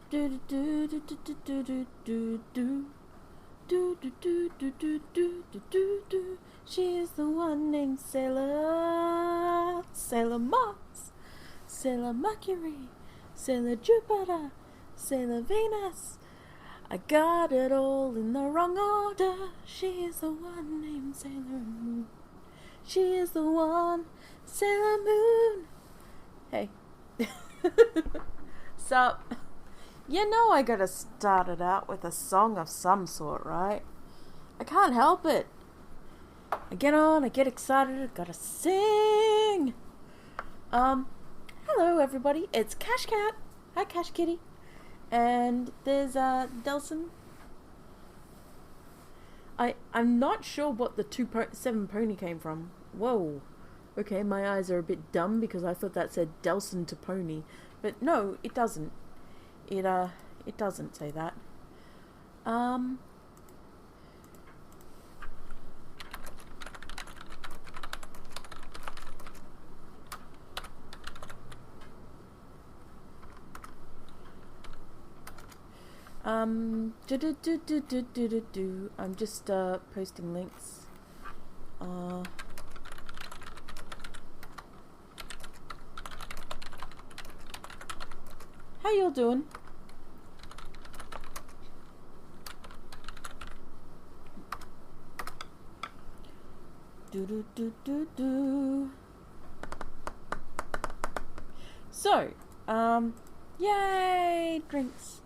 Do do do do do do do do do. Do do do do do do do do do. She is the one named Sailor Mars, Sailor Mercury, Sailor Jupiter, Sailor Venus. I got it all in the wrong order. She is the one named Sailor Moon. She is the one, Sailor Moon. Hey. Sup? You know I gotta start it out with a song of some sort, right? I can't help it. I get on, I get excited, I gotta sing. Hello everybody, it's Cash Cat. Hi Cash Kitty. And there's Delson. I'm not sure what the 7 pony came from. Whoa. Okay, my eyes are a bit dumb because I thought that said Delson to pony. But no, it doesn't. It doesn't say that. I'm just posting links. How y'all doing? Do. So, yay! Drinks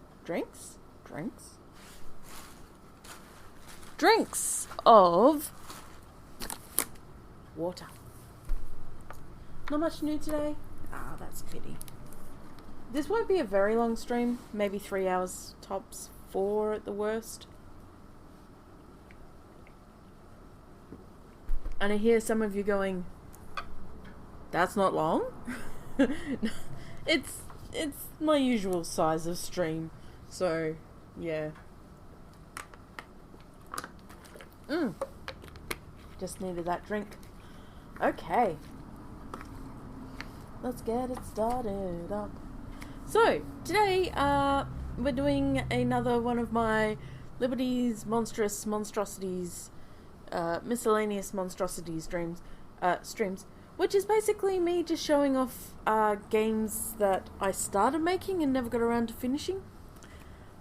of water. Not much new today. Ah, that's a pity. This won't be a very long stream. Maybe 3 hours tops, 4 at the worst. And I hear some of you going, that's not long? It's my usual size of stream. So, yeah. Just needed that drink. Okay. Let's get it started up. So, today, we're doing another one of my Liberty's Monstrosities, Miscellaneous Monstrosities streams, which is basically me just showing off games that I started making and never got around to finishing.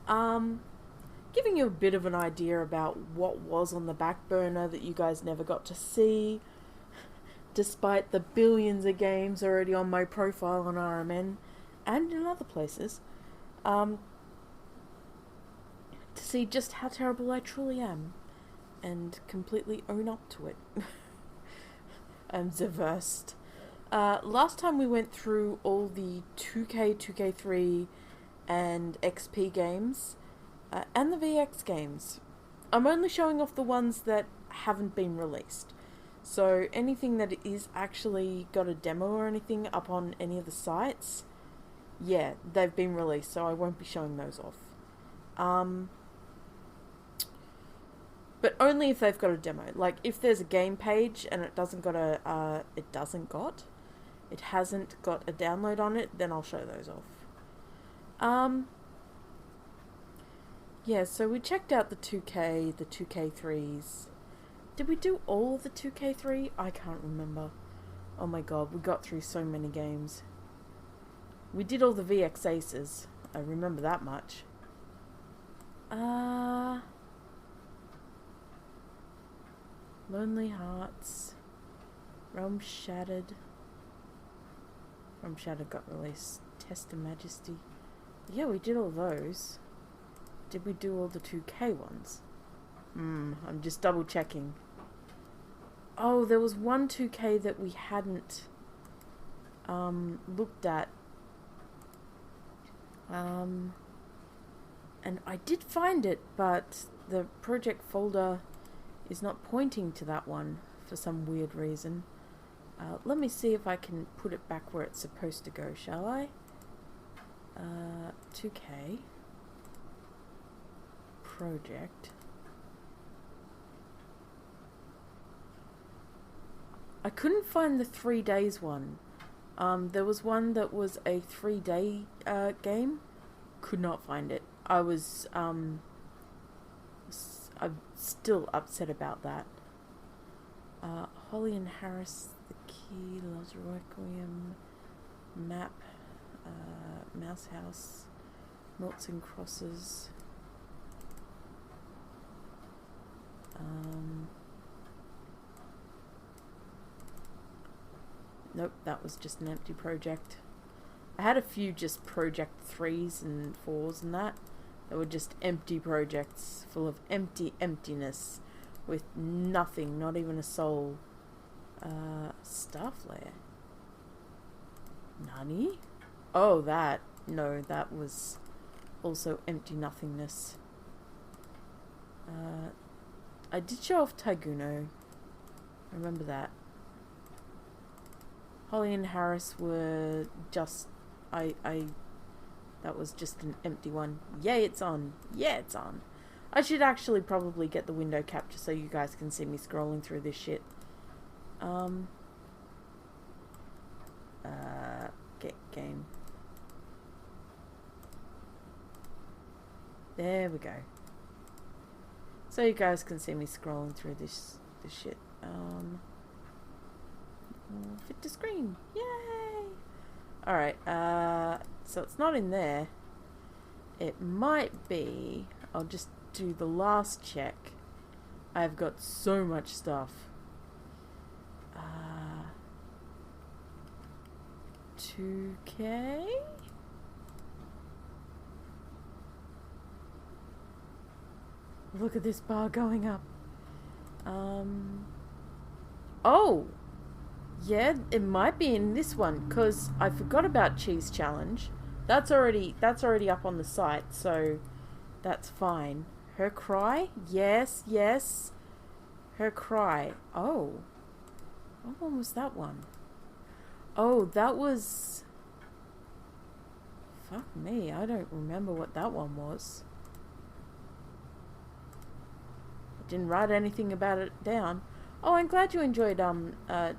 Giving you a bit of an idea about what was on the back burner that you guys never got to see, despite the billions of games already on my profile on RMN and in other places, to see just how terrible I truly am and completely own up to it. I'm the worst. Last time we went through all the 2K, 2K3 and XP games, and the VX games. I'm only showing off the ones that haven't been released. So anything that is actually got a demo or anything up on any of the sites, yeah, they've been released, so I won't be showing those off. But only if they've got a demo. Like, if there's a game page and it hasn't got a download on it, then I'll show those off. Yeah, so we checked out the 2K, the 2K3s. Did we do all of the 2K3? I can't remember. Oh my god, we got through so many games. We did all the VX Aces. I remember that much. Lonely Hearts. Realm Shattered. Realm Shattered got released. Test of Majesty. Yeah, we did all those. Did we do all the 2K ones? I'm just double checking. Oh, there was one 2K that we hadn't looked at. And I did find it, but the project folder is not pointing to that one for some weird reason. Let me see if I can put it back where it's supposed to go, shall I? 2K. Project. I couldn't find the 3 days one. There was one that was a 3-day game. could not find it. I'm still upset about that. Holly and Harris, The Key, Love's Requiem, Map, Mouse House, Noughts and Crosses. Nope, that was just an empty project. I had a few just project 3s and 4s and that were just empty projects full of emptiness with nothing, not even a soul. Star Flare. Nani? Oh, that. No, that was also empty nothingness. I did show off Taiguno. I remember that. Holly and Harris were just... that was just an empty one. Yay, it's on. Yeah, it's on. I should actually probably get the window capture so you guys can see me scrolling through this shit. Get game. There we go. So you guys can see me scrolling through this shit. Fit to screen. Yay! Alright, so it's not in there. It might be... I'll just do the last check. I've got so much stuff. 2K? Look at this bar going up. Oh! Yeah, it might be in this one, because I forgot about Cheese Challenge. That's already up on the site, so that's fine. Her Cry? Yes, yes. Her Cry. Oh. What one was that one? Oh, that was... Fuck me, I don't remember what that one was. I didn't write anything about it down. Oh, I'm glad you enjoyed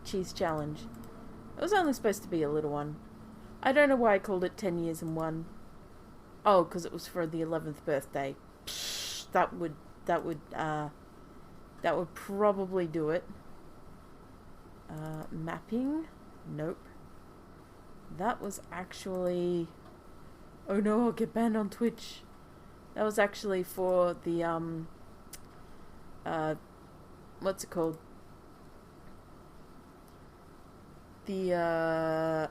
Cheese Challenge. It was only supposed to be a little one. I don't know why I called it 10 years and 1. Oh, because it was for the 11th birthday. Psh, that would probably do it. Mapping? Nope. That was actually... Oh no, I'll get banned on Twitch. That was actually for the what's it called? The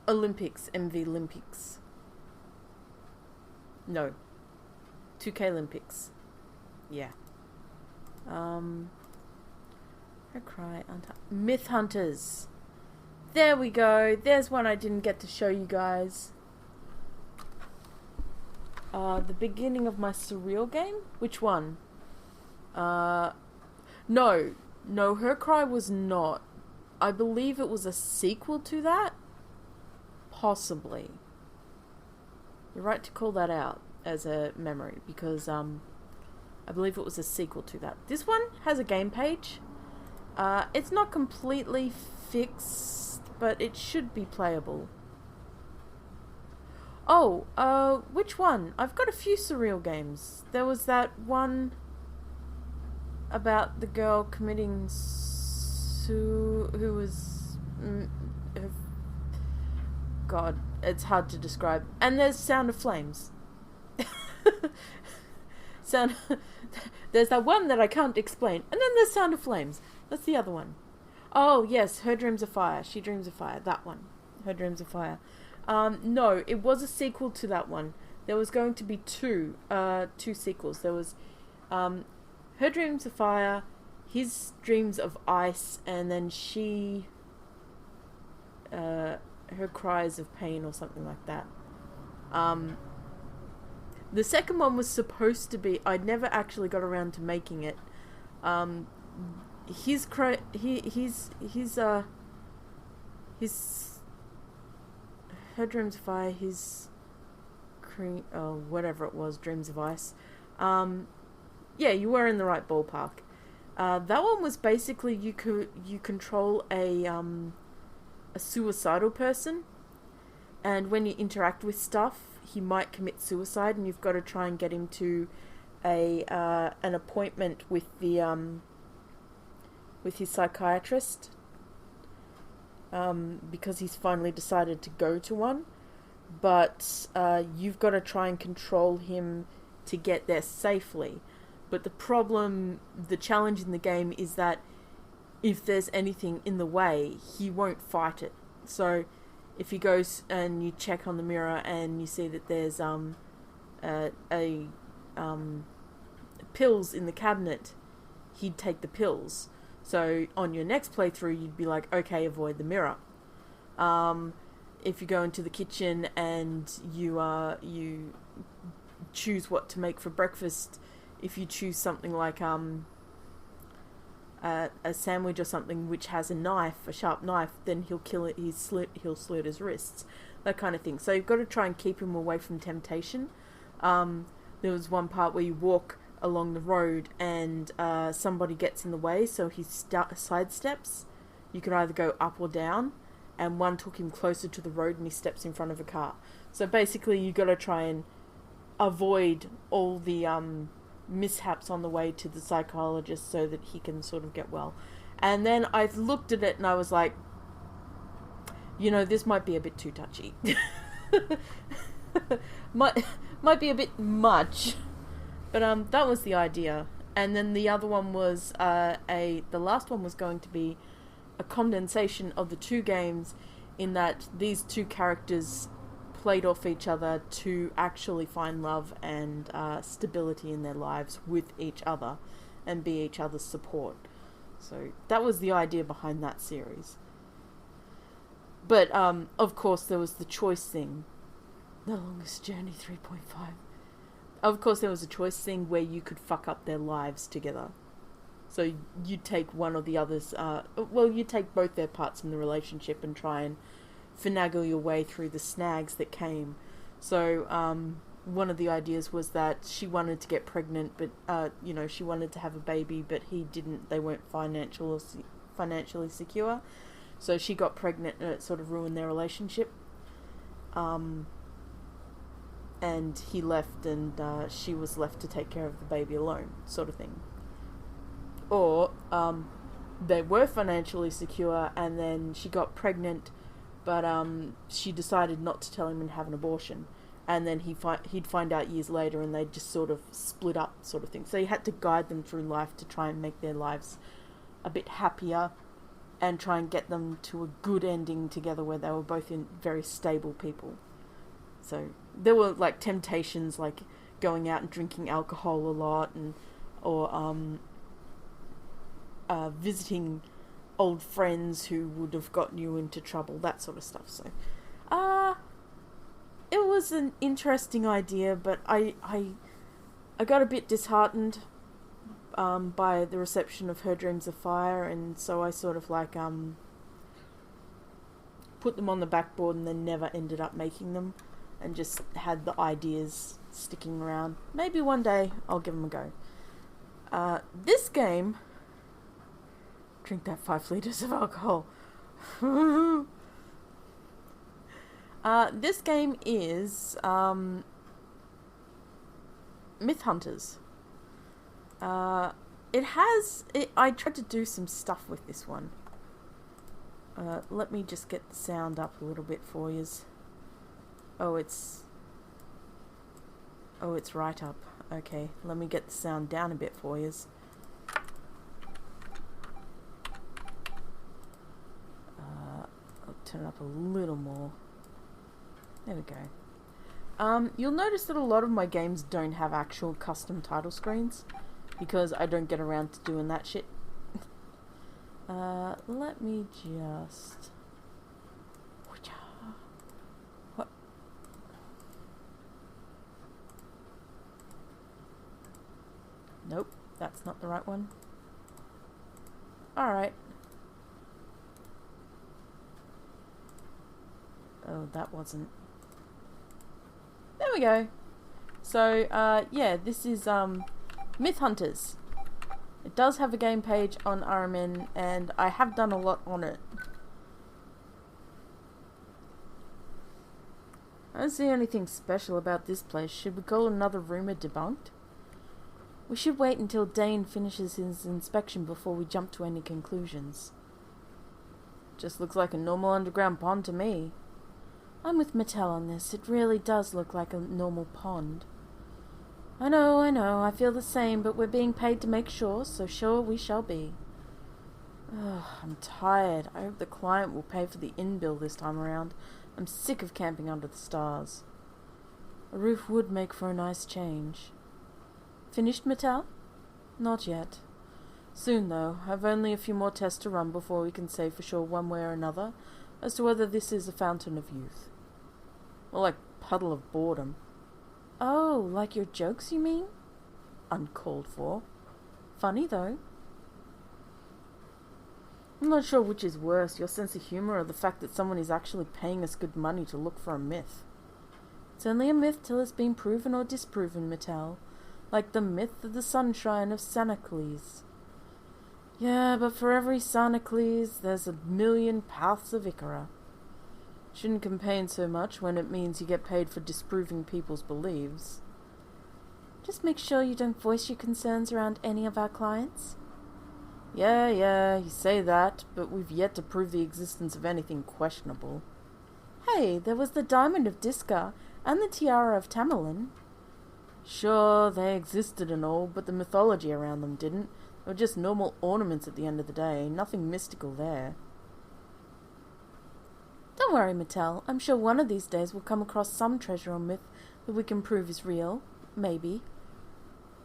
Olympics, MV Olympics. No. 2K Olympics. Yeah. Her Cry, Myth Hunters. There we go. There's one I didn't get to show you guys. The beginning of my surreal game? Which one? No, Her Cry was not. I believe it was a sequel to that. Possibly. You're right to call that out as a memory, because I believe it was a sequel to that. This one has a game page. It's not completely fixed, but it should be playable. Oh, which one? I've got a few surreal games. There was that one about the girl committing who was... God, it's hard to describe. And there's Sound of Flames. There's that one that I can't explain. And then there's Sound of Flames. That's the other one. Oh, yes, Her Dreams of Fire. She Dreams of Fire. That one. Her Dreams of Fire. No, it was a sequel to that one. There was going to be two sequels. There was Her Dreams of Fire, His Dreams of Ice, and then Her Cries of Pain or something like that. The second one was supposed to be... I'd never actually got around to making it. His Her Dreams of Fire, his whatever it was, Dreams of Ice. Yeah, you were in the right ballpark. That one was basically you control a suicidal person, and when you interact with stuff, he might commit suicide, and you've got to try and get him to an appointment with his psychiatrist, because he's finally decided to go to one. But you've got to try and control him to get there safely. But the challenge in the game is that if there's anything in the way, he won't fight it. So if he goes and you check on the mirror and you see that there's pills in the cabinet, he'd take the pills. So on your next playthrough, you'd be like, okay, avoid the mirror. If you go into the kitchen and you choose what to make for breakfast, if you choose something like a sandwich or something which has a sharp knife, then he'll kill it. He'll slit his wrists, that kind of thing. So you've got to try and keep him away from temptation. There was one part where you walk along the road and somebody gets in the way, so he sidesteps. You can either go up or down, and one took him closer to the road and he steps in front of a car. So basically you got to try and avoid all the mishaps on the way to the psychologist so that he can sort of get well. And then I looked at it and I was like, this might be a bit too touchy. might be a bit much. But that was the idea. And then the other one was the last one was going to be a condensation of the two games, in that these two characters played off each other to actually find love and stability in their lives with each other and be each other's support. So that was the idea behind that series. But of course there was the choice thing. The Longest Journey 3.5. Of course there was a choice thing where you could fuck up their lives together. So you take one or the other's, you take both their parts in the relationship and try and finagle your way through the snags that came. So one of the ideas was that she wanted to get pregnant, but she wanted to have a baby, but he didn't. They weren't financially secure, so she got pregnant and it sort of ruined their relationship. And he left, and she was left to take care of the baby alone, sort of thing. Or they were financially secure, and then she got pregnant, but she decided not to tell him and have an abortion, and then he'd find out years later, and they'd just sort of split up, sort of thing. So you had to guide them through life to try and make their lives a bit happier, and try and get them to a good ending together where they were both very stable people. So there were like temptations, like going out and drinking alcohol a lot, or visiting old friends who would have gotten you into trouble, that sort of stuff. So it was an interesting idea, but I got a bit disheartened by the reception of Her Dreams of Fire, and so I sort of like put them on the backboard and then never ended up making them, and just had the ideas sticking around. Maybe one day I'll give them a go. This game... Drink that 5 liters of alcohol. This game is Myth Hunters. I tried to do some stuff with this one. Let me just get the sound up a little bit for yous. Oh, it's right up. Okay, let me get the sound down a bit for yous. I'll turn it up a little more. There we go. You'll notice that a lot of my games don't have actual custom title screens, because I don't get around to doing that shit. Let me just... What? Nope, that's not the right one. Alright. Oh, that wasn't... There we go. So, yeah, this is Myth Hunters. It does have a game page on RMN, and I have done a lot on it. I don't see anything special about this place. Should we call another rumour debunked? We should wait until Dane finishes his inspection before we jump to any conclusions. Just looks like a normal underground pond to me. I'm with Mattel on this. It really does look like a normal pond. I know, I feel the same, but we're being paid to make sure, so sure we shall be. Ugh, I'm tired. I hope the client will pay for the inn bill this time around. I'm sick of camping under the stars. A roof would make for a nice change. Finished, Mattel? Not yet. Soon, though. I've only a few more tests to run before we can say for sure one way or another as to whether this is a fountain of youth. Or like puddle of boredom. Oh, like your jokes, you mean? Uncalled for. Funny, though. I'm not sure which is worse, your sense of humour or the fact that someone is actually paying us good money to look for a myth. It's only a myth till it's been proven or disproven, Mattel. Like the myth of the sunshine of Sanacles. Yeah, but for every Sanacles, there's a million paths of Icara. Shouldn't complain so much when it means you get paid for disproving people's beliefs. Just make sure you don't voice your concerns around any of our clients. Yeah, you say that, but we've yet to prove the existence of anything questionable. Hey, there was the diamond of Disca and the tiara of Tamerlane. Sure, they existed and all, but the mythology around them didn't. They were just normal ornaments at the end of the day, nothing mystical there. Don't worry, Mattel. I'm sure one of these days we'll come across some treasure or myth that we can prove is real. Maybe.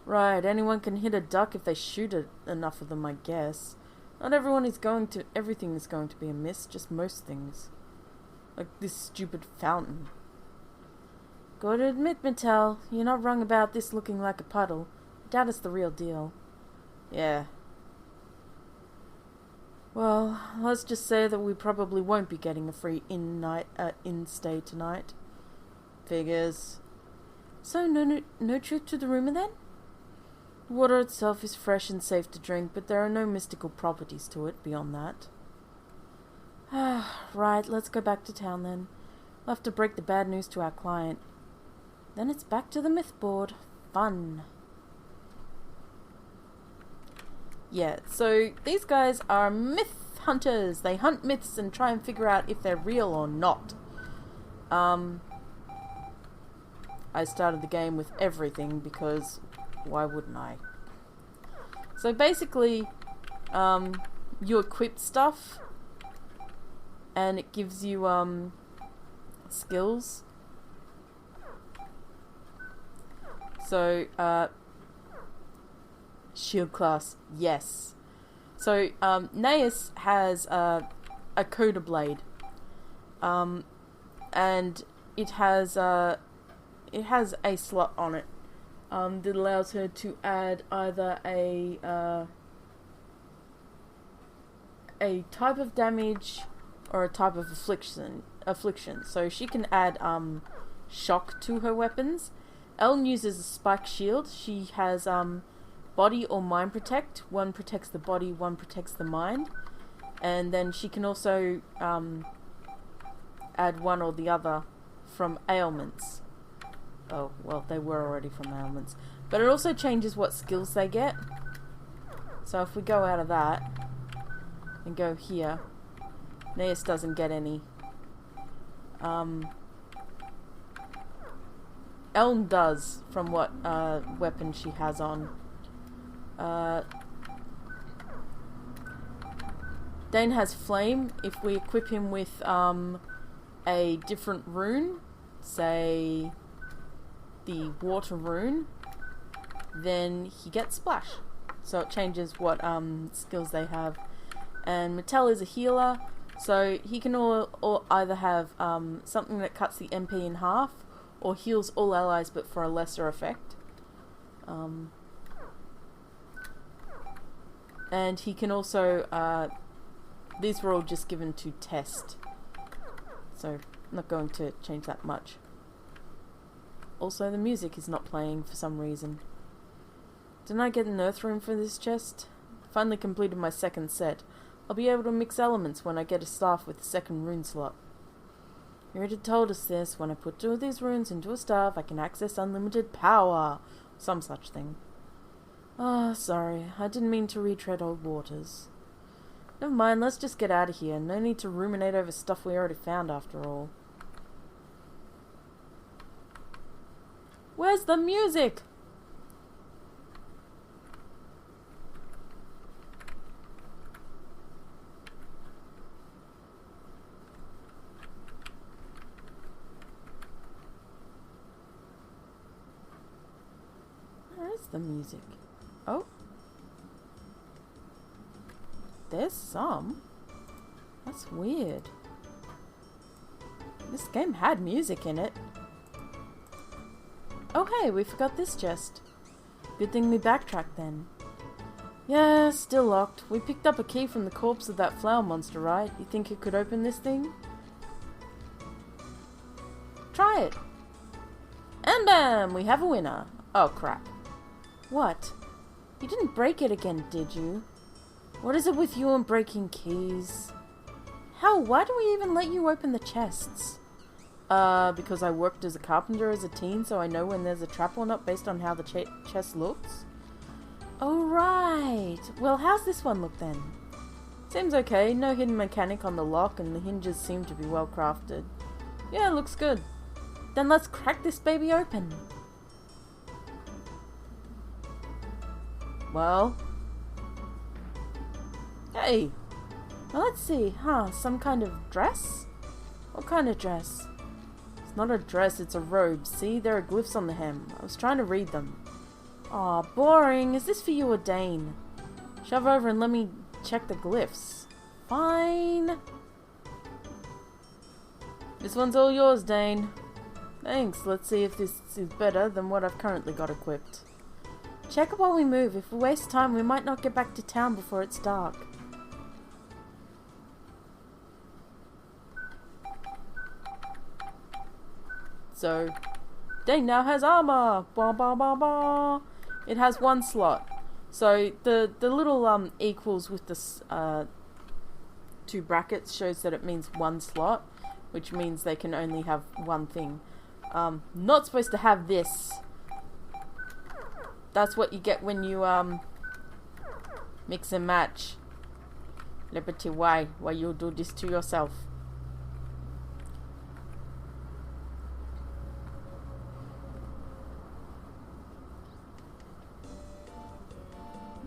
Right, anyone can hit a duck if they shoot enough of them, I guess. Not everything is going to be a miss, just most things. Like this stupid fountain. Gotta admit, Mattel, you're not wrong about this looking like a puddle. I doubt it's the real deal. Yeah. Well, let's just say that we probably won't be getting a free inn stay tonight. Figures. So no trip to the rumour then? Water itself is fresh and safe to drink, but there are no mystical properties to it beyond that. Right, let's go back to town then. We'll have to break the bad news to our client. Then it's back to the myth board. Fun. Yeah, so these guys are myth hunters. They hunt myths and try and figure out if they're real or not. I started the game with everything because why wouldn't I? So basically, you equip stuff and it gives you skills. So shield class, yes. So Naeus has a Coda Blade, and it has a slot on it that allows her to add either a type of damage or a type of affliction. So she can add shock to her weapons. Ellen uses a spike shield. She has body or mind protect. One protects the body, one protects the mind. And then she can also add one or the other from ailments. Oh, well, they were already from ailments. But it also changes what skills they get. So if we go out of that and go here, Naeus doesn't get any. Elm does, from what weapon she has on. Dane has Flame. If we equip him with a different rune, say the water rune, then he gets Splash. So it changes what skills they have. And Mattel is a healer, so he can or either have something that cuts the MP in half, or heals all allies but for a lesser effect. And he can also... these were all just given to test, so I'm not going to change that much. Also, the music is not playing for some reason. Didn't I get an earth rune for this chest? Finally completed my second set. I'll be able to mix elements when I get a staff with the second rune slot. UNEDITED told us this. When I put 2 of these runes into a staff, I can access unlimited power. Some such thing. Ah, sorry. I didn't mean to retread old waters. Never mind, let's just get out of here. No need to ruminate over stuff we already found after all. Where's the music? Where is the music? Oh. There's some. That's weird. This game had music in it. Oh hey, we forgot this chest. Good thing we backtracked then. Yeah, still locked. We picked up a key from the corpse of that flower monster, right? You think it could open this thing? Try it. And bam! We have a winner. Oh crap. What? You didn't break it again, did you? What is it with you and breaking keys? Hell, why do we even let you open the chests? Because I worked as a carpenter as a teen, so I know when there's a trap or not based on how the chest looks. Oh, right. Well, how's this one look then? Seems okay. No hidden mechanic on the lock, and the hinges seem to be well crafted. Yeah, looks good. Then let's crack this baby open. Well. Hey. Well, let's see. Some kind of dress? What kind of dress? It's not a dress, it's a robe. See, there are glyphs on the hem. I was trying to read them. Aw, boring. Is this for you or Dane? Shove over and let me check the glyphs. Fine. This one's all yours, Dane. Thanks. Let's see if this is better than what I've currently got equipped. Check it while we move. If we waste time, we might not get back to town before it's dark. So, Dane now has armor. Bah, bah, bah, bah. It has 1 slot. So the little equals with the 2 brackets shows that it means 1 slot, which means they can only have 1 thing. Not supposed to have this. That's what you get when you mix and match. Liberty, why you do this to yourself?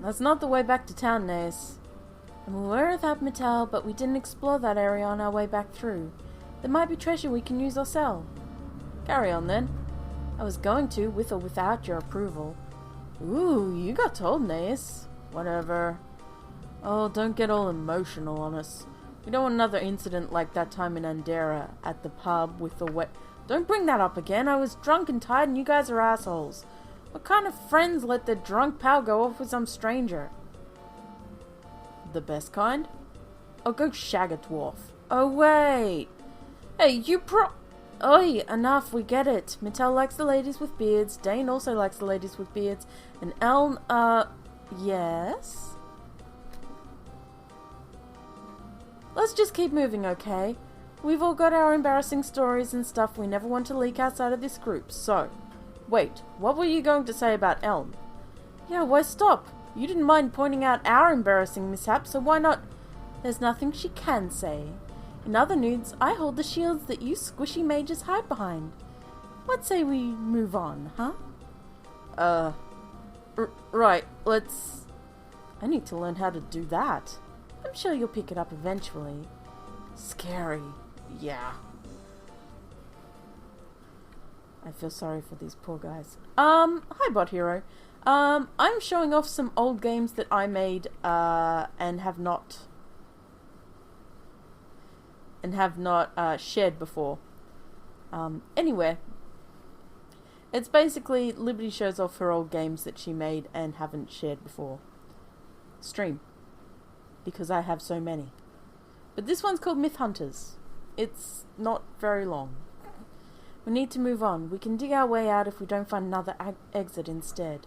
That's not the way back to town, Nace. I'm aware of that, Mattel, but we didn't explore that area on our way back through. There might be treasure we can use or sell. Carry on, then. I was going to, with or without your approval. Ooh, you got told, Nace. Whatever. Oh, don't get all emotional on us. We don't want another incident like that time in Andera at the pub with the wet... Don't bring that up again. I was drunk and tired and you guys are assholes. What kind of friends let their drunk pal go off with some stranger? The best kind? Oh, go shag a dwarf. Oh, wait. Hey, you Oi, enough, we get it. Mattel likes the ladies with beards. Dane also likes the ladies with beards. And Elm, yes? Let's just keep moving, okay? We've all got our embarrassing stories and stuff we never want to leak outside of this group, so... Wait, what were you going to say about Elm? Yeah, why stop? You didn't mind pointing out our embarrassing mishaps, so why not? There's nothing she can say. In other news, I hold the shields that you squishy mages hide behind. What say we move on, huh? Right, let's... I need to learn how to do that. I'm sure you'll pick it up eventually. Scary. Yeah. I feel sorry for these poor guys. Hi Bot Hero. I'm showing off some old games that I made, and have not shared before. Anyway. It's basically Liberty shows off her old games that she made and haven't shared before. Stream. Because I have so many. But this one's called Myth Hunters. It's not very long. We need to move on. We can dig our way out if we don't find another exit instead.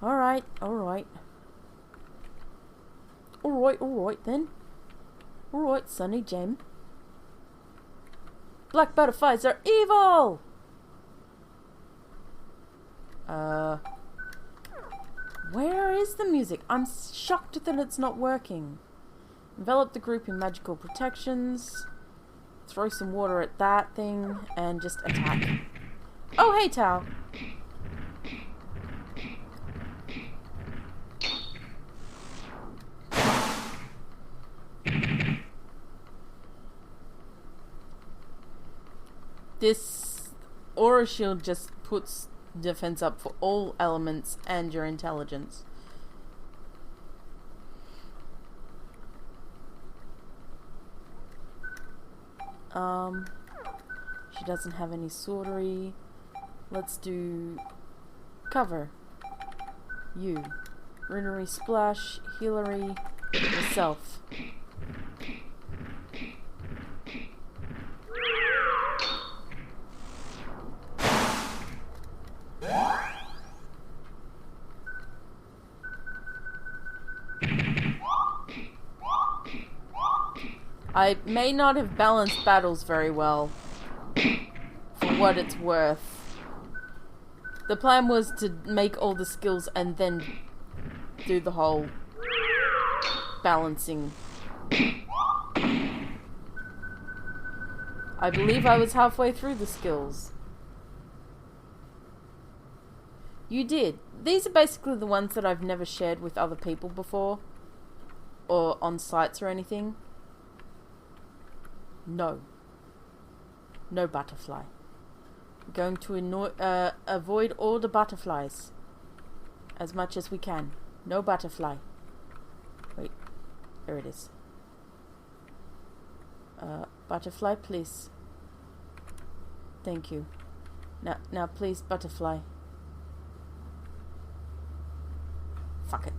Alright, alright. Alright then. Alright, Sonny Gem. Black butterflies are evil! Where is the music? I'm shocked that it's not working. Envelop the group in magical protections. Throw some water at that thing and just attack. Oh, hey, Tao. This aura shield just puts defense up for all elements and your intelligence. She doesn't have any sorcery. Let's do cover. You. Runary splash, healery, yourself. I may not have balanced battles very well, for what it's worth. The plan was to make all the skills and then do the whole balancing. I believe I was halfway through the skills. You did. These are basically the ones that I've never shared with other people before, or on sites or anything. No. No butterfly. We're going to avoid all the butterflies as much as we can. No butterfly. Wait. There it is. Butterfly, please. Thank you. Now please, butterfly. Fuck it.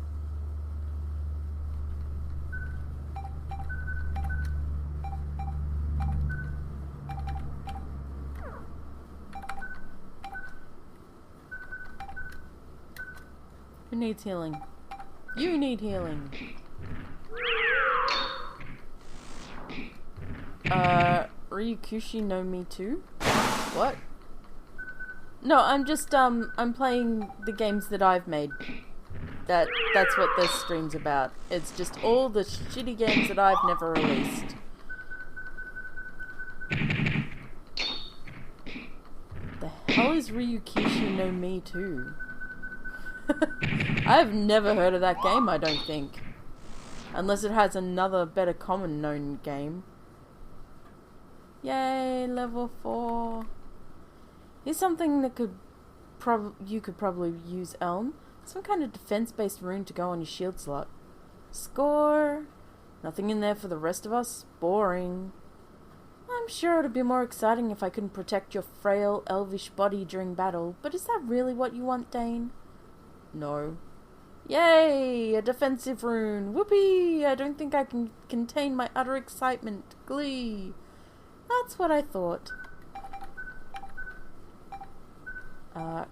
Who needs healing? You need healing. Ryukushi no me too? What? No, I'm just, I'm playing the games that I've made. That's what this stream's about. It's just all the shitty games that I've never released. The hell is Ryukishi no me too? I've never heard of that game, I don't think. Unless it has another better common known game. Yay, level 4. Here's something that you could probably use, Elm. Some kind of defense-based rune to go on your shield slot. Score! Nothing in there for the rest of us? Boring. I'm sure it'd be more exciting if I couldn't protect your frail, elvish body during battle, but is that really what you want, Dane? No. Yay! A defensive rune! Whoopee! I don't think I can contain my utter excitement. Glee! That's what I thought.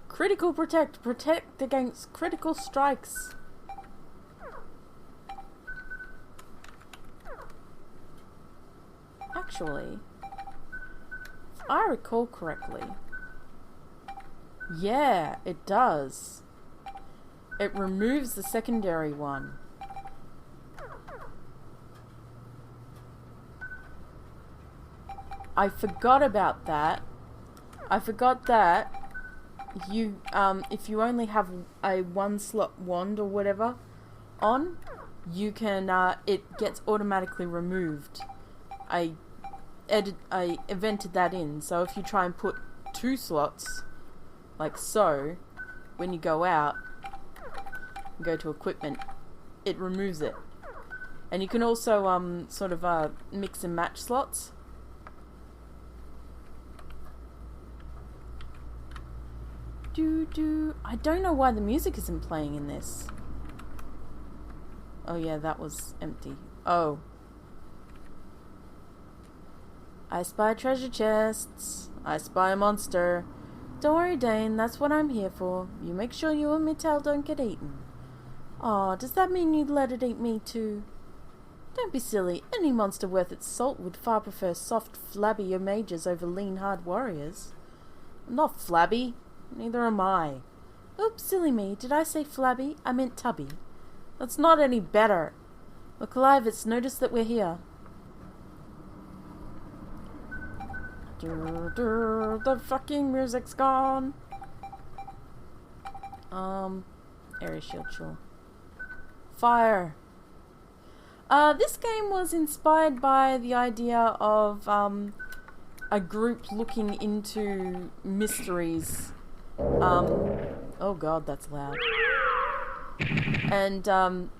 Critical protect. Protect against critical strikes. Actually, if I recall correctly, yeah, it does. It removes the secondary one. I forgot about that. I forgot that you, if you only have a 1-slot wand or whatever on, you can, it gets automatically removed. I invented that in, so if you try and put 2 slots, like so, when you go out, go to equipment, it removes it. And you can also, sort of, mix and match slots. I don't know why the music isn't playing in this. Oh yeah, that was empty. Oh. I spy treasure chests. I spy a monster. Don't worry, Dane, that's what I'm here for. You make sure you and Mittel don't get eaten. Aw, does that mean you'd let it eat me too? Don't be silly. Any monster worth its salt would far prefer soft, flabby mages over lean, hard warriors. I'm not flabby. Neither am I. Oops, silly me. Did I say flabby? I meant tubby. That's not any better. Look alive, it's noticed that we're here. The fucking music's gone. Area shield, sure. Fire. This game was inspired by the idea of a group looking into mysteries. Oh god, that's loud. And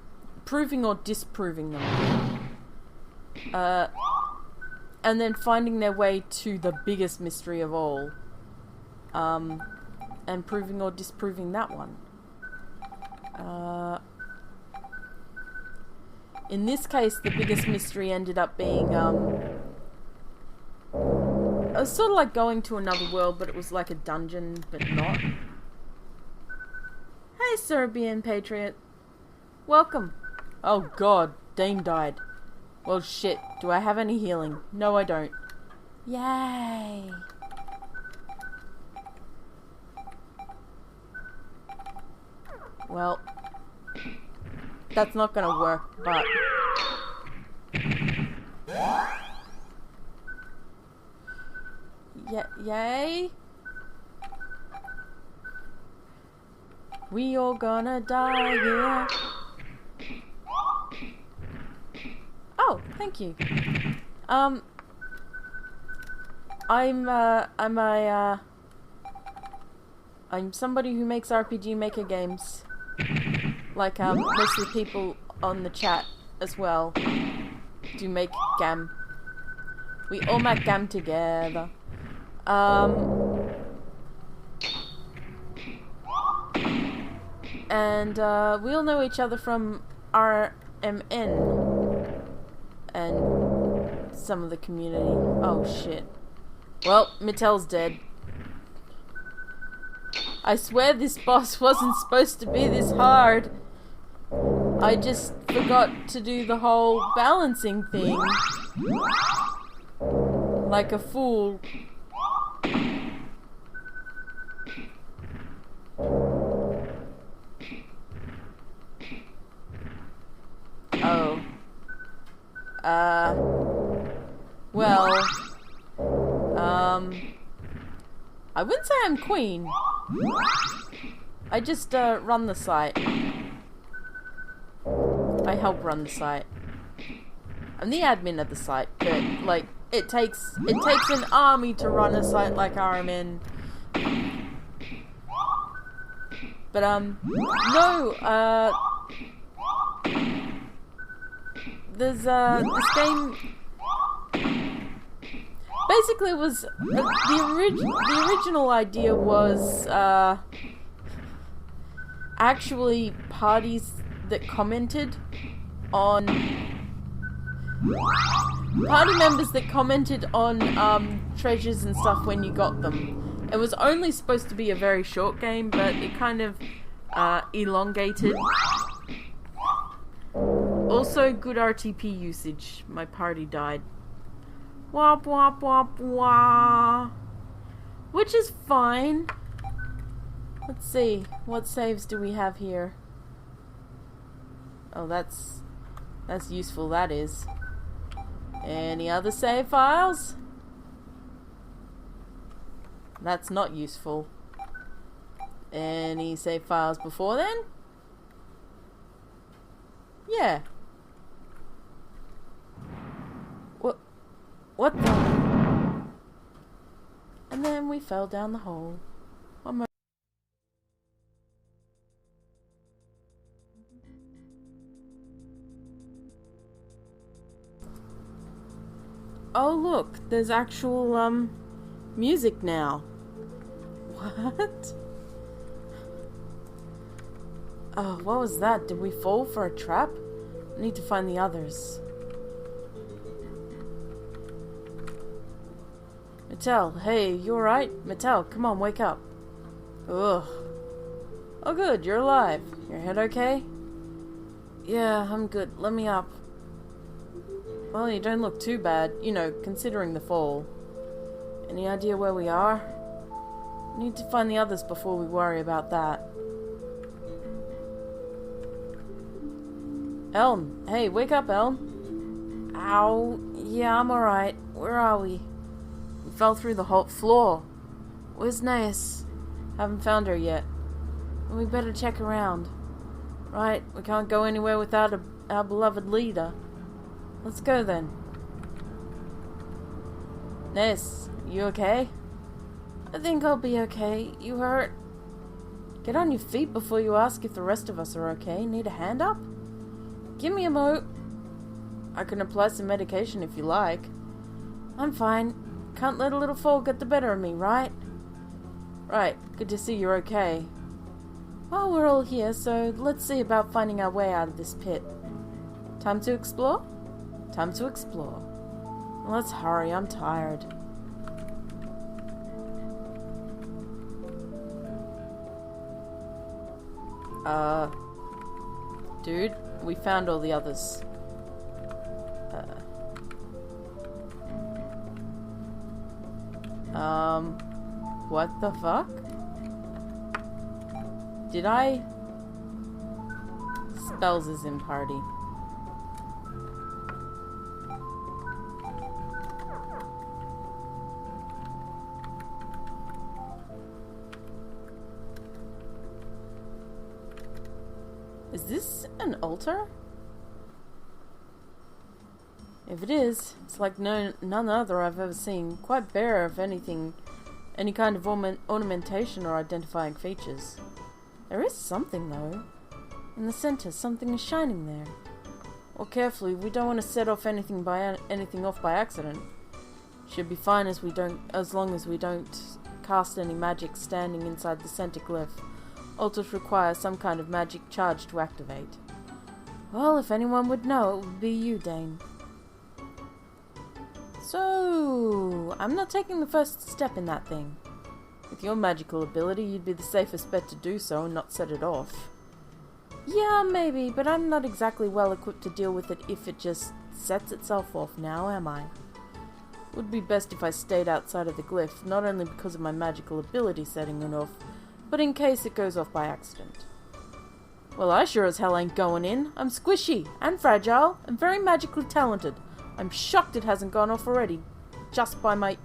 proving or disproving them. And then finding their way to the biggest mystery of all. And proving or disproving that one. In this case, the biggest mystery ended up being, it was sort of like going to another world, but it was like a dungeon, but not. Hey, Serbian Patriot. Welcome. Oh god, Dane died. Well, shit. Do I have any healing? No, I don't. Yay. Well, that's not gonna work, but... Yay. We all gonna die here. Oh, thank you. I'm somebody who makes RPG Maker games. Like, most of the people on the chat as well do make GAM. We all make GAM together. And, we all know each other from RMN. And some of the community. Oh, shit. Well, Mattel's dead. I swear this boss wasn't supposed to be this hard. I just forgot to do the whole balancing thing. Like a fool. Oh. Well. I wouldn't say I'm queen. I just, run the site. I help run the site. I'm the admin of the site, but, like, it takes an army to run a site like RMN. But, no, there's, this game... Basically, it was the original idea was actually parties that commented on party members that commented on treasures and stuff when you got them. It was only supposed to be a very short game, but it kind of elongated. Also, good RTP usage. My party died. Wop wop wop wah. Which is fine. Let's see. What saves do we have here? Oh, that's useful, that is. Any other save files? That's not useful. Any save files before then? Yeah. What the? And then we fell down the hole. One more. Oh look, there's actual music now. What? Oh, what was that? Did we fall for a trap? I need to find the others. Mattel, hey, you alright? Mattel, come on, wake up. Ugh. Oh good, you're alive. Your head okay? Yeah, I'm good. Let me up. Well, you don't look too bad, you know, considering the fall. Any idea where we are? We need to find the others before we worry about that. Elm! Hey, wake up, Elm! Ow! Yeah, I'm alright. Where are we? We fell through the whole floor. Where's Naeus? Haven't found her yet. Well, we better check around. Right, we can't go anywhere without our beloved leader. Let's go then. Naeus, you okay? I think I'll be okay. You hurt? Get on your feet before you ask if the rest of us are okay. Need a hand up? Give me a mo. I can apply some medication if you like. I'm fine. Can't let a little fall get the better of me, right? Right, good to see you're okay. Well, we're all here, so let's see about finding our way out of this pit. Time to explore? Time to explore. Let's hurry, I'm tired. Dude, we found all the others. What the fuck? Did I? Spells is in party. Is this an altar? If it is, it's like none other I've ever seen, quite bare of anything, any kind of ornamentation or identifying features. There is something though. In the center, something is shining there. Well, carefully, we don't want to set off anything off by accident. Should be fine as long as we don't cast any magic standing inside the center glyph. Altars require some kind of magic charge to activate. Well, if anyone would know, it would be you, Dane. So, I'm not taking the first step in that thing. With your magical ability, you'd be the safest bet to do so and not set it off. Yeah, maybe, but I'm not exactly well equipped to deal with it if it just sets itself off now, am I? It would be best if I stayed outside of the glyph, not only because of my magical ability setting it off, but in case it goes off by accident. Well, I sure as hell ain't going in. I'm squishy and fragile and very magically talented. I'm shocked it hasn't gone off already, just by my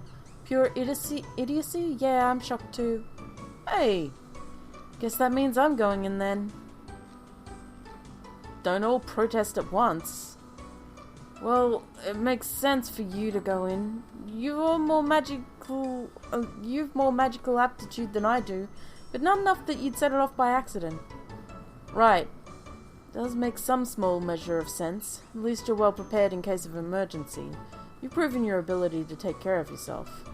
pure idiocy? Yeah, I'm shocked too. Hey, guess that means I'm going in then. Don't all protest at once. Well, it makes sense for you to go in. You've more magical aptitude than I do, but not enough that you'd set it off by accident. Right. Does make some small measure of sense. At least you're well prepared in case of emergency. You've proven your ability to take care of yourself.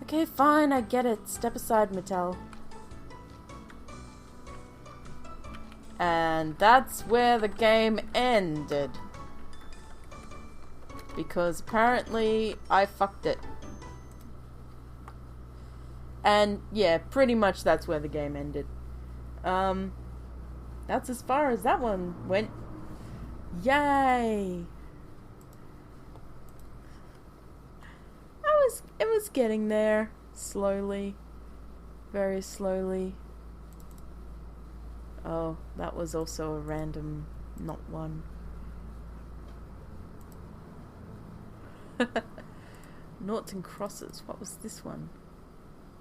Okay, fine, I get it. Step aside, Mattel. And that's where the game ended. Because apparently I fucked it. And yeah, pretty much that's where the game ended. That's as far as that one went. Yay! It was getting there. Slowly. Very slowly. Oh, that was also a random not one. Noughts and crosses. What was this one?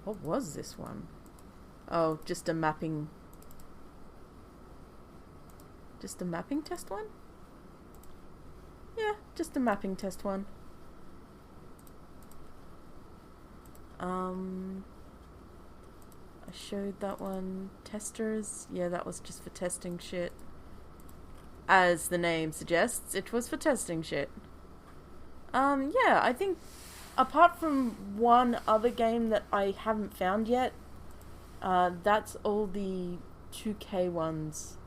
What was this one? Oh, just a mapping... Just a mapping test one? Yeah, just a mapping test one. I showed that one. Testers? Yeah, that was just for testing shit. As the name suggests, it was for testing shit. Yeah, I think apart from one other game that I haven't found yet, that's all the 2K ones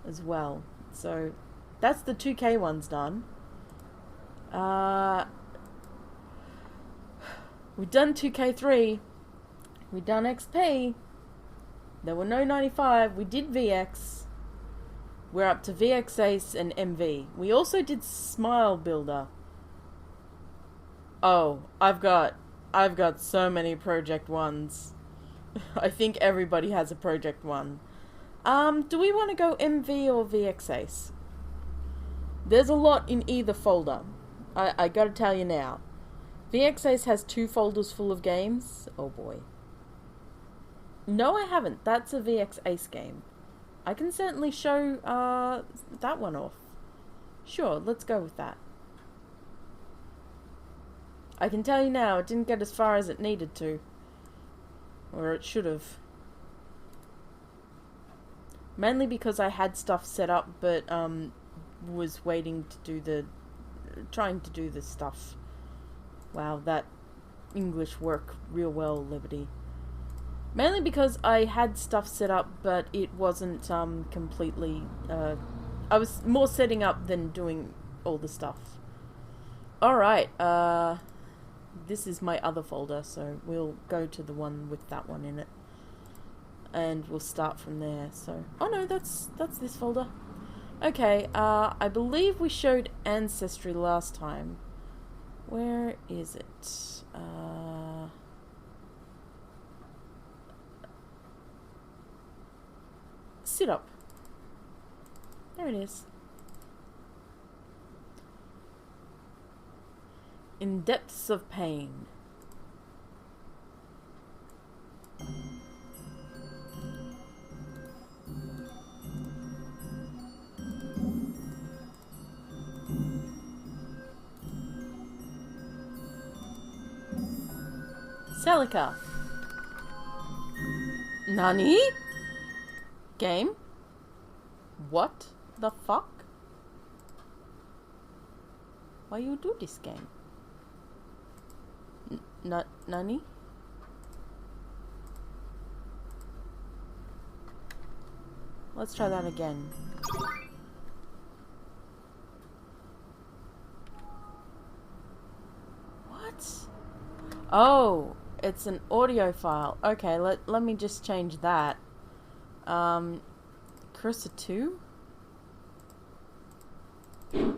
as well. So that's the 2K ones done. We've done 2K3. We've done XP. There were no 95. We did VX. We're up to VX Ace and MV. We also did Smile Builder. Oh, I've got so many Project 1s. I think everybody has a Project 1. Do we want to go MV or VXAce? There's a lot in either folder. I gotta tell you now. VXAce has 2 folders full of games. Oh boy. No, I haven't. That's a VXAce game. I can certainly show that one off. Sure, let's go with that. I can tell you now, it didn't get as far as it needed to. Or it should have. Mainly because I had stuff set up, but was waiting to do the... trying to do the stuff. Wow, that English worked real well, Liberty. Mainly because I had stuff set up, but it wasn't completely... I was more setting up than doing all the stuff. Alright, this is my other folder, so we'll go to the one with that one in it. And we'll start from there, so... Oh no, that's this folder. Okay, I believe we showed Ancestry last time. Where is it? Sit up. There it is. In Depths of Pain. Celica. Nani? Game? What the fuck? Why you do this game? Nani? Let's try that again. What? Oh, it's an audio file. Okay, let me just change that. Cursor 2? Where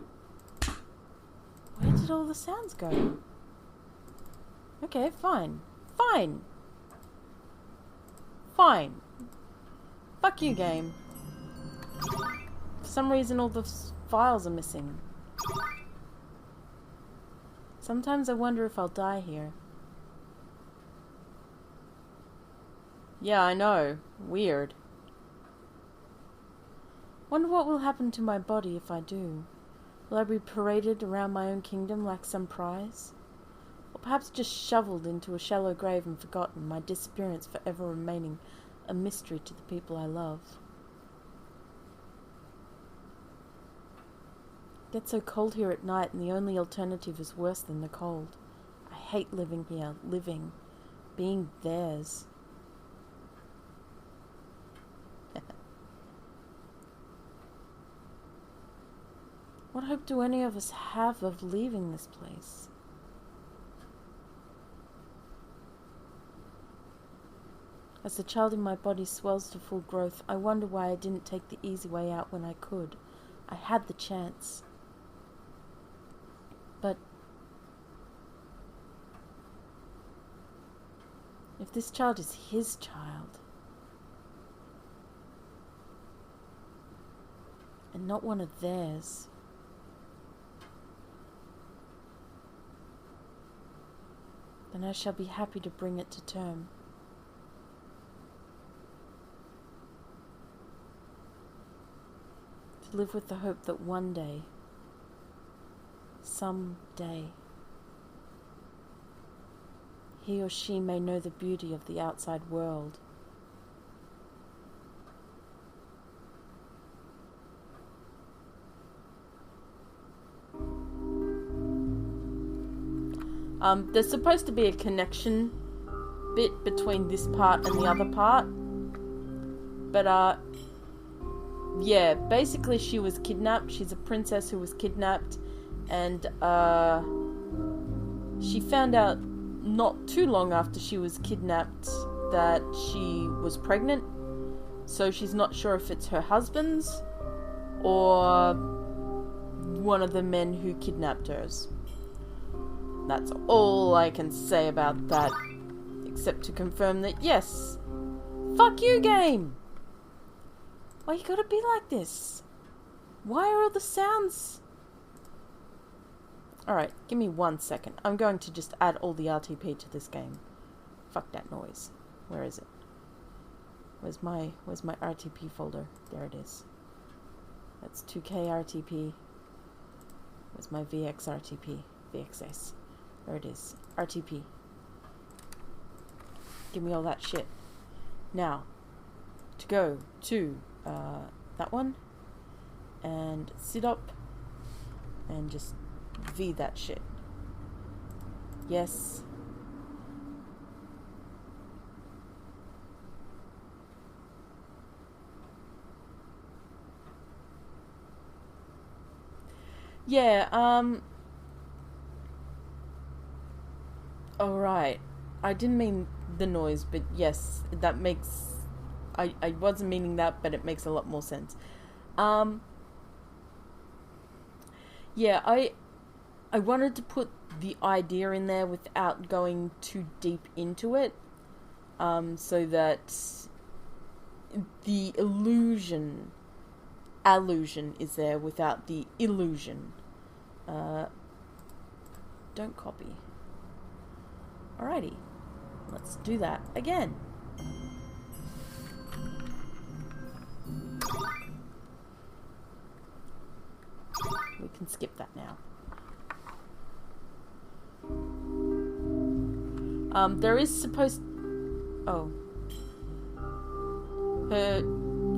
did all the sounds go? Okay, fine. Fine. Fine. Fuck you, game. For some reason all the files are missing. Sometimes I wonder if I'll die here. Yeah, I know. Weird. Wonder what will happen to my body if I do. Will I be paraded around my own kingdom like some prize? Or perhaps just shoveled into a shallow grave and forgotten, my disappearance forever remaining a mystery to the people I love. It gets so cold here at night, and the only alternative is worse than the cold. I hate living here, being theirs. What hope do any of us have of leaving this place? As the child in my body swells to full growth, I wonder why I didn't take the easy way out when I could. I had the chance. But if this child is his child, and not one of theirs, then I shall be happy to bring it to term. To live with the hope that one day, some day, he or she may know the beauty of the outside world. There's supposed to be a connection bit between this part and the other part. But, yeah, basically she was kidnapped. She's a princess who was kidnapped. And, she found out not too long after she was kidnapped that she was pregnant. So she's not sure if it's her husband's or one of the men who kidnapped hers. That's all I can say about that. Except to confirm that, yes. Fuck you, game! Why you gotta be like this? Why are all the sounds... Alright, give me 1 second. I'm going to just add all the RTP to this game. Fuck that noise. Where is it? Where's my RTP folder? There it is. That's 2K RTP. Where's my VX RTP? VXS. There it is. RTP. Give me all that shit. Now, to go to that one, and sit up, and just V that shit. Yes. Yeah, alright. I didn't mean the noise, but yes, that makes... I wasn't meaning that, but it makes a lot more sense. Yeah, I wanted to put the idea in there without going too deep into it, so that the allusion is there without the illusion. Don't copy. Alrighty, let's do that again. We can skip that now. There is supposed... Oh. Her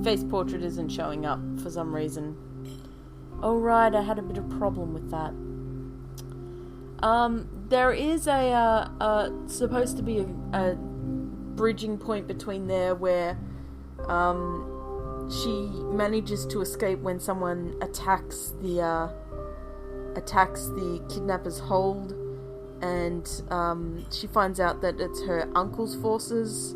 face portrait isn't showing up for some reason. Oh right, I had a bit of problem with that. There is supposed to be a bridging point between there where she manages to escape when someone attacks the kidnapper's hold, and she finds out that it's her uncle's forces,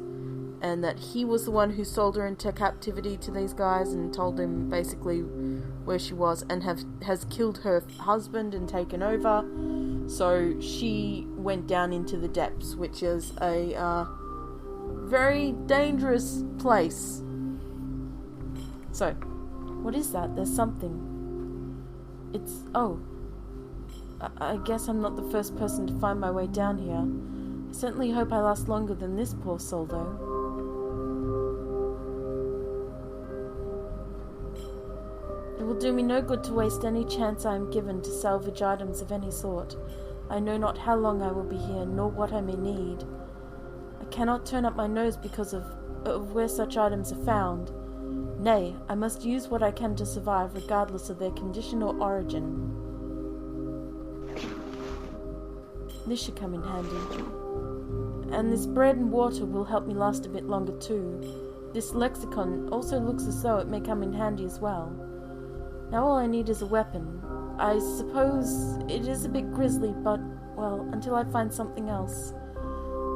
and that he was the one who sold her into captivity to these guys and told him basically where she was, and has killed her husband and taken over. So she went down into the depths, which is a very dangerous place. So, what is that? There's something. It's... oh. I guess I'm not the first person to find my way down here. I certainly hope I last longer than this poor soul, though. It will do me no good to waste any chance I am given to salvage items of any sort. I know not how long I will be here, nor what I may need. I cannot turn up my nose because of where such items are found. Nay, I must use what I can to survive, regardless of their condition or origin. This should come in handy. And this bread and water will help me last a bit longer too. This lexicon also looks as though it may come in handy as well. Now all I need is a weapon. I suppose it is a bit grisly, but, well, until I find something else.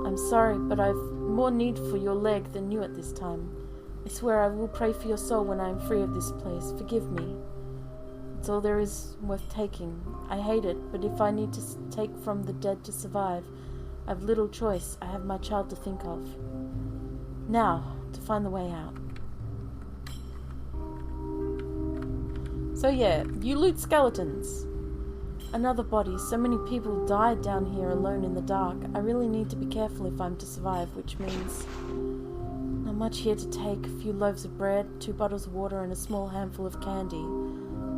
I'm sorry, but I've more need for your leg than you at this time. I swear I will pray for your soul when I am free of this place. Forgive me. It's all there is worth taking. I hate it, but if I need to take from the dead to survive, I've little choice. I have my child to think of. Now, to find the way out. So yeah, you loot skeletons. Another body. So many people died down here alone in the dark. I really need to be careful if I'm to survive, which means not much here to take. A few loaves of bread, 2 bottles of water, and a small handful of candy.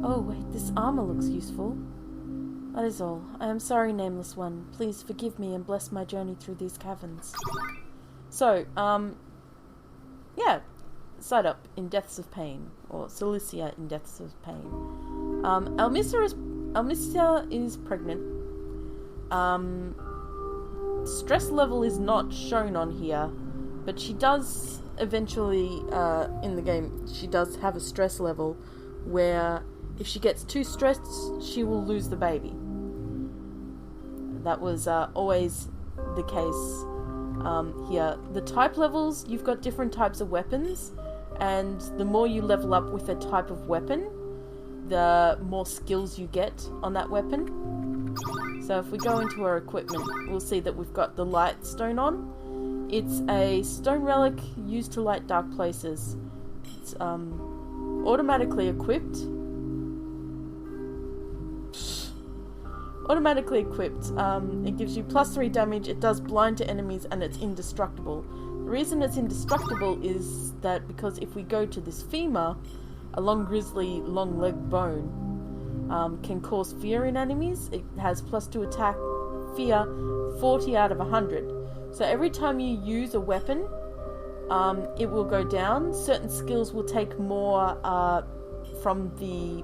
Oh wait, this armor looks useful. That is all. I am sorry, Nameless One. Please forgive me and bless my journey through these caverns. So, yeah. Side up in Deaths of Pain, or Cilicia in Deaths of Pain. Elmissa is pregnant. Stress level is not shown on here, but she does eventually, in the game, she does have a stress level where if she gets too stressed, she will lose the baby. That was always the case here. The type levels, you've got different types of weapons, and the more you level up with a type of weapon, the more skills you get on that weapon. So if we go into our equipment, we'll see that we've got the light stone on. It's a stone relic used to light dark places. It's automatically equipped. Automatically equipped. It gives you +3 damage, it does blind to enemies, and it's indestructible. The reason it's indestructible is that because if we go to this femur, a long grizzly, long leg bone, can cause fear in enemies. It has +2 attack, fear, 40 out of 100. So every time you use a weapon, it will go down. Certain skills will take more from the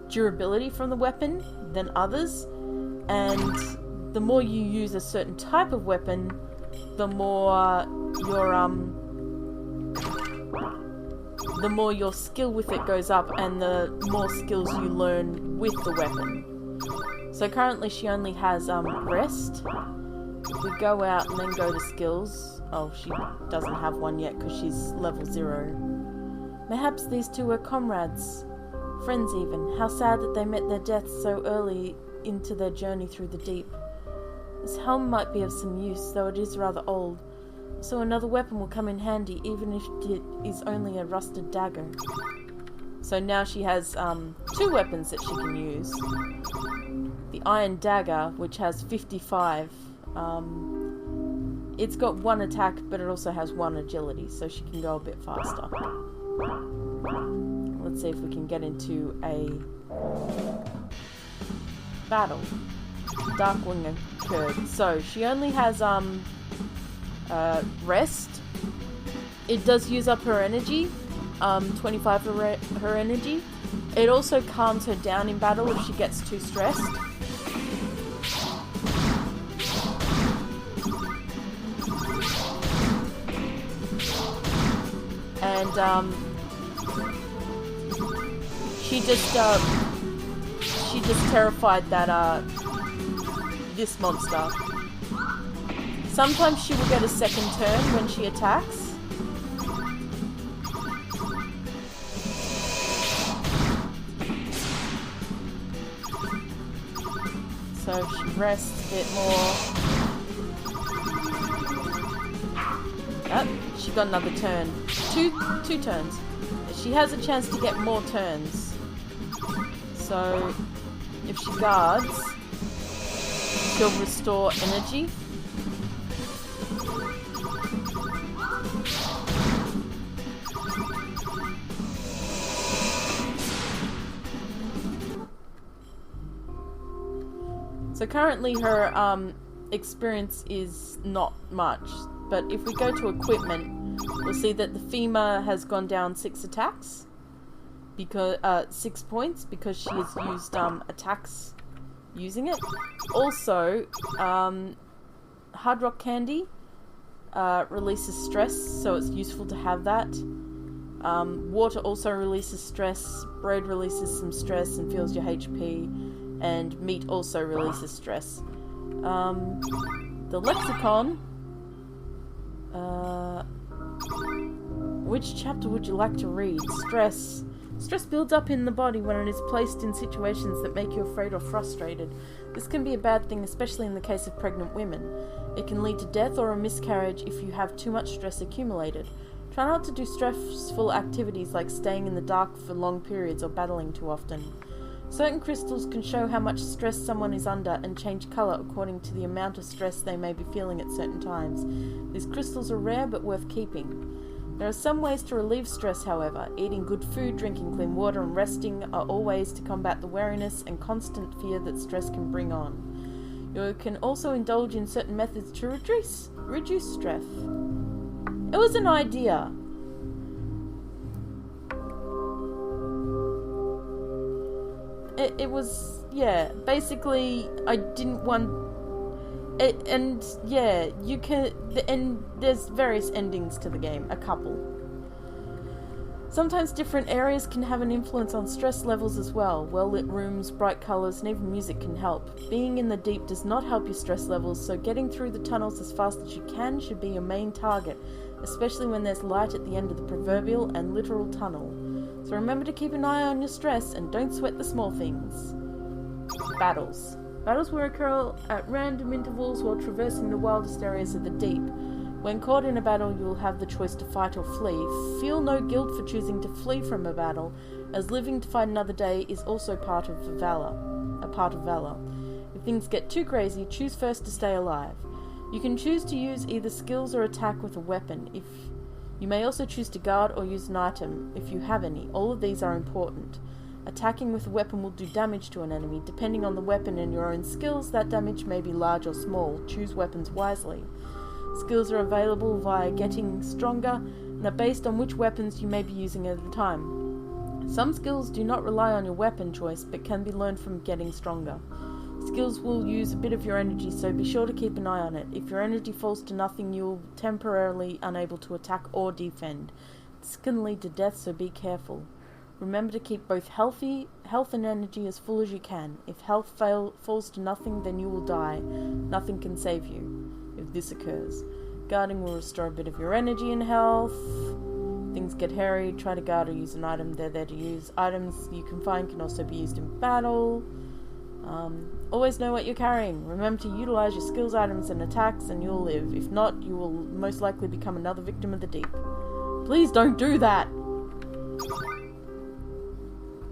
durability from the weapon than others, and the more you use a certain type of weapon, the more your skill with it goes up, and the more skills you learn with the weapon. So currently she only has rest. If we go out and then go to skills, oh, she doesn't have one yet because she's level 0. Perhaps these two were comrades, friends even. How sad that they met their deaths so early into their journey through the deep. This helm might be of some use, though it is rather old. So another weapon will come in handy, even if it is only a rusted dagger. So now she has 2 weapons that she can use. The iron dagger, which has 55. It's got 1 attack, but it also has 1 agility, so she can go a bit faster. Let's see if we can get into a battle. Darkwing occurred. So she only has rest. It does use up her energy, 25 her energy. It also calms her down in battle if she gets too stressed. And she just terrified that this monster. Sometimes she will get a second turn when she attacks. So if she rests a bit more. Oh, she got another turn. Two turns. She has a chance to get more turns. So if she guards, she'll restore energy. So currently her experience is not much, but if we go to equipment, we'll see that the femur has gone down 6 attacks, because 6 points, because she has used attacks using it. Also, hard rock candy releases stress, so it's useful to have that. Water also releases stress. Bread releases some stress and fills your HP. And meat also releases stress. The lexicon. Which chapter would you like to read? Stress. Stress builds up in the body when it is placed in situations that make you afraid or frustrated. This can be a bad thing, especially in the case of pregnant women. It can lead to death or a miscarriage if you have too much stress accumulated. Try not to do stressful activities like staying in the dark for long periods or battling too often. Certain crystals can show how much stress someone is under and change colour according to the amount of stress they may be feeling at certain times. These crystals are rare but worth keeping. There are some ways to relieve stress, however. Eating good food, drinking clean water, and resting are all ways to combat the wariness and constant fear that stress can bring on. You can also indulge in certain methods to reduce stress. It was an idea. It was, yeah, basically, I didn't want it, and yeah, you can, and there's various endings to the game, a couple. Sometimes different areas can have an influence on stress levels as well. Well-lit rooms, bright colours, and even music can help. Being in the deep does not help your stress levels, so getting through the tunnels as fast as you can should be your main target, especially when there's light at the end of the proverbial and literal tunnel. So remember to keep an eye on your stress and don't sweat the small things. Battles. Battles will occur at random intervals while traversing the wildest areas of the deep. When caught in a battle, you will have the choice to fight or flee. Feel no guilt for choosing to flee from a battle, as living to fight another day is also a part of valor. If things get too crazy, choose first to stay alive. You can choose to use either skills or attack with a weapon. You may also choose to guard or use an item, if you have any. All of these are important. Attacking with a weapon will do damage to an enemy. Depending on the weapon and your own skills, that damage may be large or small. Choose weapons wisely. Skills are available via getting stronger and are based on which weapons you may be using at the time. Some skills do not rely on your weapon choice, but can be learned from getting stronger. Skills will use a bit of your energy, so be sure to keep an eye on it. If your energy falls to nothing, you will be temporarily unable to attack or defend. This can lead to death, so be careful. Remember to keep both health and energy as full as you can. If health falls to nothing, then you will die. Nothing can save you if this occurs. Guarding will restore a bit of your energy and health. Things get hairy, try to guard or use an item. They're there to use. Items you can find can also be used in battle. Always know what you're carrying. Remember to utilize your skills, items, and attacks, and you'll live. If not, you will most likely become another victim of the deep. Please don't do that!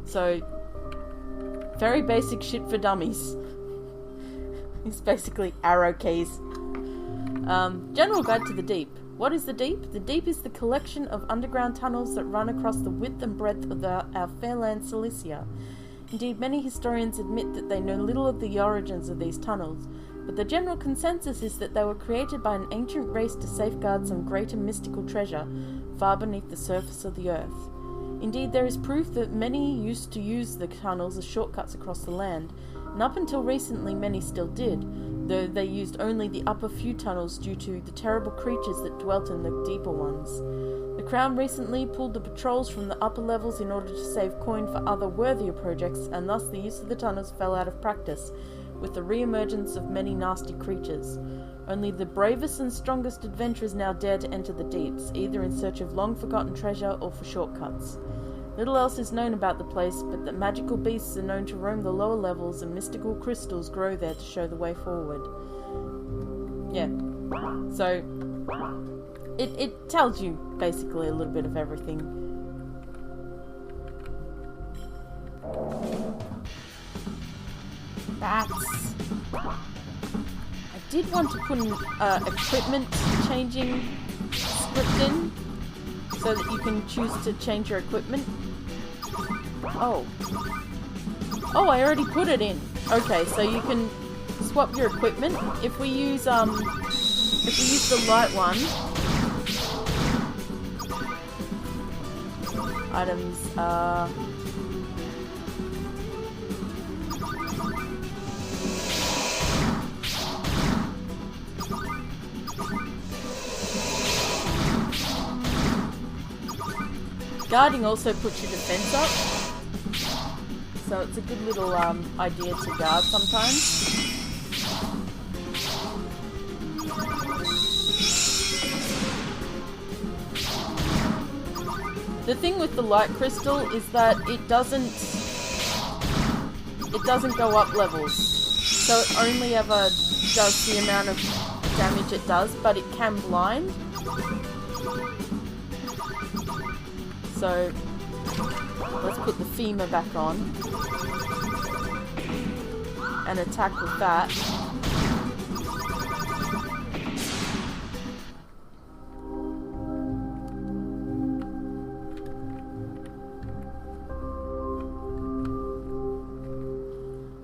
So, very basic shit for dummies. It's basically arrow keys. General guide to the deep. What is the deep? The deep is the collection of underground tunnels that run across the width and breadth of our fair land Cilicia. Indeed, many historians admit that they know little of the origins of these tunnels, but the general consensus is that they were created by an ancient race to safeguard some greater mystical treasure far beneath the surface of the earth. Indeed, there is proof that many used to use the tunnels as shortcuts across the land, and up until recently many still did, though they used only the upper few tunnels due to the terrible creatures that dwelt in the deeper ones. The Crown recently pulled the patrols from the upper levels in order to save coin for other worthier projects, and thus the use of the tunnels fell out of practice, with the re-emergence of many nasty creatures. Only the bravest and strongest adventurers now dare to enter the deeps, either in search of long-forgotten treasure or for shortcuts. Little else is known about the place, but that magical beasts are known to roam the lower levels and mystical crystals grow there to show the way forward. Yeah. So, it tells you basically a little bit of everything. Bats. I did want to put an equipment changing script in, so that you can choose to change your equipment. Oh, I already put it in. Okay, so you can swap your equipment. If we use the light one, items, guarding also puts your defense up, so it's a good little idea to guard sometimes. The thing with the light crystal is that it doesn't go up levels, so it only ever does the amount of damage it does, but it can blind. So let's put the femur back on and attack with that.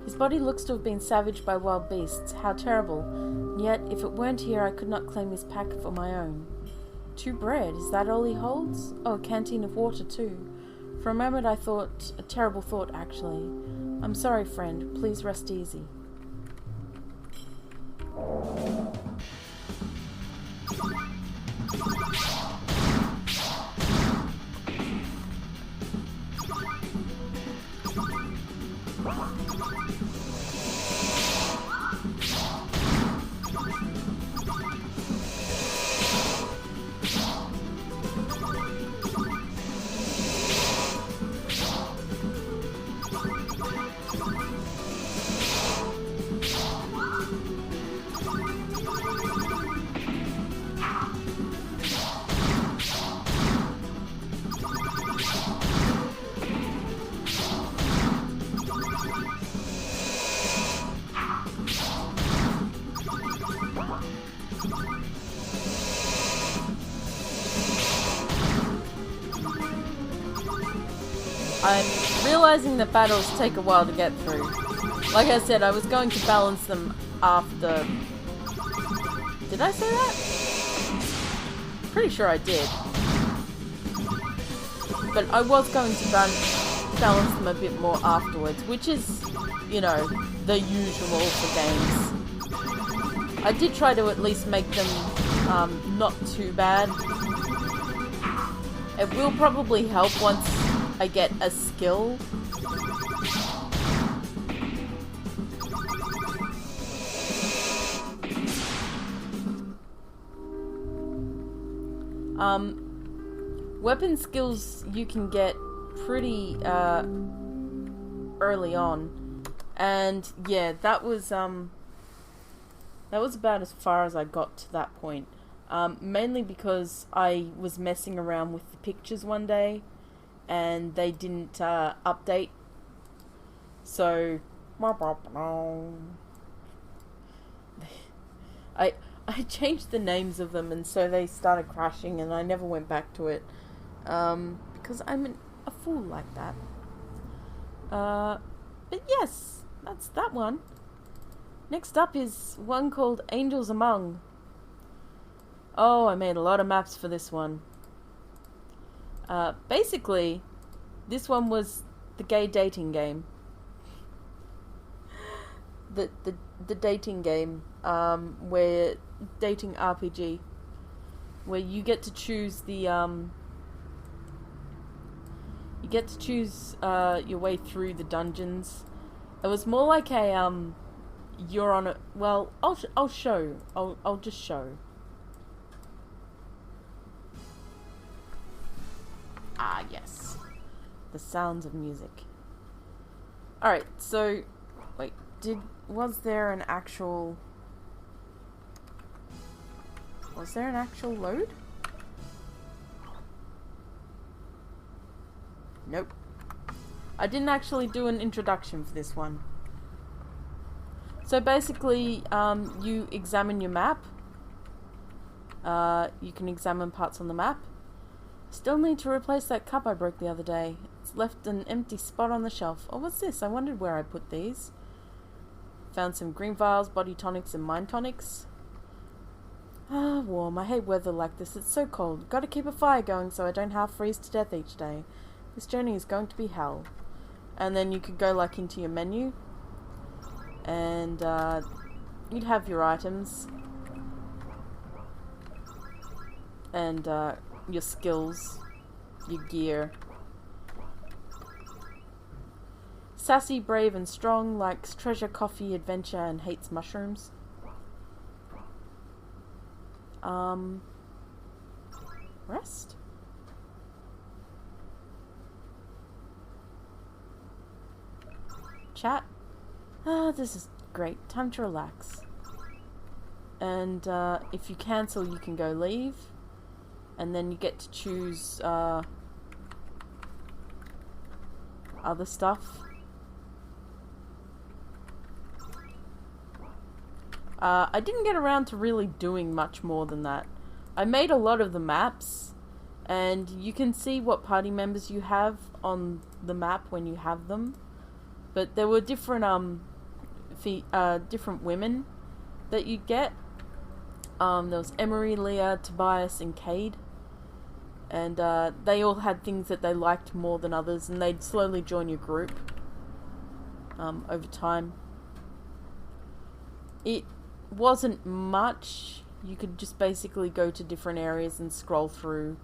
His body looks to have been savaged by wild beasts. How terrible. And yet, if it weren't here, I could not claim his pack for my own. 2 bread, is that all he holds? Oh, a canteen of water too. For a moment I thought, a terrible thought actually. I'm sorry, friend, please rest easy. I'm realizing that battles take a while to get through. Like I said, I was going to balance them after... Did I say that? Pretty sure I did. But I was going to balance them a bit more afterwards, which is, you know, the usual for games. I did try to at least make them not too bad. It will probably help once I get a skill. Weapon skills you can get pretty early on, and yeah, that was about as far as I got to that point. Mainly because I was messing around with the pictures one day, and they didn't update. So I changed the names of them, and so they started crashing, and I never went back to it. Because I'm a fool like that. But yes, that's that one. Next up is one called Angels Among. Oh, I made a lot of maps for this one. Basically, this one was the gay dating game. The dating game, where dating RPG, where you get to choose the your way through the dungeons. It was more like a you're on a, well, I'll just show. Ah, yes. The sounds of music. Alright, so wait, was there an actual load? Nope. I didn't actually do an introduction for this one. So basically, you examine your map. You can examine parts on the map. Still need to replace that cup I broke the other day. It's left an empty spot on the shelf. Oh, what's this? I wondered where I put these. Found some green vials, body tonics, and mind tonics. Ah, warm. I hate weather like this. It's so cold. Gotta keep a fire going so I don't half freeze to death each day. This journey is going to be hell. And then you could go like into your menu. And you'd have your items. And your skills. Your gear. Sassy, brave, and strong, likes treasure, coffee, adventure, and hates mushrooms. Rest? Chat? Ah, this is great. Time to relax. And if you cancel, you can go leave. And then you get to choose other stuff. I didn't get around to really doing much more than that. I made a lot of the maps, and you can see what party members you have on the map when you have them. But there were different different women that you get. There was Emery, Leah, Tobias, and Cade. And they all had things that they liked more than others, and they'd slowly join your group over time. It wasn't much. You could just basically go to different areas and scroll through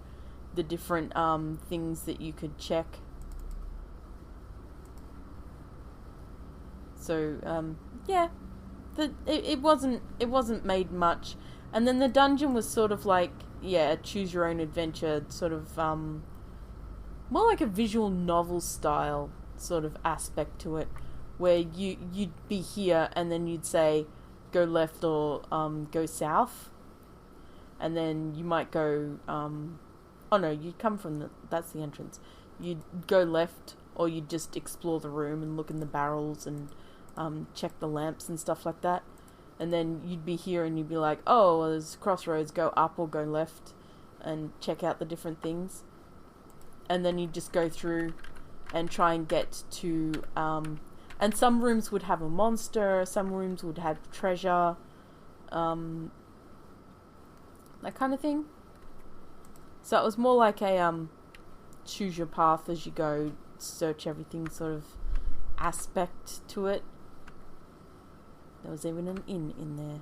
the different things that you could check. So yeah, it wasn't made much. And then the dungeon was sort of like, yeah, choose your own adventure, sort of more like a visual novel style sort of aspect to it, where you'd be here and then you'd say go left or go south, and then you might go oh no, you'd come from that's the entrance. You'd go left, or you'd just explore the room and look in the barrels and check the lamps and stuff like that. And then you'd be here and you'd be like, oh, well, there's crossroads, go up or go left and check out the different things. And then you'd just go through and try and get to, and some rooms would have a monster, some rooms would have treasure, that kind of thing. So it was more like a, choose your path as you go, search everything sort of aspect to it. There was even an inn in there.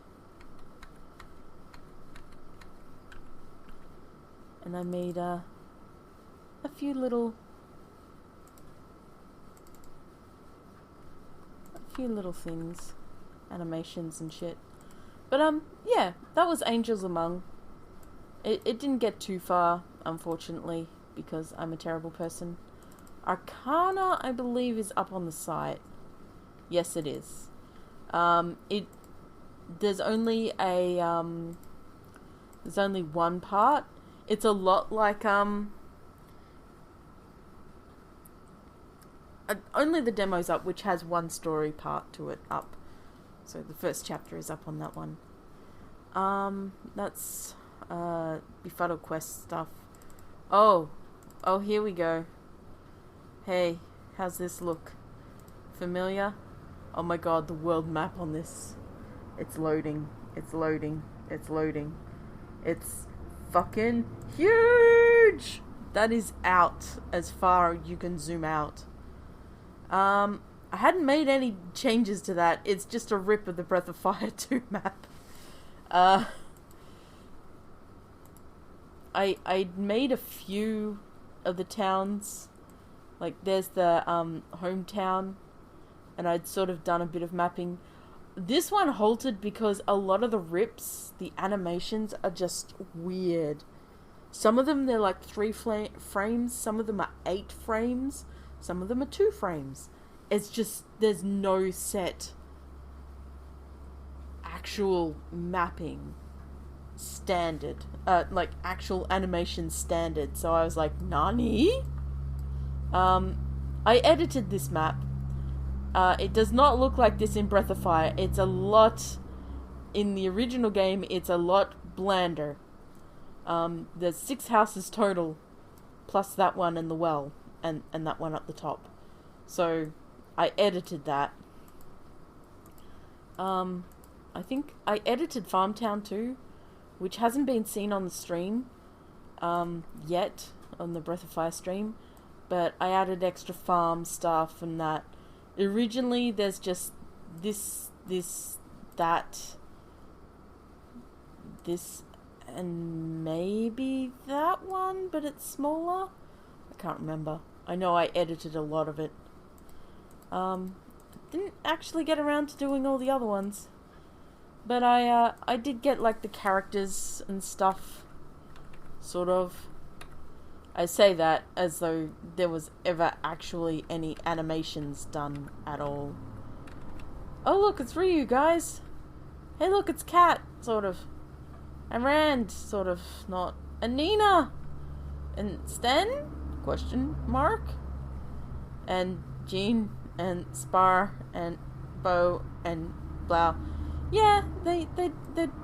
And I made a few little things, animations and shit. But yeah, that was Angels Among. It didn't get too far, unfortunately, because I'm a terrible person. Arcana, I believe, is up on the site. Yes, it is. There's only one part. It's a lot like only the demo's up, which has one story part to it up. So the first chapter is up on that one. That's Befuddled Quest stuff. Oh, here we go. Hey, how's this look? Familiar? Oh my god, the world map on this. It's loading. It's loading. It's loading. It's fucking huge! That is out as far as you can zoom out. I hadn't made any changes to that. It's just a rip of the Breath of Fire 2 map. I made a few of the towns. Like, there's the hometown, and I'd sort of done a bit of mapping. This one halted because a lot of the rips, the animations are just weird. Some of them, they're like 3 frames, some of them are 8 frames, some of them are 2 frames. It's just, there's no set actual mapping standard, like actual animation standard. So I was like, Nani? I edited this map. It does not look like this in Breath of Fire. It's a lot, in the original game, it's a lot blander. There's 6 houses total, plus that one and the well, and that one up the top. So, I edited that. I think I edited Farmtown too, which hasn't been seen on the stream, yet, on the Breath of Fire stream, but I added extra farm stuff and that. Originally, there's just this, that, this, and maybe that one, but it's smaller? I can't remember. I know I edited a lot of it. Didn't actually get around to doing all the other ones. But I did get, like, the characters and stuff, sort of. I say that as though there was ever actually any animations done at all. Oh look, it's Ryu, guys! Hey look, it's Kat, sort of. And Rand, sort of, not. And Nina! And Sten? Question mark? And Jean, and Spar, and Bo, and Blau. Yeah, they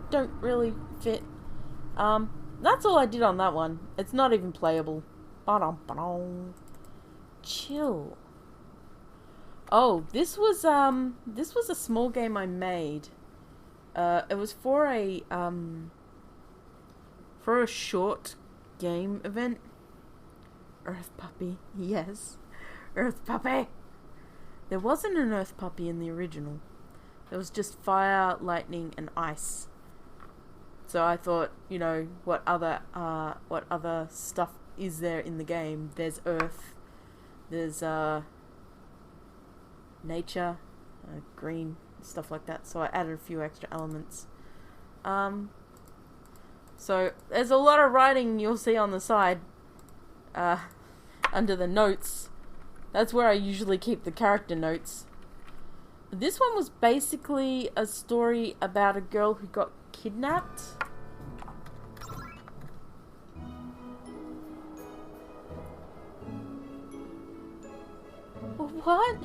don't really fit. That's all I did on that one. It's not even playable. Ba-dum-ba-dum. Chill. Oh, this was a small game I made. It was for a short game event. Earth Puppy, yes. Earth Puppy! There wasn't an Earth Puppy in the original. There was just fire, lightning, and ice. So I thought, you know, what other stuff is there in the game? There's Earth. There's nature, green, stuff like that. So I added a few extra elements. So there's a lot of writing you'll see on the side, under the notes. That's where I usually keep the character notes. This one was basically a story about a girl who got kidnapped. What?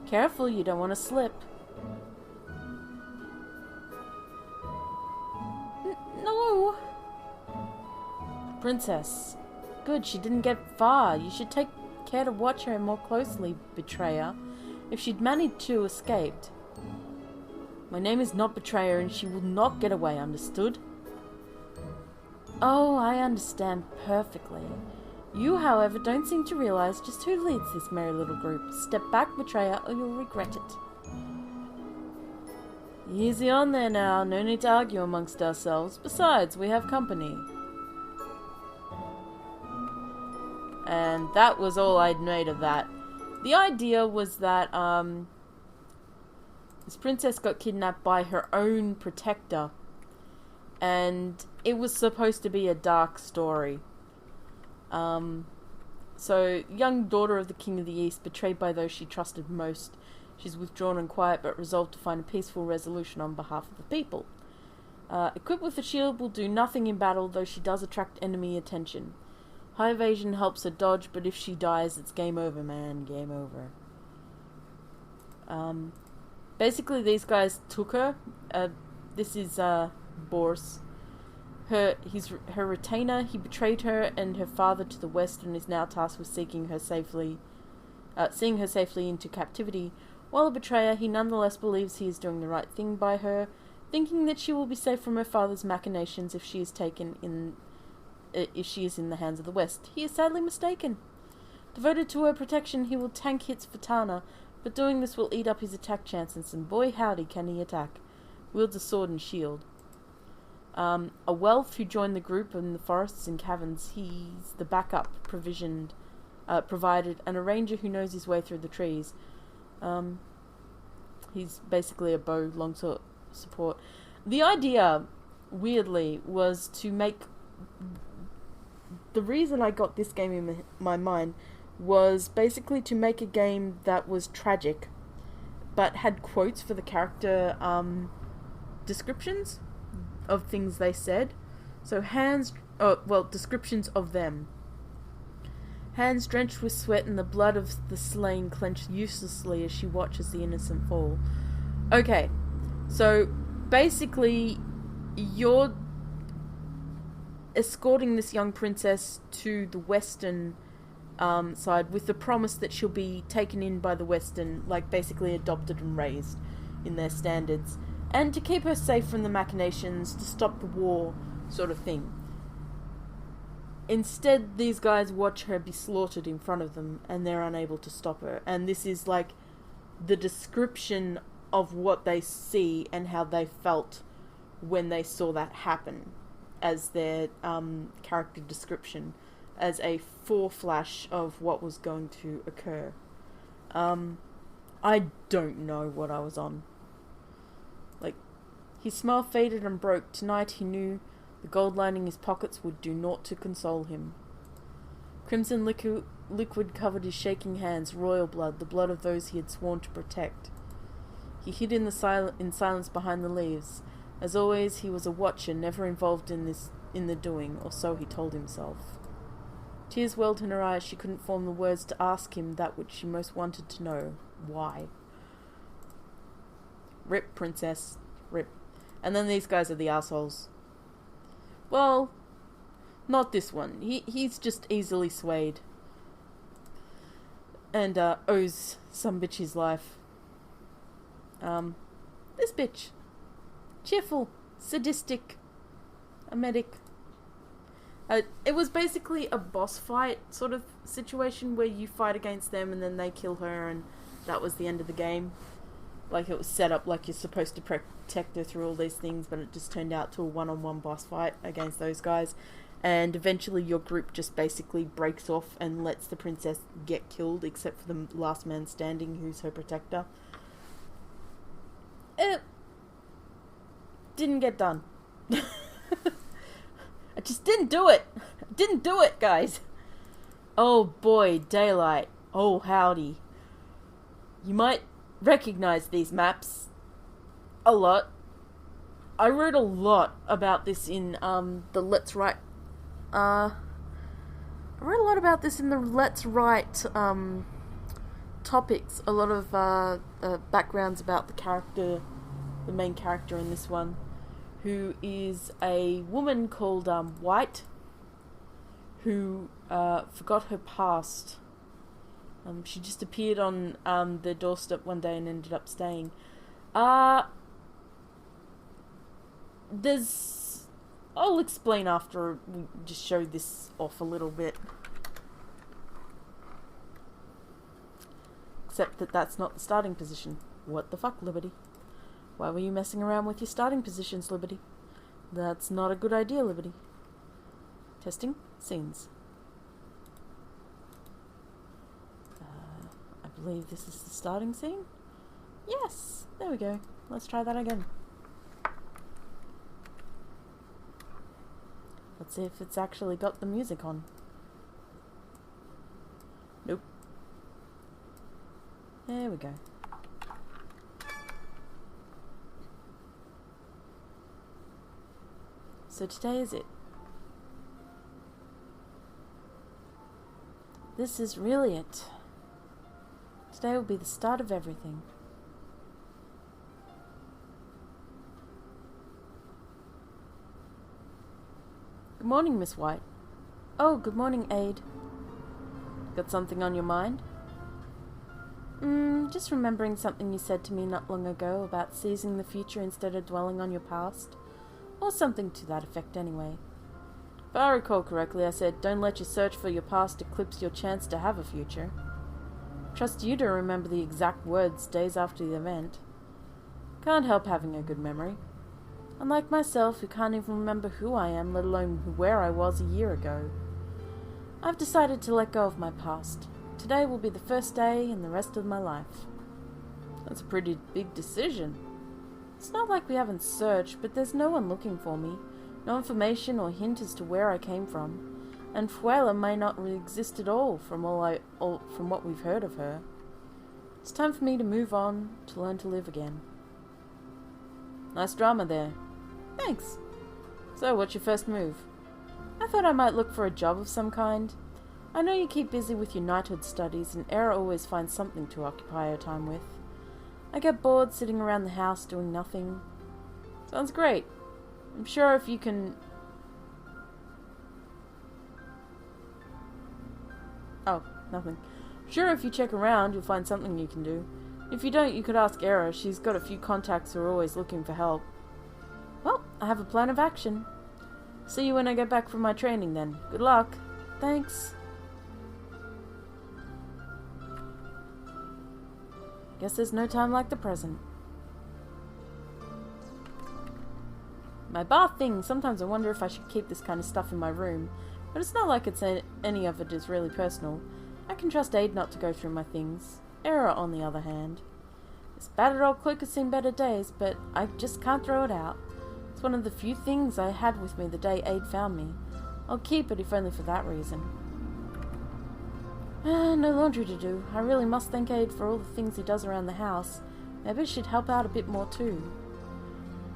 Careful, you don't want to slip. No! Princess. Good, she didn't get far. You should take care to watch her more closely, betrayer. If she'd managed to escape. My name is not Betrayer, and she will not get away, understood? Oh, I understand perfectly. You, however, don't seem to realize just who leads this merry little group. Step back, Betrayer, or you'll regret it. Easy on there now. No need to argue amongst ourselves. Besides, we have company. And that was all I'd made of that. The idea was that, this princess got kidnapped by her own protector. And it was supposed to be a dark story. So, young daughter of the King of the East, betrayed by those she trusted most. She's withdrawn and quiet, but resolved to find a peaceful resolution on behalf of the people. Equipped with a shield, will do nothing in battle, though she does attract enemy attention. High evasion helps her dodge, but if she dies, it's game over, man. Game over. Basically, these guys took her. This is, Boris. Her retainer. He betrayed her and her father to the west and is now tasked with seeing her safely into captivity. While a betrayer, he nonetheless believes he is doing the right thing by her, thinking that she will be safe from her father's machinations if she is in the hands of the West. He is sadly mistaken. Devoted to her protection, he will tank hits for Tana, but doing this will eat up his attack chances, and boy howdy can he attack. Wields a sword and shield. A Welf who joined the group in the forests and caverns. He's the backup provided, and a ranger who knows his way through the trees. He's basically a bow longsword support. The idea, weirdly, was to make... The reason I got this game in my mind was basically to make a game that was tragic, but had quotes for the character descriptions of things they said. So descriptions of them. Hands drenched with sweat and the blood of the slain clenched uselessly as she watches the innocent fall. Okay, so basically you're escorting this young princess to the western side with the promise that she'll be taken in by the western, like basically adopted and raised in their standards, and to keep her safe from the machinations, to stop the war, sort of thing. Instead, these guys watch her be slaughtered in front of them, and they're unable to stop her. And this is like the description of what they see and how they felt when they saw that happen, as their character description, as a foreflash of what was going to occur. I don't know what I was on. Like, his smile faded and broke. Tonight he knew the gold lining his pockets would do naught to console him. Crimson liquid covered his shaking hands, royal blood, the blood of those he had sworn to protect. He hid in silence behind the leaves. As always, he was a watcher, never involved in the doing, or so he told himself. Tears welled in her eyes. She couldn't form the words to ask him that which she most wanted to know. Why? Rip, princess. Rip. And then these guys are the assholes. Well, not this one. He's just easily swayed. And owes some bitch his life. This bitch. Cheerful. Sadistic. A medic. It was basically a boss fight sort of situation where you fight against them and then they kill her, and that was the end of the game. Like, it was set up like you're supposed to protect her through all these things, but it just turned out to a one-on-one boss fight against those guys. And eventually your group just basically breaks off and lets the princess get killed, except for the last man standing, who's her protector. It didn't get done. I just didn't do it. Didn't do it, guys. Oh boy, Daylight. Oh howdy. You might recognize these maps a lot. I wrote a lot about this in the Let's Write. I wrote a lot about this in the Let's Write topics. A lot of backgrounds about the character, the main character in this one, who is a woman called White, who forgot her past. She just appeared on the doorstep one day and ended up staying. I'll explain after we just show this off a little bit. Except that that's not the starting position. What the fuck, Liberty? Why were you messing around with your starting positions, Liberty? That's not a good idea, Liberty. Testing scenes. I believe this is the starting scene. Yes, there we go. Let's try that again. Let's see if it's actually got the music on. Nope. There we go. So today is it. This is really it. Today will be the start of everything. Good morning, Miss White. Oh, good morning, Aid. Got something on your mind? Just remembering something you said to me not long ago about seizing the future instead of dwelling on your past. Or something to that effect, anyway. If I recall correctly, I said, don't let your search for your past eclipse your chance to have a future. Trust you to remember the exact words days after the event. Can't help having a good memory. Unlike myself, who can't even remember who I am, let alone where I was a year ago. I've decided to let go of my past. Today will be the first day in the rest of my life. That's a pretty big decision. It's not like we haven't searched, but there's no one looking for me. No information or hint as to where I came from. And Fuela may not really exist at all from from what we've heard of her. It's time for me to move on, to learn to live again. Nice drama there. Thanks. So, what's your first move? I thought I might look for a job of some kind. I know you keep busy with your knighthood studies, and Era always finds something to occupy her time with. I get bored sitting around the house doing nothing. Sounds great. I'm sure if you can... Oh, nothing. Sure, if you check around, you'll find something you can do. If you don't, you could ask Era. She's got a few contacts who are always looking for help. Well, I have a plan of action. See you when I get back from my training then. Good luck. Thanks. Guess there's no time like the present. My bath thing, sometimes I wonder if I should keep this kind of stuff in my room, but it's not like any of it is really personal. I can trust Aid not to go through my things. Era, on the other hand. This battered old cloak has seen better days, but I just can't throw it out. It's one of the few things I had with me the day Aid found me. I'll keep it if only for that reason. No laundry to do. I really must thank Aid for all the things he does around the house. Maybe I should help out a bit more too.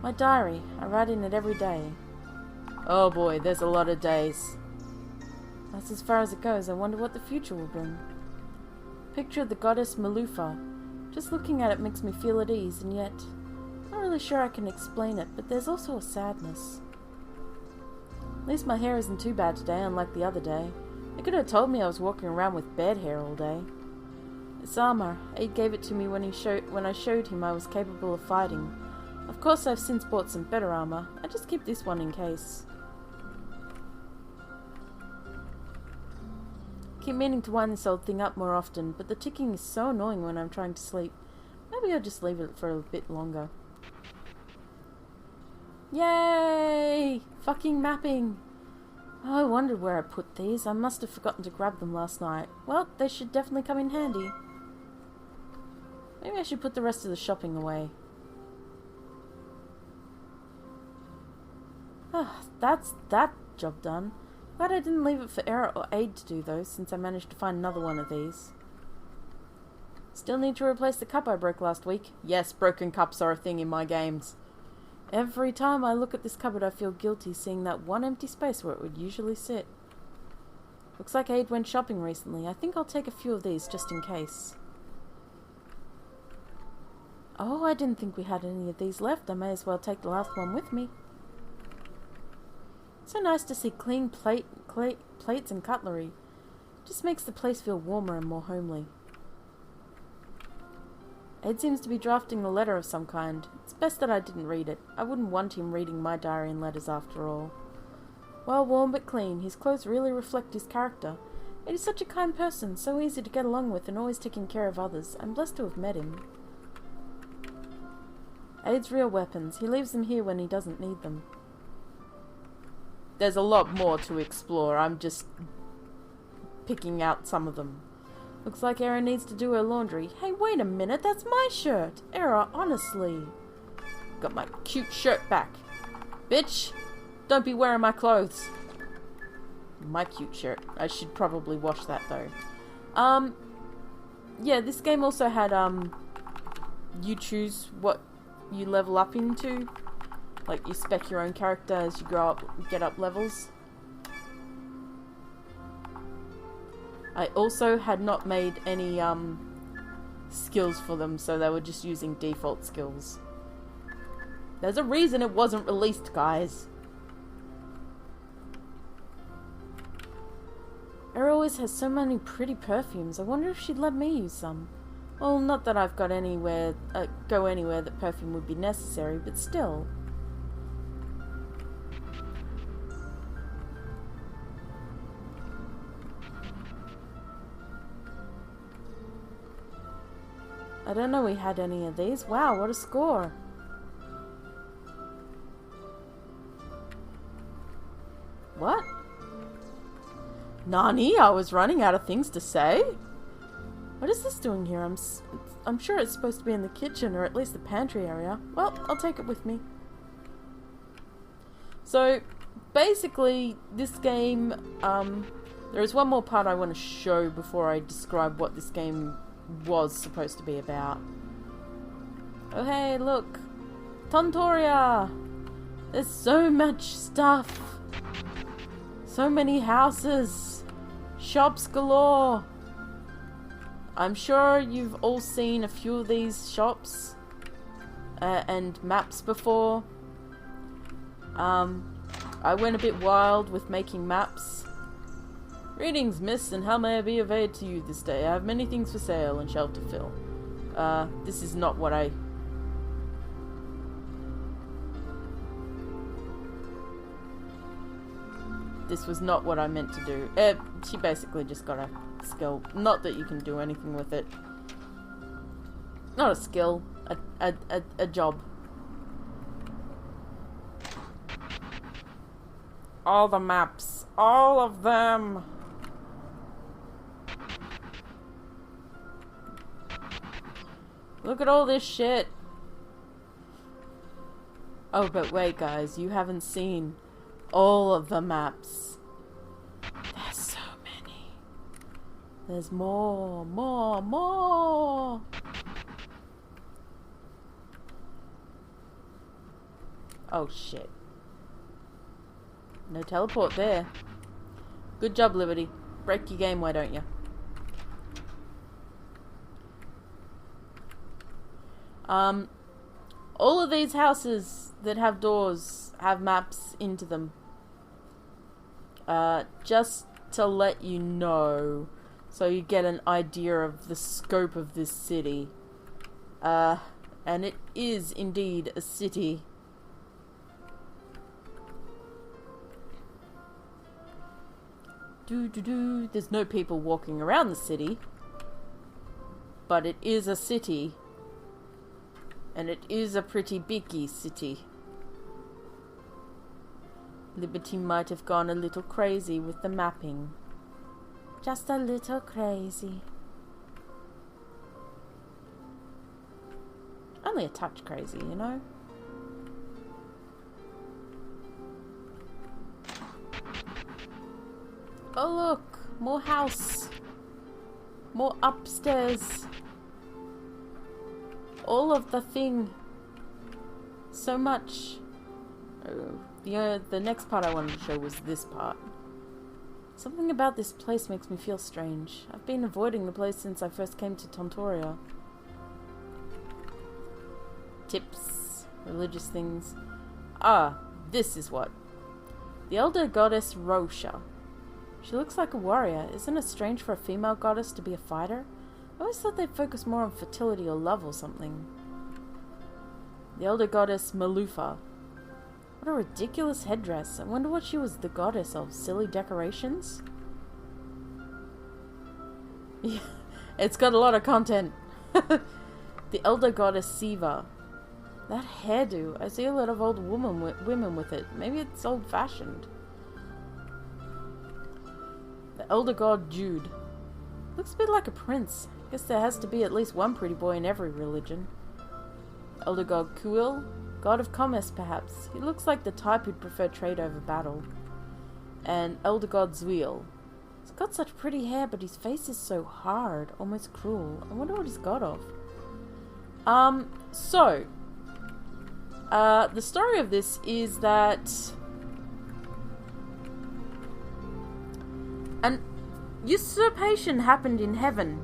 My diary. I write in it every day. Oh boy, there's a lot of days. That's as far as it goes. I wonder what the future will bring. Picture of the goddess Malufa. Just looking at it makes me feel at ease, and yet... not really sure I can explain it, but there's also a sadness. At least my hair isn't too bad today, unlike the other day. They could have told me I was walking around with bad hair all day. This armor, Aid gave it to me when I showed him I was capable of fighting. Of course I've since bought some better armor. I just keep this one in case. Keep meaning to wind this old thing up more often, but the ticking is so annoying when I'm trying to sleep. Maybe I'll just leave it for a bit longer. Yay! Fucking mapping! Oh, I wondered where I put these. I must have forgotten to grab them last night. Well, they should definitely come in handy. Maybe I should put the rest of the shopping away. Ah, that's that job done. Glad I didn't leave it for Era or Aid to do though, since I managed to find another one of these. Still need to replace the cup I broke last week. Yes, broken cups are a thing in my games. Every time I look at this cupboard I feel guilty seeing that one empty space where it would usually sit. Looks like Aid went shopping recently. I think I'll take a few of these just in case. Oh, I didn't think we had any of these left. I may as well take the last one with me. So nice to see clean plates and cutlery. Just makes the place feel warmer and more homely. Ed seems to be drafting a letter of some kind. It's best that I didn't read it. I wouldn't want him reading my diary and letters after all. Well, warm but clean. His clothes really reflect his character. Ed is such a kind person, so easy to get along with and always taking care of others. I'm blessed to have met him. Ed's real weapons. He leaves them here when he doesn't need them. There's a lot more to explore. I'm just picking out some of them. Looks like Era needs to do her laundry. Hey, wait a minute. That's my shirt. Era, honestly. Got my cute shirt back. Bitch, don't be wearing my clothes. My cute shirt. I should probably wash that though. Yeah, this game also had, you choose what you level up into. Like, you spec your own character as you grow up, get up levels. I also had not made any, skills for them, so they were just using default skills. There's a reason it wasn't released, guys. Era always has so many pretty perfumes. I wonder if she'd let me use some. Well, not that I've got anywhere, go anywhere that perfume would be necessary, but still. I don't know we had any of these. Wow, what a score. What? Nani, I was running out of things to say. What is this doing here? I'm sure it's supposed to be in the kitchen, or at least the pantry area. Well, I'll take it with me. So, basically, this game, there is one more part I want to show before I describe what this game was supposed to be about. Oh hey, look! Tontoria! There's so much stuff! So many houses! Shops galore! I'm sure you've all seen a few of these shops and maps before. I went a bit wild with making maps. Greetings, miss, and how may I be of aid to you this day? I have many things for sale and shelf to fill. This is not what I... This was not what I meant to do. She basically just got a skill. Not that you can do anything with it. Not a skill. A job. All the maps. All of them. Look at all this shit. Oh, but wait, guys. You haven't seen all of the maps. There's so many. There's more. Oh, shit. No teleport there. Good job, Liberty. Break your game, why don't you? All of these houses that have doors have maps into them. Just to let you know, so you get an idea of the scope of this city. And it is indeed a city. There's no people walking around the city. But it is a city. And it is a pretty biggie city. Liberty might have gone a little crazy with the mapping. Just a little crazy. Only a touch crazy, you know? Oh look! More house! More upstairs! All of the thing. So much. Oh, the next part I wanted to show was this part. Something about this place makes me feel strange. I've been avoiding the place since I first came to Tontoria. Tips. Religious things. Ah, this is what. The elder goddess Rosha. She looks like a warrior. Isn't it strange for a female goddess to be a fighter? I always thought they'd focus more on fertility or love or something. The elder goddess Malufa. What a ridiculous headdress. I wonder what she was the goddess of. Silly decorations? Yeah, it's got a lot of content. The elder goddess Siva. That hairdo. I see a lot of old women with it. Maybe it's old-fashioned. The elder god Jude. Looks a bit like a prince. Guess there has to be at least one pretty boy in every religion. The elder god Kuil. God of commerce, perhaps. He looks like the type who'd prefer trade over battle. And elder god Zuil. He's got such pretty hair, but his face is so hard, almost cruel. I wonder what he's god of. The story of this is that an usurpation happened in heaven.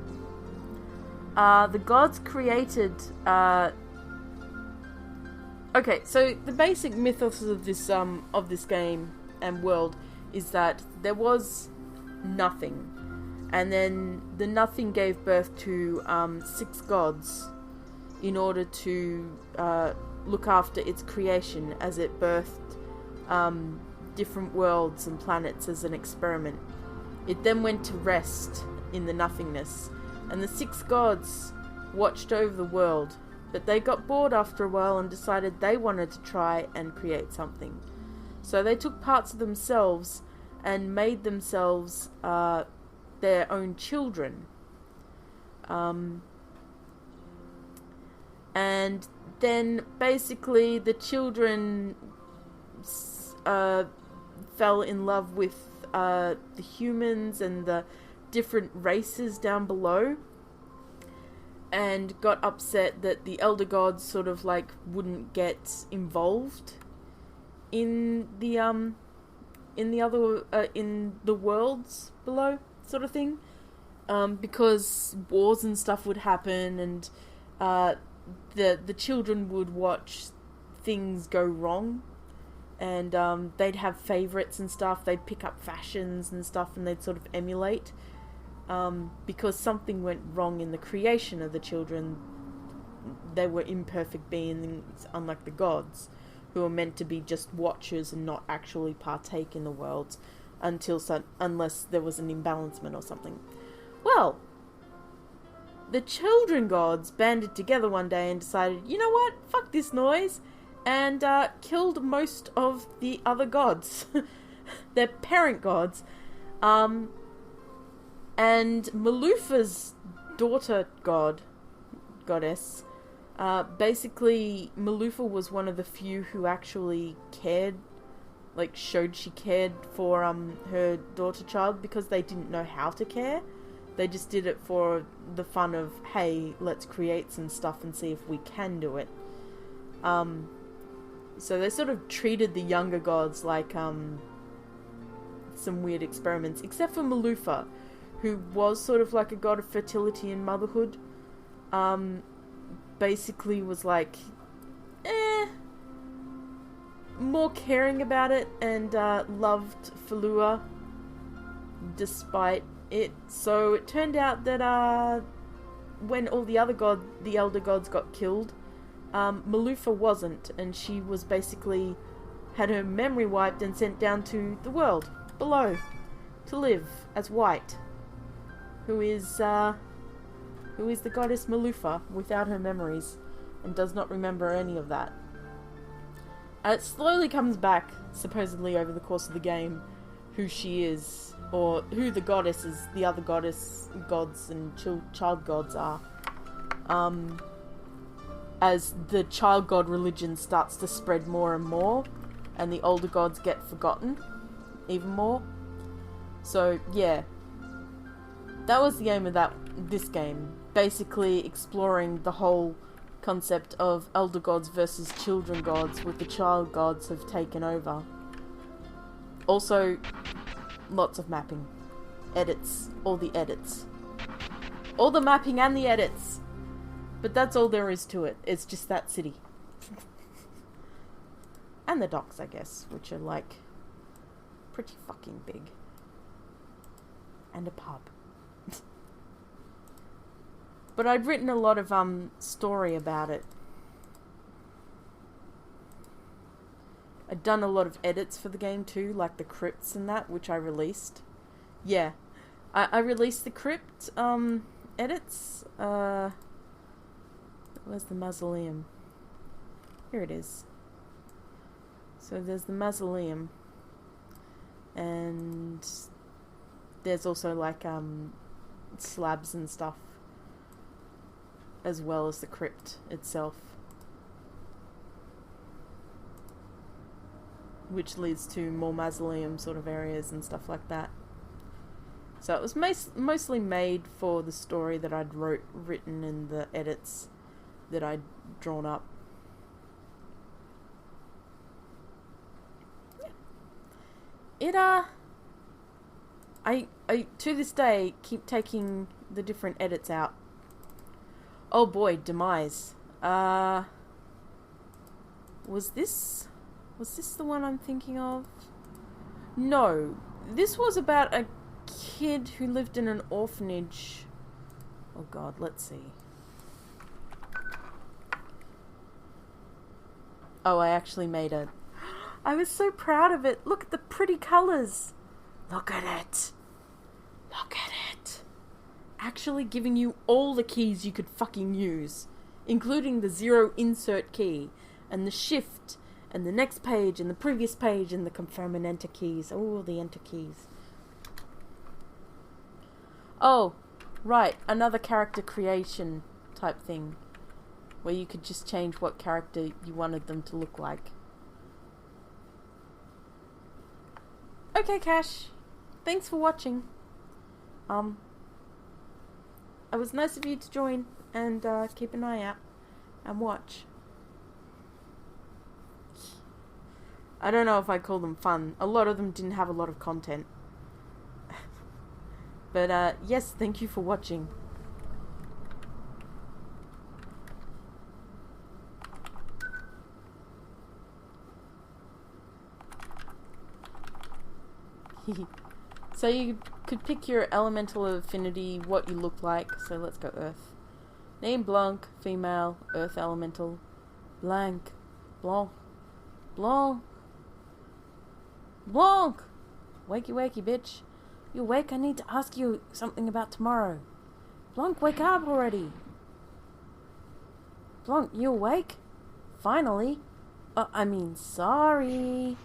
The gods created, okay, so the basic mythos of this game and world is that there was nothing. And then the nothing gave birth to 6 gods in order to look after its creation as it birthed different worlds and planets as an experiment. It then went to rest in the nothingness, and the 6 gods watched over the world, but they got bored after a while and decided they wanted to try and create something. So they took parts of themselves and made themselves their own children. And then basically the children fell in love with the humans and the different races down below, and got upset that the elder gods sort of like wouldn't get involved in the worlds below, sort of thing, because wars and stuff would happen, and the children would watch things go wrong, and they'd have favorites and stuff. They'd pick up fashions and stuff, and they'd sort of emulate, because something went wrong in the creation of the children. They were imperfect beings, unlike the gods, who were meant to be just watchers and not actually partake in the worlds unless there was an imbalancement or something. Well, the children gods banded together one day and decided, you know what, fuck this noise, and killed most of the other gods, their parent gods, and Malufa's daughter goddess, basically Malufa was one of the few who actually cared, like showed she cared for her daughter child, because they didn't know how to care. They just did it for the fun of, hey, let's create some stuff and see if we can do it. So they sort of treated the younger gods like some weird experiments, except for Malufa, who was sort of like a god of fertility and motherhood. Basically was like, more caring about it, and loved Falua despite it. So it turned out that when all the elder gods got killed, Malufa wasn't, and she was basically had her memory wiped and sent down to the world below to live as White, who is the goddess Malufa without her memories and does not remember any of that. And it slowly comes back, supposedly over the course of the game, who she is, or who the goddesses, the other gods and child gods are. As the child god religion starts to spread more and more, and the older gods get forgotten even more. So yeah, that was the aim of this game. Basically exploring the whole concept of elder gods versus children gods, with the child gods have taken over. Also, lots of mapping. Edits. All the edits. All the mapping and the edits. But that's all there is to it. It's just that city. And the docks, I guess, which are like pretty fucking big. And a pub. But I'd written a lot of story about it. I'd done a lot of edits for the game too, like the crypts and that, which I released. Yeah. I released the crypt edits. Where's the mausoleum? Here it is. So there's the mausoleum. And there's also like slabs and stuff, as well as the crypt itself, which leads to more mausoleum sort of areas and stuff like that. So it was mostly made for the story that I'd written in the edits that I'd drawn up. Yeah. I to this day keep taking the different edits out. Oh boy, Demise. Was this the one I'm thinking of? No. This was about a kid who lived in an orphanage. Oh god, let's see. Oh, I actually made a... I was so proud of it. Look at the pretty colours. Look at it. Look at it. Actually giving you all the keys you could fucking use, including the 0 insert key, and the shift, and the next page, and the previous page, and the confirm and enter keys. Oh, the enter keys. Oh, right, another character creation type thing, where you could just change what character you wanted them to look like. Okay, Cash. Thanks for watching. It was nice of you to join and keep an eye out and watch. I don't know if I call them fun. A lot of them didn't have a lot of content. But yes, thank you for watching. So you could pick your elemental affinity, what you look like. So let's go Earth. Name Blanc, female, Earth elemental. Blanc, Blanc, Blanc, Blanc. Wakey wakey, bitch. You awake? I need to ask you something about tomorrow. Blanc, wake up already. Blanc, you awake? Finally. Sorry.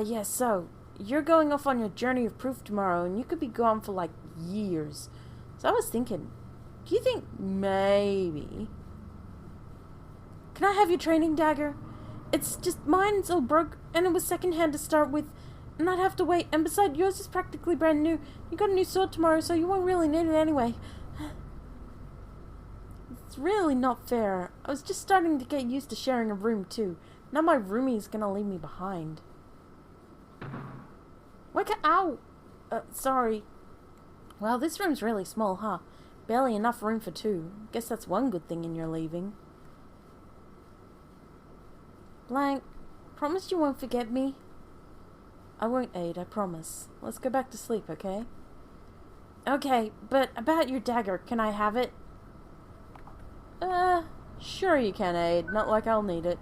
Yes, so, you're going off on your journey of proof tomorrow, and you could be gone for, like, years. So I was thinking, do you think maybe... Can I have your training dagger? It's just, mine's all broke, and it was secondhand to start with, and I'd have to wait, and besides, yours is practically brand new. You got a new sword tomorrow, so you won't really need it anyway. It's really not fair. I was just starting to get used to sharing a room, too. Now my roomie's gonna leave me behind. Wake up! Ow! Sorry. Well, this room's really small, huh? Barely enough room for two. Guess that's one good thing in your leaving. Blank, promise you won't forget me? I won't, Aid, I promise. Let's go back to sleep, okay? Okay, but about your dagger, can I have it? Sure you can, Aid. Not like I'll need it.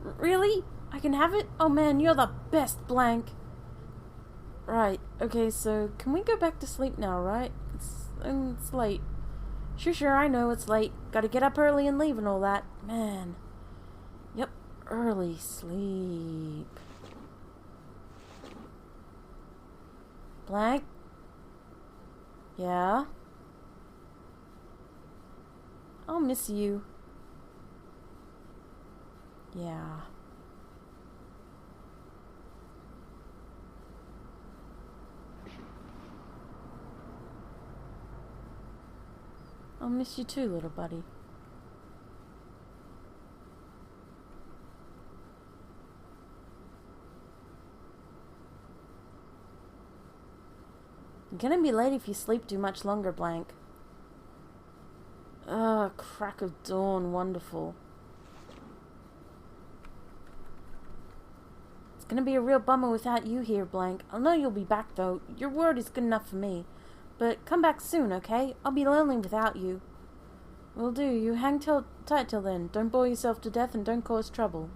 Really? I can have it? Oh man, you're the best, Blank. Right, okay, so can we go back to sleep now, right? It's late. Sure, I know it's late. Gotta get up early and leave and all that. Man. Yep, early sleep. Blank? Yeah? I'll miss you. Yeah. I'll miss you too, little buddy. You're gonna be late if you sleep too much longer, Blank. Crack of dawn, wonderful. It's gonna be a real bummer without you here, Blank. I'll know you'll be back, though. Your word is good enough for me. But come back soon, okay? I'll be lonely without you. Will do. You hang tight till then. Don't bore yourself to death and don't cause trouble.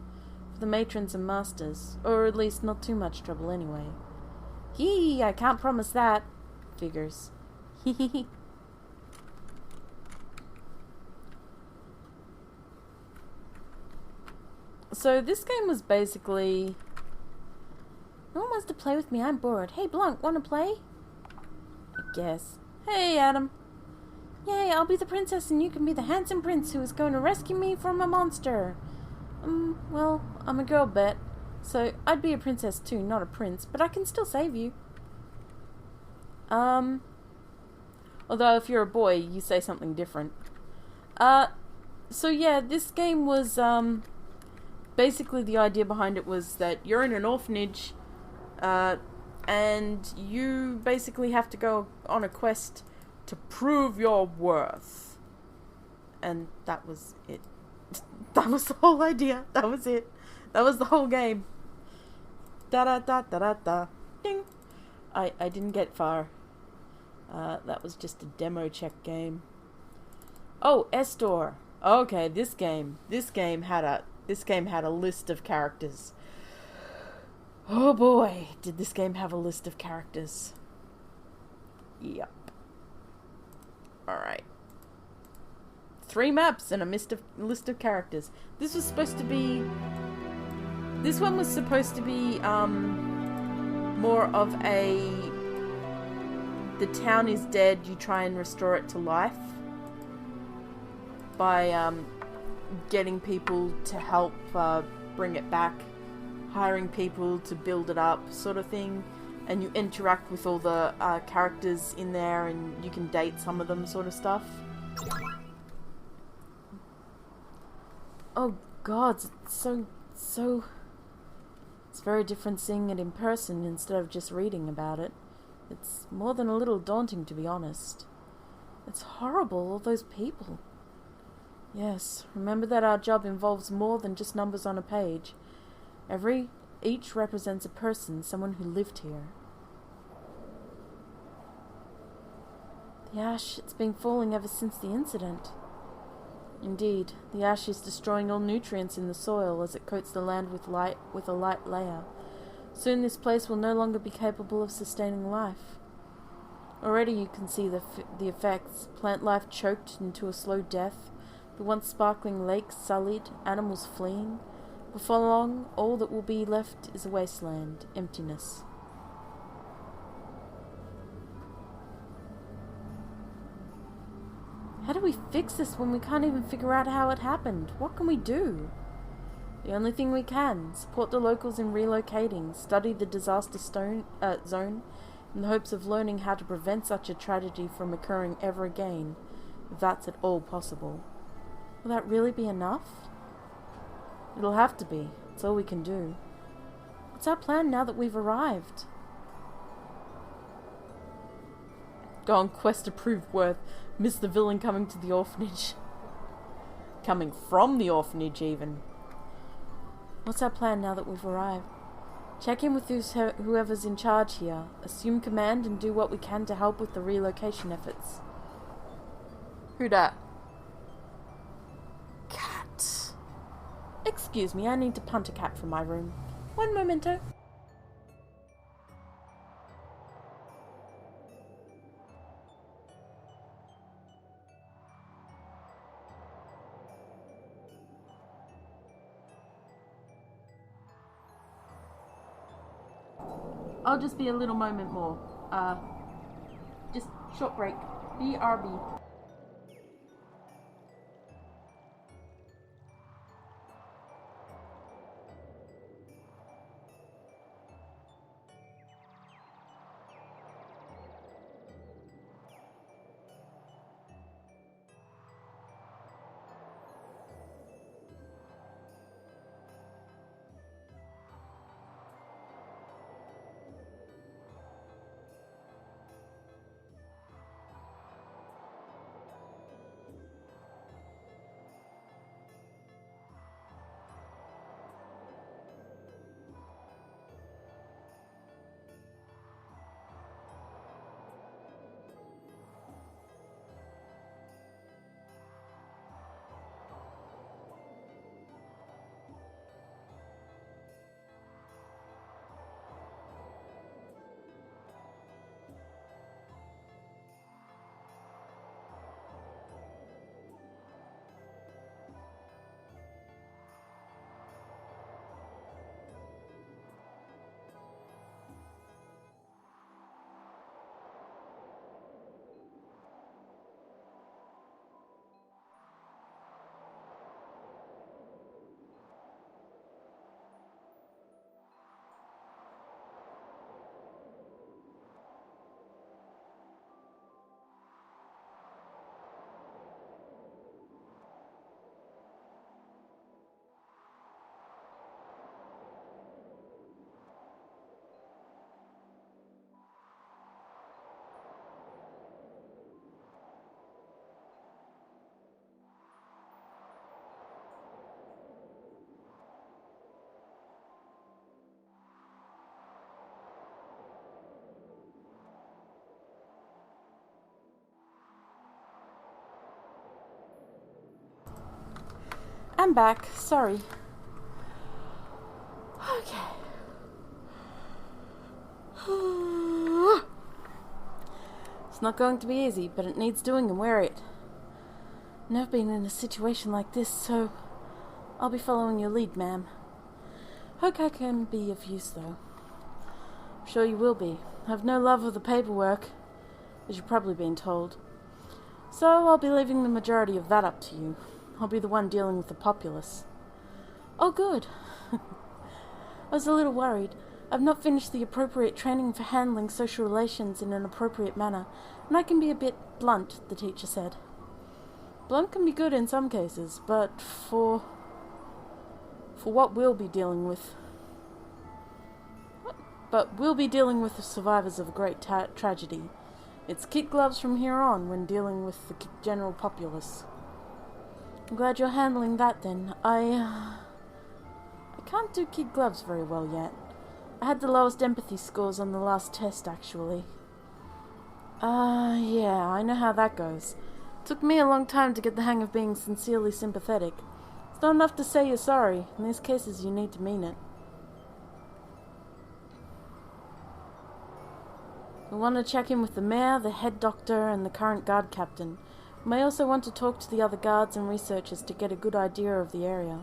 For the matrons and masters. Or at least not too much trouble anyway. Hee, I can't promise that. Figures. Hee hee hee. So this game was basically... No one wants to play with me, I'm bored. Hey Blanc, wanna play? I guess. Hey Adam. Yay, I'll be the princess and you can be the handsome prince who is going to rescue me from a monster. Well, I'm a girl, bet. So I'd be a princess too, not a prince, but I can still save you. Although if you're a boy, you say something different. So yeah, this game was, basically the idea behind it was that you're in an orphanage, and you basically have to go on a quest to prove your worth. And that was it. That was the whole idea. That was it. That was the whole game. Da-da-da-da-da-da. Ding. I didn't get far. That was just a demo check game. Oh, Estor. Okay, this game had a list of characters. Oh boy, did this game have a list of characters. Yep. Alright. 3 maps and a list of characters. This one was supposed to be, more of a... The town is dead, you try and restore it to life. By, getting people to help, bring it back. Hiring people to build it up, sort of thing. And you interact with all the characters in there and you can date some of them, sort of stuff. Oh god, it's it's very different seeing it in person instead of just reading about it. It's more than a little daunting, to be honest. It's horrible, all those people. Yes, remember that our job involves more than just numbers on a page. Each represents a person, someone who lived here. The ash, it's been falling ever since the incident. Indeed, the ash is destroying all nutrients in the soil as it coats the land with a light layer. Soon this place will no longer be capable of sustaining life. Already you can see the effects, plant life choked into a slow death, the once sparkling lake sullied, animals fleeing. Before long, all that will be left is a wasteland, emptiness. How do we fix this when we can't even figure out how it happened? What can we do? The only thing we can, support the locals in relocating, study the disaster zone, in the hopes of learning how to prevent such a tragedy from occurring ever again, if that's at all possible. Will that really be enough? It'll have to be. It's all we can do. What's our plan now that we've arrived? Go on quest to prove worth. Miss the villain coming to the orphanage. Coming from the orphanage, even. What's our plan now that we've arrived? Check in with whoever's in charge here. Assume command and do what we can to help with the relocation efforts. Who dat? Cat. Excuse me, I need to punt a cat from my room. One momento. I'll just be a little moment more. Just short break. BRB. I'm back. Sorry. Okay. It's not going to be easy, but it needs doing and wear it. Never been in a situation like this, so I'll be following your lead, ma'am. Hope I can be of use, though. I'm sure you will be. I've no love of the paperwork, as you've probably been told. So I'll be leaving the majority of that up to you. I'll be the one dealing with the populace. Oh, good. I was a little worried. I've not finished the appropriate training for handling social relations in an appropriate manner, and I can be a bit blunt, the teacher said. Blunt can be good in some cases, but for what we'll be dealing with... But we'll be dealing with the survivors of a great tragedy. It's kid gloves from here on when dealing with the general populace. I'm glad you're handling that then. I can't do kid gloves very well yet. I had the lowest empathy scores on the last test, actually. Yeah, I know how that goes. Took me a long time to get the hang of being sincerely sympathetic. It's not enough to say you're sorry. In these cases, you need to mean it. We want to check in with the mayor, the head doctor, and the current guard captain. We may also want to talk to the other guards and researchers to get a good idea of the area.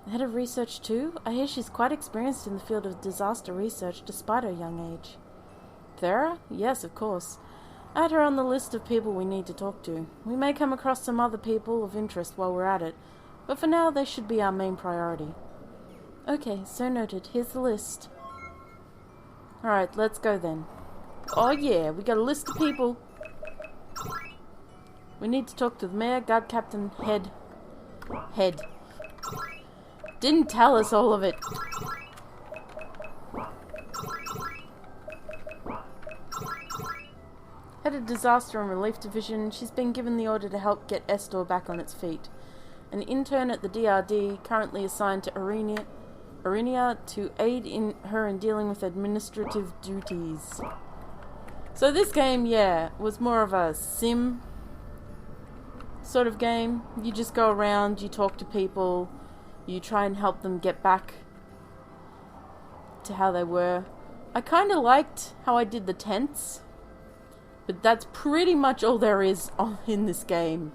The head of research too? I hear she's quite experienced in the field of disaster research despite her young age. Thera? Yes, of course. Add her on the list of people we need to talk to. We may come across some other people of interest while we're at it, but for now they should be our main priority. Okay, so noted. Here's the list. Alright, let's go then. Oh yeah, we got a list of people. We need to talk to the mayor, guard captain, head. Didn't tell us all of it. Head of Disaster and Relief Division, she's been given the order to help get Estor back on its feet. An intern at the DRD, currently assigned to Arinia to aid in dealing with administrative duties. So this game, yeah, was more of a sim sort of game. You just go around, you talk to people, you try and help them get back to how they were. I kind of liked how I did the tents, but that's pretty much all there is in this game.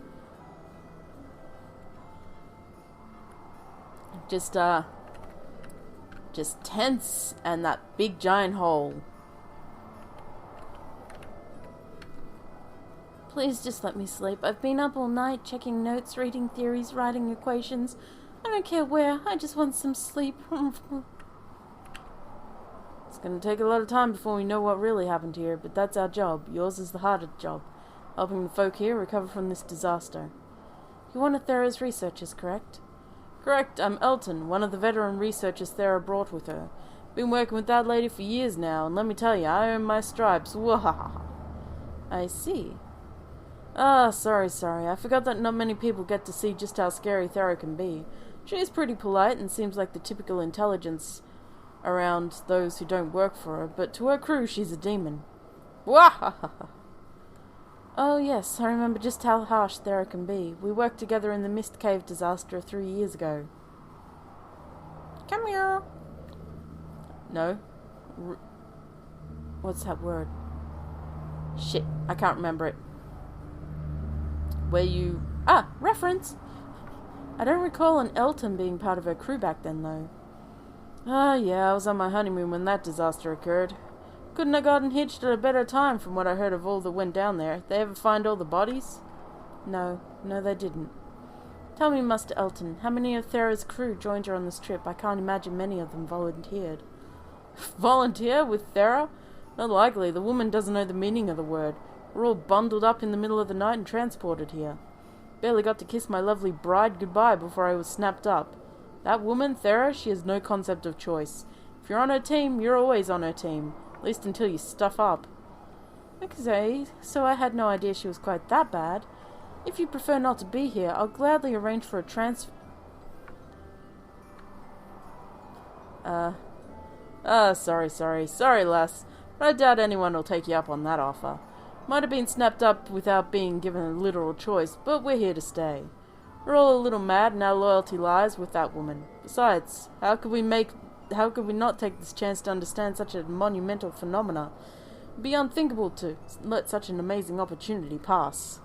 Just tents and that big giant hole. Please just let me sleep. I've been up all night checking notes, reading theories, writing equations. I don't care where. I just want some sleep. It's going to take a lot of time before we know what really happened here, but that's our job. Yours is the harder job. Helping the folk here recover from this disaster. You're one of Thera's researchers, correct? Correct. I'm Elton, one of the veteran researchers Thera brought with her. Been working with that lady for years now, and let me tell you, I earned my stripes. Wahaha. I see. Sorry. I forgot that not many people get to see just how scary Thera can be. She is pretty polite and seems like the typical intelligence around those who don't work for her, but to her crew she's a demon. Wahaha. Oh yes, I remember just how harsh Thera can be. We worked together in the Mist Cave disaster 3 years ago. Come here. No. What's that word? Shit, I can't remember it. Reference! I don't recall an Elton being part of her crew back then, though. Yeah, I was on my honeymoon when that disaster occurred. Couldn't have gotten hitched at a better time from what I heard of all that went down there. They ever find all the bodies? No, they didn't. Tell me, Master Elton, how many of Thera's crew joined her on this trip? I can't imagine many of them volunteered. Volunteer with Thera? Not likely. The woman doesn't know the meaning of the word. We're all bundled up in the middle of the night and transported here. Barely got to kiss my lovely bride goodbye before I was snapped up. That woman, Thera, she has no concept of choice. If you're on her team, you're always on her team. At least until you stuff up. Okay, so I had no idea she was quite that bad. If you prefer not to be here, I'll gladly arrange for a transfer. Sorry, lass. But I doubt anyone will take you up on that offer. Might have been snapped up without being given a literal choice, but we're here to stay. We're all a little mad, and our loyalty lies with that woman. Besides, how could we not take this chance to understand such a monumental phenomena? It'd be unthinkable to let such an amazing opportunity pass.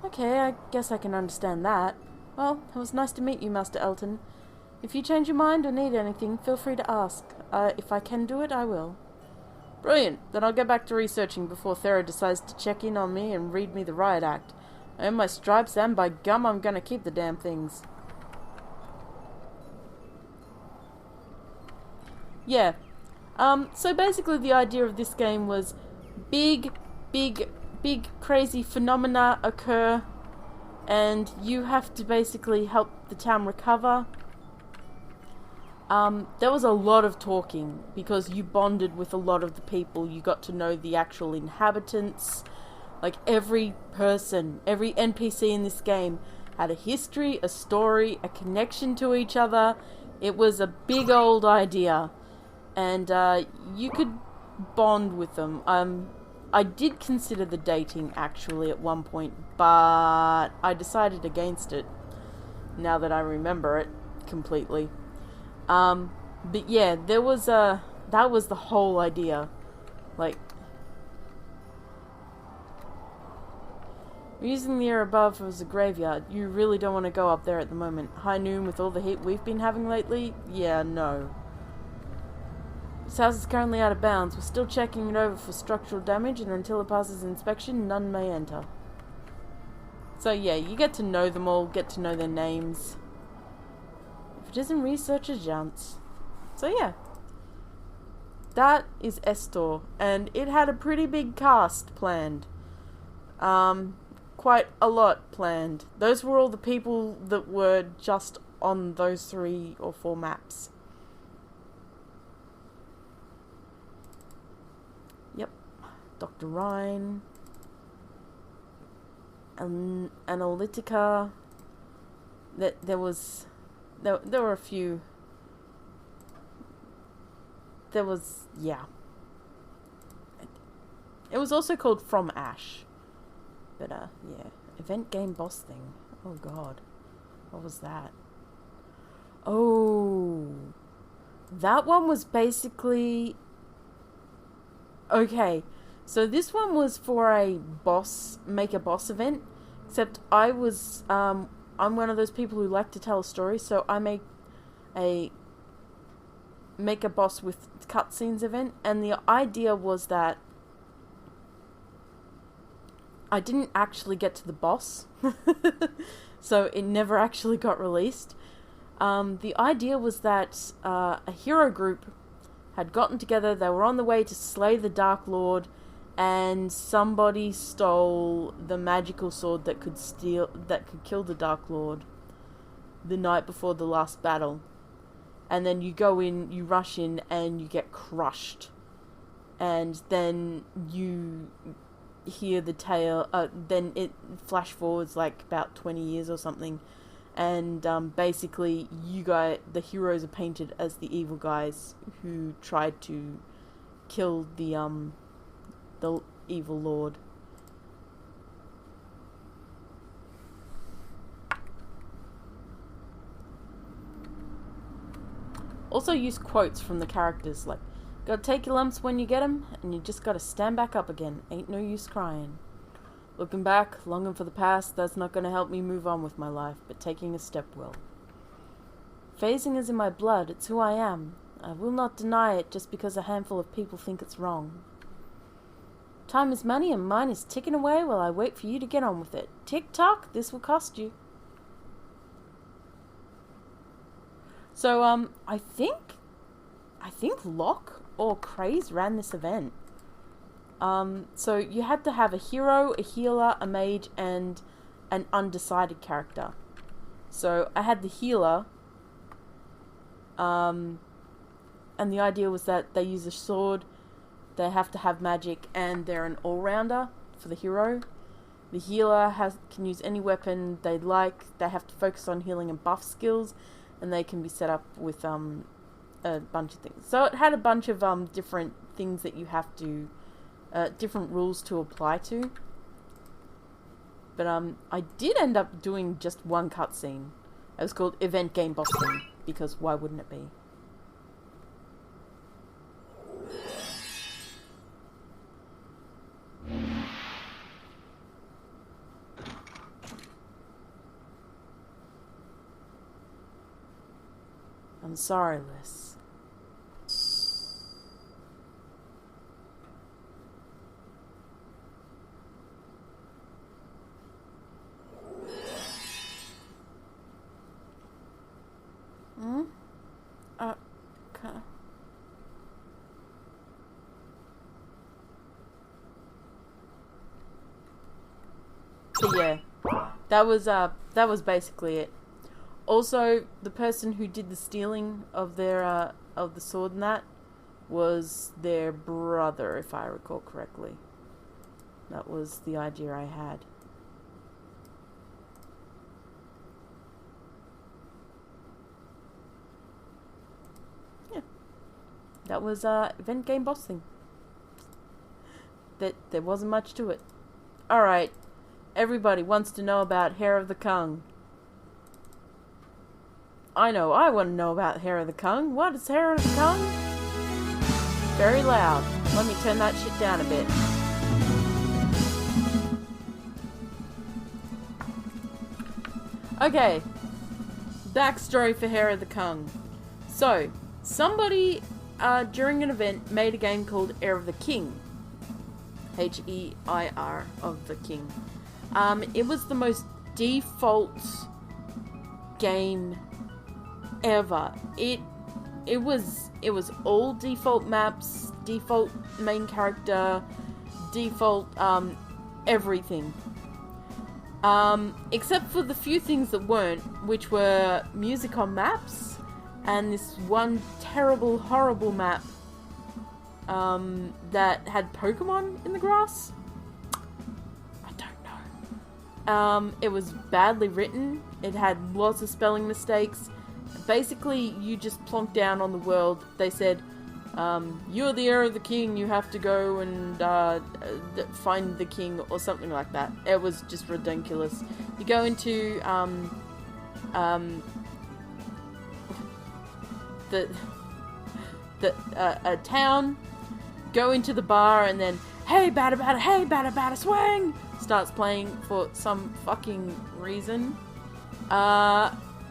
Okay, I guess I can understand that. Well, it was nice to meet you, Master Elton. If you change your mind or need anything, feel free to ask. If I can do it, I will. Brilliant. Then I'll get back to researching before Thera decides to check in on me and read me the riot act. I earn my stripes, and by gum, I'm gonna keep the damn things. Yeah. So basically the idea of this game was big, crazy phenomena occur, and you have to basically help the town recover. There was a lot of talking, because you bonded with a lot of the people. You got to know the actual inhabitants. Like, every person, every NPC in this game had a history, a story, a connection to each other. It was a big old idea. And you could bond with them. I did consider the dating, actually, at one point, but I decided against it, now that I remember it completely. But yeah, that was the whole idea. Like, we're using the air above as a graveyard. You really don't want to go up there at the moment. High noon with all the heat we've been having lately? Yeah, no. This house is currently out of bounds. We're still checking it over for structural damage, and until it passes inspection, none may enter. So yeah, you get to know them all, get to know their names. If it isn't research, it jumps. So yeah. That is Estor, and it had a pretty big cast planned. Quite a lot planned. Those were all the people that were just on those 3 or 4 maps. Yep. Dr. Rhine. Analytica. There were a few. There was, yeah. It was also called From Ash. But, yeah. Event game boss thing. Oh, God. What was that? Oh. That one was basically... Okay. So this one was for a make a boss event. Except I was, I'm one of those people who like to tell a story. So I make a boss with cutscenes event. And the idea was that I didn't actually get to the boss, so it never actually got released. The idea was that a hero group had gotten together, they were on the way to slay the Dark Lord, and somebody stole the magical sword that could kill the Dark Lord the night before the last battle. And then you go in, you rush in, and you get crushed. And then you hear the tale, then it flash forwards like about 20 years or something, and basically the heroes are painted as the evil guys who tried to kill the evil lord. Also use quotes from the characters, like, gotta take your lumps when you get 'em, and you just gotta stand back up again. Ain't no use crying. Looking back, longing for the past, that's not gonna help me move on with my life, but taking a step will. Phasing is in my blood, it's who I am. I will not deny it just because a handful of people think it's wrong. Time is money, and mine is ticking away while I wait for you to get on with it. Tick-tock, this will cost you. So, I think Locke or Craze ran this event. So you had to have a hero, a healer, a mage, and an undecided character. So I had the healer, and the idea was that they use a sword, they have to have magic, and they're an all-rounder for the hero. The healer can use any weapon they like, they have to focus on healing and buff skills, and they can be set up with a bunch of things. So it had a bunch of different things that you have to, different rules to apply to. But I did end up doing just one cutscene. It was called Event Game Boston, because why wouldn't it be? I'm sorry, Liz. Okay. But yeah, that was basically it. Also, the person who did the stealing of their of the sword and that was their brother, if I recall correctly. That was the idea I had. Yeah, that was event game boss thing. There wasn't much to it. All right, everybody wants to know about Hair of the Kung. I know, I want to know about Hair of the Kung. What is Hair of the Kung? Very loud. Let me turn that shit down a bit. Okay. Backstory for Hair of the Kung. So, somebody during an event made a game called Heir of the King. H-E-I-R of the King. It was the most default game ever. It was all default maps, default main character, default everything. Except for the few things that weren't, which were music on maps and this one terrible, horrible map that had Pokemon in the grass. I don't know. It was badly written. It had lots of spelling mistakes. Basically, you just plonked down on the world. They said, you're the heir of the king, you have to go and find the king, or something like that. It was just ridiculous. You go into a town, go into the bar, and then, hey, batter, swing! Starts playing for some fucking reason.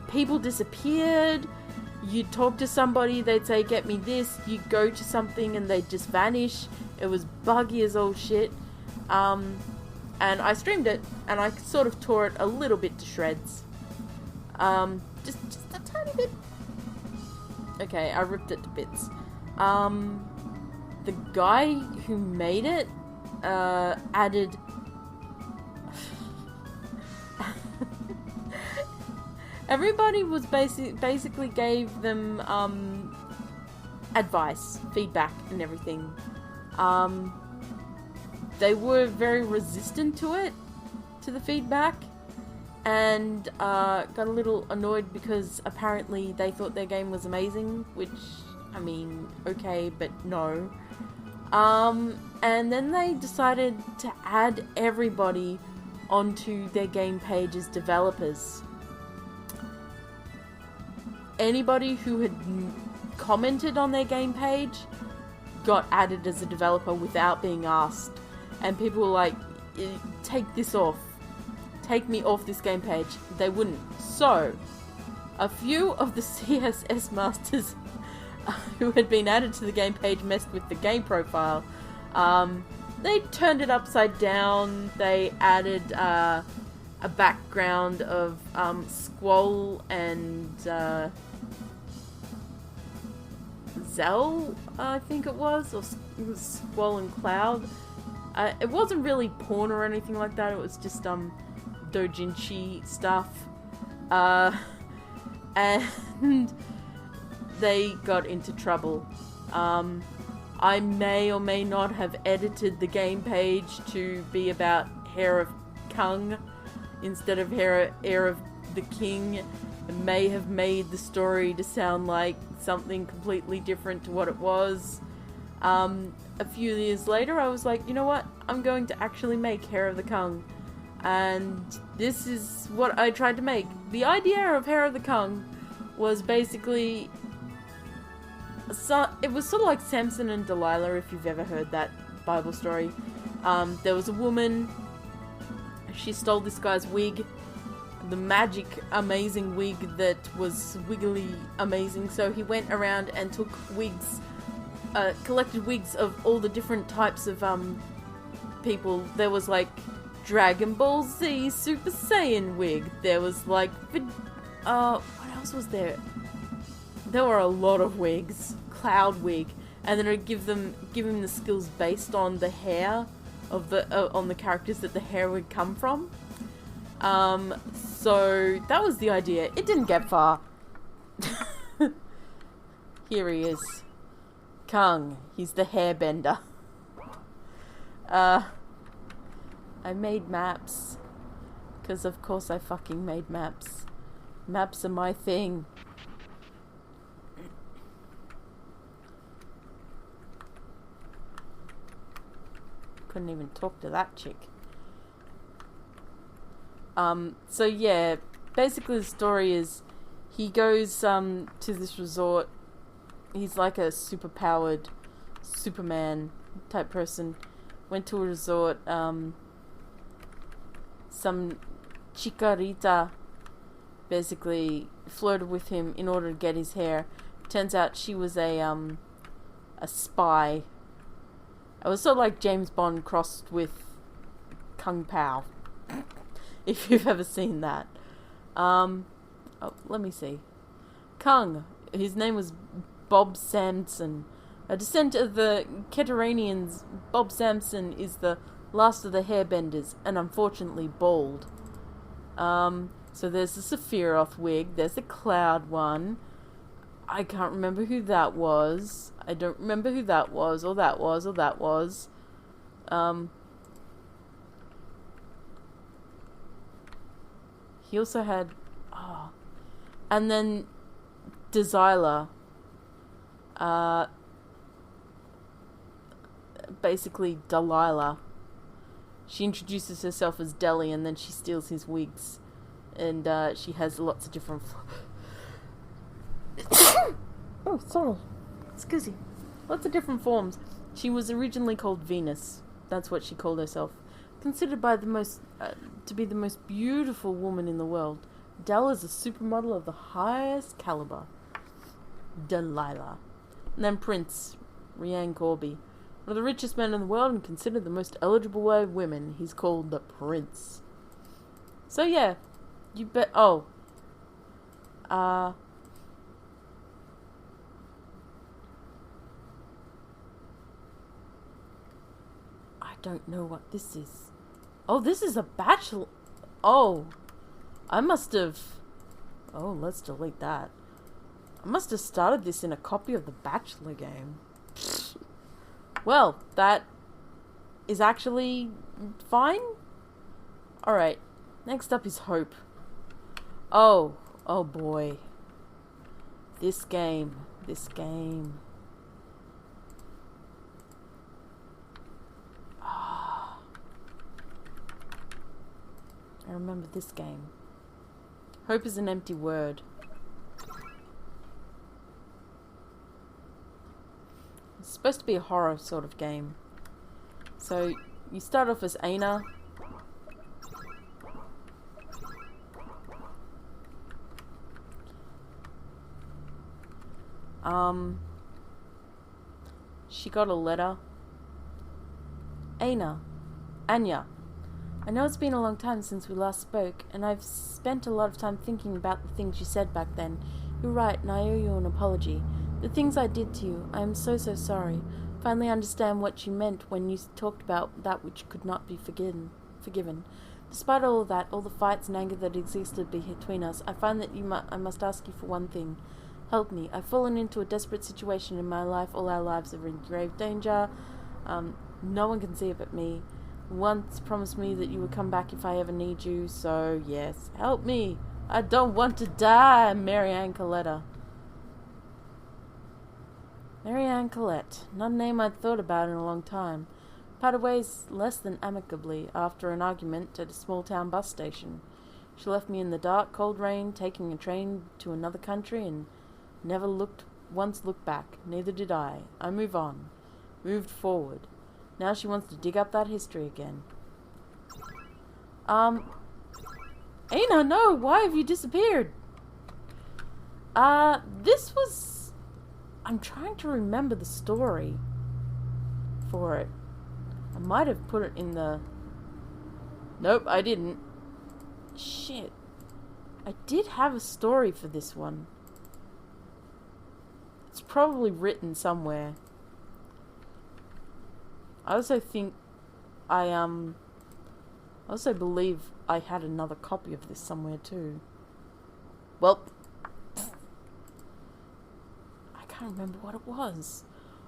People disappeared. You'd talk to somebody, they'd say, get me this. You'd go to something and they'd just vanish. It was buggy as all shit. And I streamed it, and I sort of tore it a little bit to shreds. Just a tiny bit. Okay, I ripped it to bits. The guy who made it, added... Everybody was basically gave them advice, feedback, and everything. They were very resistant to the feedback, and got a little annoyed because apparently they thought their game was amazing, which, I mean, okay, but no. And then they decided to add everybody onto their game page as developers. Anybody who had commented on their game page got added as a developer without being asked. And people were like, take this off. Take me off this game page. They wouldn't. So, a few of the CSS masters who had been added to the game page messed with the game profile. They turned it upside down. They added a background of Squall and Zell, I think it was, or it was Squall and Cloud. It wasn't really porn or anything like that. It was just doujinshi stuff, and they got into trouble. I may or may not have edited the game page to be about Hair of Kung instead of Heir of the King. It may have made the story to sound like something completely different to what it was. A few years later, I was like, you know what? I'm going to actually make Hair of the Kung. And this is what I tried to make. The idea of Hair of the Kung was basically... it was sort of like Samson and Delilah, if you've ever heard that Bible story. There was a woman, she stole this guy's wig, the magic amazing wig that was wiggly amazing, so he went around and took wigs, collected wigs of all the different types of people. There was like Dragon Ball Z Super Saiyan wig, there was like what else was there? There were a lot of wigs. Cloud wig, and then it would give him the skills based on the hair of the on the characters that the hair would come from. So that was the idea. It didn't get far. Here he is, Kung. He's the hairbender. I made maps, because of course I fucking made maps. Maps are my thing. Couldn't even talk to that chick. So yeah, basically the story is he goes to this resort. He's like a super-powered Superman type person. Went to a resort. Some chicarita basically flirted with him in order to get his hair. Turns out she was a spy. It was sort of like James Bond crossed with Kung Pao, if you've ever seen that. Oh, let me see. Kung, his name was Bob Samson. A descendant of the Keteranians, Bob Samson is the last of the hairbenders, and unfortunately bald. So there's the Sephiroth wig, there's the Cloud one. I can't remember who that was. I don't remember who that was, or that was, or that was. He also had... Oh. And then Delilah. Basically Delilah. She introduces herself as Deli, and then she steals his wigs. And she has lots of different... Oh, sorry. Excuse me. Lots of different forms. She was originally called Venus. That's what she called herself. Considered by the most to be the most beautiful woman in the world. Dell is a supermodel of the highest caliber. Delilah. And then Prince Rian Corby. One of the richest men in the world and considered the most eligible of women. He's called the Prince. So yeah. You bet... Oh. I don't know what this is. Oh, this is a bachelor... Oh. I must have... Oh, let's delete that. I must have started this in a copy of the Bachelor game. Well, that is actually fine. Alright. Next up is Hope. Oh. Oh boy. This game. This game. I remember this game. Hope is an empty word. It's supposed to be a horror sort of game. So, you start off as Aina. She got a letter. Aina. Anya. I know it's been a long time since we last spoke, and I've spent a lot of time thinking about the things you said back then. You're right, and I owe you an apology. The things I did to you, I am so sorry. Finally understand what you meant when you talked about that which could not be forgiven. Despite all of that, all the fights and anger that existed between us, I find that I must ask you for one thing. Help me. I've fallen into a desperate situation in my life. All our lives are in grave danger. No one can see it but me. Once promised me that you would come back if I ever need you, so yes, help me. I don't want to die, Marianne Coletta. Marianne Colette, not a name I'd thought about in a long time. parted ways less than amicably after an argument at a small-town bus station. She left me in the dark, cold rain, taking a train to another country, and never once looked back. Neither did I. I move on. Moved forward. Now she wants to dig up that history again. Aina, no! Why have you disappeared? This was... I'm trying to remember the story for it. I might have put it in the... Nope, I didn't. Shit. I did have a story for this one. It's probably written somewhere. I also think I also believe I had another copy of this somewhere too. Well, I can't remember what it was.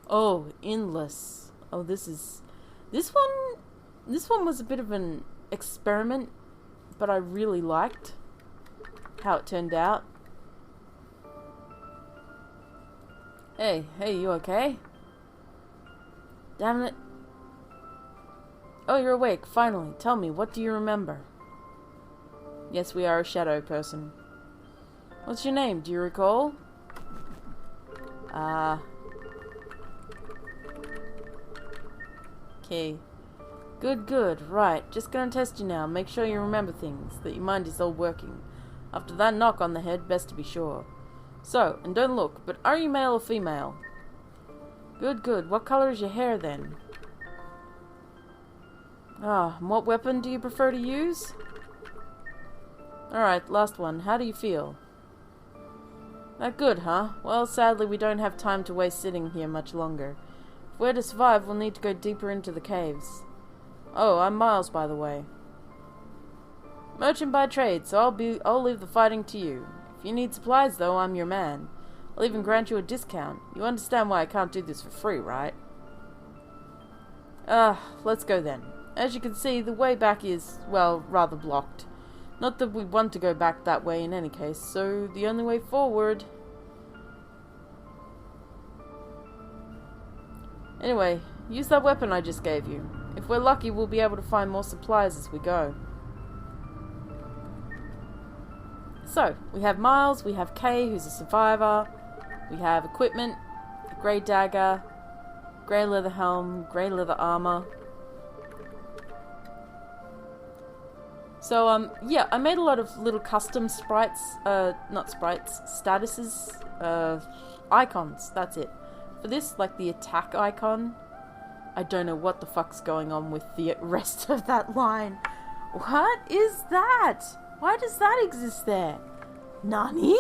Oh, Endless. Oh, this one was a bit of an experiment, but I really liked how it turned out. Hey, you okay? Damn it. Oh, you're awake, finally. Tell me, what do you remember? Yes, we are a shadow person. What's your name, do you recall? Okay. Good. Right, just gonna test you now. Make sure you remember things, that your mind is all working. After that knock on the head, best to be sure. So, and don't look, but are you male or female? Good. What color is your hair then? And what weapon do you prefer to use? Alright, last one. How do you feel? That good, huh? Well, sadly we don't have time to waste sitting here much longer. If we're to survive, we'll need to go deeper into the caves. Oh, I'm Miles, by the way. Merchant by trade, so I'll leave the fighting to you. If you need supplies, though, I'm your man. I'll even grant you a discount. You understand why I can't do this for free, right? Let's go then. As you can see, the way back is, well, rather blocked. Not that we want to go back that way in any case, so the only way forward... Anyway, use that weapon I just gave you. If we're lucky, we'll be able to find more supplies as we go. So, we have Miles, we have Kay, who's a survivor, we have equipment, a grey dagger, grey leather helm, grey leather armor. So, yeah, I made a lot of little custom sprites, not sprites, statuses, icons, that's it. For this, like the attack icon, I don't know what the fuck's going on with the rest of that line. What is that? Why does that exist there? Nani?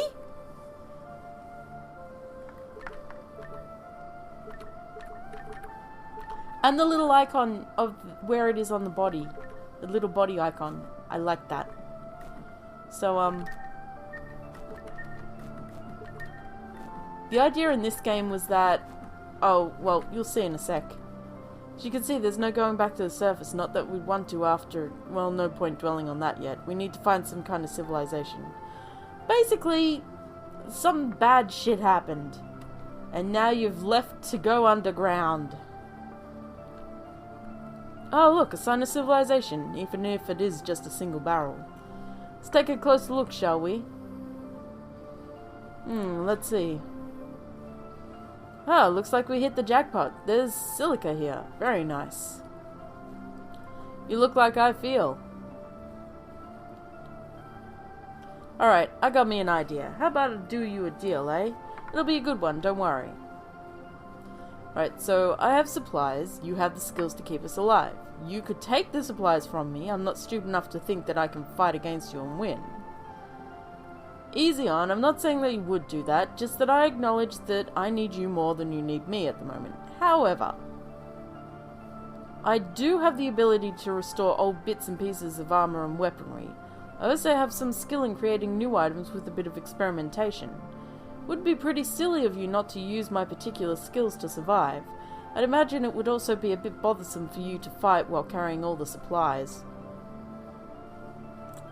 And the little icon of where it is on the body. The little body icon. I like that. So, the idea in this game was that... Oh, well, you'll see in a sec. As you can see, there's no going back to the surface. Not that we'd want to after... Well, no point dwelling on that yet. We need to find some kind of civilization. Basically, some bad shit happened. And now you've left to go underground. Oh, look, a sign of civilization, even if it is just a single barrel. Let's take a closer look, shall we? Let's see. Oh, looks like we hit the jackpot. There's silica here. Very nice. You look like I feel. Alright, I got me an idea. How about I do you a deal, eh? It'll be a good one, don't worry. Right, so I have supplies. You have the skills to keep us alive. You could take the supplies from me. I'm not stupid enough to think that I can fight against you and win. Easy on, I'm not saying that you would do that, just that I acknowledge that I need you more than you need me at the moment. However, I do have the ability to restore old bits and pieces of armor and weaponry. I also have some skill in creating new items with a bit of experimentation. Would be pretty silly of you not to use my particular skills to survive. I'd imagine it would also be a bit bothersome for you to fight while carrying all the supplies.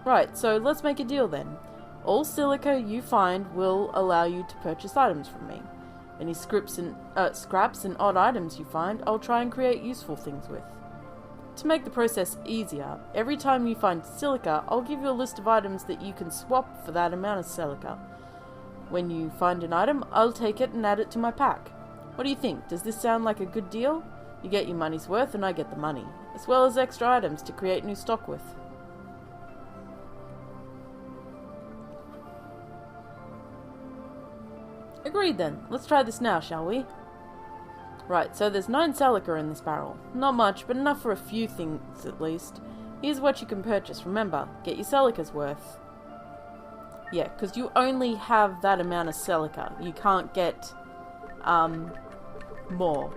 Right, so let's make a deal then. All silica you find will allow you to purchase items from me. Any scraps and odd items you find, I'll try and create useful things with. To make the process easier, every time you find silica, I'll give you a list of items that you can swap for that amount of silica. When you find an item, I'll take it and add it to my pack. What do you think? Does this sound like a good deal? You get your money's worth and I get the money, as well as extra items to create new stock with. Agreed then. Let's try this now, shall we? Right, so there's 9 silica in this barrel. Not much, but enough for a few things at least. Here's what you can purchase. Remember, get your silica's worth. Yeah, because you only have that amount of silica. You can't get more.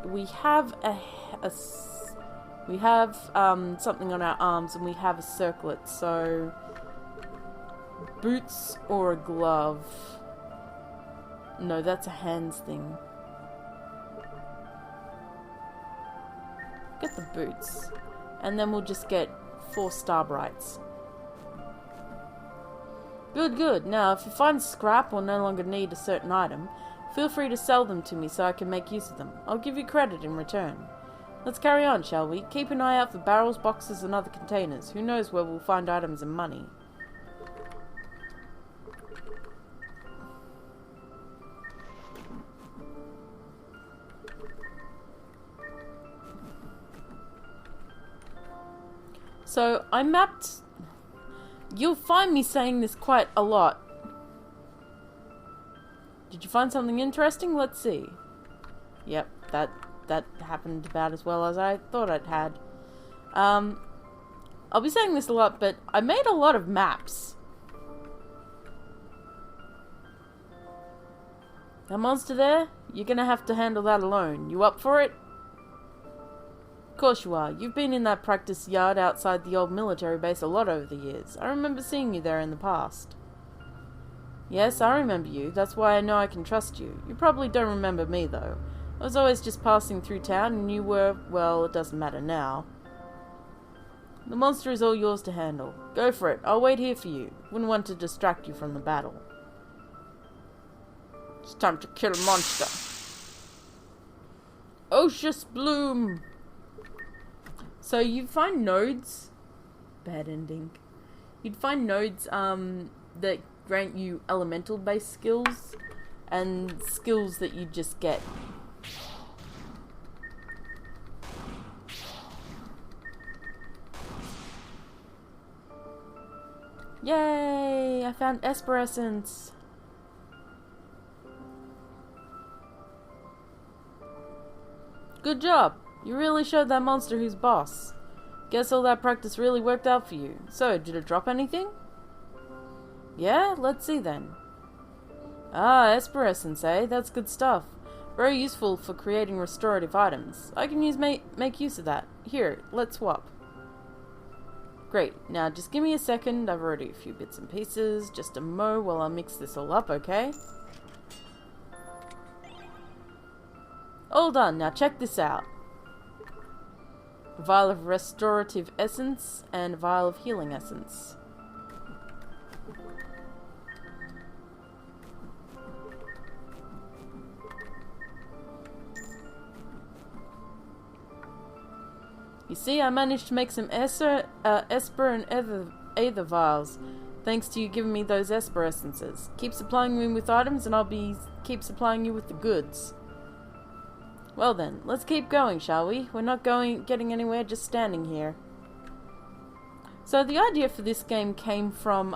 We have something on our arms, and we have a circlet. So boots or a glove. No, that's a hands thing. Get the boots. And then we'll just get 4 star brights. Good, good. Now, if you find scrap or no longer need a certain item, feel free to sell them to me so I can make use of them. I'll give you credit in return. Let's carry on, shall we? Keep an eye out for barrels, boxes, and other containers. Who knows where we'll find items and money. So, I mapped... You'll find me saying this quite a lot. Did you find something interesting? Let's see. Yep, that happened about as well as I thought it had. I'll be saying this a lot, but I made a lot of maps. That monster there? You're gonna have to handle that alone. You up for it? Of course you are. You've been in that practice yard outside the old military base a lot over the years. I remember seeing you there in the past. Yes, I remember you. That's why I know I can trust you. You probably don't remember me, though. I was always just passing through town, and you were... well, it doesn't matter now. The monster is all yours to handle. Go for it. I'll wait here for you. Wouldn't want to distract you from the battle. It's time to kill a monster. Oceus Bloom! So you find nodes, bad ending. You'd find nodes that grant you elemental based skills and skills that you just get. Yay! I found Esper Essence. Good job. You really showed that monster who's boss. Guess all that practice really worked out for you. So, did it drop anything? Yeah? Let's see then. Ah, Esper Essence, eh? That's good stuff. Very useful for creating restorative items. I can make use of that. Here, let's swap. Great. Now, just give me a second. I've already a few bits and pieces. Just a mo while I mix this all up, okay? All done. Now, check this out. A vial of restorative essence and a vial of healing essence. You see, I managed to make some Esper and Aether vials, thanks to you giving me those Esper essences. Keep supplying me with items and I'll keep supplying you with the goods. Well then, let's keep going, shall we? We're not getting anywhere just standing here. So the idea for this game came from,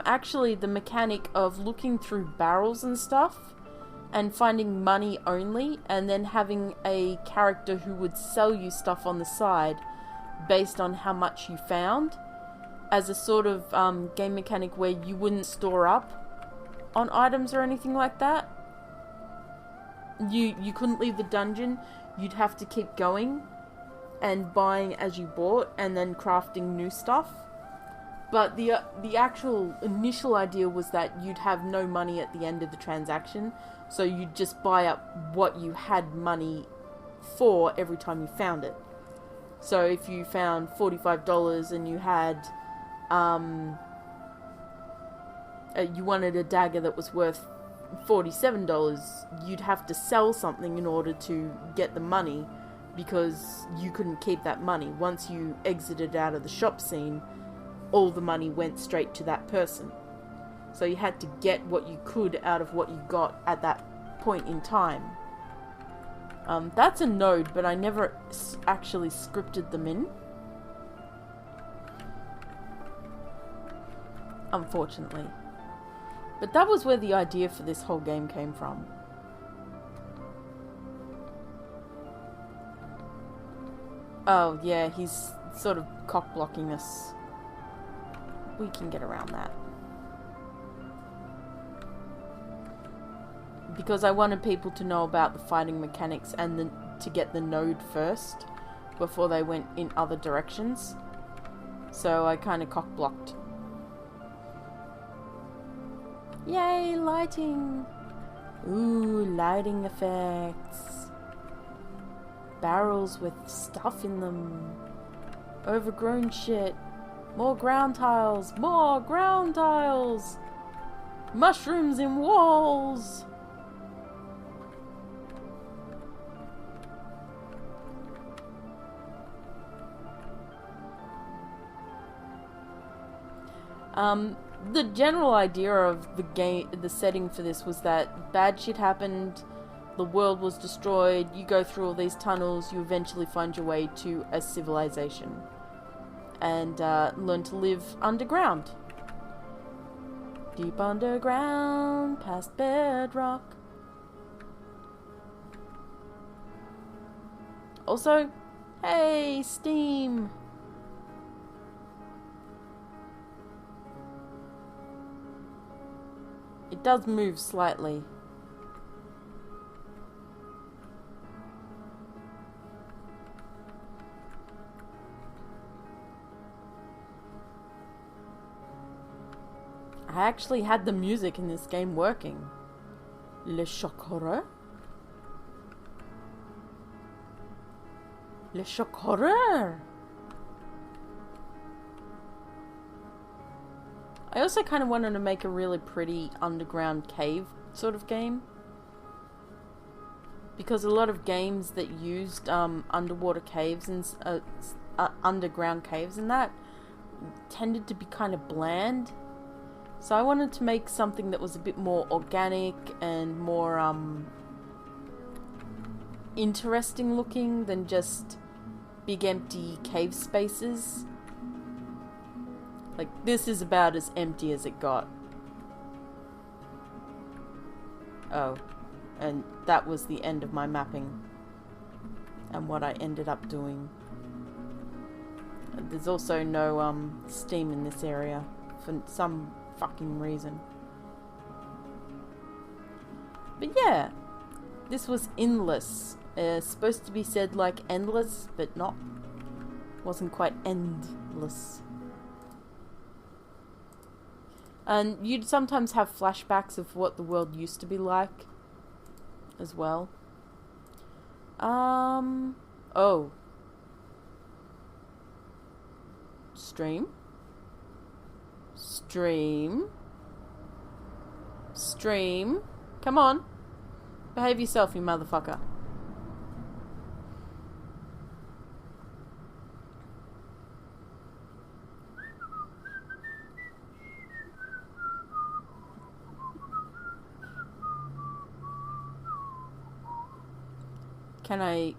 actually the mechanic of looking through barrels and stuff and finding money only, and then having a character who would sell you stuff on the side based on how much you found, as a sort of game mechanic where you wouldn't store up on items or anything like that. You couldn't leave the dungeon. You'd have to keep going and buying as you bought and then crafting new stuff. But the actual initial idea was that you'd have no money at the end of the transaction, so you'd just buy up what you had money for every time you found it. So if you found $45 and you had you wanted a dagger that was worth $47, you'd have to sell something in order to get the money, because you couldn't keep that money. Once you exited out of the shop scene, all the money went straight to that person. So you had to get what you could out of what you got at that point in time. That's a node, but I never actually scripted them in. Unfortunately. But that was where the idea for this whole game came from. Oh, yeah, he's sort of cock-blocking us. We can get around that. Because I wanted people to know about the fighting mechanics and to get the node first, before they went in other directions. So I kind of cock-blocked. Yay, lighting! Ooh, lighting effects. Barrels with stuff in them. Overgrown shit. More ground tiles. More ground tiles! Mushrooms in walls! The general idea of the game, the setting for this, was that bad shit happened, the world was destroyed, you go through all these tunnels, you eventually find your way to a civilization. And learn to live underground. Deep underground, past bedrock. Also, hey, Steam! It does move slightly. I actually had the music in this game working. Le Chocolat? Le Chocolat! I also kind of wanted to make a really pretty underground cave sort of game. Because a lot of games that used underwater caves and underground caves and that tended to be kind of bland. So I wanted to make something that was a bit more organic and more interesting looking than just big empty cave spaces. Like, this is about as empty as it got. Oh, and that was the end of my mapping. And what I ended up doing. There's also no steam in this area for some fucking reason. But yeah, this was endless. Supposed to be said like endless, but not. Wasn't quite endless. And you'd sometimes have flashbacks of what the world used to be like as well. Oh. Stream? Stream? Stream? Come on. Behave yourself, you motherfucker.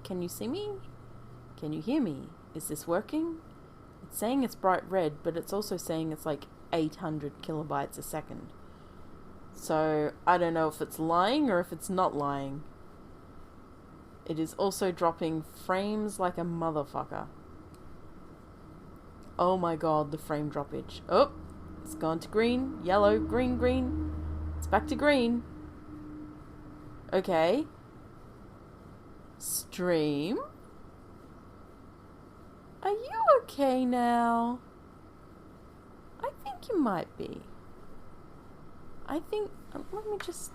Can you see me? Can you hear me? Is this working? It's saying it's bright red, but it's also saying it's like 800 kilobytes a second. So, I don't know if it's lying or if it's not lying. It is also dropping frames like a motherfucker. Oh my god, the frame droppage. Oh, it's gone to green, yellow, green, green. It's back to green. Okay. Stream? Are you okay now? I think you might be. I think... let me just,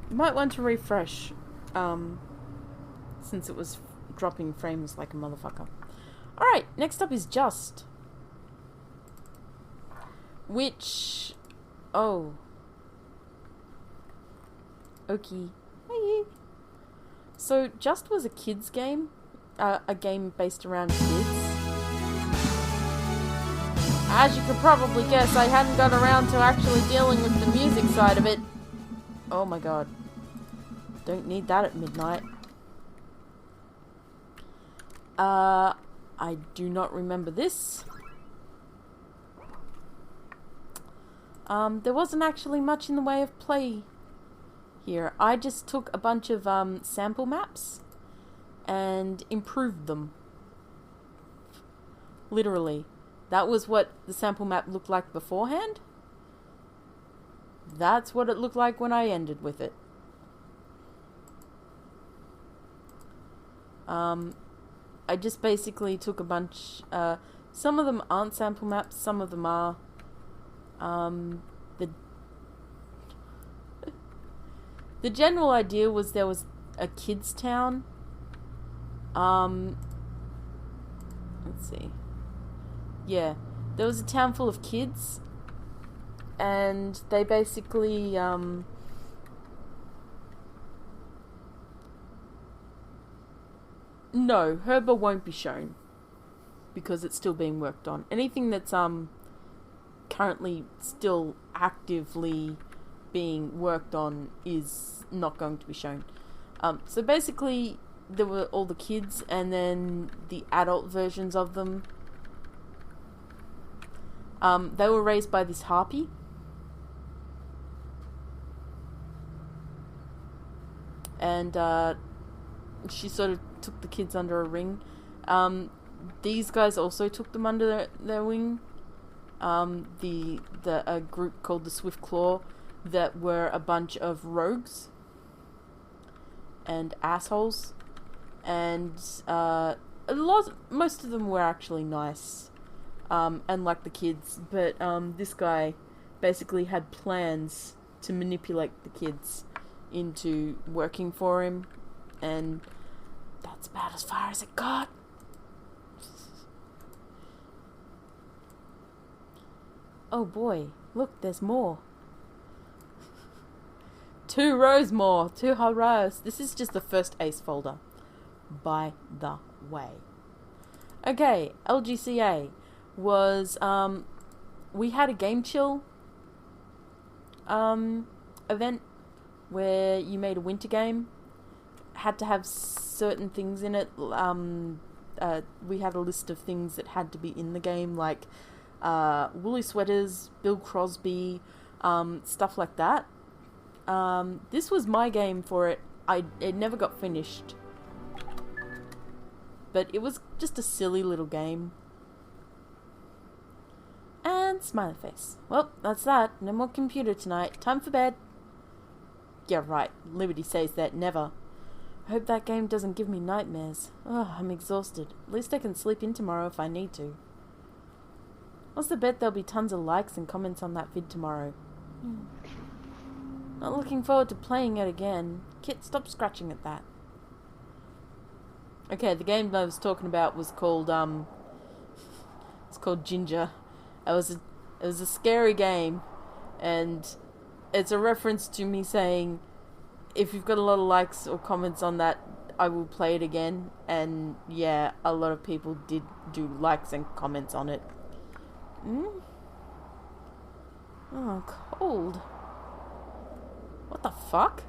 Might want to refresh, since it was dropping frames like a motherfucker. Alright, next up is Just. Which... Oh. Okay. Hey. So, Just was a kids game. A game based around kids. As you could probably guess, I hadn't got around to actually dealing with the music side of it. Oh my god. Don't need that at midnight. I do not remember this. There wasn't actually much in the way of play here. I just took a bunch of sample maps and improved them. Literally. That was what the sample map looked like beforehand. That's what it looked like when I ended with it. I just basically took a bunch, some of them aren't sample maps, some of them are. The general idea was there was a kids' town. Let's see. Yeah, there was a town full of kids, and they basically, no, Herba won't be shown, because it's still being worked on. Anything that's, currently still actively being worked on is not going to be shown. So basically, there were all the kids, and then the adult versions of them. They were raised by this harpy. And, she sort of took the kids under a ring. These guys also took them under their wing. A group called the Swift Claw that were a bunch of rogues and assholes. And, most of them were actually nice. And like the kids, but this guy basically had plans to manipulate the kids into working for him, and that's about as far as it got. Oh boy, look, there's more. 2 rows more, 2 whole rows. This is just the first Ace folder, by the way. Okay, LGCA was, we had a Game Chill event where you made a winter game. Had to have certain things in it. We had a list of things that had to be in the game, like woolly sweaters, Bill Crosby, stuff like that. This was my game for it. It never got finished, but it was just a silly little game. And smiley face. Well, that's that. No more computer tonight. Time for bed. Yeah, right. Liberty says that never. I hope that game doesn't give me nightmares. Oh, I'm exhausted. At least I can sleep in tomorrow if I need to. What's the bet there'll be tons of likes and comments on that vid tomorrow? Not looking forward to playing it again. Kit, stop scratching at that. Okay, the game I was talking about was called, it's called Ginger. It was a scary game, and it's a reference to me saying, if you've got a lot of likes or comments on that, I will play it again. And yeah, a lot of people did do likes and comments on it. Oh, cold. What the fuck?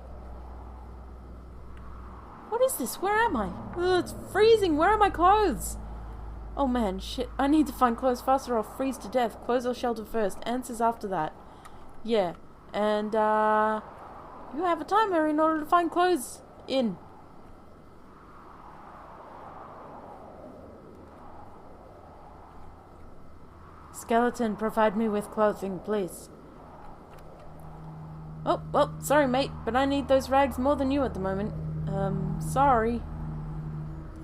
What is this? Where am I? Ugh, it's freezing. Where are my clothes? Oh man, shit. I need to find clothes faster or I'll freeze to death. Clothes or shelter first. Answers after that. Yeah. And, you have a timer in order to find clothes in. Skeleton, provide me with clothing, please. Oh, well, sorry mate, but I need those rags more than you at the moment. Sorry.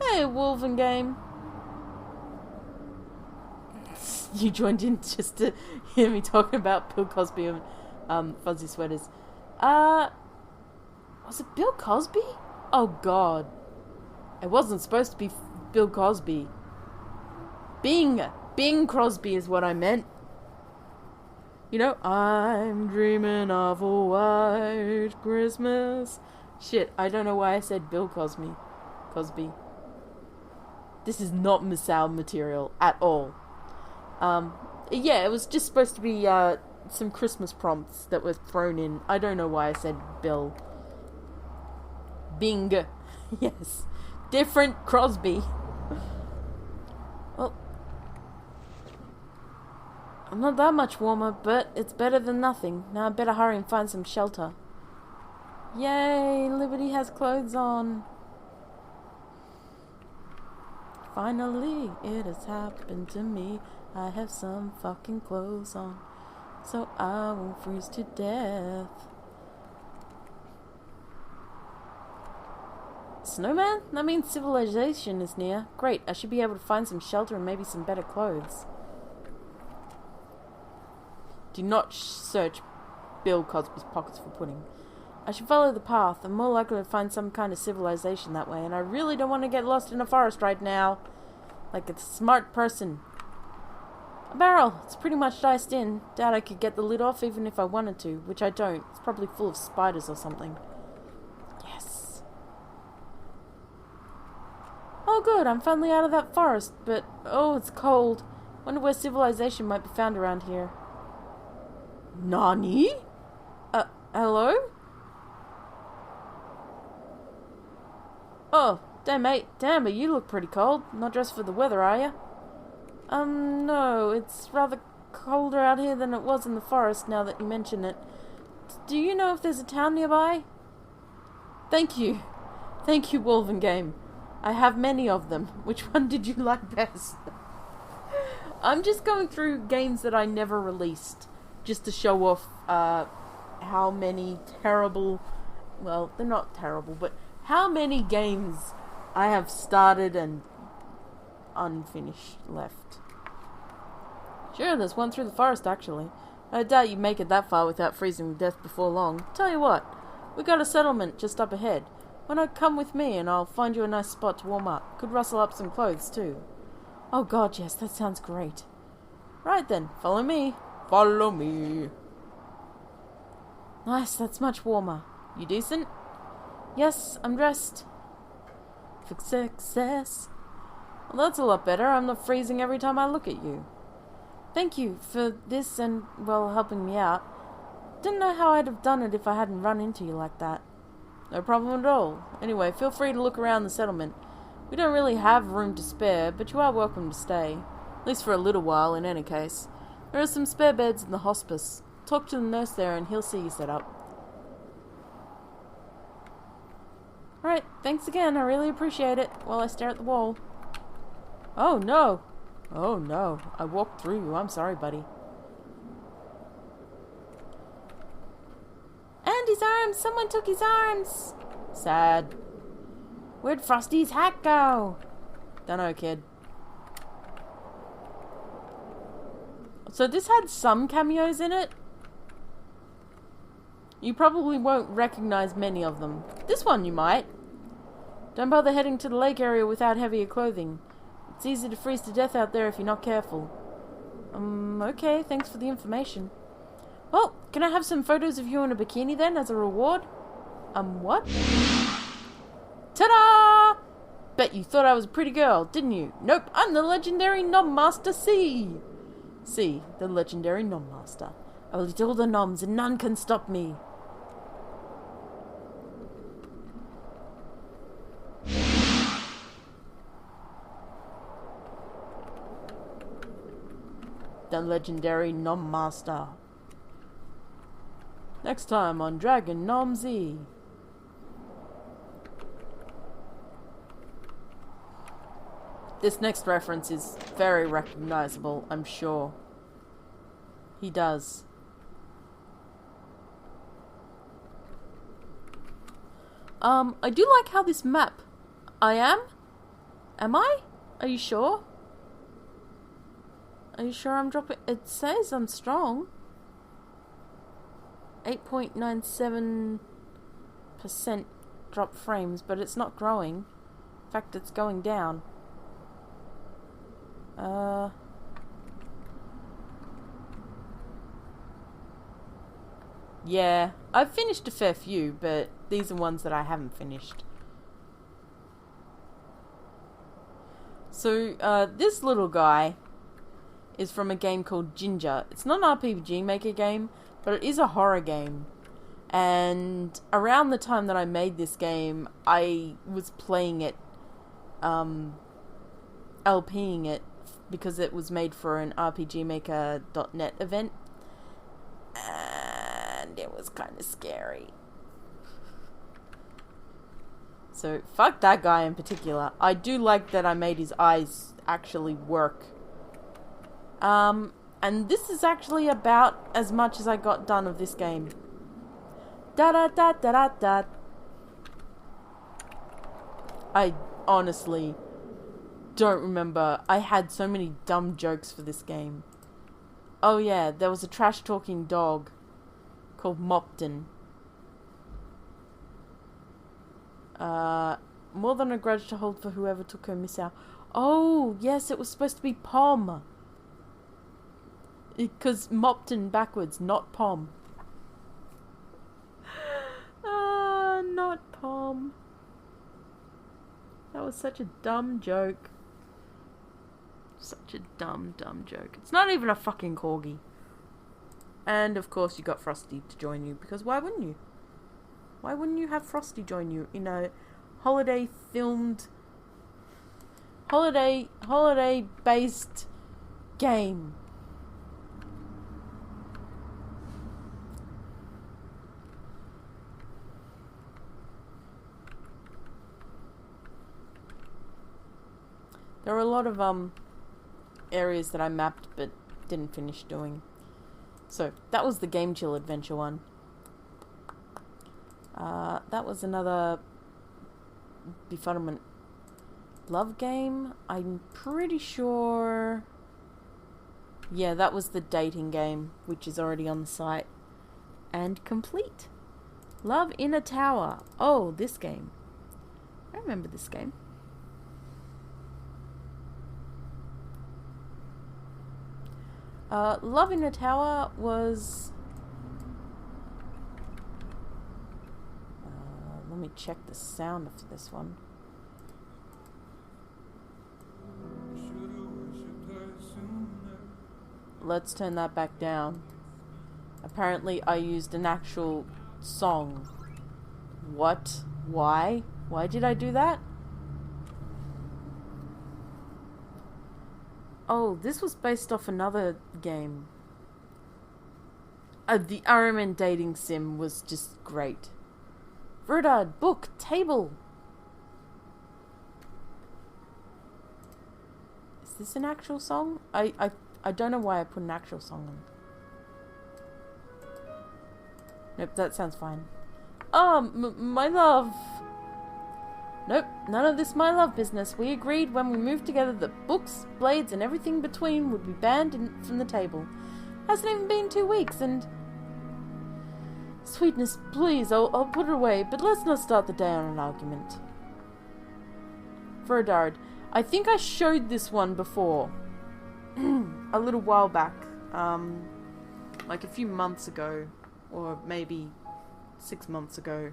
Hey, Wolven game. You joined in just to hear me talking about Bill Cosby and fuzzy sweaters. Was it Bill Cosby? Oh God. It wasn't supposed to be Bill Cosby. Bing Crosby is what I meant. You know, I'm dreaming of a white Christmas. Shit, I don't know why I said Bill Cosby. This is not Missile material at all. Yeah, it was just supposed to be some Christmas prompts that were thrown in. I don't know why I said Bill. Bing. Yes. Different Crosby. Well, I'm not that much warmer, but it's better than nothing. Now I better hurry and find some shelter. Yay, Liberty has clothes on. Finally, it has happened to me. I have some fucking clothes on, so I won't freeze to death. Snowman? That means civilization is near. Great, I should be able to find some shelter and maybe some better clothes. Do not search Bill Cosby's pockets for pudding. I should follow the path. I'm more likely to find some kind of civilization that way, and I really don't want to get lost in a forest right now. Like a smart person. A barrel. It's pretty much diced in. Doubt I could get the lid off even if I wanted to, which I don't. It's probably full of spiders or something. Yes. Oh good, I'm finally out of that forest, but oh, it's cold. Wonder where civilization might be found around here. Nani? Hello? Oh, damn mate, damn, but you look pretty cold. Not dressed for the weather, are you? No, it's rather colder out here than it was in the forest now that you mention it. Do you know if there's a town nearby? Thank you. Thank you, Wolven Game. I have many of them. Which one did you like best? I'm just going through games that I never released, just to show off how many terrible, well, they're not terrible, but how many games I have started and unfinished left. Sure, there's one through the forest actually. I doubt you'd make it that far without freezing to death before long. Tell you what, we got a settlement just up ahead. Why not come with me and I'll find you a nice spot to warm up. Could rustle up some clothes too. Oh god, yes, that sounds great. Right then, follow me. Follow me. Nice, that's much warmer. You decent? Yes, I'm dressed. For success. Well, that's a lot better. I'm not freezing every time I look at you. Thank you for this and, well, helping me out. Didn't know how I'd have done it if I hadn't run into you like that. No problem at all. Anyway, feel free to look around the settlement. We don't really have room to spare, but you are welcome to stay. At least for a little while, in any case. There are some spare beds in the hospice. Talk to the nurse there and he'll see you set up. Alright, thanks again. I really appreciate it. While I stare at the wall. Oh no! Oh no. I walked through you. I'm sorry, buddy. And his arms! Someone took his arms! Sad. Where'd Frosty's hat go? Dunno, kid. So this had some cameos in it. You probably won't recognize many of them. This one you might. Don't bother heading to the lake area without heavier clothing. It's easy to freeze to death out there if you're not careful. Okay, thanks for the information. Well, can I have some photos of you in a bikini then, as a reward? What? Ta-da! Bet you thought I was a pretty girl, didn't you? Nope, I'm the legendary Nom Master C! C, the legendary Nom Master. I will eat all the noms and none can stop me. The legendary Nom Master. Next time on Dragon Nom Z. This next reference is very recognizable, I'm sure. He does. I do like how this map... I am? Am I? Are you sure? Are you sure I'm dropping... It says I'm strong. 8.97... drop frames, but it's not growing. In fact, it's going down. Yeah, I've finished a fair few, but these are ones that I haven't finished. So, this little guy is from a game called Ginger. It's not an RPG Maker game, but it is a horror game. And around the time that I made this game, I was playing it, LPing it, because it was made for an RPGmaker.net event. And it was kind of scary. So, fuck that guy in particular. I do like that I made his eyes actually work. And this is actually about as much as I got done of this game. Da-da-da-da-da-da. I honestly don't remember. I had so many dumb jokes for this game. Oh yeah, there was a trash-talking dog called Mopton. More than a grudge to hold for whoever took her miss out. Oh, yes, it was supposed to be Pom. Because Mopton backwards, not Pom. Not Pom. That was such a dumb joke. Such a dumb joke. It's not even a fucking corgi. And, of course, you got Frosty to join you, because why wouldn't you? Why wouldn't you have Frosty join you in a holiday-based game? There were a lot of areas that I mapped but didn't finish doing. So that was the Game Chill Adventure one. That was another befuddlement love game. I'm pretty sure. Yeah, that was the dating game, which is already on the site and complete. Love in a Tower. Oh, this game. I remember this game. Love in a Tower was... let me check the sound of this one. Let's turn that back down. Apparently I used an actual song. What? Why? Why did I do that? Oh, this was based off another game. The RMN dating sim was just great. Verdard, book, table. Is this an actual song? I don't know why I put an actual song on. Nope, that sounds fine. Oh, my love. Nope, none of this my love business. We agreed when we moved together that books, blades, and everything between would be banned from the table. Hasn't even been 2 weeks, and... Sweetness, please, I'll put it away, but let's not start the day on an argument. Verdard, I think I showed this one before. A little while back. Like a few months ago. Or maybe 6 months ago.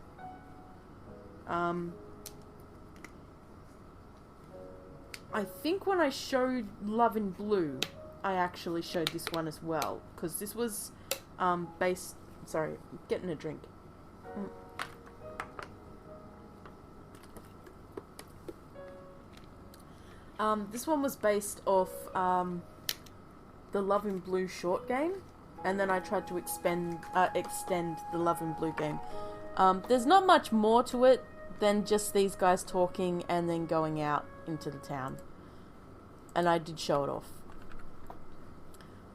I think when I showed Love in Blue, I actually showed this one as well. Because this was based... Sorry, getting a drink. This one was based off the Love in Blue short game. And then I tried to extend the Love in Blue game. There's not much more to it than just these guys talking and then going out into the town. And I did show it off.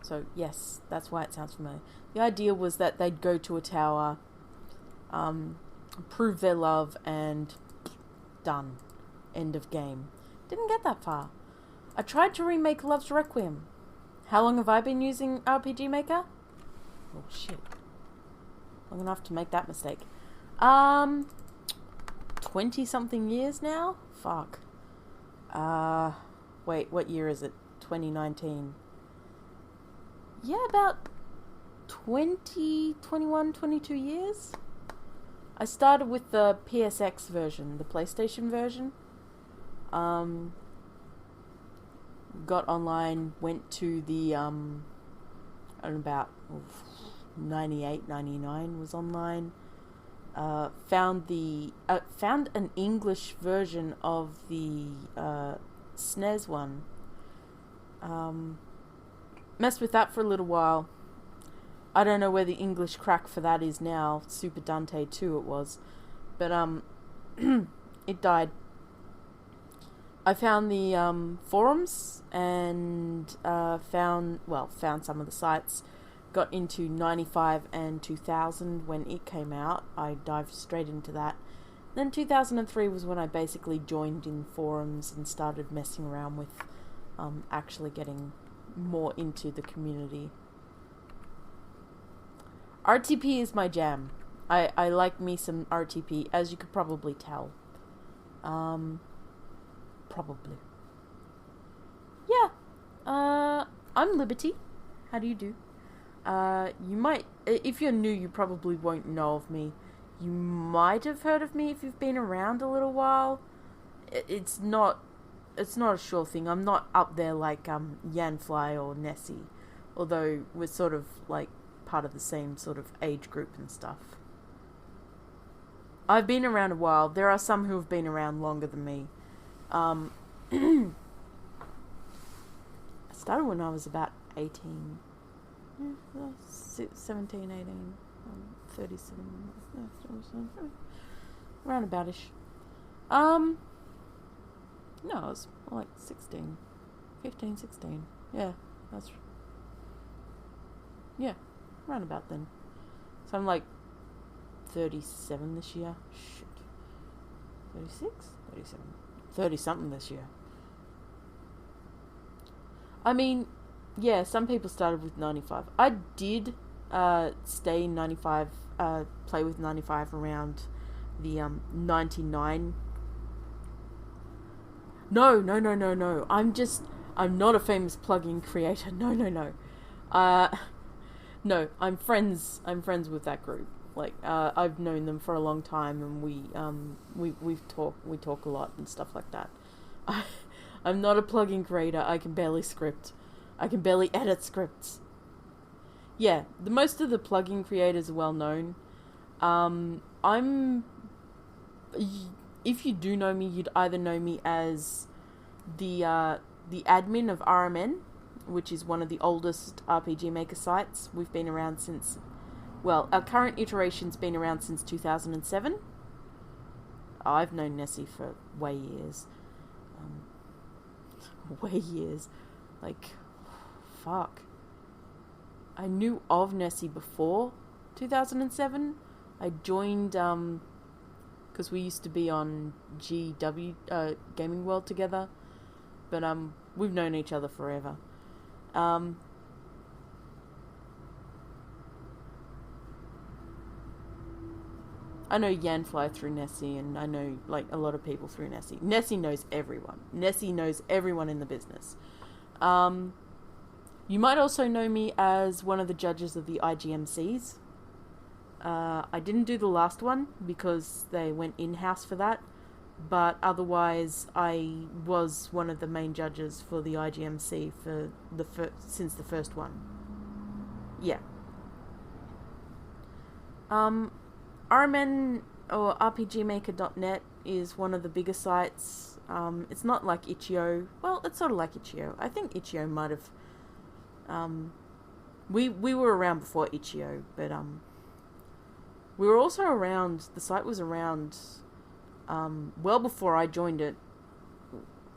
So, yes, that's why it sounds familiar. The idea was that they'd go to a tower, prove their love, and done. End of game. Didn't get that far. I tried to remake Love's Requiem. How long have I been using RPG Maker? Oh, shit. Long enough to make that mistake. Um, 20-something years now? Fuck. Wait, what year is it? 2019. Yeah, about 20, 21, 22 years. I started with the PSX version, the PlayStation version. Got online, went to the, I don't know, about 98, 99 was online. Found an English version of the SNES one. Messed with that for a little while. I don't know where the English crack for that is now. Super Dante 2 it was. But it died. I found the forums and found some of the sites. Got into 95 and 2000 when it came out. I dived straight into that. Then 2003 was when I basically joined in forums and started messing around with actually getting more into the community. RTP is my jam. I like me some RTP, as you could probably tell. Probably. Yeah. I'm Liberty. How do you do? You might, if you're new, you probably won't know of me. You might have heard of me if you've been around a little while. It's not a sure thing. I'm not up there like Yanfly or Nessie, although we're sort of like part of the same sort of age group and stuff. I've been around a while. There are some who have been around longer than me. I started when I was about 18. 17, 18, 37, roundaboutish. No, I was like 16, 15, 16. Yeah, roundabout then. So I'm like 37 this year. Shit. 36? 37. 30-something this year. I mean, yeah, some people started with 95. I did stay in 95, play with 95 around the 99. No. I'm not a famous plugin creator. No. No, I'm friends with that group. Like, I've known them for a long time, and we talk a lot and stuff like that. I'm not a plugin creator. I can barely script. I can barely edit scripts. Yeah, the most of the plugin creators are well known. If you do know me, you'd either know me as the admin of RMN, which is one of the oldest RPG Maker sites. We've been around since, well, our current iteration's been around since 2007. I've known Nessie for way years. Like, fuck. I knew of Nessie before 2007. I joined, because we used to be on GW, Gaming World together. But, we've known each other forever. I know Yanfly through Nessie, and I know, like, a lot of people through Nessie. Nessie knows everyone. Nessie knows everyone in the business. You might also know me as one of the judges of the IGMCs. I didn't do the last one because they went in-house for that, but otherwise I was one of the main judges for the IGMC for since the first one. Yeah. RMN or RPGmaker.net is one of the bigger sites. It's not like Itch.io. Well, it's sort of like Itch.io. I think Itch.io might have... we were around before Itch.io, but we were also around... The site was around well before I joined it.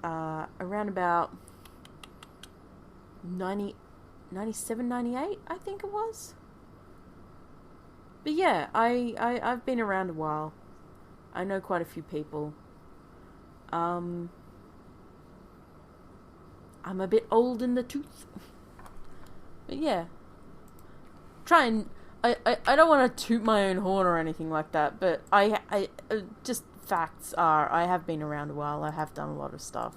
Around about 97, 98, I think it was. But yeah, I've been around a while. I know quite a few people. I'm a bit old in the tooth. But yeah. I don't want to toot my own horn or anything like that, but I just facts are, I have been around a while, I have done a lot of stuff.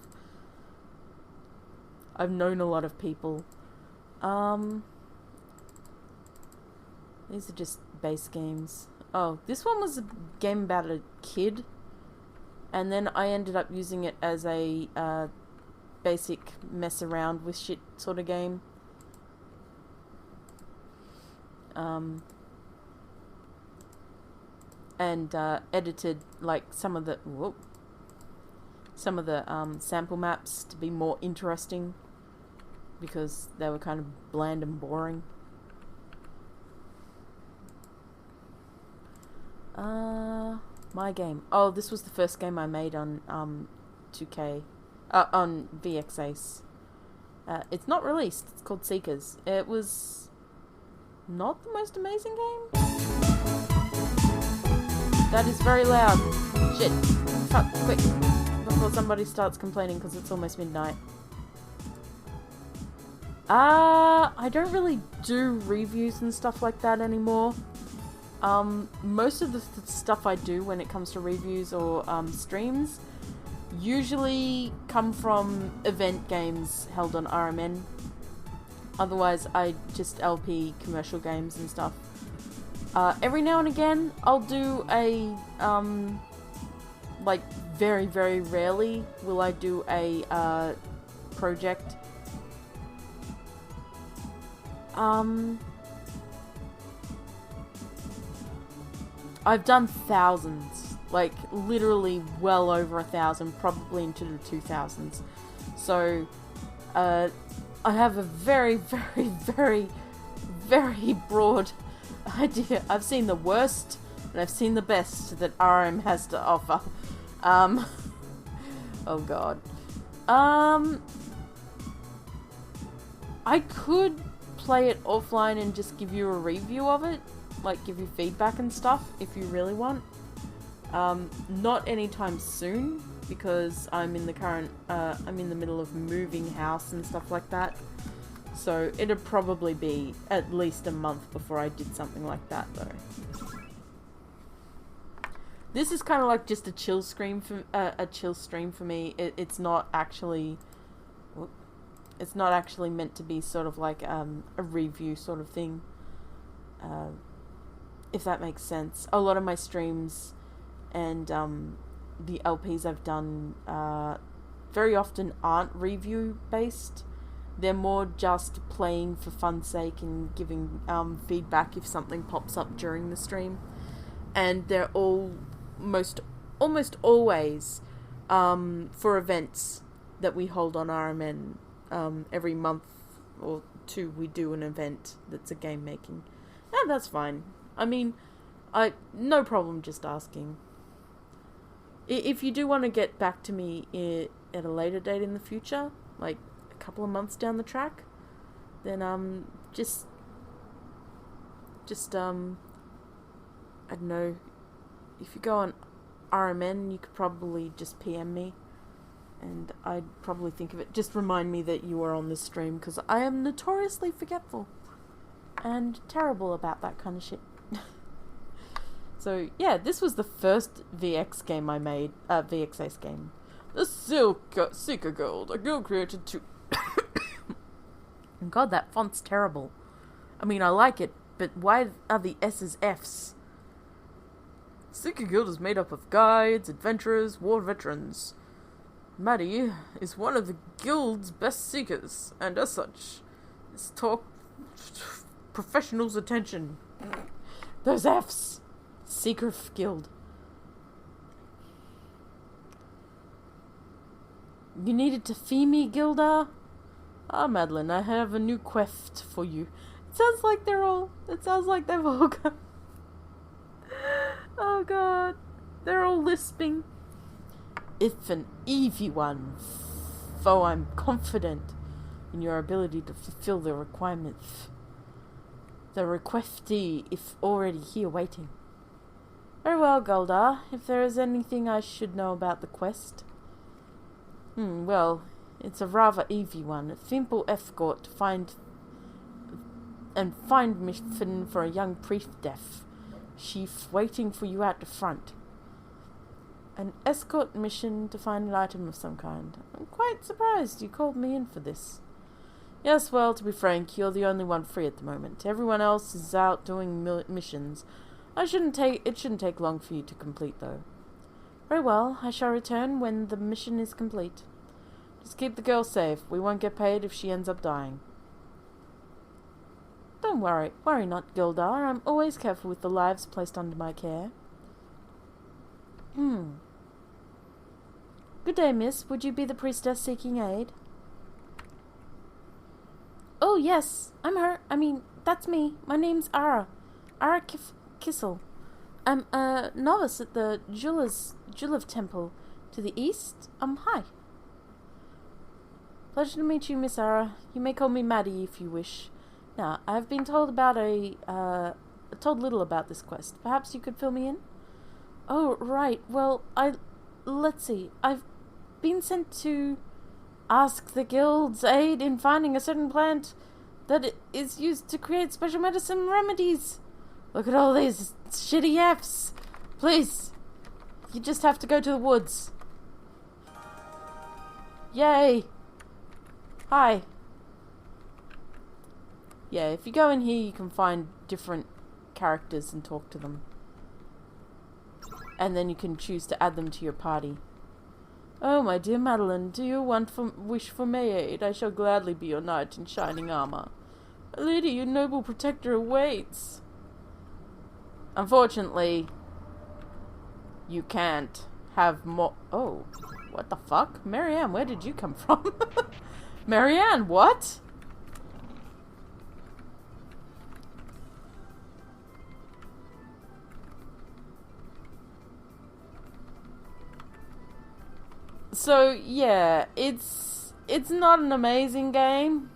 I've known a lot of people. These are just base games. Oh, this one was a game about a kid, and then I ended up using it as a basic mess around with shit sort of game. And edited like some of the sample maps to be more interesting because they were kind of bland and boring. My game. Oh, this was the first game I made on 2K, on VXAce. It's not released. It's called Seekers. It was not the most amazing game. That is very loud. Shit. Cut, quick. Before somebody starts complaining because it's almost midnight. I don't really do reviews and stuff like that anymore. Most of the stuff I do when it comes to reviews or streams usually come from event games held on RMN. Otherwise, I just LP commercial games and stuff. Every now and again, I'll do a, like, very, very rarely will I do a, project. I've done thousands, like, literally well over 1,000, probably into the 2,000s. So, I have a very, very, very, very broad idea. I've seen the worst, and I've seen the best that RM has to offer. Oh god. I could play it offline and just give you a review of it, like give you feedback and stuff, if you really want. Not anytime soon, because I'm in the middle of moving house and stuff like that. So it'd probably be at least a month before I did something like that, though. This is kind of like just a chill stream for me. It's not actually meant to be sort of like a review sort of thing. If that makes sense. A lot of my streams and the LPs I've done very often aren't review based. They're more just playing for fun's sake and giving feedback if something pops up during the stream. And they're almost always for events that we hold on RMN. Every month or two we do an event that's a game making. And that's fine. I mean, no problem just asking. If you do want to get back to me at a later date in the future, like a couple of months down the track, then just I don't know, if you go on RMN, you could probably just PM me, and I'd probably think of it. Just remind me that you are on this stream, because I am notoriously forgetful and terrible about that kind of shit. So yeah, this was the first VX game I made, VXS game. The Seeker Guild, a guild created to... God, that font's terrible. I mean, I like it, but why are the S's F's? Seeker Guild is made up of guides, adventurers, war veterans. Maddie is one of the guild's best seekers, and as such, is talk professionals' attention. Those F's. Seeker Guild. You needed to fee me, Gilda? Ah, Madeline, I have a new quest for you. It sounds like they've all got... Oh god. They're all lisping. If an Evie one, foe, I'm confident in your ability to fulfill the requirements. The requestee, if already here waiting. Very well, Goldar. If there is anything I should know about the quest. Well, it's a rather easy one. A simple escort to find and find mission for a young priestess. She's waiting for you at the front. An escort mission to find an item of some kind. I'm quite surprised you called me in for this. Yes, well, to be frank, you're the only one free at the moment. Everyone else is out doing missions. It shouldn't take long for you to complete, though. Very well, I shall return when the mission is complete. Just keep the girl safe. We won't get paid if she ends up dying. Don't worry not, Gildar. I'm always careful with the lives placed under my care. Good day, miss. Would you be the priestess seeking aid? Oh, yes. I'm her. That's me. My name's Ara. Ara Kissel. I'm a novice at the Julev Temple to the east. Hi. Pleasure to meet you, Miss Ara. You may call me Maddie if you wish. Now, I've been told told little about this quest. Perhaps you could fill me in? Oh, right. Well, let's see. I've been sent to ask the guild's aid in finding a certain plant that is used to create special medicine remedies. Look at all these shitty Fs. Please. You just have to go to the woods. Yay. Hi. Yeah, if you go in here, you can find different characters and talk to them. And then you can choose to add them to your party. Oh, my dear Madeline, do you wish for my aid? I shall gladly be your knight in shining armor. A lady, your noble protector awaits. Unfortunately, you can't have more... Oh, what the fuck? Marianne, where did you come from? Marianne, what? So, yeah, it's not an amazing game.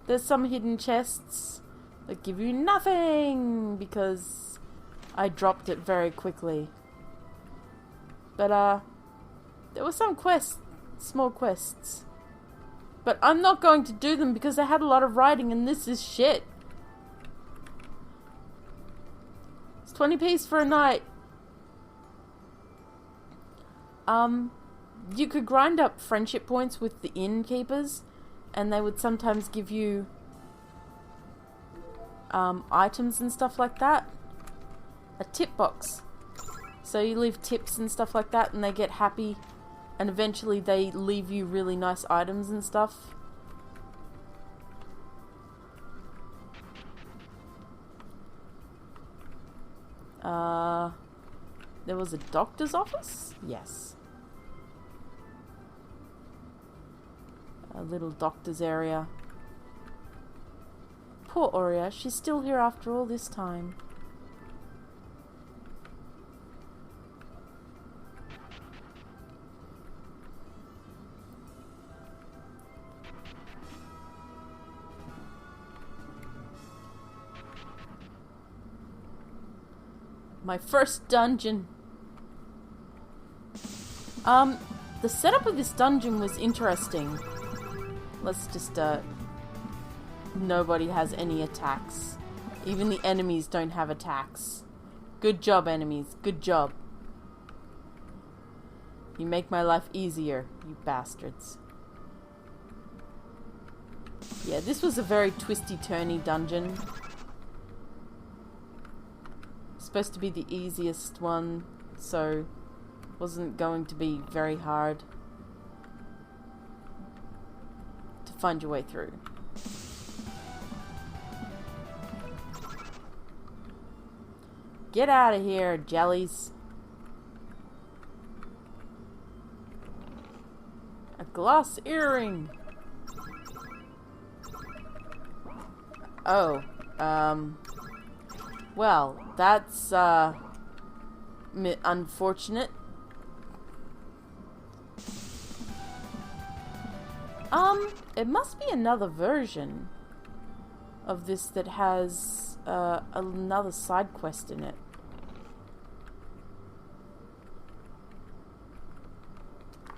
There's some hidden chests that give you nothing because I dropped it very quickly. But, there were some quests, small quests. But I'm not going to do them because they had a lot of writing and this is shit. It's 20p for a night. You could grind up friendship points with the innkeepers, and they would sometimes give you items and stuff like that. A tip box. So you leave tips and stuff like that, and they get happy, and eventually they leave you really nice items and stuff. There was a doctor's office? Yes. A little doctor's area. Poor Aurea, she's still here after all this time. My first dungeon. The setup of this dungeon was interesting. Let's just, nobody has any attacks. Even the enemies don't have attacks. Good job, enemies. Good job. You make my life easier, you bastards. Yeah, this was a very twisty-turny dungeon. Supposed to be the easiest one, so wasn't going to be very hard to find your way through. Get out of here, jellies. A glass earring. Oh, well, that's, unfortunate. It must be another version of this that has, another side quest in it.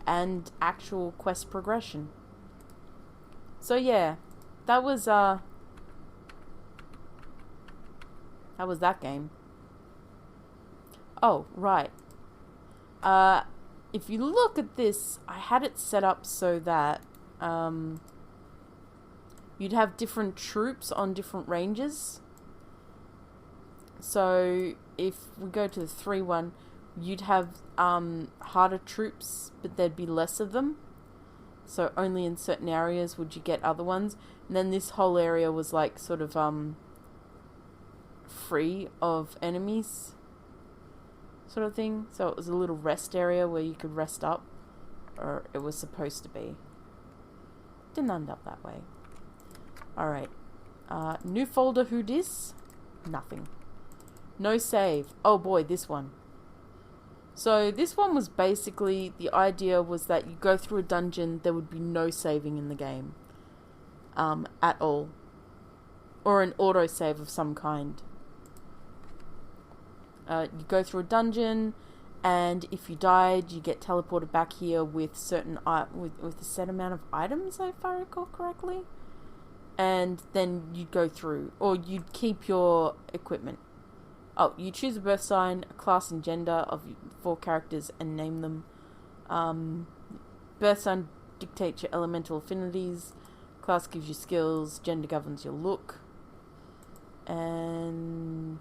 And actual quest progression. So yeah, that was, How was that game? Oh, right. If you look at this, I had it set up so that you'd have different troops on different ranges. So if we go to the 3-1, you'd have harder troops, but there'd be less of them. So only in certain areas would you get other ones. And then this whole area was like sort of free of enemies sort of thing. So it was a little rest area where you could rest up. Or it was supposed to be. Didn't end up that way. Alright. New folder, who dis? Nothing. No save. Oh boy, this one. So this one was basically, the idea was that you go through a dungeon, there would be no saving in the game. At all. Or an autosave of some kind. You go through a dungeon, and if you died, you get teleported back here with certain with a set amount of items, if I recall correctly. And then you'd go through, or you'd keep your equipment. Oh, you choose a birth sign, a class and gender of 4 characters and name them. Birth sign dictates your elemental affinities. Class gives you skills. Gender governs your look. And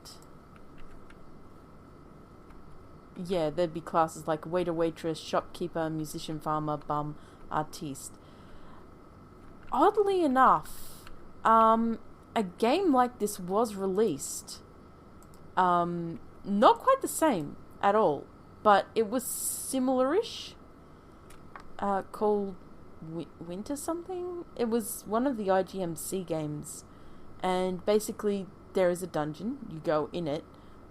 yeah, there'd be classes like waiter, waitress, shopkeeper, musician, farmer, bum, artiste. Oddly enough, a game like this was released. Not quite the same at all, but it was similar-ish. Called Winter something? It was one of the IGMC games, and basically there is a dungeon, you go in it,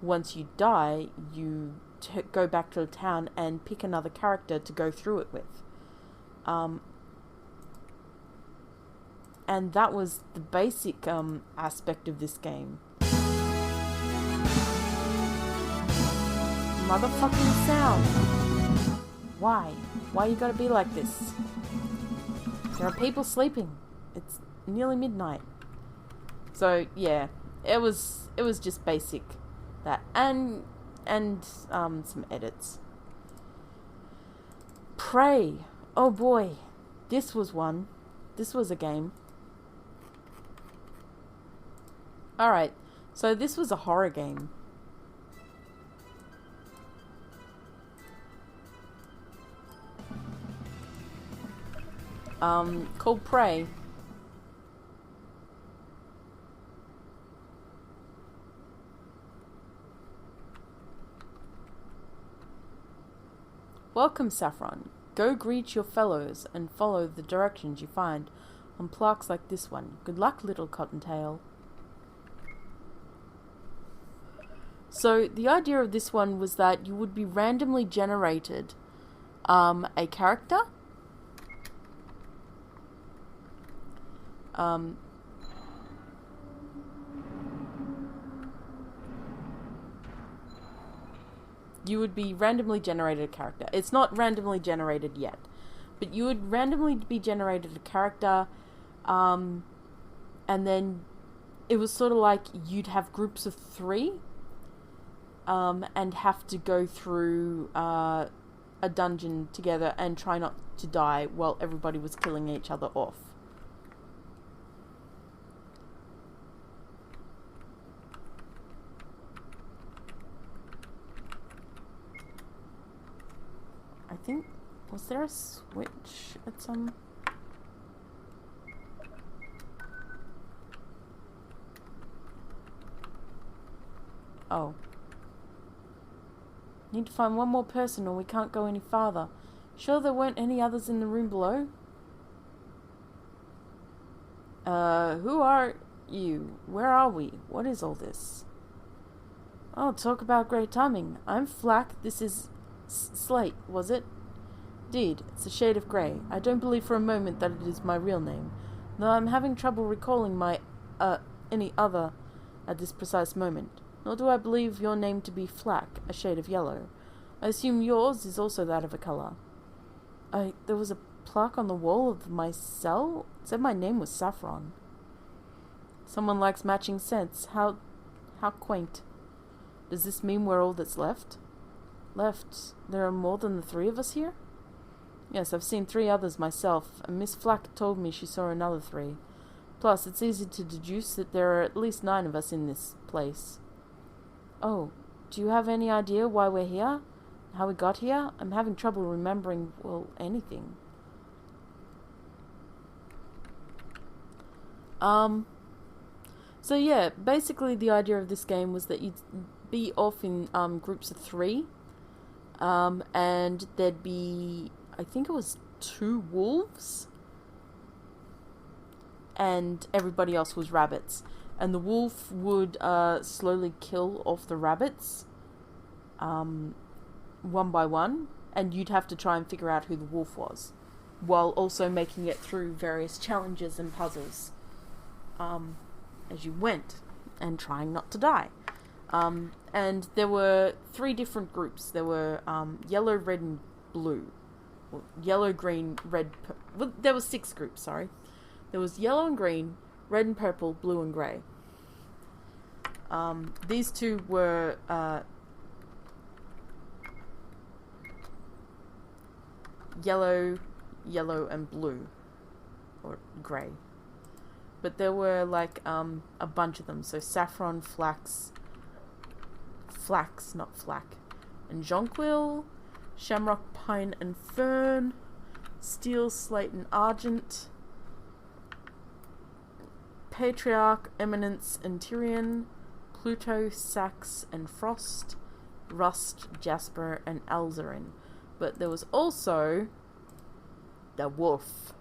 once you die, you go back to the town and pick another character to go through it with. And that was the basic aspect of this game. Motherfucking sound. Why? Why you gotta be like this? There are people sleeping. It's nearly midnight. So yeah, it was just basic that and some edits. Prey. Oh boy, this was one. This was a game. All right, so this was a horror game. Called Prey. Welcome, Saffron. Go greet your fellows and follow the directions you find on plaques like this one. Good luck, little cottontail. So the idea of this one was that you would be randomly generated a character. You would be randomly generated a character. It's not randomly generated yet, but you would randomly be generated a character, and then it was sort of like you'd have groups of 3, and have to go through a dungeon together and try not to die while everybody was killing each other off. I think, was there a switch at some... Oh. Need to find one more person or we can't go any farther. Sure there weren't any others in the room below? Who are you? Where are we? What is all this? Oh, talk about great timing. I'm Flack, this is... Slate, was it? Indeed, it's a shade of grey. I don't believe for a moment that it is my real name, though I'm having trouble recalling my, any other at this precise moment. Nor do I believe your name to be Flack, a shade of yellow. I assume yours is also that of a colour. There was a plaque on the wall of my cell? It said my name was Saffron. Someone likes matching scents. How How quaint. Does this mean we're all that's left? Left? There are more than the 3 of us here? Yes, I've seen 3 others myself, and Miss Flack told me she saw another 3. Plus, it's easy to deduce that there are at least 9 of us in this place. Oh, do you have any idea why we're here? How we got here? I'm having trouble remembering, well, anything. So yeah, basically the idea of this game was that you'd be off in groups of 3, and there'd be, I think it was 2 wolves, and everybody else was rabbits. And the wolf would slowly kill off the rabbits, one by one, and you'd have to try and figure out who the wolf was, while also making it through various challenges and puzzles as you went, and trying not to die. And there were 3 different groups. There were yellow, red, and blue. Well, yellow, green, red... Well, there were 6 groups, sorry. There was yellow and green, red and purple, blue and grey. These 2 were... yellow, and blue. Or grey. But there were, like, a bunch of them. So saffron, flax, not flack, and jonquil, shamrock, pine, and fern, steel, slate, and argent, patriarch, eminence, and Tyrian, Pluto, sax, and frost, rust, jasper, and alzarin. But there was also the wolf.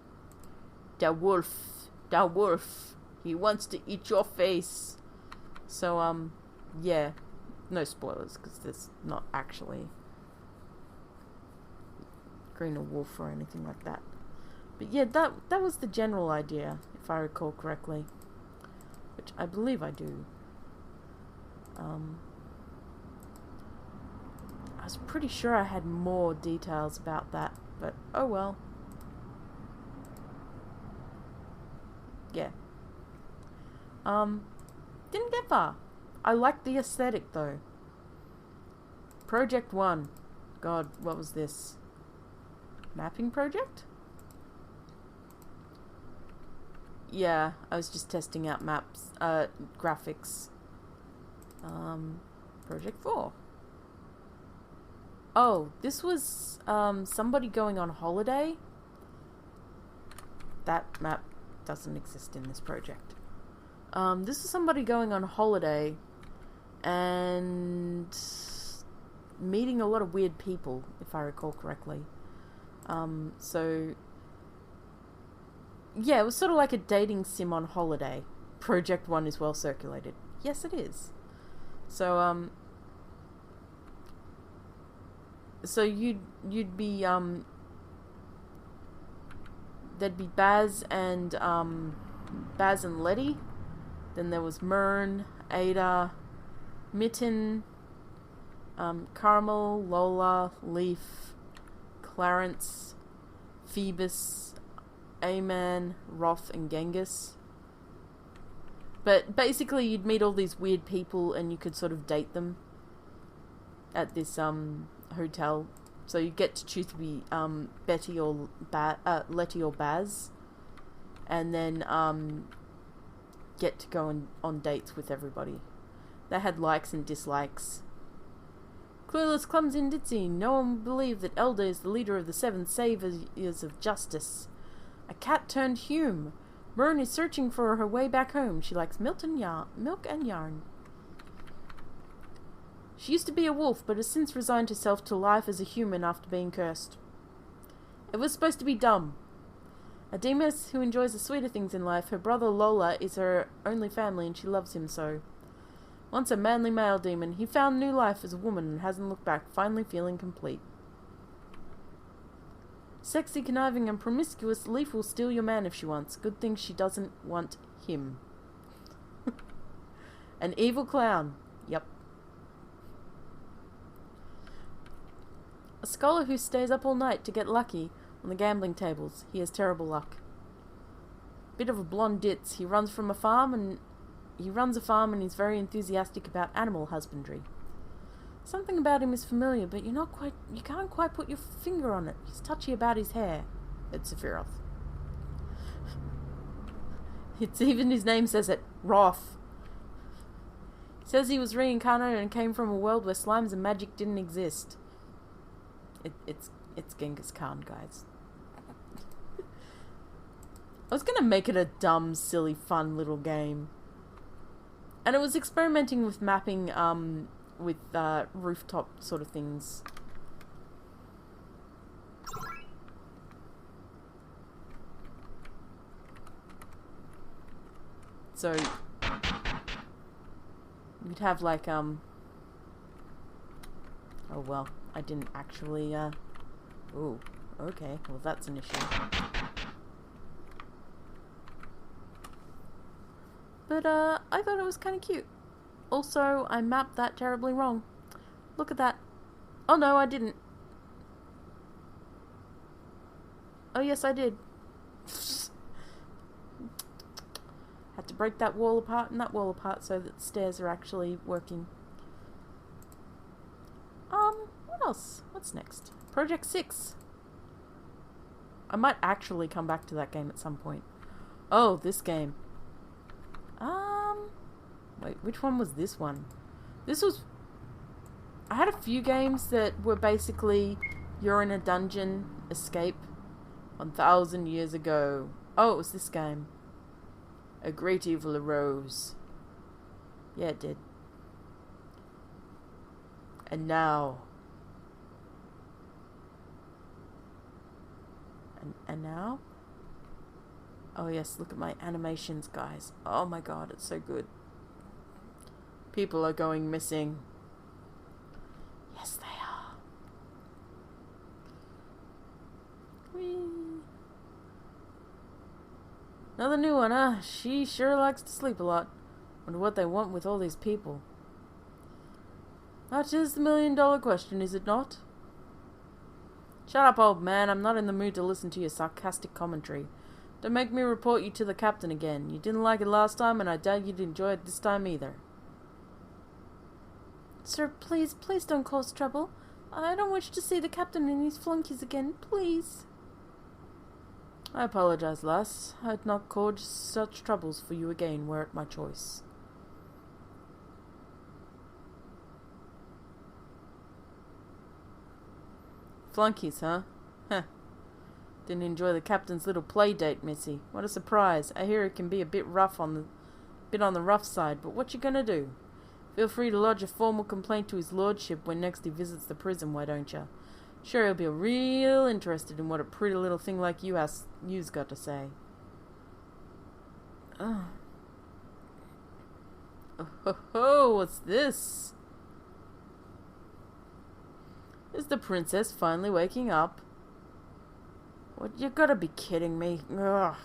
He wants to eat your face. So, yeah. No spoilers, because there's not actually green or wolf or anything like that. But yeah, that was the general idea, if I recall correctly. Which I believe I do. I was pretty sure I had more details about that, but oh well. Yeah. Didn't get far. I liked the aesthetic though. Project 1. God, what was this? Mapping project? Yeah, I was just testing out maps, graphics. Project 4. Oh, this was, somebody going on holiday? That map doesn't exist in this project. This is somebody going on holiday and meeting a lot of weird people, if I recall correctly. So yeah, it was sort of like a dating sim on holiday. Project 1 is well circulated. Yes, it is. So so you'd be there'd be Baz and Letty. Then there was Myrn, Ada, Mitten, Carmel, Lola, Leaf, Clarence, Phoebus, Aman, Roth, and Genghis. But basically you'd meet all these weird people and you could sort of date them at this hotel. So you get to choose to be Betty or Letty or Baz, and then get to go on dates with everybody. They had likes and dislikes. Clueless, clumsy, and ditzy. No one would believe that Elder is the leader of the 7 Saviors of Justice. A cat turned Hume. Myrn is searching for her way back home. She likes milk and yarn. She used to be a wolf, but has since resigned herself to life as a human after being cursed. It was supposed to be dumb. A Demas who enjoys the sweeter things in life, her brother Lola is her only family and she loves him so. Once a manly male demon, he found new life as a woman and hasn't looked back, finally feeling complete. Sexy, conniving, and promiscuous, Leaf will steal your man if she wants. Good thing she doesn't want him. An evil clown. Yep. A scholar who stays up all night to get lucky on the gambling tables. He has terrible luck. Bit of a blonde ditz. He runs from a farm and He runs a farm and he's very enthusiastic about animal husbandry. Something about him is familiar, but you can't quite put your finger on it. He's touchy about his hair. It's Sephiroth. It's even his name says it. Roth. He says he was reincarnated and came from a world where slimes and magic didn't exist. It's Genghis Khan, guys. I was gonna make it a dumb, silly, fun little game. And it was experimenting with mapping, with rooftop sort of things. So you'd have like oh well, I didn't actually ooh, okay, well that's an issue. But I thought it was kind of cute. Also, I mapped that terribly wrong. Look at that. Oh no, I didn't. Oh yes, I did. Had to break that wall apart and that wall apart so that the stairs are actually working. What else? What's next? Project 6. I might actually come back to that game at some point. Oh, this game. Wait, which one was this one? This was... I had a few games that were basically you're in a dungeon, escape, 1,000 years ago. Oh, it was this game. A great evil arose. Yeah, it did. And now... And now? Oh yes, look at my animations, guys. Oh my god, it's so good. People are going missing. Yes, they are. Whee. Another new one, huh? She sure likes to sleep a lot. Wonder what they want with all these people. That is the million-dollar question, is it not? Shut up, old man. I'm not in the mood to listen to your sarcastic commentary. Don't make me report you to the captain again. You didn't like it last time, and I doubt you'd enjoy it this time either. Sir, please don't cause trouble. I don't wish to see the captain and his flunkies again, please. I apologize, lass. I'd not cause such troubles for you again were it my choice. Flunkies, huh? Heh. Didn't enjoy the captain's little play date, missy. What a surprise. I hear it can be a bit on the rough side, but what you gonna do? Feel free to lodge a formal complaint to his lordship when next he visits the prison, why don't ya? Sure, he'll be real interested in what a pretty little thing like you's got to say. Oh. Oh ho ho, what's this? Is the princess finally waking up? What, you gotta be kidding me. Ugh.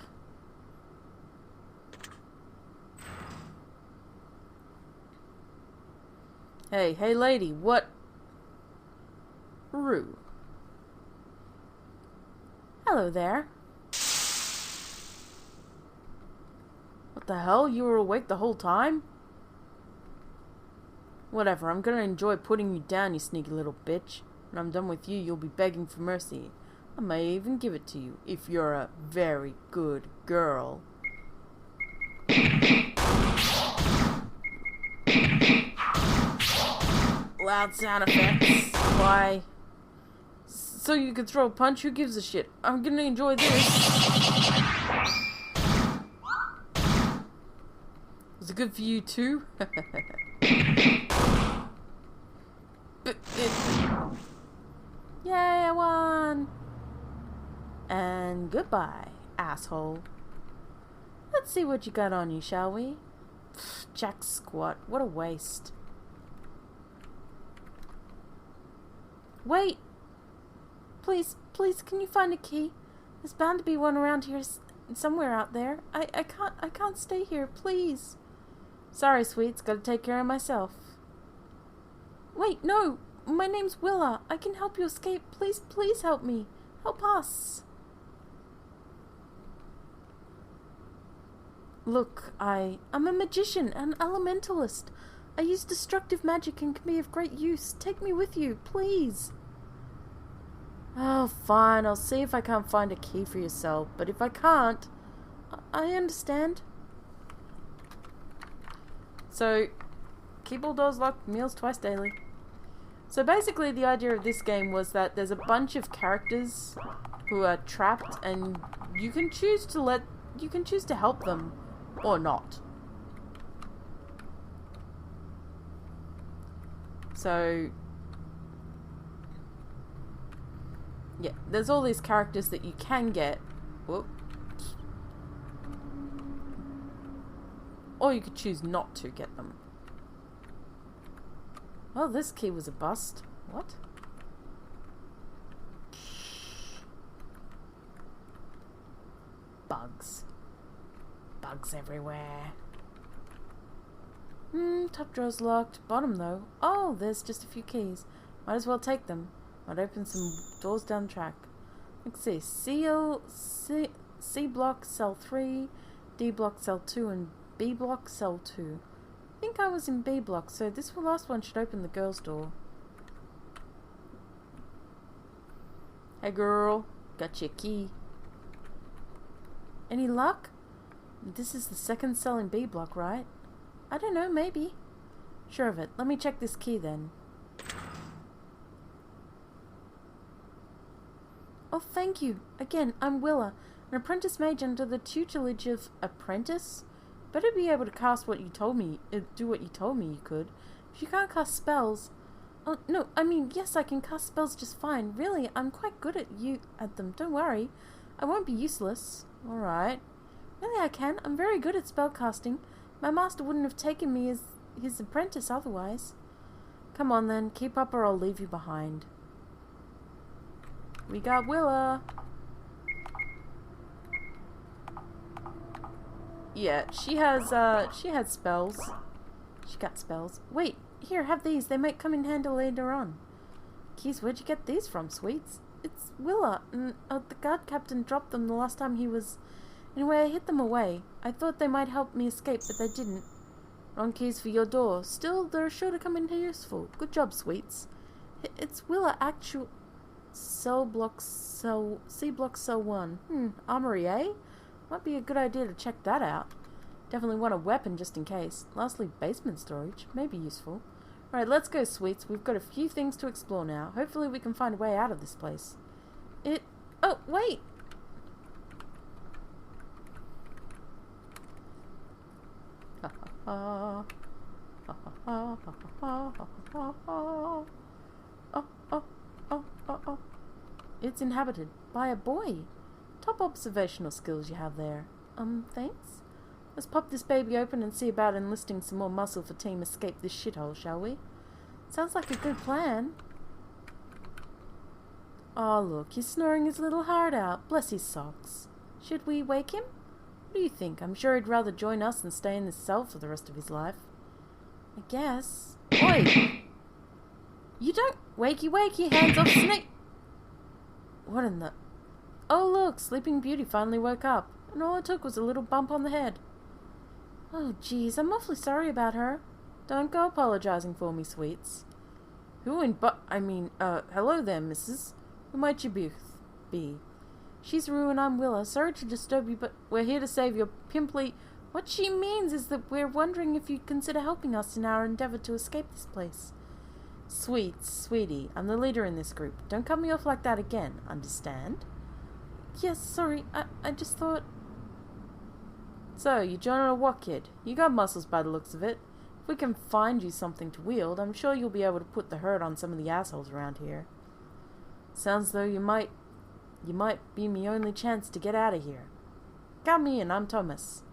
Hey lady, what? Rue. Hello there. What the hell? You were awake the whole time? Whatever, I'm gonna enjoy putting you down, you sneaky little bitch. When I'm done with you, you'll be begging for mercy. I may even give it to you, if you're a very good girl. Loud sound effects. Why? So you can throw a punch? Who gives a shit? I'm gonna enjoy this. Was it good for you too? Yay, I won! And goodbye, asshole. Let's see what you got on you, shall we? Pfft, jack squat, what a waste. Wait! Please, can you find a key? There's bound to be one around here somewhere out there. I can't stay here, please. Sorry, sweets, gotta take care of myself. Wait, no! My name's Willa. I can help you escape. Please help me. Help us. Look, I'm a magician, an elementalist. I use destructive magic and can be of great use. Take me with you, please. Oh, fine. I'll see if I can't find a key for your cell. But if I can't, I understand. So, keep all doors locked, meals twice daily. So basically the idea of this game was that there's a bunch of characters who are trapped and you can choose to help them or not. So yeah, there's all these characters that you can get. Whoops. Or you could choose not to get them. Oh, this key was a bust. What? Bugs. Bugs everywhere. Top drawer's locked. Bottom though. Oh, there's just a few keys. Might as well take them. Might open some doors down the track. Let's see. C block, cell 3, D block, cell 2, and B block, cell 2. I think I was in B block, so this last one should open the girl's door. Hey girl, got your key. Any luck? This is the second cell in B block, right? I don't know, maybe. Sure of it. Let me check this key then. Oh, thank you. Again, I'm Willa, an apprentice mage under the tutelage of apprentice. Better be able to cast what you told me, do what you told me you could. If you can't cast spells... Oh, no, I mean, yes, I can cast spells just fine. Really, I'm quite good at them. Don't worry. I won't be useless. Alright. Really, I can. I'm very good at spell casting. My master wouldn't have taken me as his apprentice otherwise. Come on then, keep up or I'll leave you behind. We got Willa. Yeah, she had spells. She got spells. Wait, here, have these. They might come in handy later on. Keys, where'd you get these from, sweets? It's Willa. The guard captain dropped them the last time he was... Anyway, I hid them away. I thought they might help me escape, but they didn't. Wrong keys for your door. Still, they're sure to come in useful. Good job, sweets. It's Willa actual... C block, cell 1. Armory, eh? Might be a good idea to check that out. Definitely want a weapon just in case. Lastly, basement storage. May be useful. Alright, let's go, sweets. We've got a few things to explore now. Hopefully we can find a way out of this place. Oh, wait! It's inhabited by a boy. Top observational skills you have there. Thanks? Let's pop this baby open and see about enlisting some more muscle for Team Escape this shithole, shall we? Sounds like a good plan. Oh, look, he's snoring his little heart out. Bless his socks. Should we wake him? What do you think? I'm sure he'd rather join us than stay in this cell for the rest of his life. I guess. Oi! You don't... Wakey, hands off, snake! What in the... Oh, look, Sleeping Beauty finally woke up. And all it took was a little bump on the head. Oh, geez, I'm awfully sorry about her. Don't go apologizing for me, sweets. Who in hello there, missus. Who might you be? She's Rue and I'm Willa. Sorry to disturb you, but we're here to save your pimply... What she means is that we're wondering if you'd consider helping us in our endeavor to escape this place. Sweetie, I'm the leader in this group. Don't cut me off like that again, understand? Yes, sorry, I just thought... So, you joining or what, kid? You got muscles by the looks of it. If we can find you something to wield, I'm sure you'll be able to put the hurt on some of the assholes around here. Sounds though you might be my only chance to get out of here. Come in, I'm Thomas.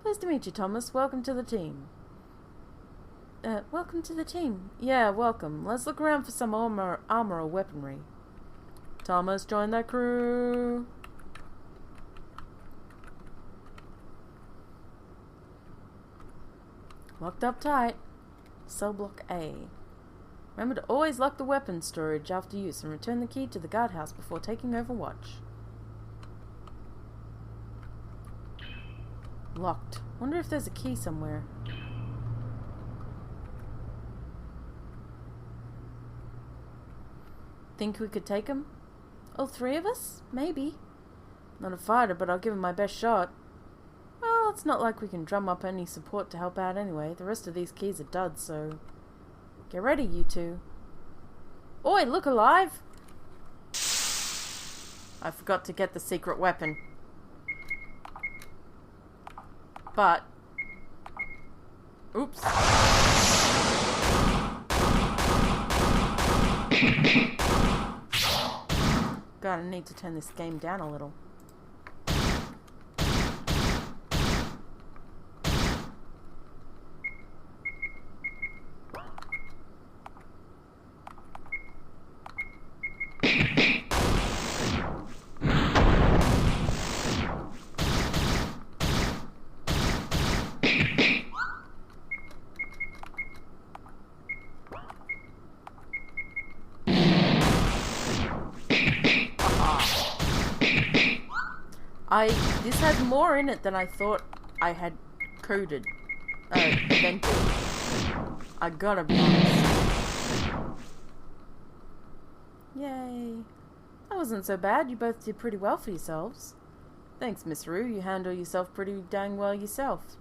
Pleased to meet you, Thomas. Welcome to the team. Welcome to the team. Yeah, welcome. Let's look around for some armor or weaponry. Thomas, join that crew. Locked up tight. Cell block A. Remember to always lock the weapons storage after use and return the key to the guardhouse before taking over watch. Locked. Wonder if there's a key somewhere. Think we could take him? All three of us? Maybe. Not a fighter, but I'll give him my best shot. Well, it's not like we can drum up any support to help out anyway. The rest of these keys are duds, so... Get ready, you two. Oi, look alive! I forgot to get the secret weapon. But... Oops. God, I need to turn this game down a little. This has more in it than I thought I had coded. Invented. I gotta be honest. Yay. That wasn't so bad. You both did pretty well for yourselves. Thanks, Miss Rue. You handle yourself pretty dang well yourself.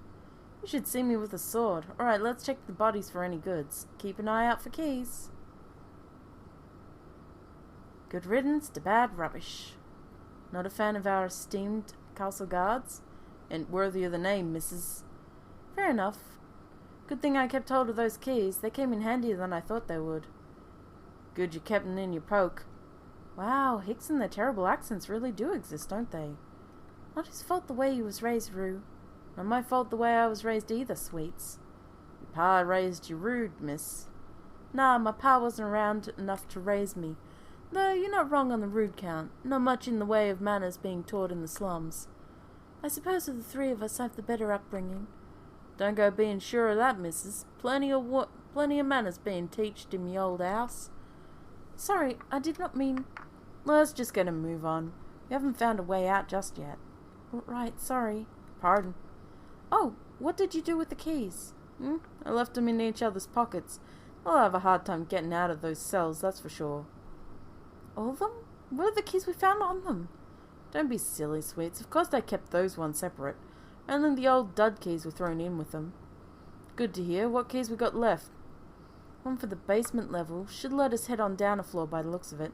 You should see me with a sword. Alright, let's check the bodies for any goods. Keep an eye out for keys. Good riddance to bad rubbish. Not a fan of our esteemed castle guards? And worthy of the name, Mrs. Fair enough. Good thing I kept hold of those keys. They came in handier than I thought they would. Good you kept them in your poke. Wow, Hicks and their terrible accents really do exist, don't they? Not his fault the way he was raised, Rue. Not my fault the way I was raised either, sweets. Your pa raised you rude, miss. Nah, my pa wasn't around enough to raise me. Though you're not wrong on the rude count. Not much in the way of manners being taught in the slums. I suppose of the three of us I've the better upbringing. Don't go being sure of that, missus. Plenty of manners being teached in me old house. Sorry, I did not mean... Let's just get a move on. We haven't found a way out just yet. Right, sorry. Pardon. Oh, what did you do with the keys? I left them in each other's pockets. I'll have a hard time getting out of those cells, that's for sure. All of them? What are the keys we found on them? Don't be silly, sweets. Of course I kept those ones separate. Only the old dud keys were thrown in with them. Good to hear. What keys we got left? One for the basement level. Should let us head on down a floor by the looks of it.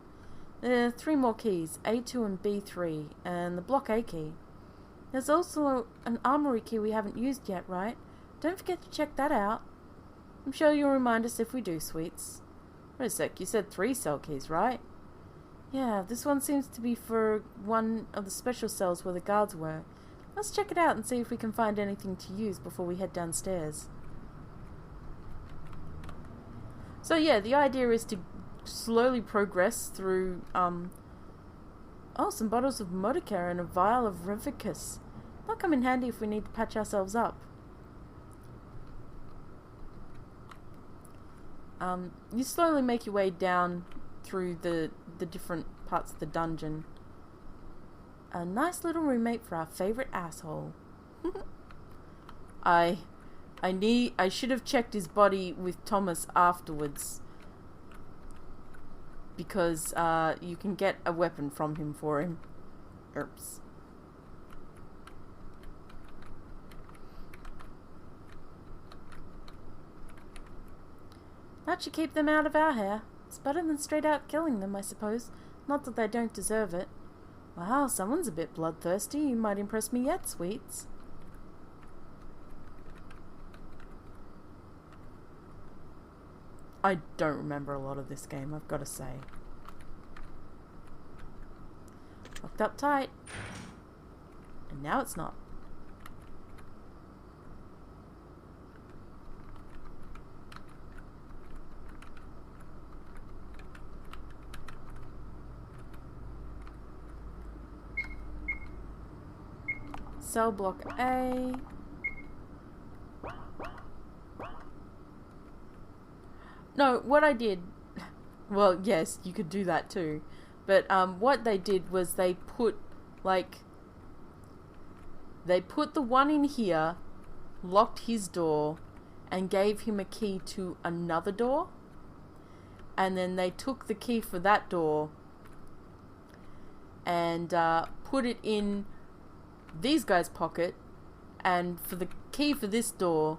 There are 3 more keys. A2 and B3. And the block A key. There's also an armory key we haven't used yet, right? Don't forget to check that out. I'm sure you'll remind us if we do, sweets. Wait a sec. You said 3 cell keys, right? Yeah, this one seems to be for one of the special cells where the guards were. Let's check it out and see if we can find anything to use before we head downstairs. So yeah, the idea is to slowly progress through, some bottles of Modicare and a vial of Revicus. That'll come in handy if we need to patch ourselves up. You slowly make your way down through the different parts of the dungeon. A nice little roommate for our favorite asshole. I should have checked his body with Thomas afterwards, because you can get a weapon from him for him. Oops. That should keep them out of our hair. It's better than straight out killing them, I suppose. Not that they don't deserve it. Wow, someone's a bit bloodthirsty. You might impress me yet, sweets. I don't remember a lot of this game, I've got to say. Locked up tight. And now it's not. Cell block A. No, what I did... Well, yes, you could do that too. But what they did was they put, like, They put the one in here, locked his door, and gave him a key to another door. And then they took the key for that door and put it in these guys' pocket. And for the key for this door,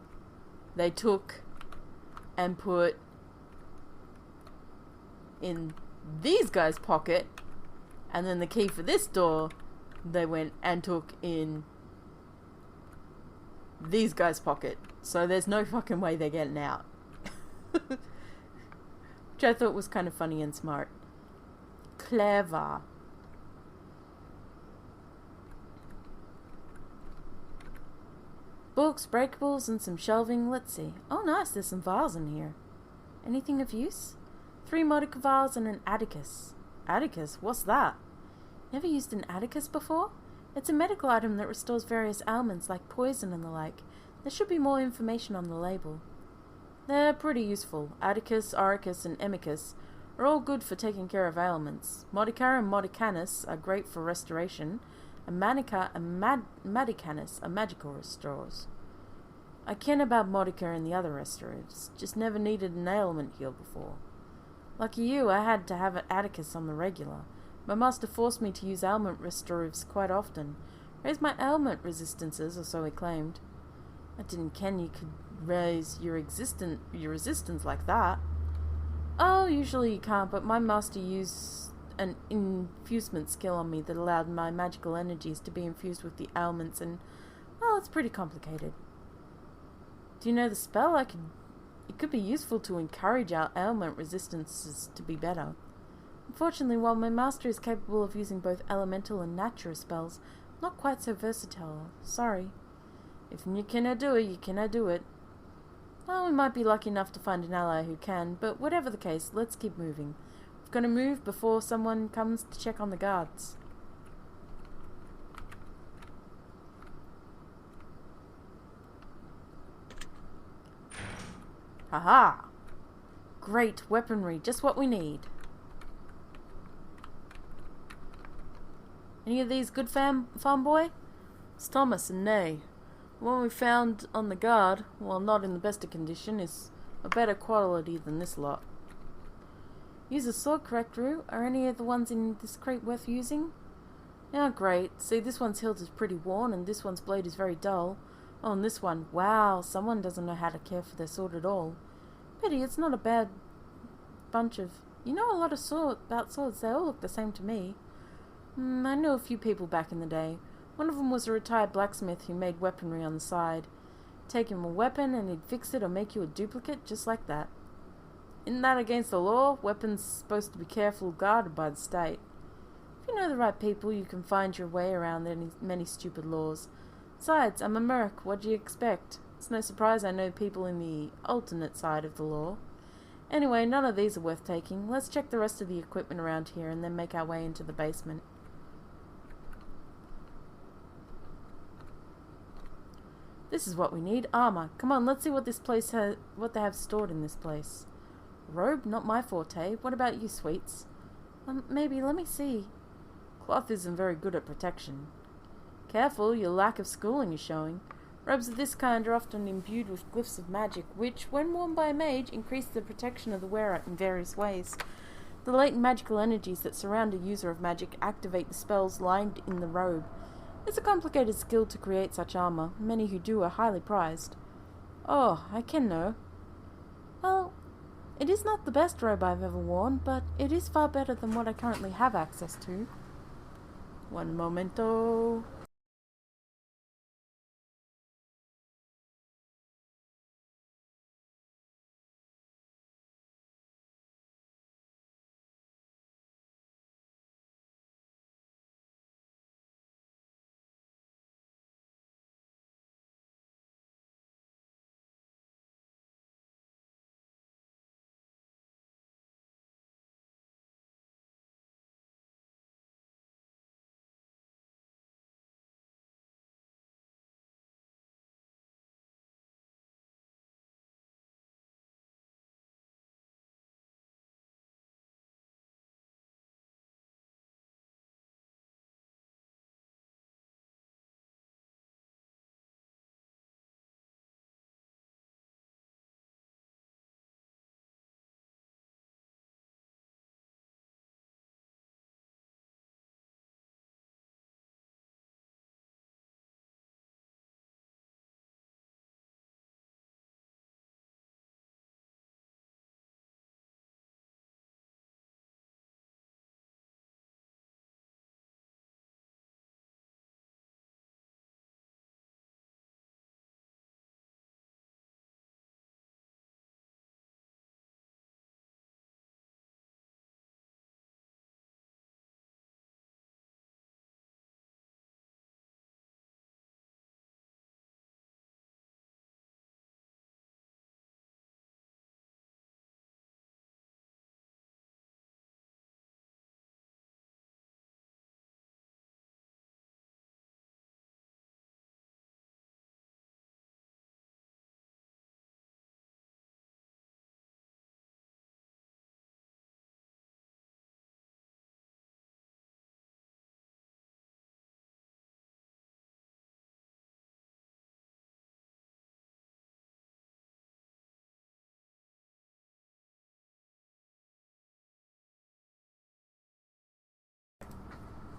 they took and put in these guys' pocket. And then the key for this door, they went and took in these guys' pocket. So there's no fucking way they're getting out. Which I thought was kind of funny and smart. Clever. Books, breakables, and some shelving. Let's see. Oh, nice. There's some vials in here. Anything of use? 3 Modica vials and an Atticus. Atticus? What's that? Never used an Atticus before? It's a medical item that restores various ailments like poison and the like. There should be more information on the label. They're pretty useful. Atticus, Auricus, and Emicus are all good for taking care of ailments. Modica and Modicanus are great for restoration, and Manica and Madicanus are magical restorers. I ken about Modica and the other restorers, just never needed an ailment healed before. Lucky you, I had to have an Atticus on the regular. My master forced me to use ailment restoratives quite often. Raised my ailment resistances, or so he claimed. I didn't ken you could raise your resistance like that. Oh, usually you can't, but my master used an infusement skill on me that allowed my magical energies to be infused with the ailments, and, well, it's pretty complicated. Do you know the spell? It could be useful to encourage our ailment resistances to be better. Unfortunately, while my master is capable of using both elemental and natural spells, I'm not quite so versatile. Sorry. If you cannot do it, you cannot do it. Well, we might be lucky enough to find an ally who can, but whatever the case, let's keep moving. We've got to move before someone comes to check on the guards. Haha! Great weaponry, just what we need. Any of these good farm boy? It's Thomas and Nay. The one we found on the guard, while not in the best of condition, is a better quality than this lot. Use a sword, correct, Rue? Are any of the ones in this crate worth using? Yeah, great. See, this one's hilt is pretty worn, and this one's blade is very dull. Oh, and this one, wow, someone doesn't know how to care for their sword at all. Pity, it's not a bad bunch of... You know a lot of about swords, they all look the same to me. I know a few people back in the day. One of them was a retired blacksmith who made weaponry on the side. Take him a weapon and he'd fix it or make you a duplicate just like that. Isn't that against the law? Weapons supposed to be carefully guarded by the state. If you know the right people, you can find your way around many stupid laws. Besides, I'm a merc. What do you expect? It's no surprise I know people in the alternate side of the law. Anyway, none of these are worth taking. Let's check the rest of the equipment around here and then make our way into the basement. This is what we need. Armor. Come on, let's see what what they have stored in this place. Robe? Not my forte. What about you, sweets? Maybe. Let me see. Cloth isn't very good at protection. Careful, your lack of schooling is showing. Robes of this kind are often imbued with glyphs of magic, which, when worn by a mage, increase the protection of the wearer in various ways. The latent magical energies that surround a user of magic activate the spells lined in the robe. It's a complicated skill to create such armor. Many who do are highly prized. Oh, I can know. Well, it is not the best robe I've ever worn, but it is far better than what I currently have access to. One momento.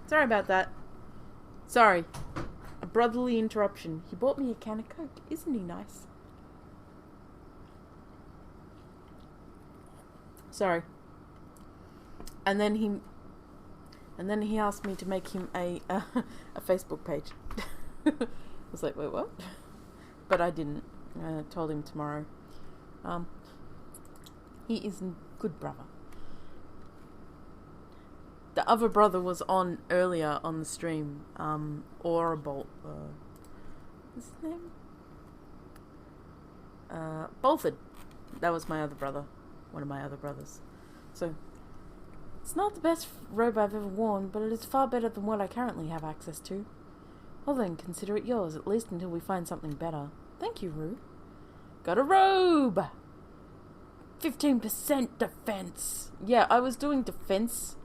Sorry about that. Sorry. A brotherly interruption. He bought me a can of Coke. Isn't he nice? Sorry. And then he asked me to make him a Facebook page. I was like, wait, what? But I didn't. I told him tomorrow. He is a good brother. The other brother was on earlier on the stream. Orable. What's his name? Bolford. That was my other brother. One of my other brothers. So, it's not the best robe I've ever worn, but it is far better than what I currently have access to. Well then, consider it yours, at least until we find something better. Thank you, Rue. Got a robe! 15% defense! Yeah, I was doing defense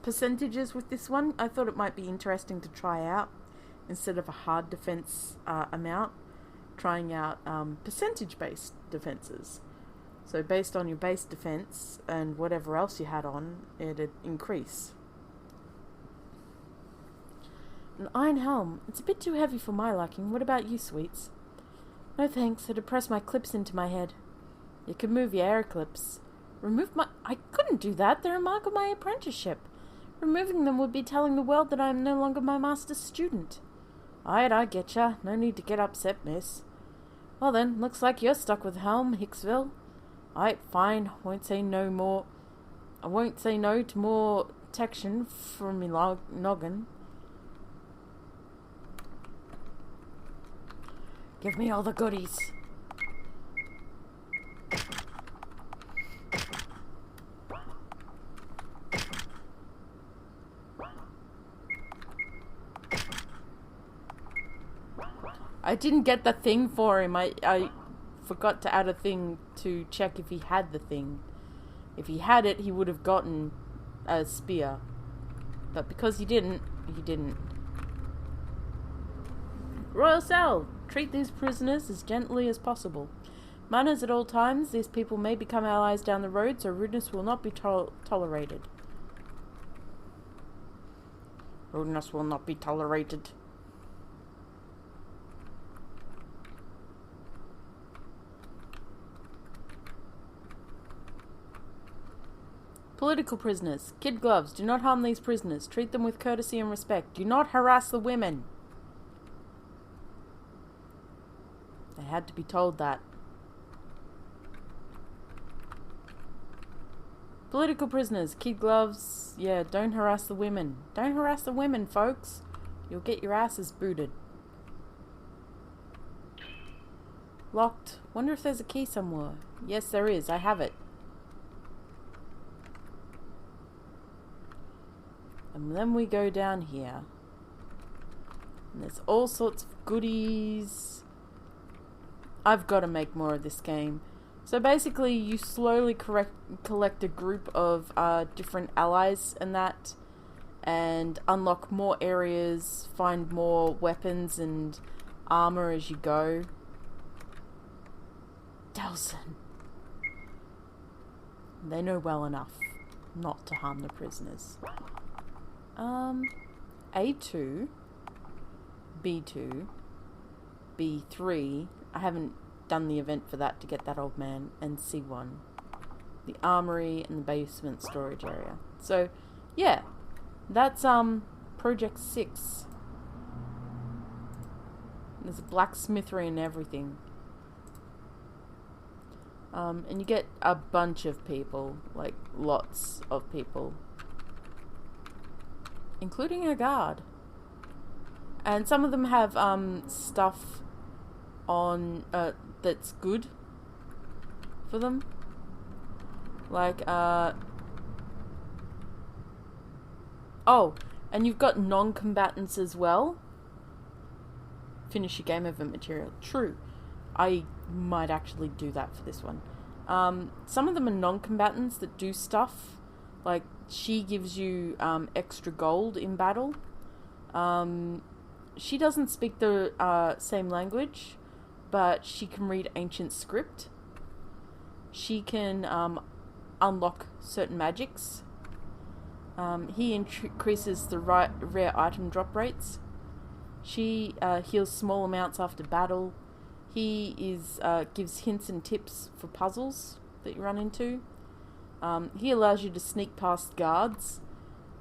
percentages with this one. I thought it might be interesting to try out, instead of a hard defense amount, trying out percentage-based defenses. So based on your base defense and whatever else you had on, it'd increase. An iron helm. It's a bit too heavy for my liking. What about you, sweets? No thanks. It'd press my clips into my head. You could move your air clips. Remove my... I couldn't do that. They're a mark of my apprenticeship. Removing them would be telling the world that I am no longer my master's student. Alright, I getcha. No need to get upset, miss. Well then, looks like you're stuck with helm, Hicksville. Alright, fine. I won't say no to more protection from me noggin. Give me all the goodies. I didn't get the thing for him. I forgot to add a thing to check if he had the thing. If he had it, he would have gotten a spear. But because he didn't, he didn't. Royal Cell! Treat these prisoners as gently as possible. Manners at all times. These people may become allies down the road, so rudeness will not be tolerated. Rudeness will not be tolerated. Political prisoners. Kid gloves. Do not harm these prisoners. Treat them with courtesy and respect. Do not harass the women. They had to be told that. Political prisoners. Kid gloves. Yeah, don't harass the women. Don't harass the women, folks. You'll get your asses booted. Locked. Wonder if there's a key somewhere. Yes, there is. I have it. And then we go down here. And there's all sorts of goodies. I've got to make more of this game. So basically, you slowly collect a group of different allies and that. And unlock more areas, find more weapons and armor as you go. Delson. They know well enough not to harm the prisoners. A2, B2, B3. I haven't done the event for that to get that old man. And C1. The armory and the basement storage area. So, yeah. That's, Project 6. There's a blacksmithery and everything. And you get a bunch of people. Like, lots of people. Including a guard. And some of them have, stuff on, that's good for them. Like, oh, and you've got non-combatants as well. Finish your game event material. True. I might actually do that for this one. Some of them are non-combatants that do stuff. Like, she gives you extra gold in battle. She doesn't speak the same language, but she can read ancient script. She can unlock certain magics. He increases the rare item drop rates. She heals small amounts after battle. He gives hints and tips for puzzles that you run into. He allows you to sneak past guards.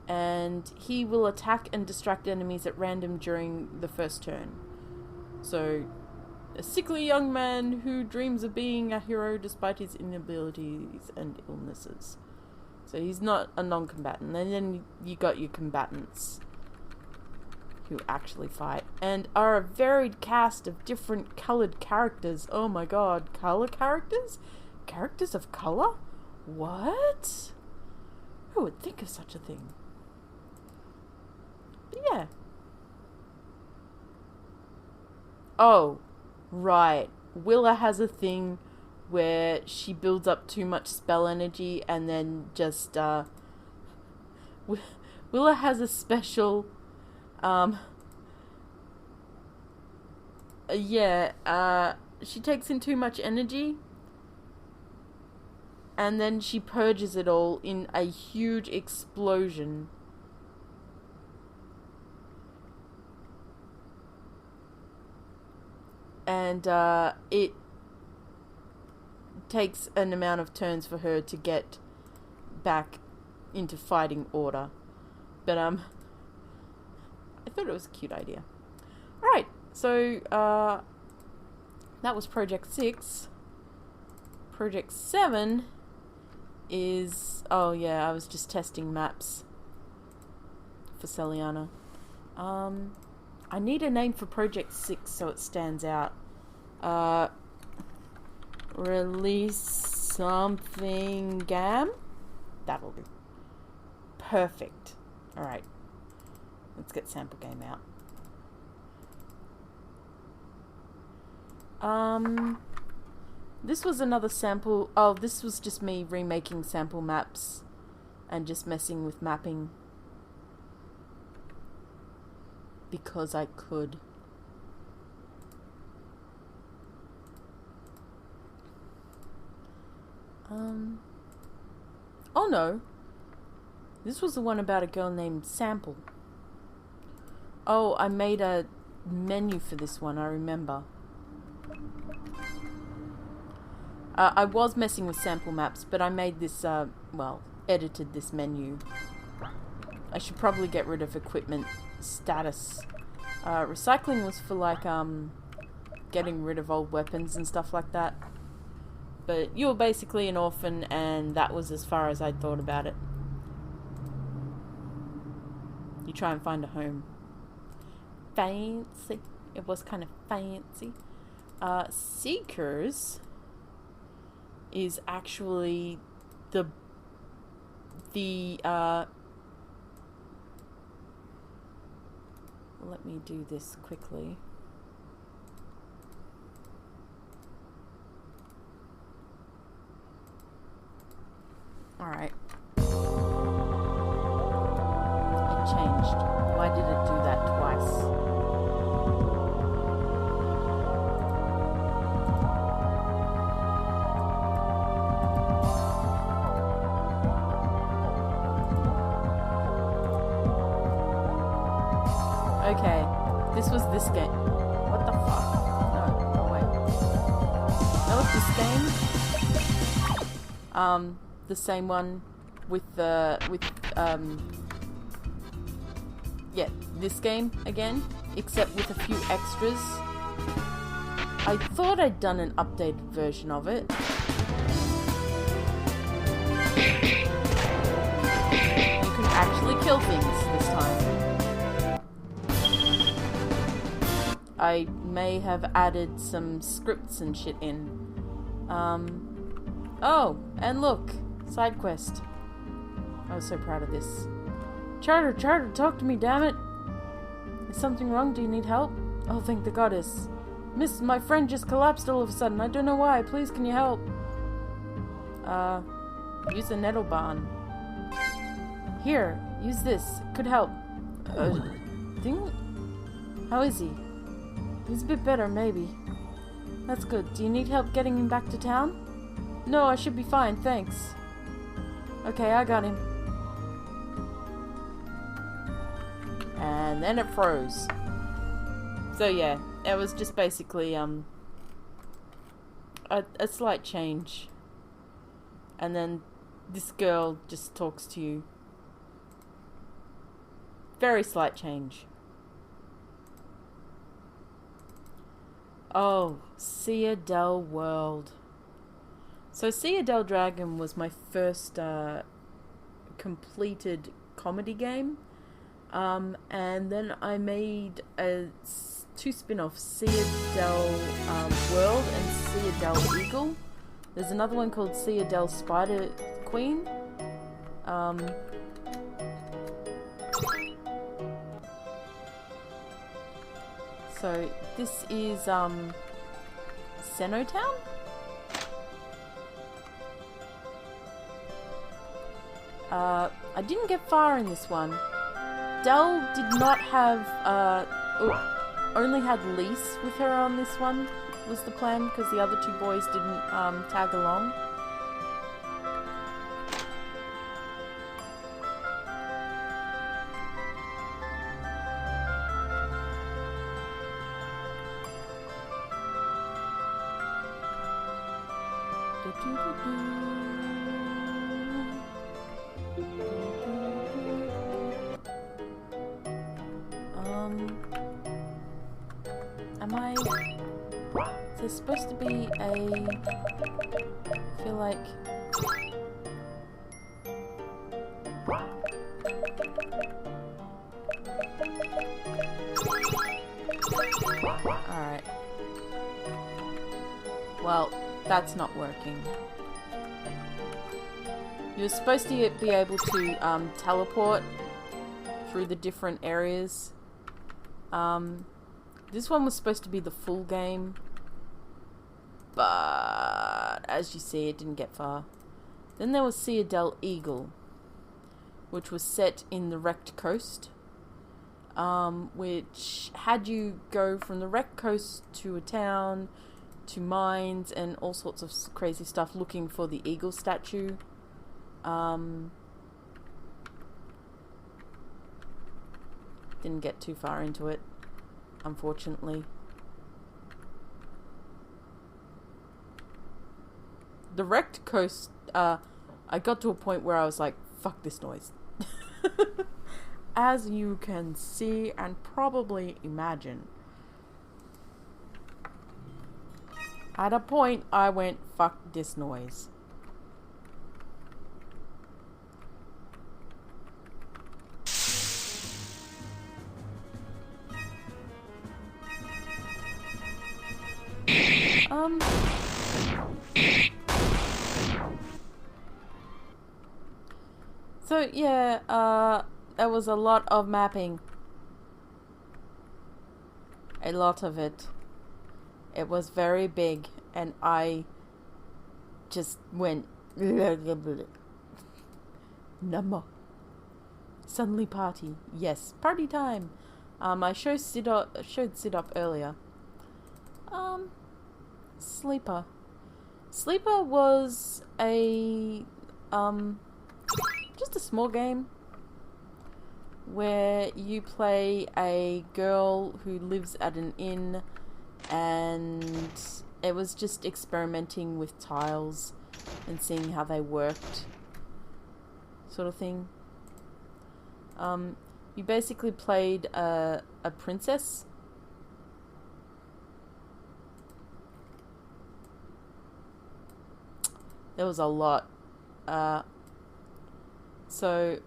And he will attack and distract enemies at random during the first turn. So, a sickly young man who dreams of being a hero despite his inabilities and illnesses. So he's not a non-combatant. And then you got your combatants who actually fight and are a varied cast of different coloured characters. Oh my god, colour characters? Characters of colour? What? Who would think of such a thing? But yeah. Oh, right. Willa has a thing where she builds up too much spell energy and then just, Willa has a special, she takes in too much energy and then she purges it all in a huge explosion. And, it takes an amount of turns for her to get back into fighting order. But, I thought it was a cute idea. Alright, so, that was Project 6. Project 7 is... Oh, yeah, I was just testing maps for Celiana. I need a name for Project 6 so it stands out. Release something gam? That'll do. Perfect. Alright. Let's get sample game out. This was another sample... Oh, this was just me remaking sample maps and just messing with mapping. Because I could. Oh no. This was the one about a girl named Sample. Oh, I made a menu for this one, I remember. I was messing with sample maps, but I made this, edited this menu. I should probably get rid of equipment status. Recycling was for, like, getting rid of old weapons and stuff like that. But you were basically an orphan, and that was as far as I thought about it. You try and find a home. Fancy. It was kind of fancy. Seekers is actually the let me do this quickly. Alright. It changed. Why did it do that twice? Okay, this was this game. What the fuck? No, wait. That was this game. The same one with this game again, except with a few extras. I thought I'd done an updated version of it. You can actually kill things this time. I may have added some scripts and shit in. Oh, and look, side quest. I was so proud of this. Charter, talk to me, damn it. Is something wrong? Do you need help? Oh, thank the goddess. Miss, my friend just collapsed all of a sudden. I don't know why. Please, can you help? Use the nettle barn. Here, use this. Could help. How is he? He's a bit better, maybe. That's good. Do you need help getting him back to town? No, I should be fine, thanks. Okay, I got him. and then it froze. So yeah, it was just basically a slight change. And then this girl just talks to you. Very slight change. Oh, Citadel World. So Citadel Dragon was my first completed comedy game. And then I made two spin-offs, Citadel World and Citadel Eagle. There's another one called Citadel Spider Queen. So this is Sennotown? I didn't get far in this one. Dell did not have only had Lise with her on this one, was the plan, because the other two boys didn't tag along. Am I... Is there supposed to be a... I feel like... Alright. Well, that's not working. You're supposed to be able to teleport through the different areas. This one was supposed to be the full game, but as you see, it didn't get far. Then there was Citadel Eagle, which was set in the wrecked coast, which had you go from the wrecked coast to a town, to mines, and all sorts of crazy stuff looking for the eagle statue. Didn't get too far into it, unfortunately. The wrecked coast, I got to a point where I was like, fuck this noise. As you can see and probably imagine. At a point, I went, fuck this noise. So yeah, there was a lot of mapping. A lot of it. It was very big, and I just went number. Suddenly party. Yes, party time. I showed Sid up earlier. Sleeper. Sleeper was a just a small game where you play a girl who lives at an inn, and it was just experimenting with tiles and seeing how they worked, sort of thing. You basically played a princess. There was a lot. So,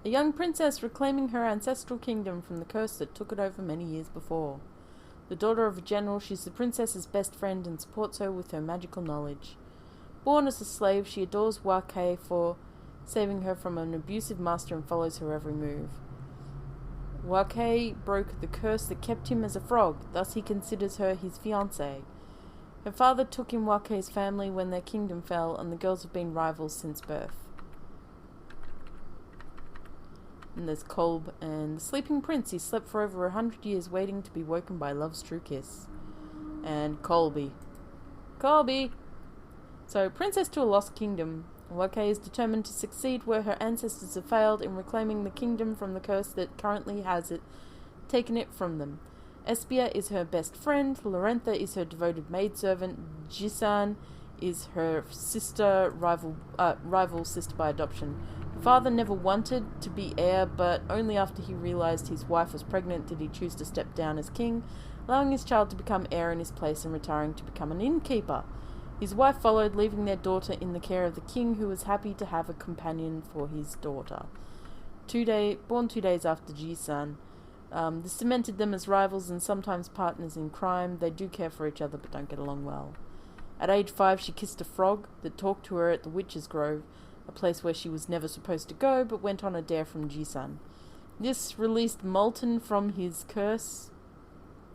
a young princess reclaiming her ancestral kingdom from the curse that took it over many years before. The daughter of a general, she's the princess's best friend and supports her with her magical knowledge. Born as a slave, she adores Wake for saving her from an abusive master and follows her every move. Wake broke the curse that kept him as a frog, thus he considers her his fiancée. Her father took in Wake's family when their kingdom fell, and the girls have been rivals since birth. And there's Kolb and the sleeping prince. He slept for over 100 years waiting to be woken by love's true kiss. And Colby. So, princess to a lost kingdom. Wake is determined to succeed where her ancestors have failed in reclaiming the kingdom from the curse that currently has taken it from them. Espia is her best friend, Lorentha is her devoted maidservant, Jisan is her rival sister by adoption. Father never wanted to be heir, but only after he realized his wife was pregnant did he choose to step down as king, allowing his child to become heir in his place and retiring to become an innkeeper. His wife followed, leaving their daughter in the care of the king, who was happy to have a companion for his daughter. Born 2 days after Jisan. This cemented them as rivals and sometimes partners in crime. They do care for each other but don't get along well. At age 5, she kissed a frog that talked to her at the Witch's Grove, a place where she was never supposed to go, but went on a dare from Jisan. This released Molten from his curse,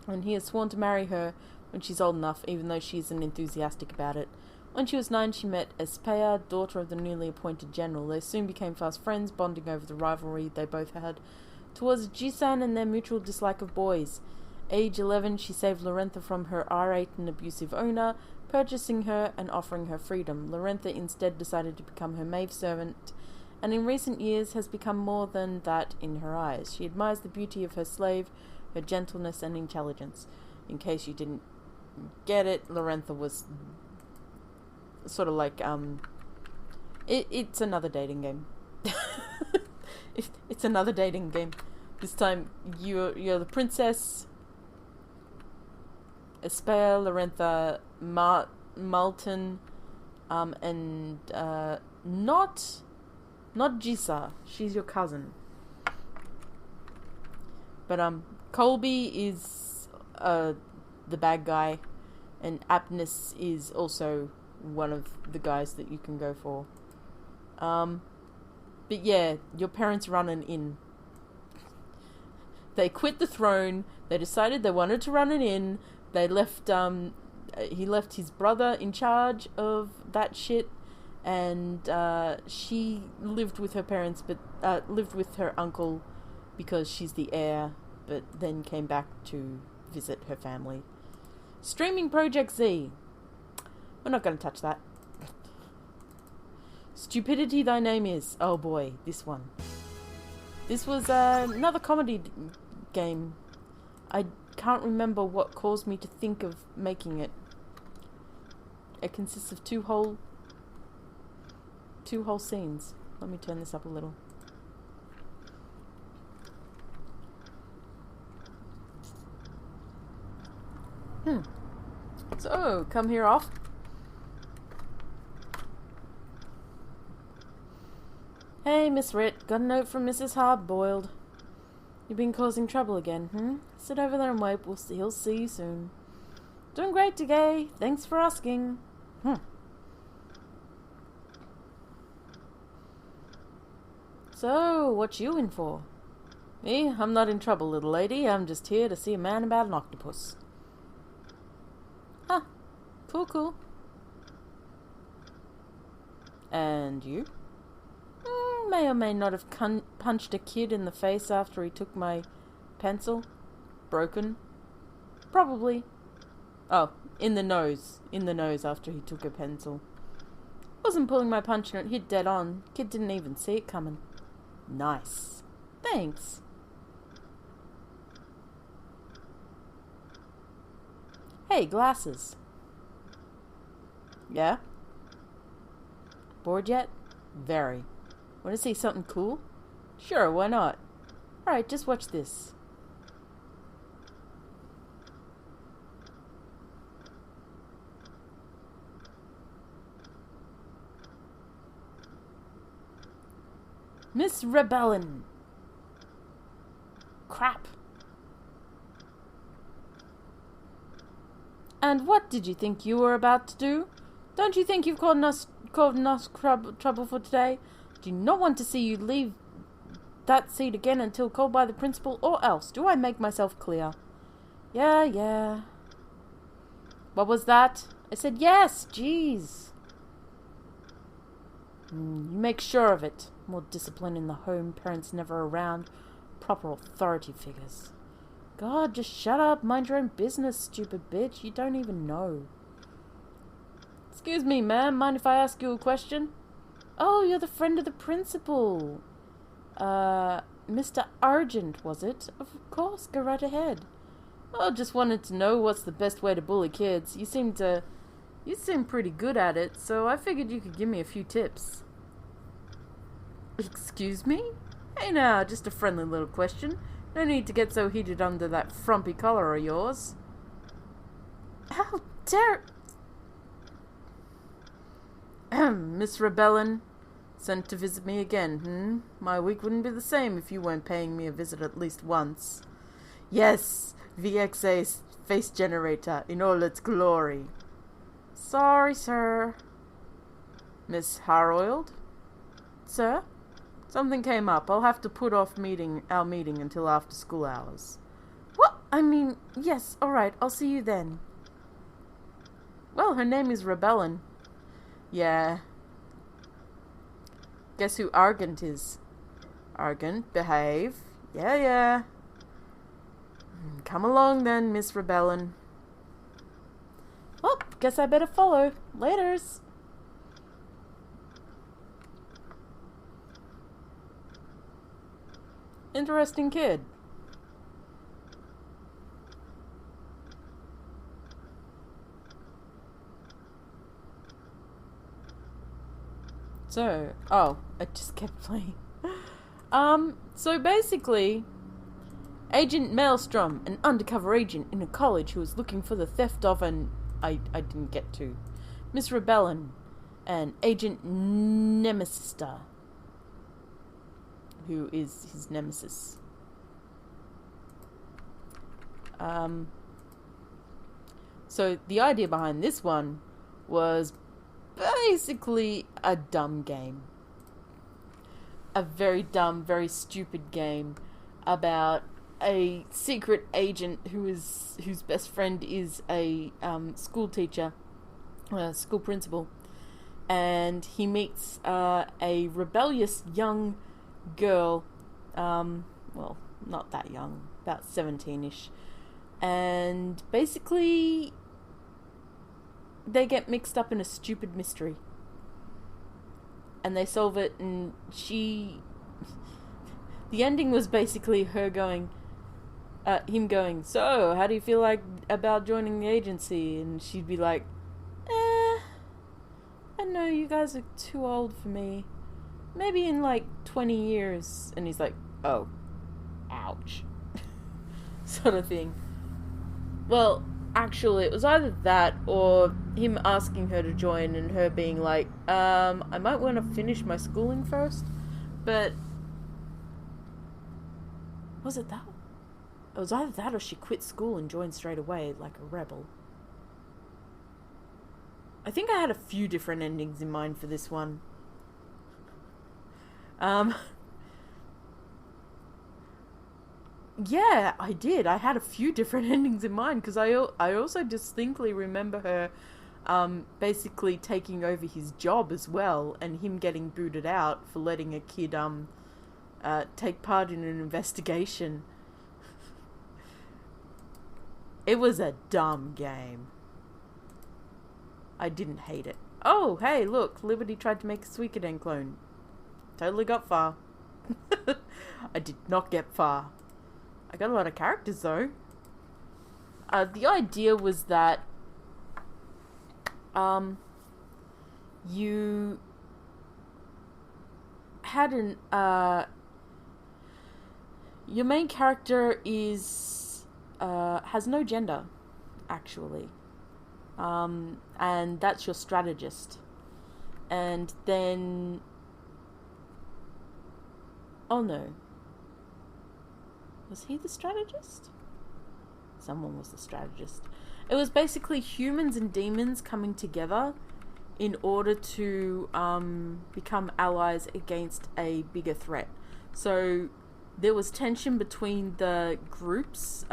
and he has sworn to marry her when she's old enough, even though she isn't enthusiastic about it. When she was 9, she met Espea, daughter of the newly appointed general. They soon became fast friends, bonding over the rivalry they both had towards Jisan and their mutual dislike of boys. Age 11, she saved Lorentha from her irate and abusive owner, purchasing her and offering her freedom. Lorentha instead decided to become her maidservant, and in recent years has become more than that in her eyes. She admires the beauty of her slave, her gentleness and intelligence. In case you didn't get it, Lorentha was sort of like, it's another dating game. It's another dating game. This time, you're the princess, Espea, Lorentha, Malton, and not Jisa. She's your cousin. But Colby is the bad guy, and Aptness is also one of the guys that you can go for. But yeah, your parents run an inn. They quit the throne. They decided they wanted to run an inn. They left, he left his brother in charge of that shit, and she lived with her parents, but lived with her uncle because she's the heir, but then came back to visit her family. Streaming Project Z. We're not going to touch that. Stupidity Thy Name Is. Oh boy, this one. This was another comedy game. I can't remember what caused me to think of making it. It consists of two whole scenes. Let me turn this up a little. So, come here off. Hey, Miss Ritt, got a note from Mrs. Hard-Boiled. You've been causing trouble again, Sit over there and wait. He'll see you soon. Doing great today. Thanks for asking. So, what you in for? Me? I'm not in trouble, little lady. I'm just here to see a man about an octopus. Huh. Cool. And you? May or may not have punched a kid in the face after he took my pencil. Broken. Probably. Oh, in the nose. In the nose after he took a pencil. Wasn't pulling my punch and it hit dead on. Kid didn't even see it coming. Nice. Thanks. Hey, glasses. Yeah? Bored yet? Very. Want to see something cool? Sure, why not? Alright, just watch this. Miss Rebellin. Crap. And what did you think you were about to do? Don't you think you've caused enough trouble for today? Do not want to see you leave that seat again until called by the principal, or else. Do I make myself clear? Yeah. What was that? I said yes, jeez. You make sure of it. More discipline in the home, parents never around. Proper authority figures. God, just shut up, mind your own business, stupid bitch. You don't even know. Excuse me, ma'am, mind if I ask you a question? Oh, you're the friend of the principal. Mr. Argent, was it? Of course, go right ahead. Well, just wanted to know what's the best way to bully kids. You seem pretty good at it, so I figured you could give me a few tips. Excuse me? Hey now, just a friendly little question. No need to get so heated under that frumpy collar of yours. How dare... Miss Rebellin, sent to visit me again, My week wouldn't be the same if you weren't paying me a visit at least once. Yes, VXA face generator in all its glory. Sorry, sir. Miss Harold? Sir? Something came up. I'll have to put off our meeting until after school hours. What? I mean, yes, alright, I'll see you then. Well, her name is Rebellin. Yeah. Guess who Argent is? Argent, behave. Yeah. Come along then, Miss Rebellin. Well, guess I better follow. Laters. Interesting kid. So, I just kept playing. So basically, Agent Maelstrom, an undercover agent in a college who was looking for the theft of I didn't get to. Miss Rebellin, and Agent Nemesista, who is his nemesis. So the idea behind this one was basically a dumb game. A very dumb, very stupid game about a secret agent whose best friend is a school teacher, school principal, and he meets a rebellious young girl, well, not that young, about 17-ish, and basically they get mixed up in a stupid mystery. And they solve it, and the ending was basically her going, him going, so, how do you feel about joining the agency? And she'd be like, I know you guys are too old for me. Maybe in 20 years. And he's like, oh, ouch. Sort of thing. Well, actually, it was either that or him asking her to join and her being like, I might want to finish my schooling first. But was it that? It was either that or she quit school and joined straight away like a rebel. I think I had a few different endings in mind for this one. Yeah, I did. I had a few different endings in mind because I also distinctly remember her basically taking over his job as well, and him getting booted out for letting a kid take part in an investigation. It was a dumb game. I didn't hate it. Oh, hey, look, Liberty tried to make a Suikoden clone. Totally got far. I did not get far. I got a lot of characters though. The idea was that you had your main character is has no gender, actually. And that's your strategist. And then oh no. Was he the strategist? Someone was the strategist. It was basically humans and demons coming together in order to become allies against a bigger threat. So there was tension between the groups.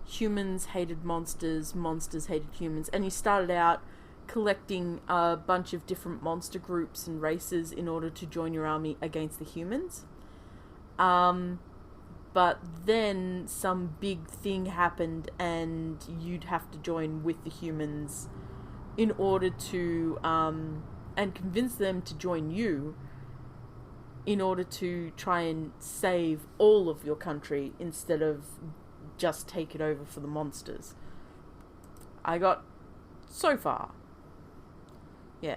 Humans hated monsters, monsters hated humans, and he started out collecting a bunch of different monster groups and races in order to join your army against the humans. But then some big thing happened and you'd have to join with the humans in order to and convince them to join you in order to try and save all of your country instead of just take it over for the monsters. I got so far. Yeah.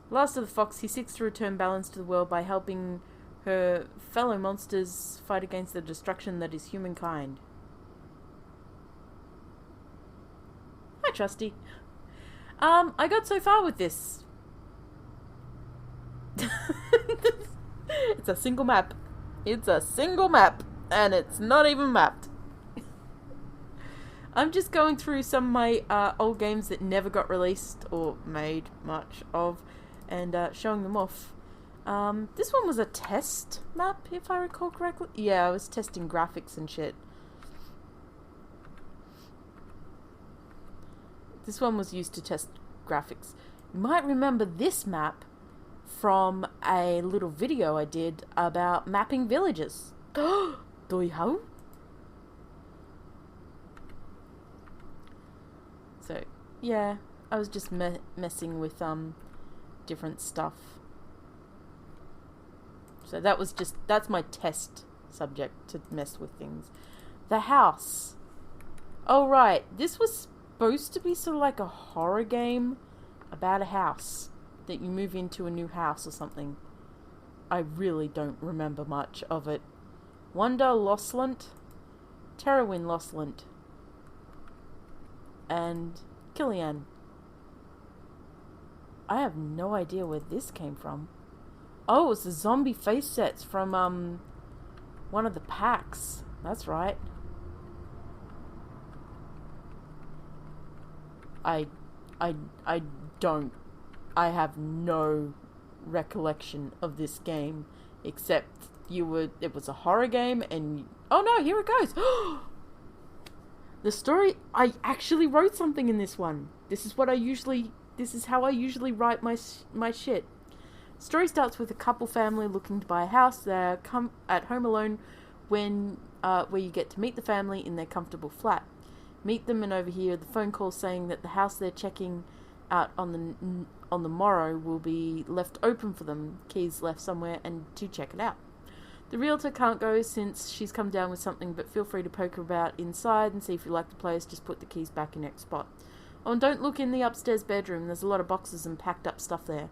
Last of the Fox, he seeks to return balance to the world by helping her fellow monsters fight against the destruction that is humankind. Hi, Trusty. I got so far with this. It's a single map. It's a single map, and it's not even mapped. I'm just going through some of my old games that never got released or made much of, and showing them off. This one was a test map, if I recall correctly. Yeah, I was testing graphics and shit. This one was used to test graphics. You might remember this map from a little video I did about mapping villages. So, yeah, I was just messing with different stuff. So that's my test subject, to mess with things. The house. Oh, right. This was supposed to be sort of like a horror game about a house that you move into a new house or something. I really don't remember much of it. Wanda Loslant, Terrawin Loslant, and Killian. I have no idea where this came from. Oh, it's the zombie face sets from one of the packs. That's right. I have no recollection of this game, except it was a horror game, and oh no, here it goes. The story, I actually wrote something in this one. This is how I usually write my shit. Story starts with a couple family looking to buy a house. They're at home alone when where you get to meet the family in their comfortable flat. Meet them and overhear the phone call saying that the house they're checking out on the morrow will be left open for them, keys left somewhere, and to check it out. The realtor can't go since she's come down with something, but feel free to poke about inside and see if you like the place. Just put the keys back in next spot. Oh, and don't look in the upstairs bedroom. There's a lot of boxes and packed up stuff there.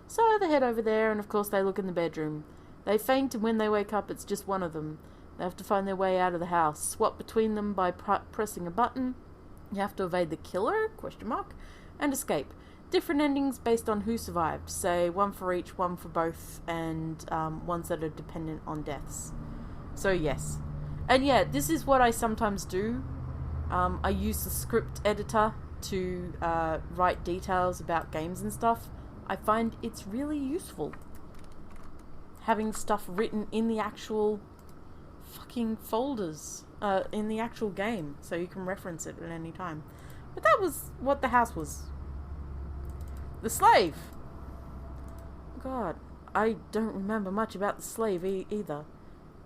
So they head over there, and of course they look in the bedroom. They faint, and when they wake up, it's just one of them. They have to find their way out of the house. Swap between them by pressing a button. You have to evade the killer, ? And escape. Different endings based on who survived. Say one for each, one for both, and ones that are dependent on deaths. So yes. And yeah, this is what I sometimes do. I use the script editor to write details about games and stuff. I find it's really useful. Having stuff written in the actual fucking folders in the actual game, so you can reference it at any time. But that was what the house was. The slave. God, I don't remember much about the slave either.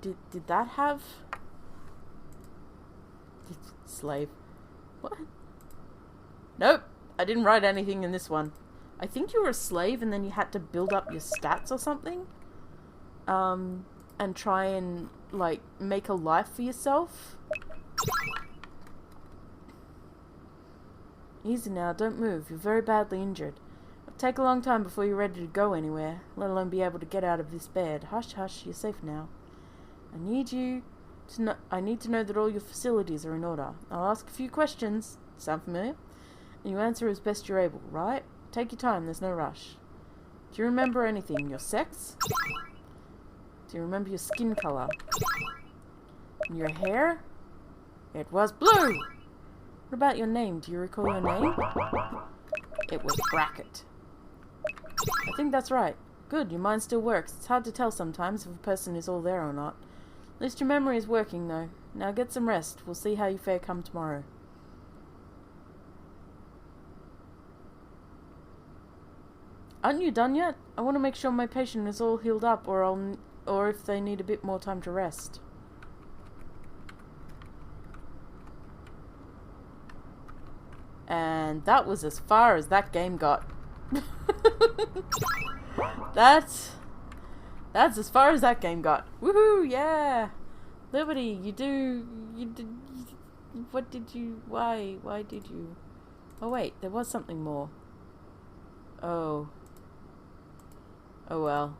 Did that have slave? What? Nope, I didn't write anything in this one. I think you were a slave and then you had to build up your stats or something. And try and, like, make a life for yourself. Easy now, don't move. You're very badly injured. It'll take a long time before you're ready to go anywhere, let alone be able to get out of this bed. Hush, hush, you're safe now. I need to know that all your facilities are in order. I'll ask a few questions. Sound familiar? And you answer as best you're able, right? Take your time, there's no rush. Do you remember anything? Your sex? Do you remember your skin color? And your hair? It was blue! What about your name? Do you recall your name? It was Bracket. I think that's right. Good, your mind still works. It's hard to tell sometimes if a person is all there or not. At least your memory is working, though. Now get some rest. We'll see how you fare come tomorrow. Aren't you done yet? I want to make sure my patient is all healed up, or if they need a bit more time to rest. And that was as far as that game got. That's as far as that game got. Woohoo! Yeah, Liberty. You did. What did you? Why did you? Oh wait, there was something more. Oh. Oh well.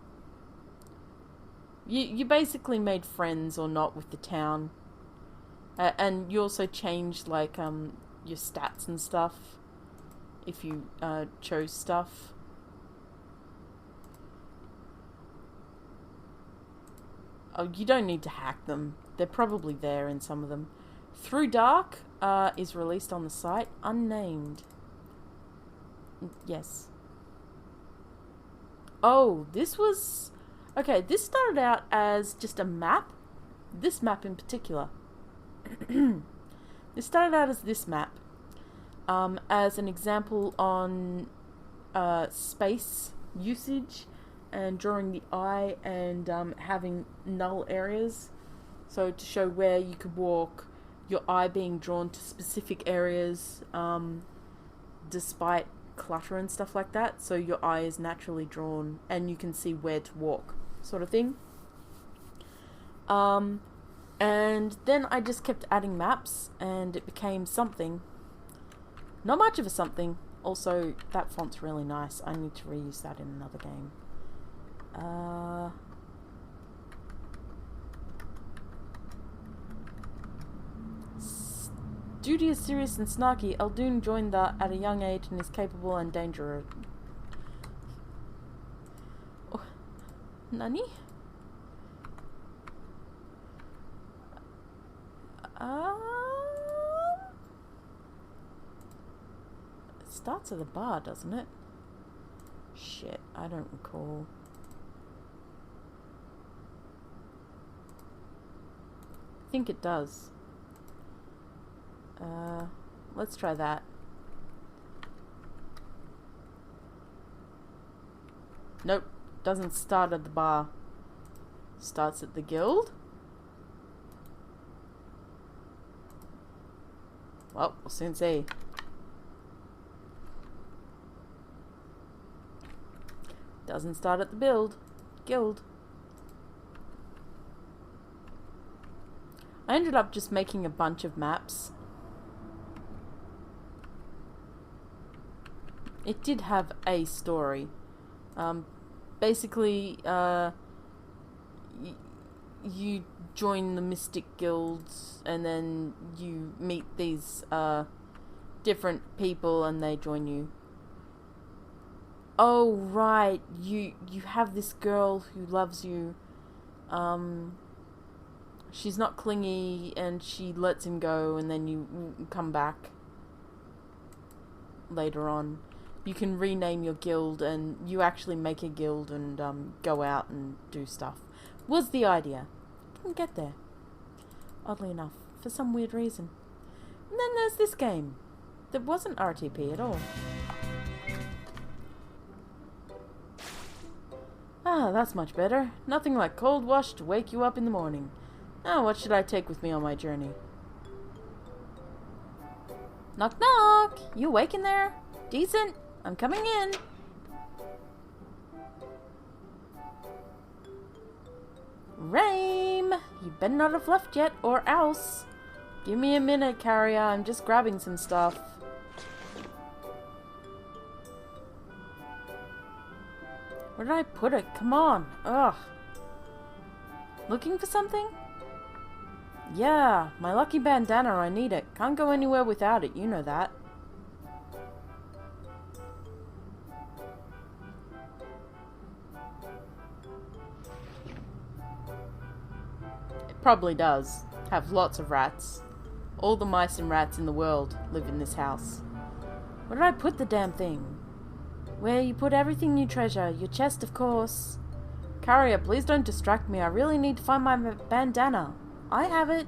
You basically made friends or not with the town, and you also changed like your stats and stuff if you chose stuff. Oh, you don't need to hack them. They're probably there in some of them. Through Dark is released on the site, unnamed. Yes. Oh, this was... Okay, this started out as just a map. This map in particular. This started out as this map. As an example on space usage and drawing the eye and having null areas. So to show where you could walk, your eye being drawn to specific areas despite clutter and stuff like that. So your eye is naturally drawn and you can see where to walk, sort of thing. And then I just kept adding maps and it became something. Not much of a something. Also, that font's really nice. I need to reuse that in another game. Studious, serious and snarky, Eldoon joined at a young age and is capable and dangerous. Oh, Nani? It starts at the bar, doesn't it? Shit, I don't recall. I think it does. Let's try that. Nope, doesn't start at the bar. Starts at the guild. Well, we'll soon see. Doesn't start at the guild. I ended up just making a bunch of maps. It did have a story. Basically, you join the Mystic Guilds and then you meet these different people and they join you. Oh, right. You have this girl who loves you. She's not clingy and she lets him go and then you come back later on. You can rename your guild and you actually make a guild and go out and do stuff. Was the idea. Didn't get there. Oddly enough. For some weird reason. And then there's this game. That wasn't RTP at all. Ah, that's much better. Nothing like cold wash to wake you up in the morning. Now, what should I take with me on my journey? Knock knock! You awake in there? Decent? I'm coming in. Rame! You better not have left yet, or else. Give me a minute, Carrier. I'm just grabbing some stuff. Where did I put it? Come on. Ugh. Looking for something? Yeah, my lucky bandana. I need it. Can't go anywhere without it. You know that. Probably does. Have lots of rats. All the mice and rats in the world live in this house. Where did I put the damn thing? Where you put everything you treasure. Your chest, of course. Carrier, please don't distract me. I really need to find my bandana. I have it.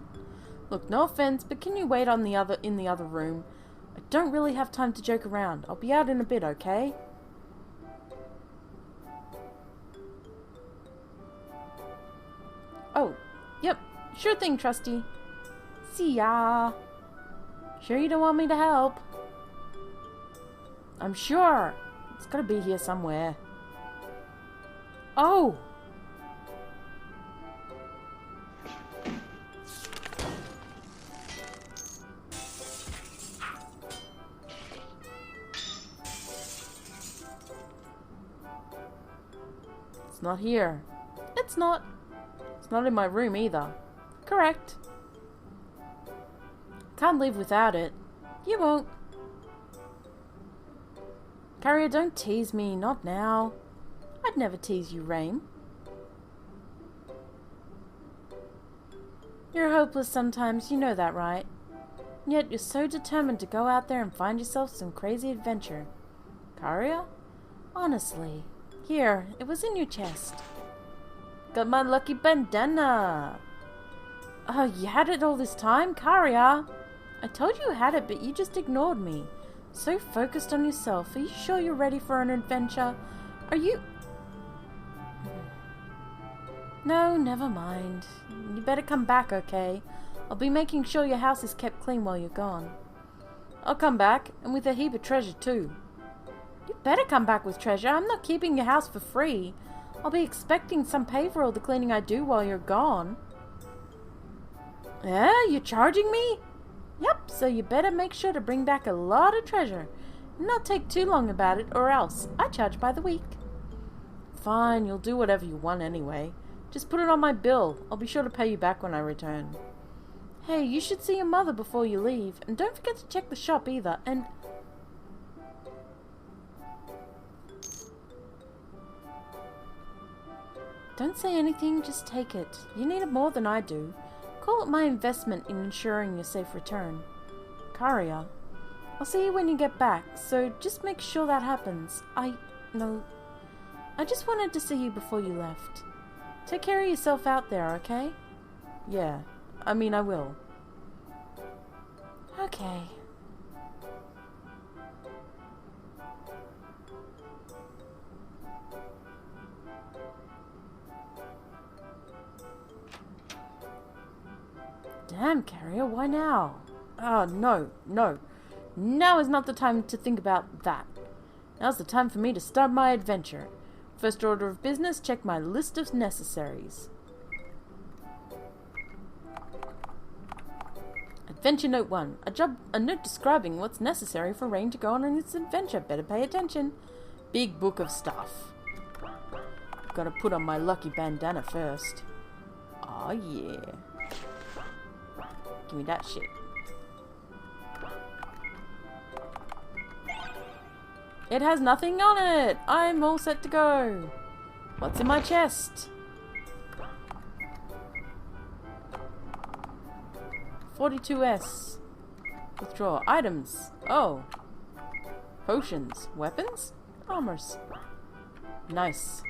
Look, no offense, but can you wait in the other room? I don't really have time to joke around. I'll be out in a bit, okay? Oh, yep. Sure thing, Trusty. See ya. Sure you don't want me to help? I'm sure. It's gotta be here somewhere. Oh! It's not here. It's not. It's not in my room either. Correct. Can't live without it. You won't. Carrier, don't tease me. Not now. I'd never tease you, Rain. You're hopeless sometimes, you know that, right? And yet you're so determined to go out there and find yourself some crazy adventure. Carrier? Honestly. Here, it was in your chest. Got my lucky bandana. Oh, you had it all this time, Carrier? I told you had it, but you just ignored me. So focused on yourself. Are you sure you're ready for an adventure? Are you... No, never mind. You better come back, okay? I'll be making sure your house is kept clean while you're gone. I'll come back, and with a heap of treasure too. You better come back with treasure. I'm not keeping your house for free. I'll be expecting some pay for all the cleaning I do while you're gone. Yeah, you're charging me? Yep, so you better make sure to bring back a lot of treasure. And not take too long about it, or else I charge by the week. Fine, you'll do whatever you want anyway. Just put it on my bill. I'll be sure to pay you back when I return. Hey, you should see your mother before you leave. And don't forget to check the shop either. And... Don't say anything, just take it. You need it more than I do. Call it my investment in ensuring your safe return. Carrier, I'll see you when you get back, so just make sure that happens. I just wanted to see you before you left. Take care of yourself out there, okay? Yeah, I mean I will. Okay. Damn, Carrier, why now? Oh, no. Now is not the time to think about that. Now's the time for me to start my adventure. First order of business, check my list of necessaries. Adventure Note 1. A note describing what's necessary for Rain to go on its adventure. Better pay attention. Big book of stuff. Gotta put on my lucky bandana first. Oh yeah. Give me that shit. It has nothing on it! I'm all set to go! What's in my chest? 42S. Withdraw. Items. Oh. Potions. Weapons? Armors. Nice.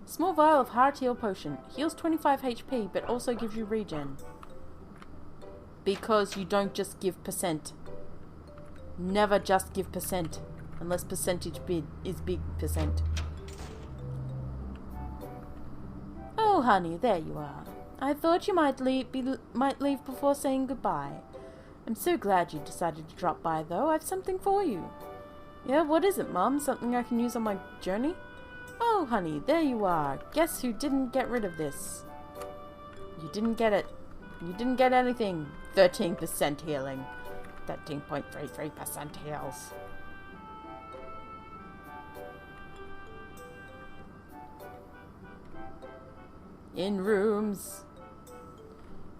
Small vial of heart heal potion. Heals 25 HP, but also gives you regen. Because you don't just give percent. Never just give percent. Unless percentage bid is big percent. Oh, honey, there you are. I thought you might leave before saying goodbye. I'm so glad you decided to drop by, though. I've something for you. Yeah, what is it, Mum? Something I can use on my journey? Oh, honey, there you are. Guess who didn't get rid of this? You didn't get it. You didn't get anything. 13% healing. 13.33% heals. In rooms.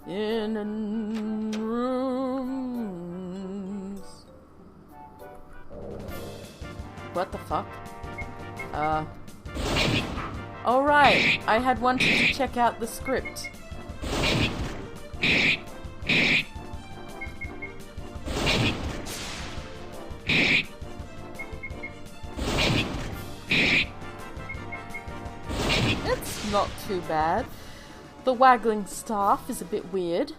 In rooms. What the fuck? Alright, I had wanted to check out the script. It's not too bad. The waggling staff is a bit weird.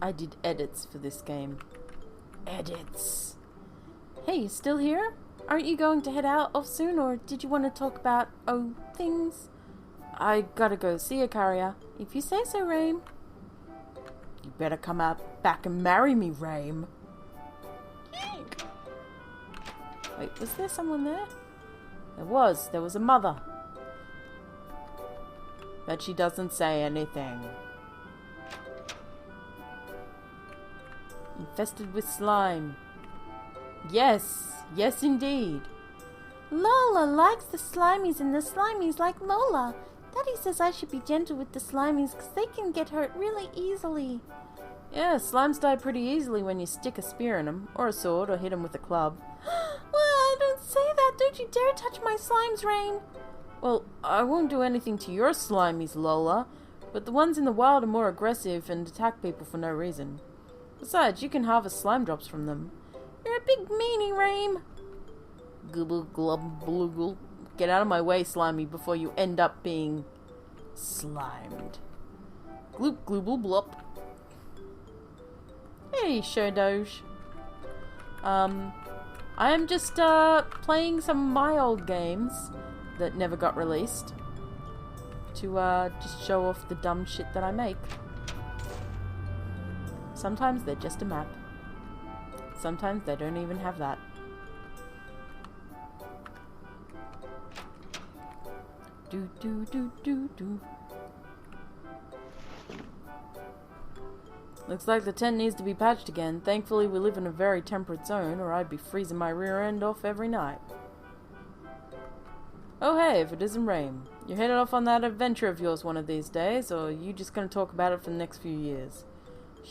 I did edits for this game. Edits. Hey, you still here? Aren't you going to head out off soon, or did you want to talk about, things. I gotta go. See ya, Carrier. If you say so, Rame. You better come out back and marry me, Rame. Eek. Wait, was there someone there? There was. There was a mother. But she doesn't say anything. Infested with slime. Yes. Yes, indeed. Lola likes the slimies and the slimies like Lola. Daddy says I should be gentle with the slimies because they can get hurt really easily. Yeah, slimes die pretty easily when you stick a spear in them, or a sword, or hit them with a club. Well, don't say that. Don't you dare touch my slimes, Rain. Well, I won't do anything to your slimies, Lola, but the ones in the wild are more aggressive and attack people for no reason. Besides, you can harvest slime drops from them. You're a big meanie, Rame. Gobble glub bluggle. Get out of my way, slimy, before you end up being slimed. Gloop glooble blop. Hey, Shodoge. I am just playing some of my old games that never got released to just show off the dumb shit that I make. Sometimes they're just a map. Sometimes they don't even have that. Do do do do do. Looks like the tent needs to be patched again. Thankfully we live in a very temperate zone, or I'd be freezing my rear end off every night. Oh hey, if it isn't Rame. You're headed off on that adventure of yours one of these days, or are you just gonna talk about it for the next few years?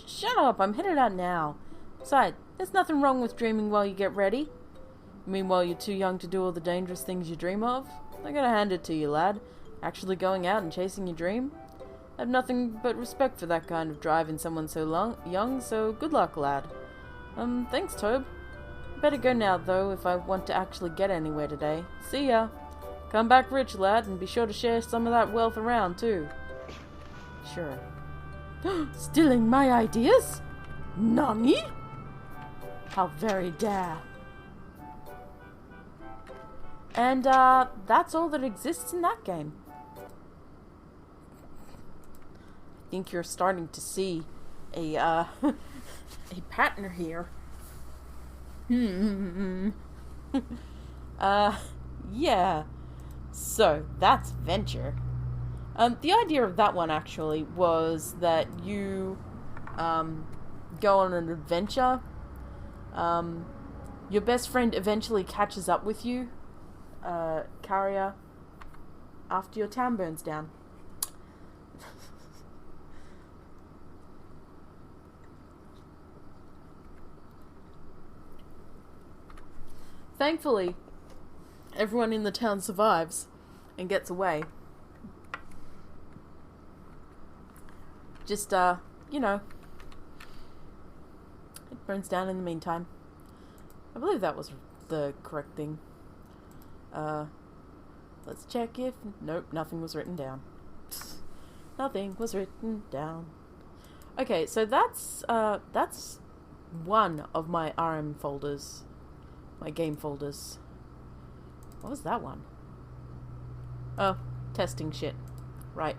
Shut up, I'm headed out now. Besides, there's nothing wrong with dreaming while you get ready. You mean while you're too young to do all the dangerous things you dream of? I gotta hand it to you, lad. Actually going out and chasing your dream? I have nothing but respect for that kind of drive in someone so young, so good luck, lad. Thanks, Tobe. Better go now, though, if I want to actually get anywhere today. See ya. Come back rich, lad, and be sure to share some of that wealth around, too. Sure. Stealing my ideas? Nani? How very dare. And, that's all that exists in that game. I think you're starting to see a, a pattern here. Yeah. So, that's Venture. The idea of that one, actually, was that you, go on an adventure. Your best friend eventually catches up with you, Carrier, after your town burns down. Thankfully, everyone in the town survives and gets away. Just, you know, it burns down in the meantime. I believe that was the correct thing. Let's check if... Nope, nothing was written down. Nothing was written down. Okay, so that's one of my RM folders. My game folders. What was that one? Oh, testing shit. Right.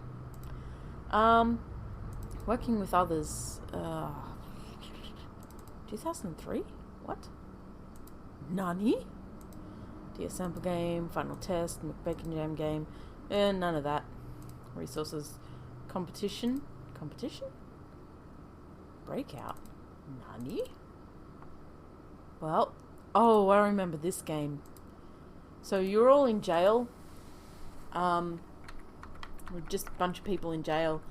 Working with others. 2003? What? Nani? Dear sample game, final test, McBacon Jam game. None of that. Resources. Competition? Competition? Breakout. Nani? Well, oh, I remember this game. So you're all in jail. We're just a bunch of people in jail.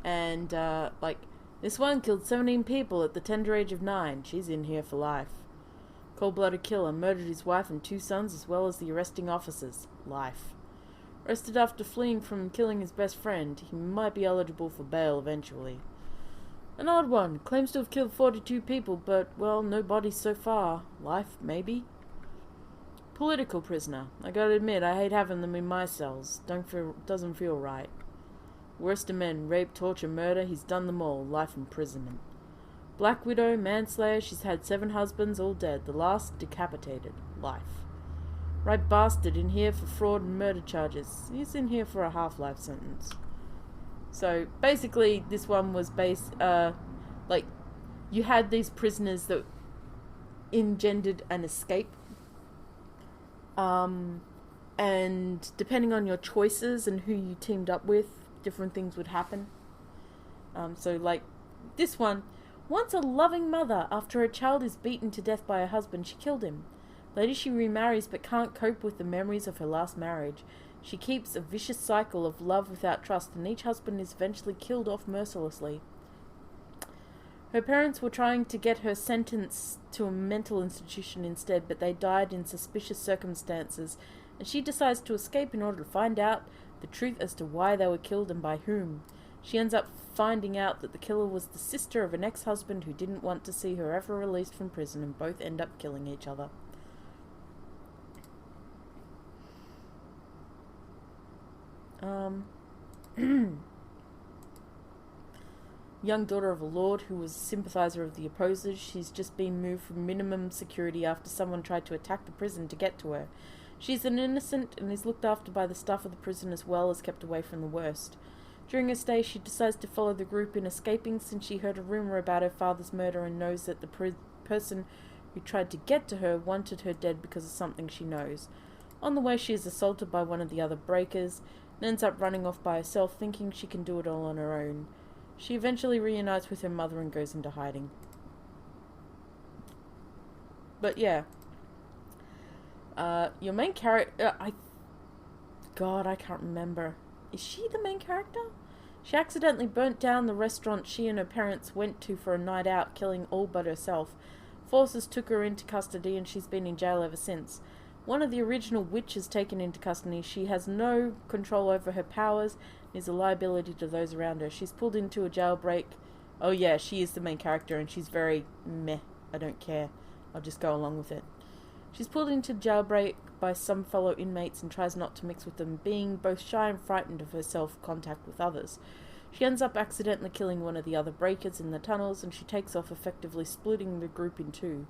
And, like, this one killed 17 people at the tender age of 9. She's in here for life. Cold-blooded killer, murdered his wife and 2 sons as well as the arresting officers. Life. Arrested after fleeing from killing his best friend. He might be eligible for bail eventually. An odd one. Claims to have killed 42 people, but, well, no bodies so far. Life, maybe? Political prisoner. I gotta admit, I hate having them in my cells. Doesn't feel right. Worst of men. Rape, torture, murder. He's done them all. Life imprisonment. Black widow, manslayer. She's had 7 husbands, all dead. The last decapitated. Life. Right bastard in here for fraud and murder charges. He's in here for a half-life sentence. So basically this one was based, like, you had these prisoners that engendered an escape. And depending on your choices and who you teamed up with, different things would happen. So like this one, once a loving mother, after her child is beaten to death by her husband, she killed him. Later she remarries but can't cope with the memories of her last marriage. She keeps a vicious cycle of love without trust, and each husband is eventually killed off mercilessly. Her parents were trying to get her sentenced to a mental institution instead, but they died in suspicious circumstances, and she decides to escape in order to find out the truth as to why they were killed and by whom. She ends up finding out that the killer was the sister of an ex-husband who didn't want to see her ever released from prison, and both end up killing each other. Young daughter of a lord who was a sympathizer of the opposers. She's just been moved from minimum security after someone tried to attack the prison to get to her. She's an innocent and is looked after by the staff of the prison as well as kept away from the worst. During her stay, she decides to follow the group in escaping since she heard a rumor about her father's murder and knows that the person who tried to get to her wanted her dead because of something she knows. On the way, she is assaulted by one of the other breakers and ends up running off by herself, thinking she can do it all on her own. She eventually reunites with her mother and goes into hiding. But yeah. Your main character... God, I can't remember. Is she the main character? She accidentally burnt down the restaurant she and her parents went to for a night out, killing all but herself. Forces took her into custody and she's been in jail ever since. One of the original witches taken into custody, she has no control over her powers and is a liability to those around her. She's pulled into a jailbreak. Oh yeah, she is the main character and she's very meh. I don't care. I'll just go along with it. She's pulled into jailbreak by some fellow inmates and tries not to mix with them, being both shy and frightened of her self-contact with others. She ends up accidentally killing one of the other breakers in the tunnels, and she takes off, effectively splitting the group in two.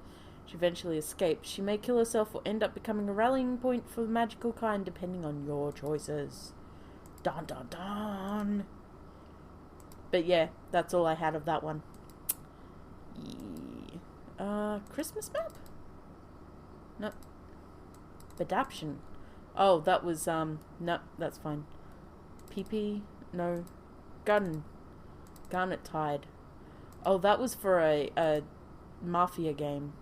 She eventually escapes. She may kill herself or end up becoming a rallying point for the magical kind, depending on your choices. Dun dun dun! But yeah, that's all I had of that one. Yeah. Christmas map? No. Adaption. Oh, that was, no, that's fine. PP? No. Garnet Tide. Oh, that was for a Mafia game.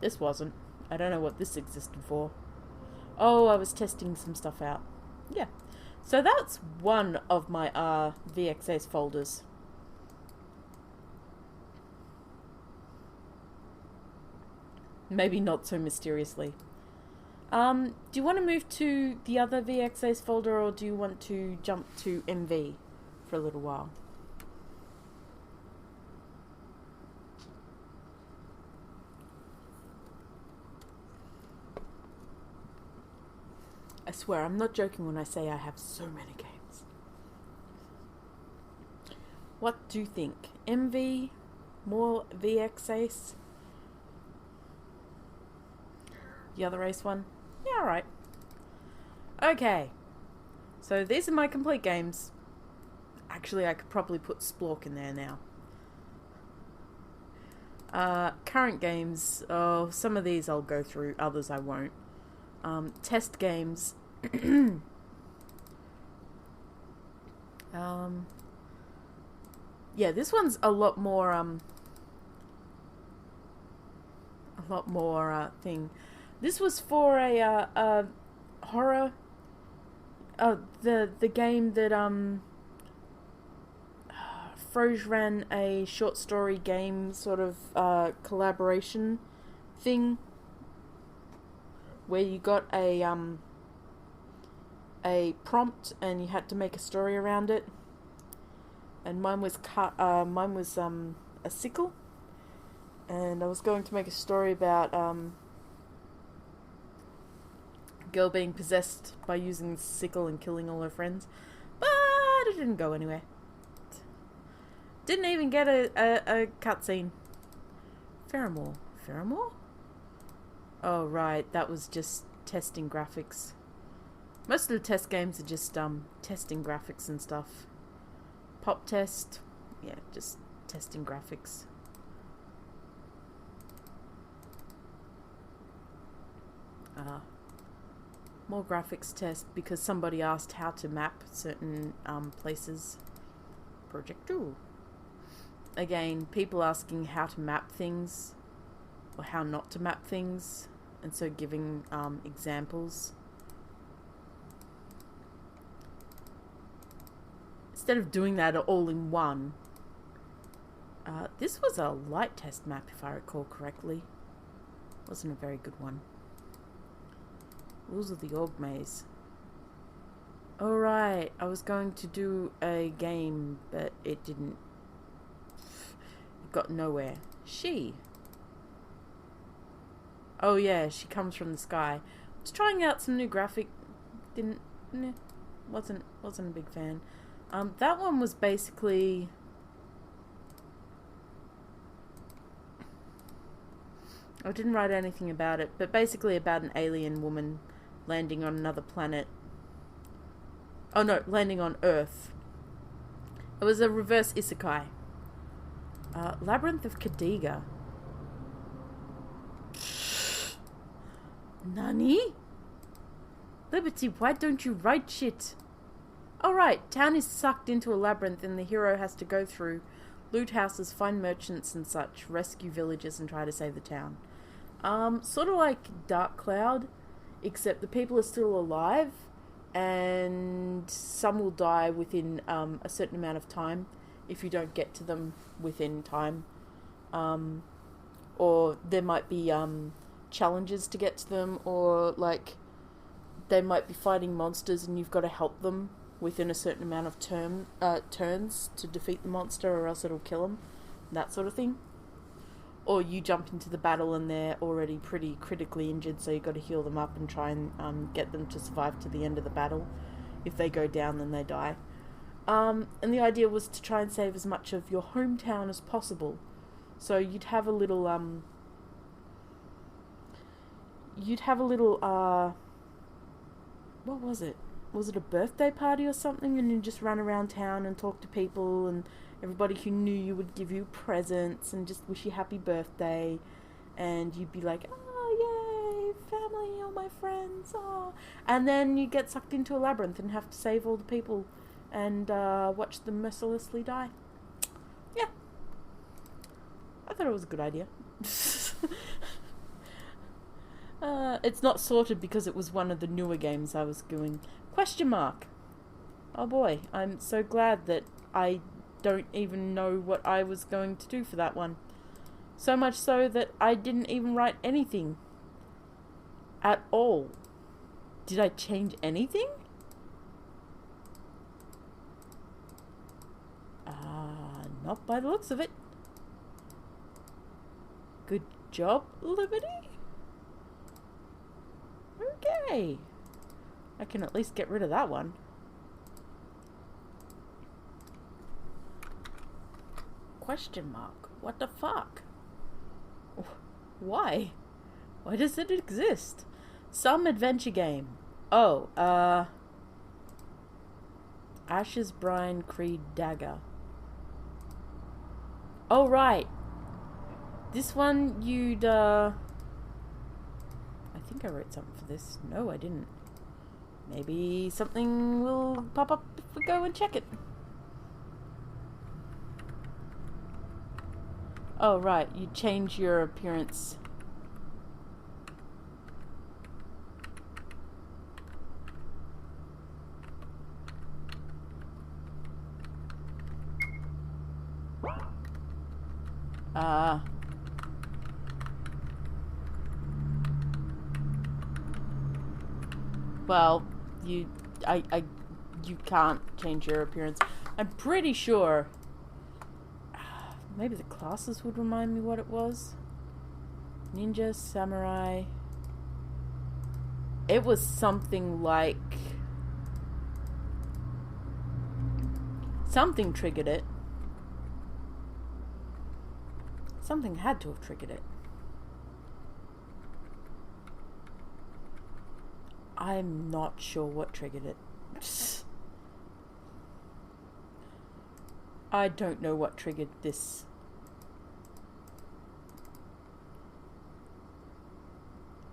This wasn't. I don't know what this existed for. Oh, I was testing some stuff out. Yeah. So that's one of my VXS folders. Maybe not so mysteriously. Do you want to move to the other VXS folder, or do you want to jump to MV for a little while? I swear, I'm not joking when I say I have so many games. What do you think? MV? More VXS? The other race one? Yeah, alright. Okay. So these are my complete games. Actually, I could probably put Splork in there now. Current games. Oh, some of these I'll go through, others I won't. Test games. Yeah, this one's a lot more thing. This was for a horror. The game that Froge ran a short story game sort of collaboration thing, where you got a prompt and you had to make a story around it. And mine was a sickle, and I was going to make a story about girl being possessed by using the sickle and killing all her friends, but it didn't go anywhere. Didn't even get a cutscene. Pheromore? Oh, right. That was just testing graphics. Most of the test games are just testing graphics and stuff. Pop test. Yeah, just testing graphics. More graphics test because somebody asked how to map certain places. Project 2. Again, people asking how to map things or how not to map things, and so giving examples. Instead of doing that all in one. This was a light test map, if I recall correctly. Wasn't a very good one. Rules of the Org Maze. Alright, I was going to do a game, but it didn't. It got nowhere. She. Oh yeah, she comes from the sky. Was trying out some new graphic. Didn't. Wasn't a big fan. That one was basically. I didn't write anything about it, but basically about an alien woman landing on another planet. Oh no, landing on Earth. It was a reverse isekai. Labyrinth of Kadiga. Nani? Liberty, why don't you write shit? Alright, town is sucked into a labyrinth and the hero has to go through, loot houses, find merchants and such, rescue villagers and try to save the town. Sort of like Dark Cloud, except the people are still alive and some will die within a certain amount of time if you don't get to them within time. Or there might be challenges to get to them, or like they might be fighting monsters and you've got to help them within a certain amount of turns to defeat the monster, or else it'll kill them, that sort of thing. Or you jump into the battle and they're already pretty critically injured, so you've got to heal them up and try and get them to survive to the end of the battle. If they go down, then they die. And the idea was to try and save as much of your hometown as possible. So you'd have a little what was it? Was it a birthday party or something? And you just run around town and talk to people, and everybody who knew you would give you presents and just wish you happy birthday. And you'd be like, oh, yay, family, all my friends, oh. And then you get sucked into a labyrinth and have to save all the people and watch them mercilessly die. Yeah. I thought it was a good idea. It's not sorted because it was one of the newer games I was doing. Question mark. Oh boy, I'm so glad that I don't even know what I was going to do for that one. So much so that I didn't even write anything. At all. Did I change anything? Not by the looks of it. Good job, Liberty. Okay. I can at least get rid of that one. Question mark. What the fuck? Why? Why does it exist? Some adventure game. Oh, Ashes, Brine, Creed, Dagger. Oh, right. This one you'd, I think I wrote something for this. No, I didn't. Maybe something will pop up if we go and check it. Oh, right. You change your appearance. Well, you can't change your appearance. I'm pretty sure. Maybe the classes would remind me what it was. Ninja, samurai. It was something like. Something triggered it. Something had to have triggered it. I'm not sure what triggered it. I don't know what triggered this.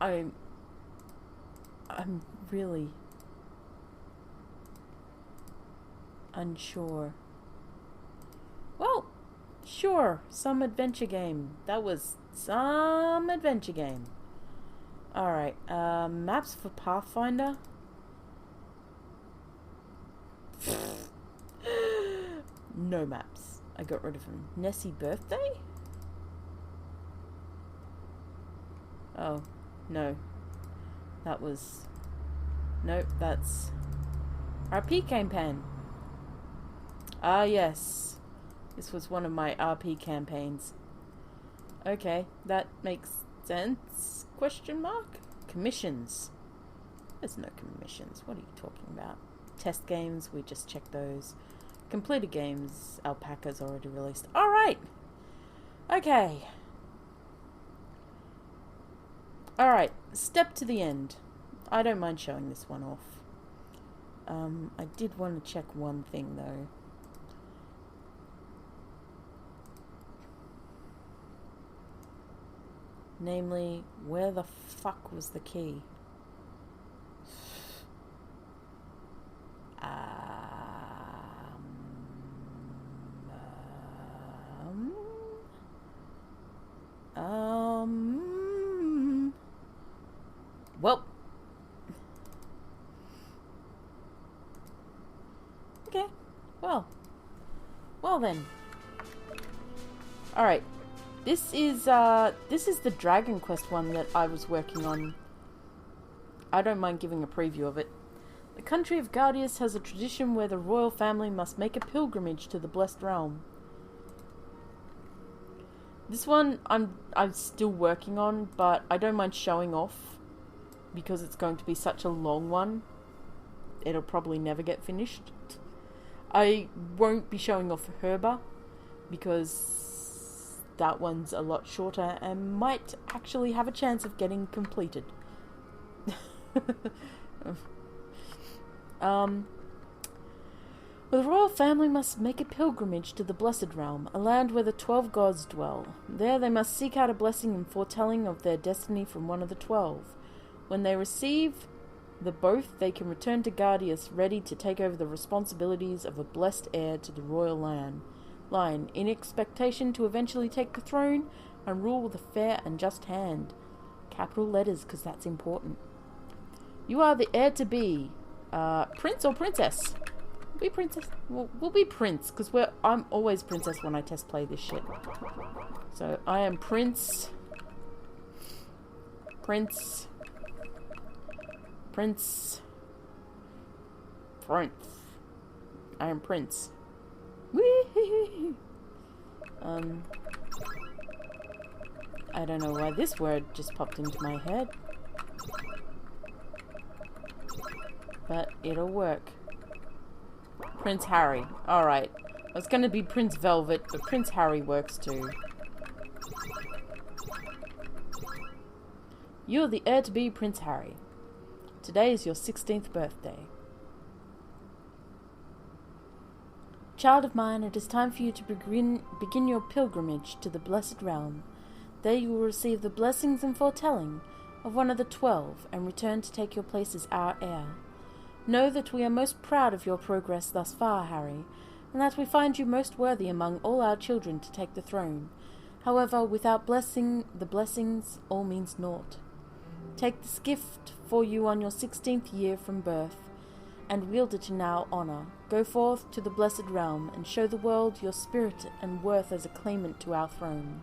I'm really unsure. Well, sure, some adventure game. That was some adventure game. Alright, maps for Pathfinder. No maps. I got rid of them. Nessie birthday? Oh, no. That was... Nope, that's... RP campaign. Ah, yes. This was one of my RP campaigns. Okay, that makes sense? Question mark? Commissions. There's no commissions. What are you talking about? Test games, we just check those. Completed games, Alpaca's already released. Alright! Okay. Alright, step to the end. I don't mind showing this one off. I did want to check one thing though. Namely, where the fuck was the key? Well. Okay. Well then. Alright. This is the Dragon Quest one that I was working on. I don't mind giving a preview of it. The country of Guardius has a tradition where the royal family must make a pilgrimage to the Blessed Realm. This one I'm still working on, but I don't mind showing off because it's going to be such a long one. It'll probably never get finished. I won't be showing off Herba because that one's a lot shorter and might actually have a chance of getting completed. The royal family must make a pilgrimage to the Blessed Realm, a land where the 12 gods dwell. There they must seek out a blessing and foretelling of their destiny from one of the 12. When they receive the both, they can return to Guardius ready to take over the responsibilities of a blessed heir to the royal line, in expectation to eventually take the throne and rule with a fair and just hand. Capital letters, because that's important. You are the heir to be. Prince or princess? Be princess. We'll be prince, because I'm always princess when I test play this shit. So I am prince. Prince. I am prince. Whee! I don't know why this word just popped into my head. But it'll work. Prince Harry. Alright. I was gonna be Prince Velvet, but Prince Harry works too. You're the heir to be Prince Harry. Today is your 16th birthday. Child of mine, it is time for you to begin your pilgrimage to the Blessed Realm. There you will receive the blessings and foretelling of one of the 12 and return to take your place as our heir. Know that we are most proud of your progress thus far, Harry, and that we find you most worthy among all our children to take the throne. However, without the blessings, all means naught. Take this gift for you on your 16th year from birth, and wield it in our honour. Go forth to the Blessed Realm, and show the world your spirit and worth as a claimant to our throne.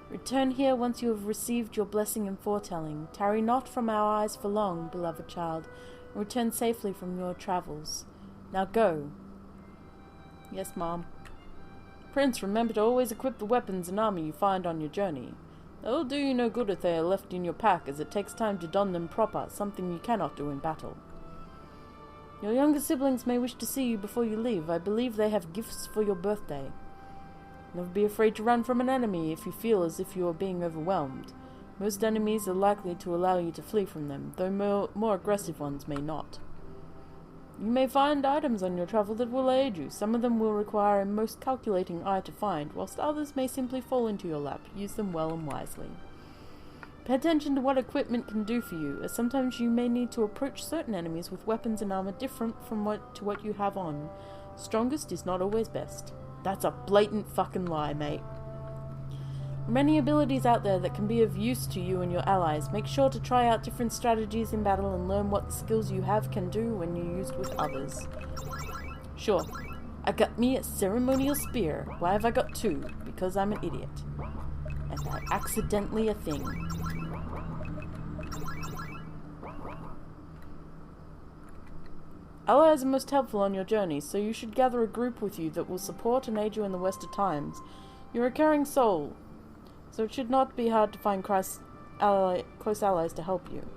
Return here once you have received your blessing and foretelling. Tarry not from our eyes for long, beloved child, and return safely from your travels. Now go. Yes, Mom. Prince, remember to always equip the weapons and armour you find on your journey. They'll do you no good if they are left in your pack, as it takes time to don them proper, something you cannot do in battle. Your younger siblings may wish to see you before you leave. I believe they have gifts for your birthday. Never be afraid to run from an enemy if you feel as if you are being overwhelmed. Most enemies are likely to allow you to flee from them, though more aggressive ones may not. You may find items on your travel that will aid you. Some of them will require a most calculating eye to find, whilst others may simply fall into your lap. Use them well and wisely. Pay attention to what equipment can do for you, as sometimes you may need to approach certain enemies with weapons and armor different from what you have on. Strongest is not always best. That's a blatant fucking lie, mate. There are many abilities out there that can be of use to you and your allies. Make sure to try out different strategies in battle and learn what the skills you have can do when you're used with others. Sure, I got me a ceremonial spear. Why have I got two? Because I'm an idiot. And that accidentally a thing. Allies are most helpful on your journeys, so you should gather a group with you that will support and aid you in the worst of times. You're a caring soul, so it should not be hard to find close allies to help you.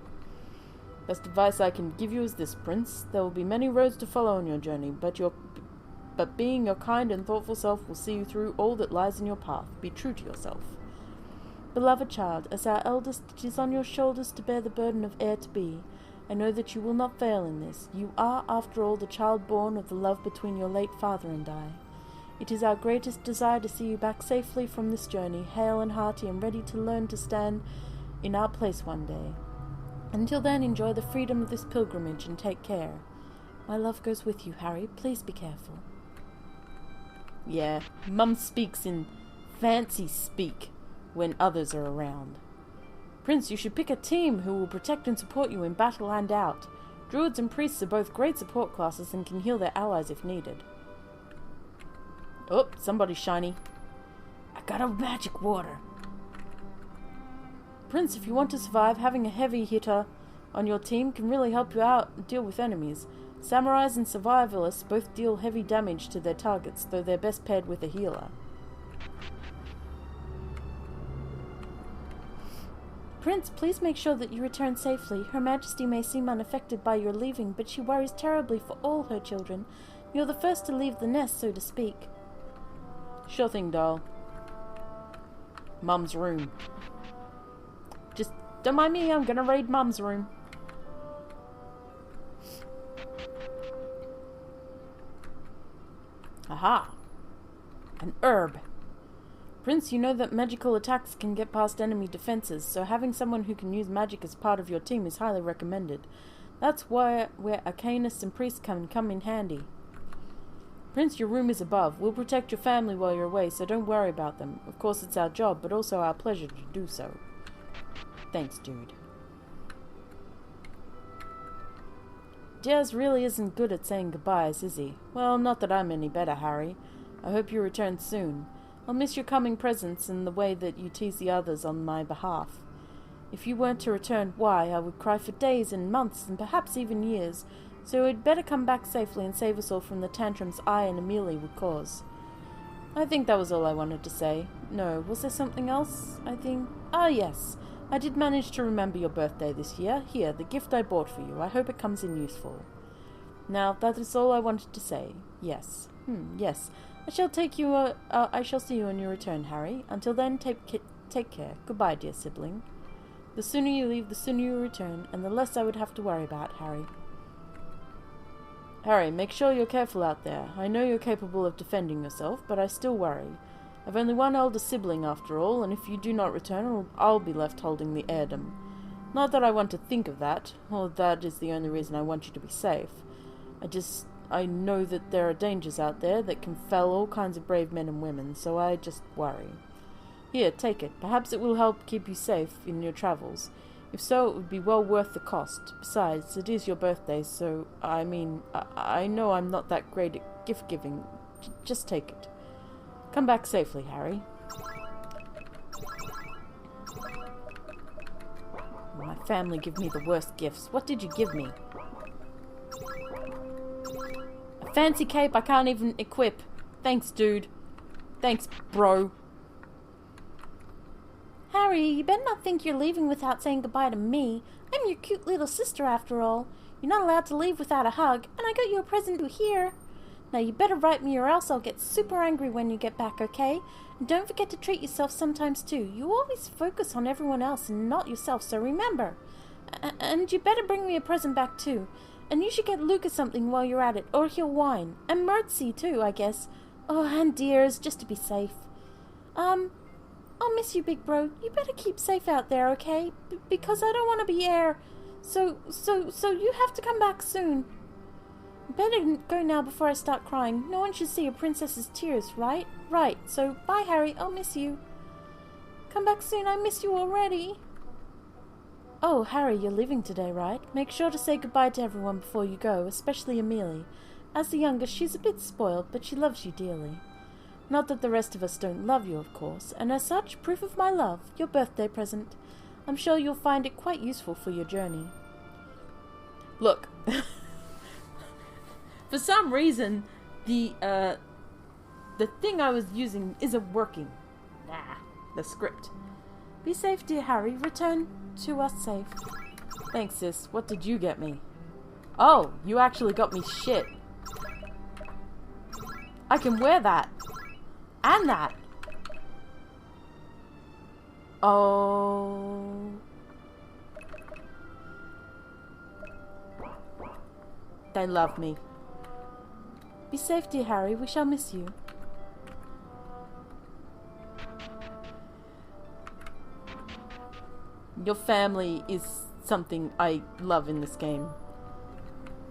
Best advice I can give you is this, Prince. There will be many roads to follow on your journey, but being your kind and thoughtful self will see you through all that lies in your path. Be true to yourself. Beloved child, as our eldest, it is on your shoulders to bear the burden of heir-to-be. I know that you will not fail in this. You are, after all, the child born of the love between your late father and I. It is our greatest desire to see you back safely from this journey, hale and hearty and ready to learn to stand in our place one day. Until then, enjoy the freedom of this pilgrimage and take care. My love goes with you, Harry. Please be careful. Yeah, Mum speaks in fancy speak when others are around. Prince, you should pick a team who will protect and support you in battle and out. Druids and priests are both great support classes and can heal their allies if needed. Oh, somebody's shiny. I got a magic water. Prince, if you want to survive, having a heavy hitter on your team can really help you out and deal with enemies. Samurais and survivalists both deal heavy damage to their targets, though they're best paired with a healer. Prince, please make sure that you return safely. Her Majesty may seem unaffected by your leaving, but she worries terribly for all her children. You're the first to leave the nest, so to speak. Sure thing, doll. Mum's room. Just don't mind me, I'm gonna raid Mum's room. Aha! An herb. Prince, you know that magical attacks can get past enemy defenses, so having someone who can use magic as part of your team is highly recommended. That's where arcanists and priests come in handy. Prince, your room is above. We'll protect your family while you're away, so don't worry about them. Of course, it's our job, but also our pleasure to do so. Thanks, dude. Jazz really isn't good at saying goodbyes, is he? Well, not that I'm any better, Harry. I hope you return soon. I'll miss your coming presence and the way that you tease the others on my behalf. If you weren't to return, why, I would cry for days and months and perhaps even years, so you'd better come back safely and save us all from the tantrums I and Amelie would cause. I think that was all I wanted to say. No, was there something else, I think? Ah, yes. I did manage to remember your birthday this year. Here, the gift I bought for you. I hope it comes in useful. Now, that is all I wanted to say. Yes. Yes. I shall see you when you return, Harry. Until then, take care. Goodbye, dear sibling. The sooner you leave, the sooner you return, and the less I would have to worry about, Harry. Harry, make sure you're careful out there. I know you're capable of defending yourself, but I still worry. I've only one elder sibling after all, and if you do not return, I'll be left holding the heirdom. Not that I want to think of that, or that is the only reason I want you to be safe. I know that there are dangers out there that can fell all kinds of brave men and women, so I just worry. Here, take it. Perhaps it will help keep you safe in your travels. If so, it would be well worth the cost. Besides, it is your birthday, so, I know I'm not that great at gift-giving. Just take it. Come back safely, Harry. My family give me the worst gifts. What did you give me? Fancy cape I can't even equip. Thanks, dude. Thanks, bro. Harry, you better not think you're leaving without saying goodbye to me. I'm your cute little sister after all. You're not allowed to leave without a hug, and I got you a present here. Now you better write me or else I'll get super angry when you get back, okay? And don't forget to treat yourself sometimes too. You always focus on everyone else and not yourself, so remember. And you better bring me a present back too. And you should get Lucas something while you're at it, or he'll whine. And Mertzi too, I guess. Oh, and dears, just to be safe. I'll miss you, big bro. You better keep safe out there, okay? Because I don't want to be air. So you have to come back soon. Better go now before I start crying. No one should see a princess's tears, right? Right. So, bye, Harry. I'll miss you. Come back soon. I miss you already. Oh, Harry, you're leaving today, right? Make sure to say goodbye to everyone before you go, especially Amelie. As the youngest, she's a bit spoiled, but she loves you dearly. Not that the rest of us don't love you, of course, and as such, proof of my love, your birthday present. I'm sure you'll find it quite useful for your journey. Look, for some reason, the thing I was using isn't working. The script. Be safe, dear Harry. Return to us safe. Thanks, sis. What did you get me? Oh, you actually got me shit. I can wear that. And that. Oh. They love me. Be safe, dear Harry. We shall miss you. Your family is something I love in this game.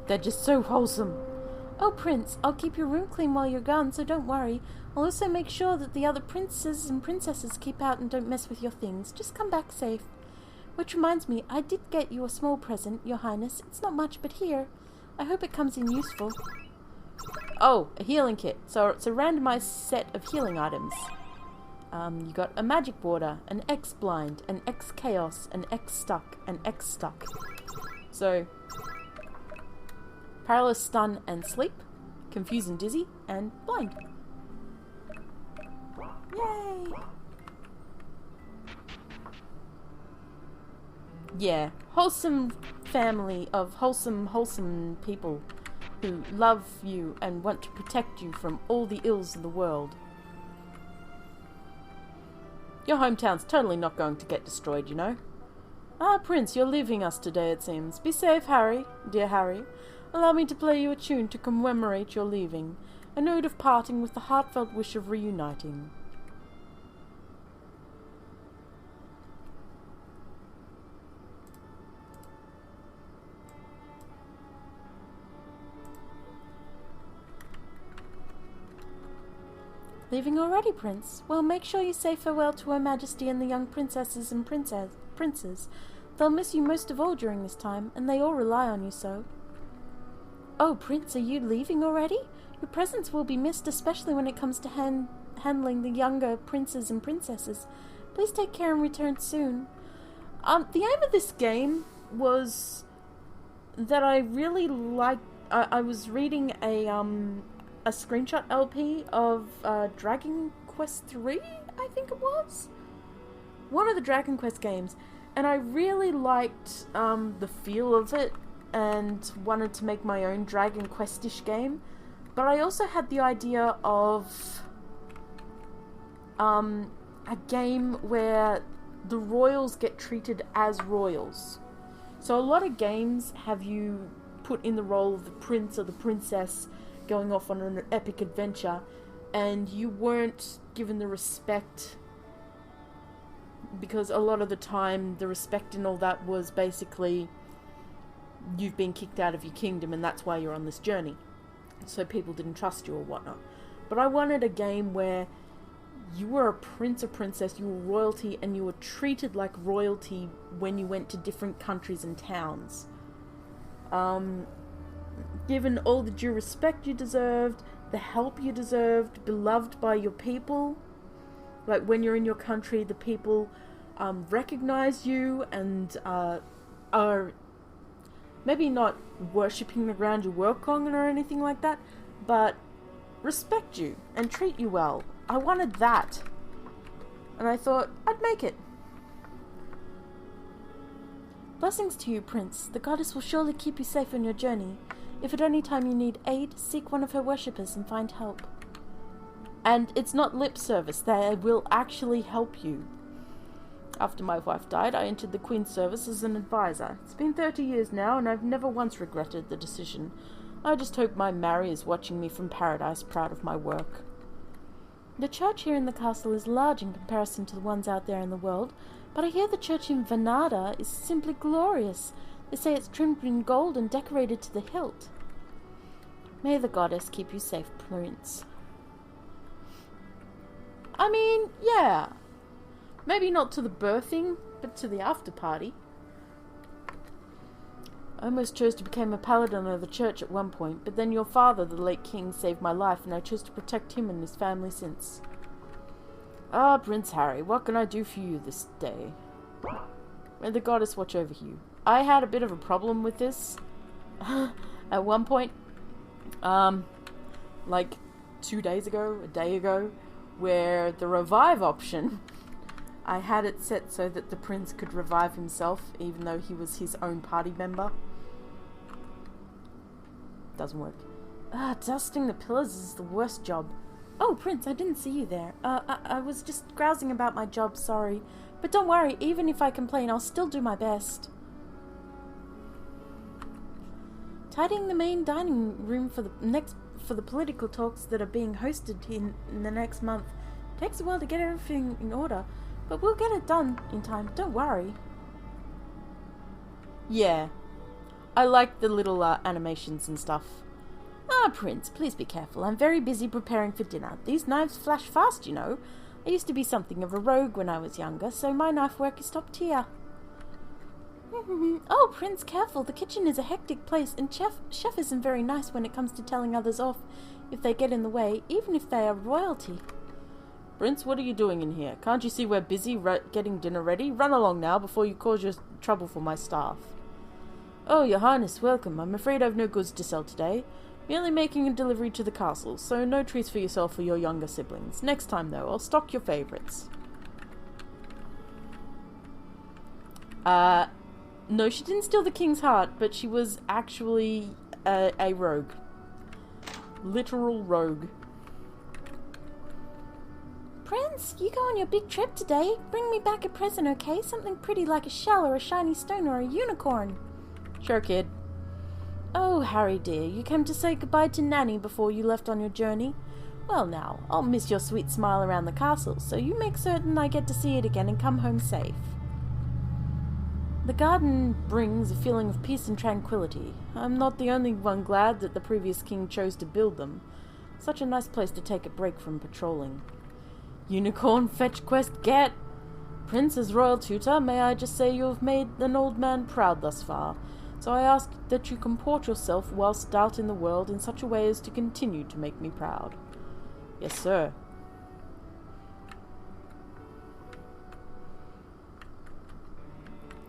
They're just so wholesome. Oh, Prince, I'll keep your room clean while you're gone, so don't worry. I'll also make sure that the other princes and princesses keep out and don't mess with your things. Just come back safe. Which reminds me, I did get you a small present, Your Highness. It's not much, but here. I hope it comes in useful. Oh, a healing kit. So it's a randomized set of healing items. You got a magic border, an X blind, an X chaos, an X stuck, an X stuck. So, paralysis, stun, and sleep, confuse and dizzy, and blind. Yay! Yeah, wholesome family of wholesome people who love you and want to protect you from all the ills of the world. Your hometown's totally not going to get destroyed, you know. Ah, Prince, you're leaving us today, it seems. Be safe, Harry, dear Harry. Allow me to play you a tune to commemorate your leaving, a note of parting with the heartfelt wish of reuniting. Leaving already, Prince? Well, make sure you say farewell to Her Majesty and the young princesses and princes. They'll miss you most of all during this time, and they all rely on you so. Oh, Prince, are you leaving already? Your presence will be missed, especially when it comes to handling the younger princes and princesses. Please take care and return soon. The aim of this game was that I really liked... I was reading a screenshot LP of Dragon Quest 3, I think it was? One of the Dragon Quest games. And I really liked the feel of it and wanted to make my own Dragon Quest-ish game. But I also had the idea of a game where the royals get treated as royals. So a lot of games have you put in the role of the prince or the princess going off on an epic adventure, and you weren't given the respect, because a lot of the time the respect and all that was basically you've been kicked out of your kingdom and that's why you're on this journey, so people didn't trust you or whatnot. But I wanted a game where you were a prince or princess, you were royalty, and you were treated like royalty when you went to different countries and towns. Given all the due respect you deserved, the help you deserved, beloved by your people. Like when you're in your country, the people recognize you and are maybe not worshipping the ground you work on or anything like that, but respect you and treat you well. I wanted that. And I thought I'd make it. Blessings to you, Prince. The goddess will surely keep you safe on your journey. If at any time you need aid, seek one of her worshippers and find help. And it's not lip service, they will actually help you. After my wife died, I entered the Queen's service as an advisor. It's been 30 years now, and I've never once regretted the decision. I just hope my Mary is watching me from paradise, proud of my work. The church here in the castle is large in comparison to the ones out there in the world, but I hear the church in Venada is simply glorious. They say it's trimmed in gold and decorated to the hilt. May the goddess keep you safe, Prince. I mean, yeah. Maybe not to the birthing, but to the after party. I almost chose to become a paladin of the church at one point, but then your father, the late king, saved my life, and I chose to protect him and his family since. Ah, Prince Harry, what can I do for you this day? May the goddess watch over you. I had a bit of a problem with this at one point. Like 2 days ago, a day ago, where the revive option, I had it set so that the prince could revive himself even though he was his own party member. Doesn't work. Dusting the pillars is the worst job. Oh, Prince, I didn't see you there. I was just grousing about my job, sorry. But don't worry, even if I complain, I'll still do my best. Tidying the main dining room for the political talks that are being hosted in the next month. Takes a while to get everything in order, but we'll get it done in time, don't worry. Yeah. I like the little animations and stuff. Ah, Prince, please be careful. I'm very busy preparing for dinner. These knives flash fast, you know. I used to be something of a rogue when I was younger, so my knife work is top tier. Oh, Prince, careful. The kitchen is a hectic place, and Chef isn't very nice when it comes to telling others off if they get in the way, even if they are royalty. Prince, what are you doing in here? Can't you see we're busy getting dinner ready? Run along now before you cause your trouble for my staff. Oh, your highness, welcome. I'm afraid I've no goods to sell today. Merely making a delivery to the castle, so no treats for yourself or your younger siblings. Next time, though, I'll stock your favourites. No, she didn't steal the king's heart, but she was actually a rogue. Literal rogue. Prince, you go on your big trip today. Bring me back a present, okay? Something pretty like a shell or a shiny stone or a unicorn. Sure, kid. Oh, Harry dear, you came to say goodbye to Nanny before you left on your journey? Well now, I'll miss your sweet smile around the castle, so you make certain I get to see it again and come home safe. The garden brings a feeling of peace and tranquility. I'm not the only one glad that the previous king chose to build them. Such a nice place to take a break from patrolling. Unicorn fetch quest get! Prince, as royal tutor, may I just say you have made an old man proud thus far, so I ask that you comport yourself whilst out in the world in such a way as to continue to make me proud. Yes, sir.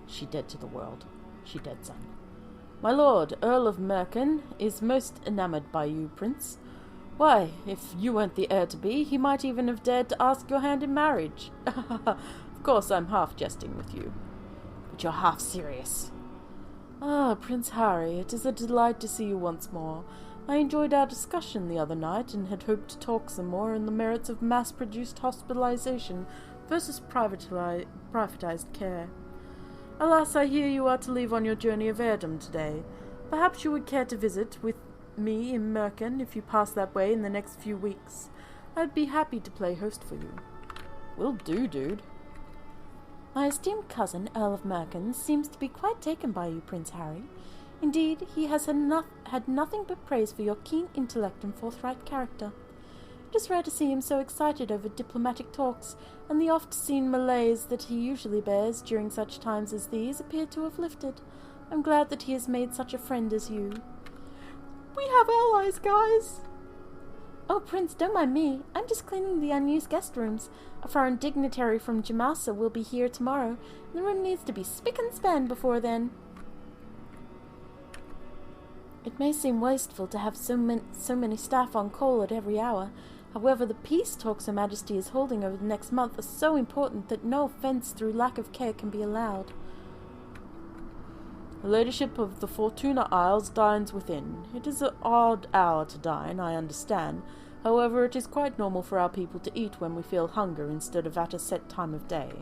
She dead to the world. She dead, son. My lord, Earl of Merkin, is most enamoured by you, Prince. Why, if you weren't the heir-to-be, he might even have dared to ask your hand in marriage. Of course, I'm half jesting with you. But you're half serious. Ah, Prince Harry, it is a delight to see you once more. I enjoyed our discussion the other night and had hoped to talk some more on the merits of mass-produced hospitalization versus privatized care. Alas, I hear you are to leave on your journey of heirdom today. Perhaps you would care to visit with me in Merkin if you pass that way in the next few weeks. I'd be happy to play host for you. Will do, dude. My esteemed cousin, Earl of Merkin, seems to be quite taken by you, Prince Harry. Indeed, he has had nothing but praise for your keen intellect and forthright character. It is rare to see him so excited over diplomatic talks, and the oft-seen malaise that he usually bears during such times as these appear to have lifted. I'm glad that he has made such a friend as you. We have allies, guys! Oh, Prince, don't mind me. I'm just cleaning the unused guest rooms. A foreign dignitary from Jamasa will be here tomorrow, and the room needs to be spick and span before then. It may seem wasteful to have so many staff on call at every hour. However, the peace talks Her Majesty is holding over the next month are so important that no offence through lack of care can be allowed. The ladyship of the Fortuna Isles dines within. It is an odd hour to dine, I understand. However, it is quite normal for our people to eat when we feel hunger instead of at a set time of day.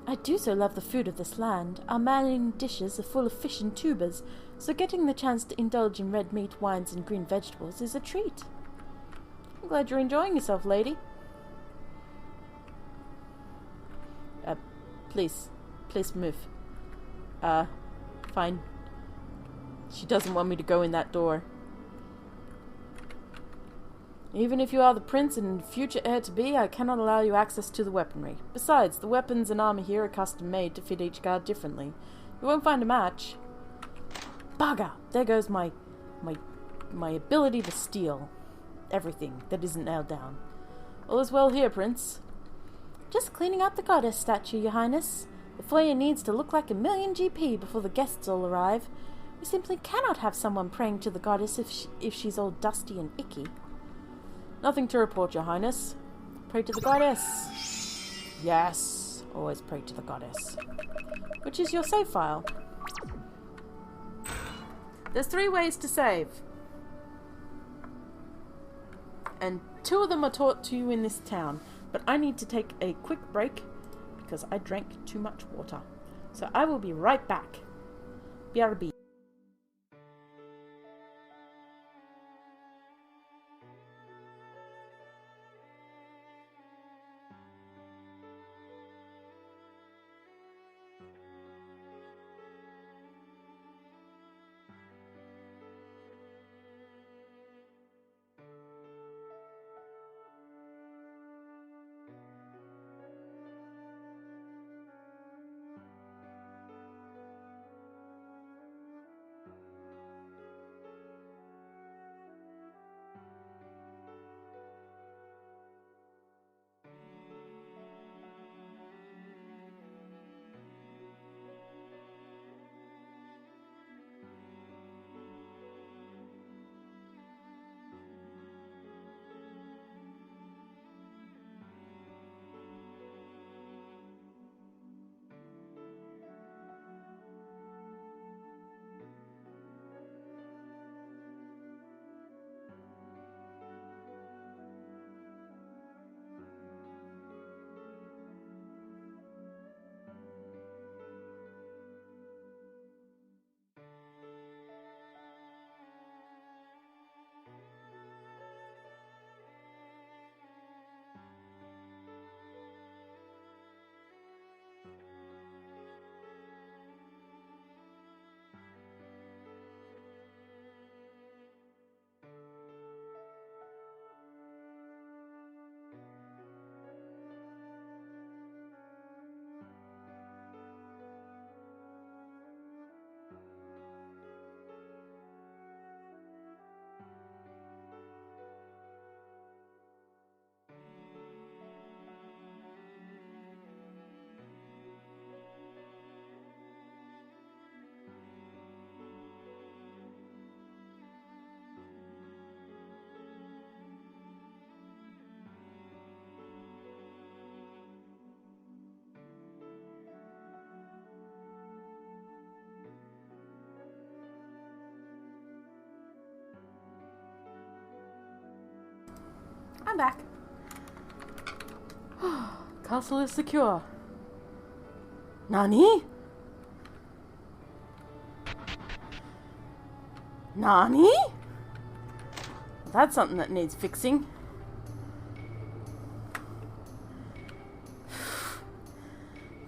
I do so love the food of this land. Our main dishes are full of fish and tubers, so getting the chance to indulge in red meat, wines, and green vegetables is a treat. I'm glad you're enjoying yourself, lady. Please move. Fine. She doesn't want me to go in that door. Even if you are the prince and future heir-to-be, I cannot allow you access to the weaponry. Besides, the weapons and armor here are custom-made to fit each guard differently. You won't find a match. Bugger! There goes my ability to steal everything that isn't nailed down. All is well here, Prince. Just cleaning up the goddess statue, Your Highness. The foyer needs to look like 1,000,000 GP before the guests all arrive. We simply cannot have someone praying to the goddess if she's all dusty and icky. Nothing to report, Your Highness. Pray to the goddess. Yes, always pray to the goddess. Which is your save file? There's 3 ways to save. And 2 of them are taught to you in this town. But I need to take a quick break because I drank too much water. So I will be right back. BRB. I'm back. Castle is secure. Nani? Nani? That's something that needs fixing.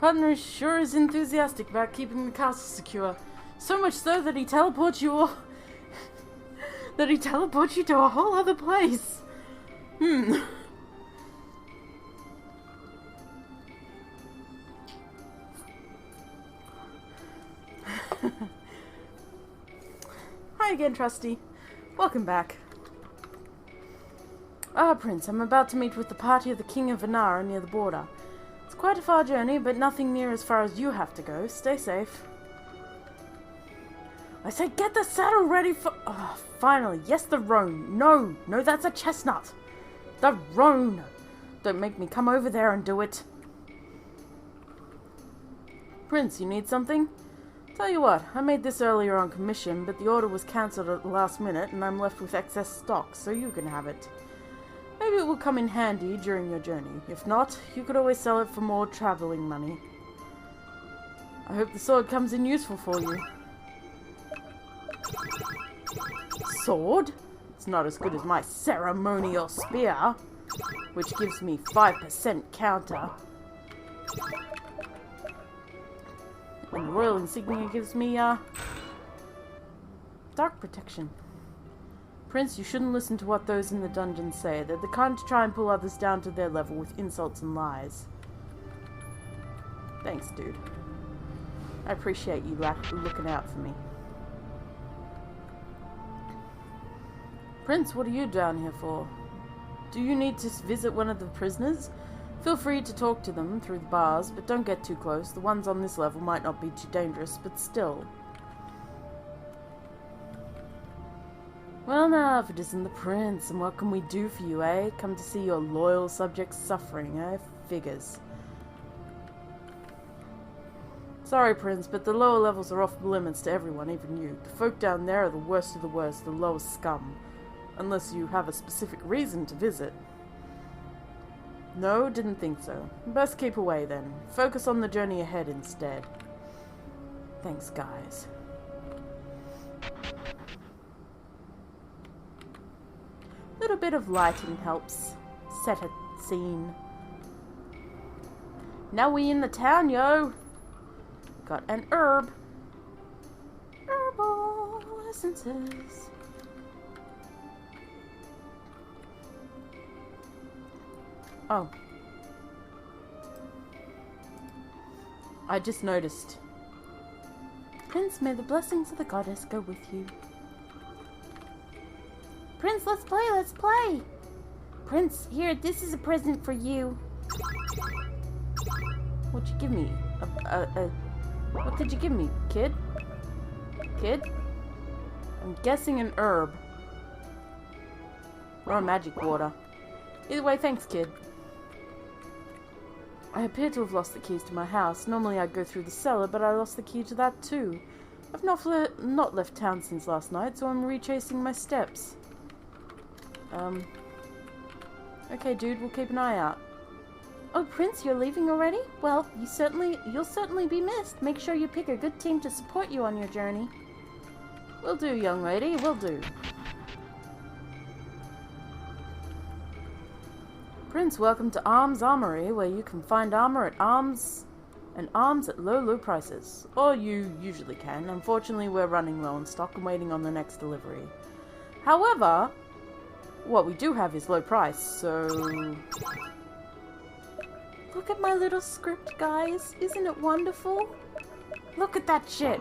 Partner sure is enthusiastic about keeping the castle secure. So much so that he teleports you all to a whole other place. Hi again, Trusty. Welcome back. Prince, I'm about to meet with the party of the King of Vanara near the border. It's quite a far journey, but nothing near as far as you have to go. Stay safe. I say get the saddle ready for... Oh, finally. Yes, the roan. No, that's a chestnut. The roan. Don't make me come over there and do it. Prince, you need something? Tell you what, I made this earlier on commission, but the order was cancelled at the last minute and I'm left with excess stock, so you can have it. Maybe it will come in handy during your journey. If not, you could always sell it for more travelling money. I hope the sword comes in useful for you. Sword? It's not as good as my ceremonial spear, which gives me 5% counter. And the royal insignia gives me, dark protection. Prince, you shouldn't listen to what those in the dungeon say. They're the kind to try and pull others down to their level with insults and lies. Thanks, dude. I appreciate you looking out for me. Prince, what are you down here for? Do you need to visit one of the prisoners? Feel free to talk to them through the bars, but don't get too close. The ones on this level might not be too dangerous, but still. Well now, if it isn't the prince, and what can we do for you, eh? Come to see your loyal subjects suffering, eh? Figures. Sorry, Prince, but the lower levels are off limits to everyone, even you. The folk down there are the worst of the worst, the lowest scum. Unless you have a specific reason to visit. No, didn't think so. Best keep away then. Focus on the journey ahead instead. Thanks, guys. Little bit of lighting helps set a scene. Now we in the town, yo! Got an herb. Herbal essences. Oh. I just noticed. Prince, may the blessings of the goddess go with you. Prince, let's play, let's play! Prince, here, this is a present for you. What'd you give me? What did you give me, kid? Kid? I'm guessing an herb. Or a magic water. Either way, thanks, kid. I appear to have lost the keys to my house. Normally I'd go through the cellar, but I lost the key to that too. I've not left town since last night, so I'm retracing my steps. Okay, dude, we'll keep an eye out. Oh, Prince, you're leaving already? Well, you'll certainly be missed. Make sure you pick a good team to support you on your journey. Will do, young lady, will do. Prince, welcome to Arms Armory, where you can find armor at arms at low prices. Or you usually can. Unfortunately, we're running low on stock and waiting on the next delivery. However, what we do have is low price, so... Look at my little script, guys. Isn't it wonderful? Look at that shit!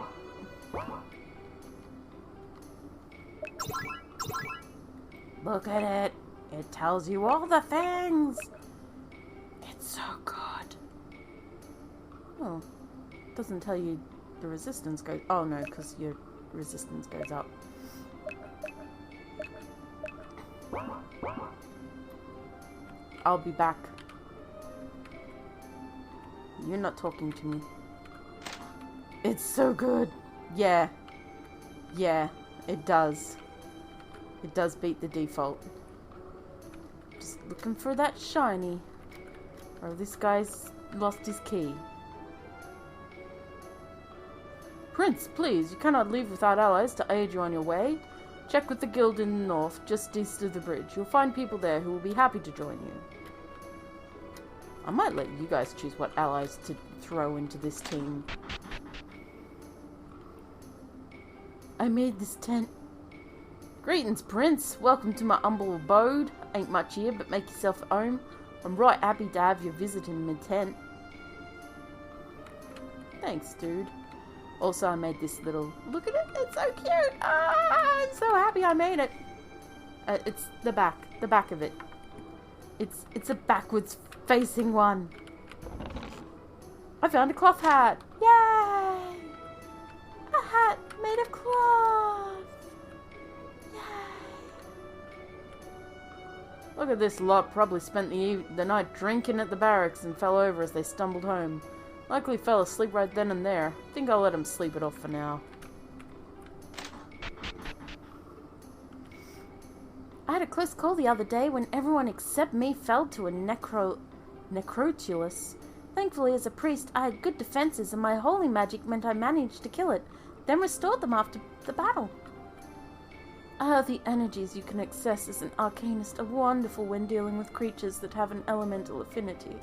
Look at it. It tells you all the things. It's so good. Oh, doesn't tell you the resistance goes... Oh no, because your resistance goes up. I'll be back. You're not talking to me. It's so good. Yeah. Yeah, it does. It does beat the default. Just looking for that shiny. Oh, this guy's lost his key. Prince, please, you cannot leave without allies to aid you on your way. Check with the guild in the north, just east of the bridge. You'll find people there who will be happy to join you. I might let you guys choose what allies to throw into this team. I made this tent. Greetings, Prince. Welcome to my humble abode. Ain't much here, but make yourself at home. I'm right happy to have you visiting my tent. Thanks, dude. Also, I made this little... Look at it. It's so cute. Ah, I'm so happy I made it. It's the back of it. It's a backwards facing one. I found a cloth hat. Yay! A hat made of cloth. Look at this lot, probably spent the night drinking at the barracks and fell over as they stumbled home. Likely fell asleep right then and there. Think I'll let him sleep it off for now. I had a close call the other day when everyone except me fell to a necrotulus. Thankfully, as a priest, I had good defenses, and my holy magic meant I managed to kill it, then restored them after the battle. The energies you can access as an arcanist are wonderful when dealing with creatures that have an elemental affinity.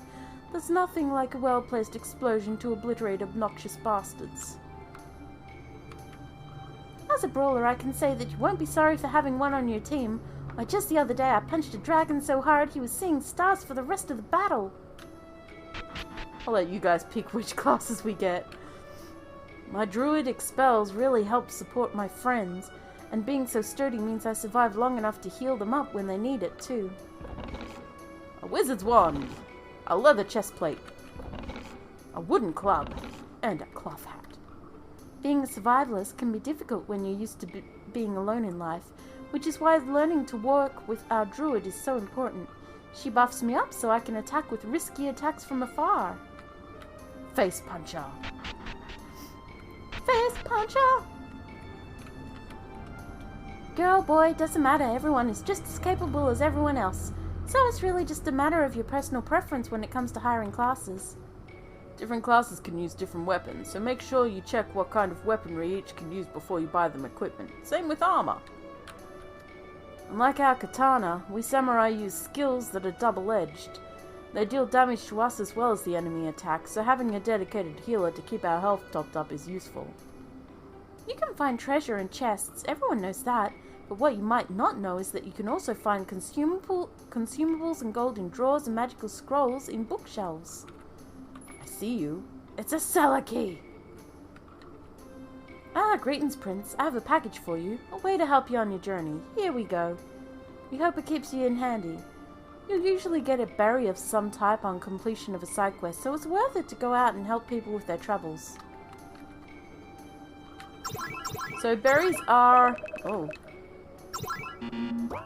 There's nothing like a well-placed explosion to obliterate obnoxious bastards. As a brawler, I can say that you won't be sorry for having one on your team. Why, just the other day I punched a dragon so hard he was seeing stars for the rest of the battle. I'll let you guys pick which classes we get. My druid expels really helps support my friends, and being so sturdy means I survive long enough to heal them up when they need it too. A wizard's wand, a leather chest plate, a wooden club, and a cloth hat. Being a survivalist can be difficult when you're used to being alone in life, which is why learning to work with our druid is so important. She buffs me up so I can attack with risky attacks from afar. Face puncher. Face puncher! Girl, boy, doesn't matter. Everyone is just as capable as everyone else. So it's really just a matter of your personal preference when it comes to hiring classes. Different classes can use different weapons, so make sure you check what kind of weaponry each can use before you buy them equipment. Same with armor. Unlike our katana, we samurai use skills that are double-edged. They deal damage to us as well as the enemy attack, so having a dedicated healer to keep our health topped up is useful. You can find treasure in chests, everyone knows that, but what you might not know is that you can also find consumables and gold in drawers and magical scrolls in bookshelves. I see you. It's a cellar key! Greetings, Prince. I have a package for you. A way to help you on your journey. Here we go. We hope it keeps you in handy. You'll usually get a berry of some type on completion of a side quest, so it's worth it to go out and help people with their troubles. So berries are... Oh.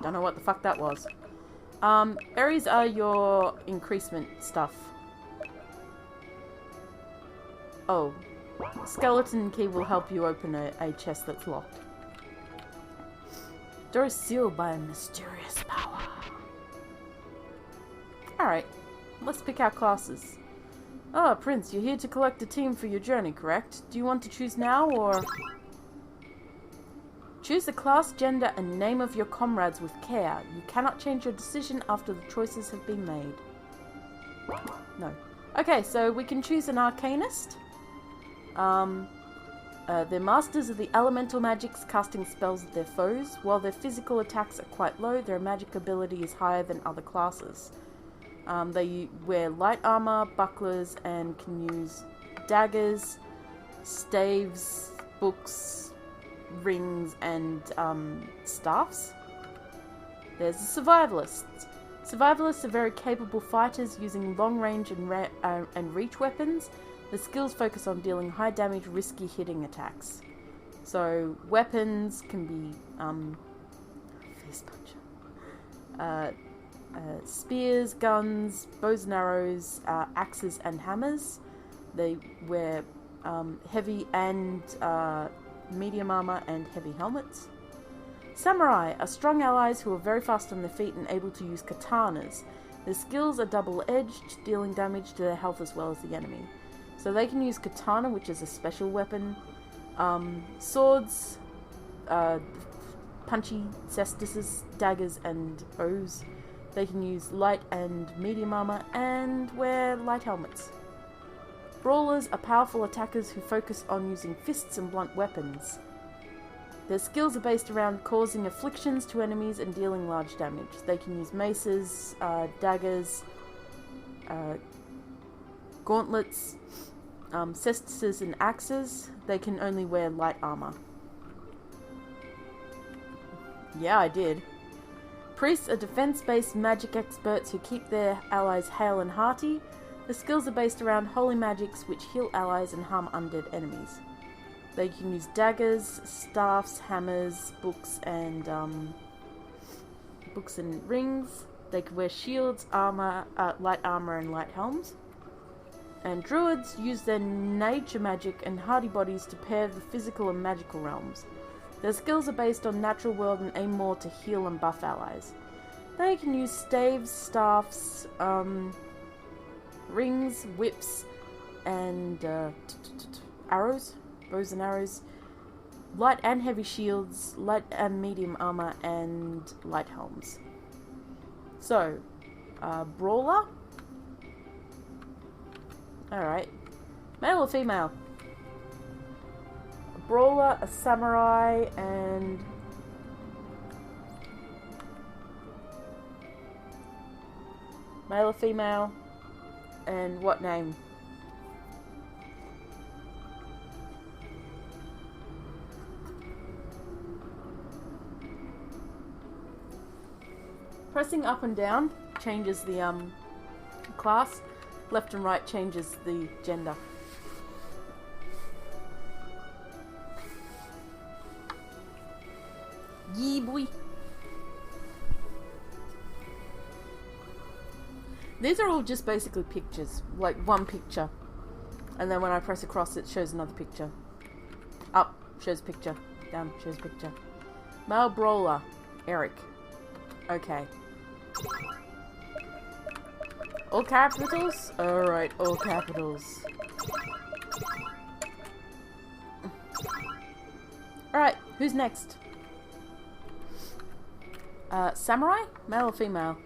Don't know what the fuck that was. Berries are your increasement stuff. Oh. Skeleton key will help you open a chest that's locked. Door is sealed by a mysterious power. Alright, let's pick our classes. Oh, Prince, you're here to collect a team for your journey, correct? Do you want to choose now, or... Choose the class, gender, and name of your comrades with care. You cannot change your decision after the choices have been made. No. Okay, so we can choose an arcanist. They're masters of the elemental magics, casting spells at their foes. While their physical attacks are quite low, their magic ability is higher than other classes. They wear light armor, bucklers, and can use daggers, staves, books, rings, and staffs. There's the survivalists. Survivalists are very capable fighters using long-range and reach weapons. The skills focus on dealing high-damage, risky hitting attacks. So weapons can be fist puncher, spears, guns, bows and arrows, axes, and hammers. They wear heavy and medium armor and heavy helmets. Samurai are strong allies who are very fast on their feet and able to use katanas. Their skills are double-edged, dealing damage to their health as well as the enemy. So they can use katana, which is a special weapon, swords, punchy cestices, daggers, and bows. They can use light and medium armor and wear light helmets. Brawlers are powerful attackers who focus on using fists and blunt weapons. Their skills are based around causing afflictions to enemies and dealing large damage. They can use maces, daggers, gauntlets, cestices, and axes. They can only wear light armor. Yeah, I did. Priests are defense-based magic experts who keep their allies hale and hearty. The skills are based around holy magics which heal allies and harm undead enemies. They can use daggers, staffs, hammers, books and rings. They can wear shields, armor, light armor, and light helms. And druids use their nature magic and hardy bodies to pair the physical and magical realms. Their skills are based on natural world and aim more to heal and buff allies. They can use staves, staffs, rings, whips, and arrows, bows and arrows, light and heavy shields, light and medium armor, and light helms. So, brawler? Alright. Male or female? A brawler, a samurai, and... male or female? And what name? Pressing up and down changes the class. Left and right changes the gender. Yee boy. These are all just basically pictures, like one picture. And then when I press across it shows another picture. Up shows picture. Down shows picture. Male brawler, Eric. Okay. All capitals? Alright, all capitals. Alright, who's next? Samurai? Male or female?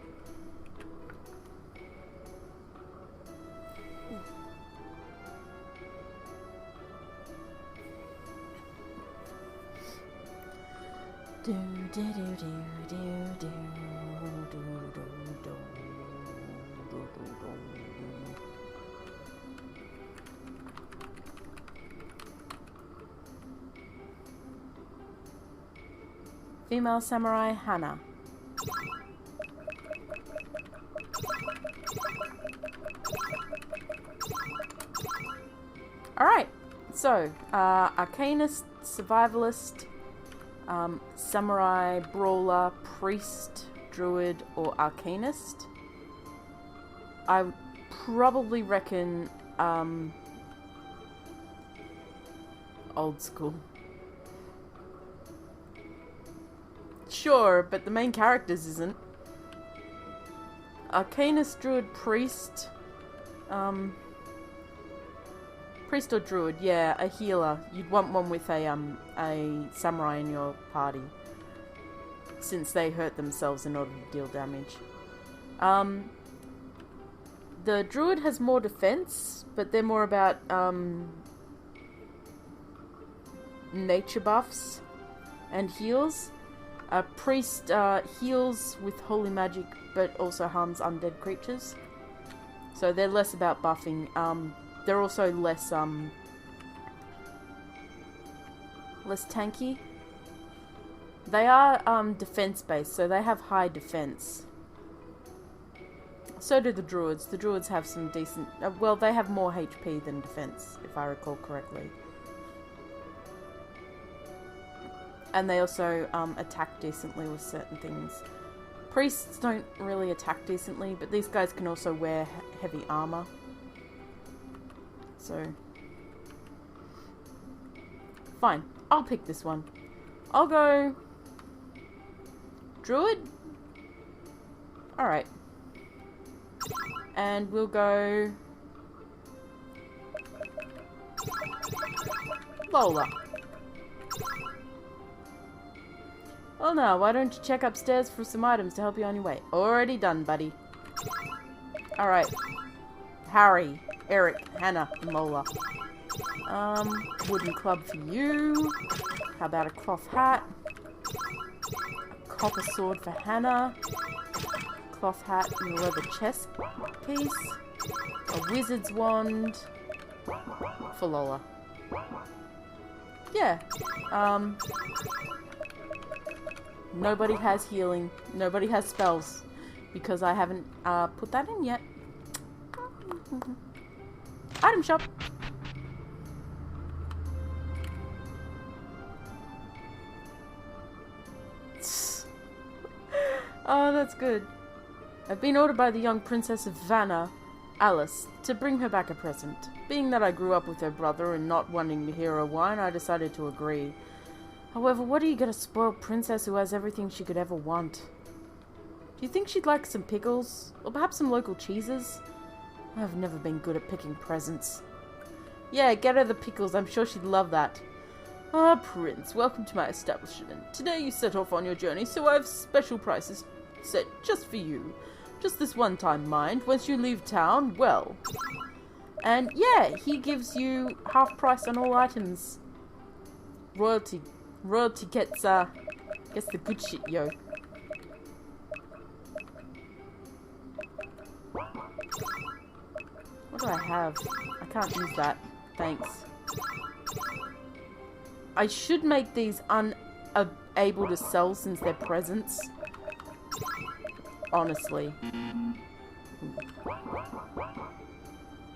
Do do do do do do do do do. Female samurai Hannah. Alright, so, arcanist, survivalist, samurai, brawler, priest, druid, or arcanist. I would probably reckon old school. Sure, but the main characters isn't. Arcanist, druid, priest. Priest or druid, yeah, a healer. You'd want one with a samurai in your party, since they hurt themselves in order to deal damage. The druid has more defense, but they're more about nature buffs and heals. A priest heals with holy magic, but also harms undead creatures. So they're less about buffing. They're also less tanky. They are defense based, so they have high defense. So do the druids. The druids have some decent... well, they have more HP than defense, if I recall correctly. And they also attack decently with certain things. Priests don't really attack decently, but these guys can also wear heavy armor. So... fine. I'll pick this one. I'll go... druid? Alright. And we'll go... Lola. Well now, why don't you check upstairs for some items to help you on your way? Already done, buddy. Alright. Harry, Eric, Hannah, and Lola. Wooden club for you. How about a cloth hat? A copper sword for Hannah. Cloth hat and a leather chest piece. A wizard's wand for Lola. Yeah. Nobody has healing. Nobody has spells. Because I haven't put that in yet. Item shop. Oh, that's good. I've been ordered by the young princess of Vanna Alice, to bring her back a present. Being that I grew up with her brother and not wanting to hear her whine, I decided to agree. However, what do you get a spoiled princess who has everything she could ever want? Do you think she'd like some pickles? Or perhaps some local cheeses? I've never been good at picking presents. Yeah, get her the pickles. I'm sure she'd love that. Ah, Prince, welcome to my establishment. Today you set off on your journey, so I have special prices set just for you. Just this one time, mind. Once you leave town, well. And yeah, he gives you half price on all items. Royalty gets the good shit, yo. What do I have? I can't use that. Thanks. I should make these unable to sell since they're presents. Honestly.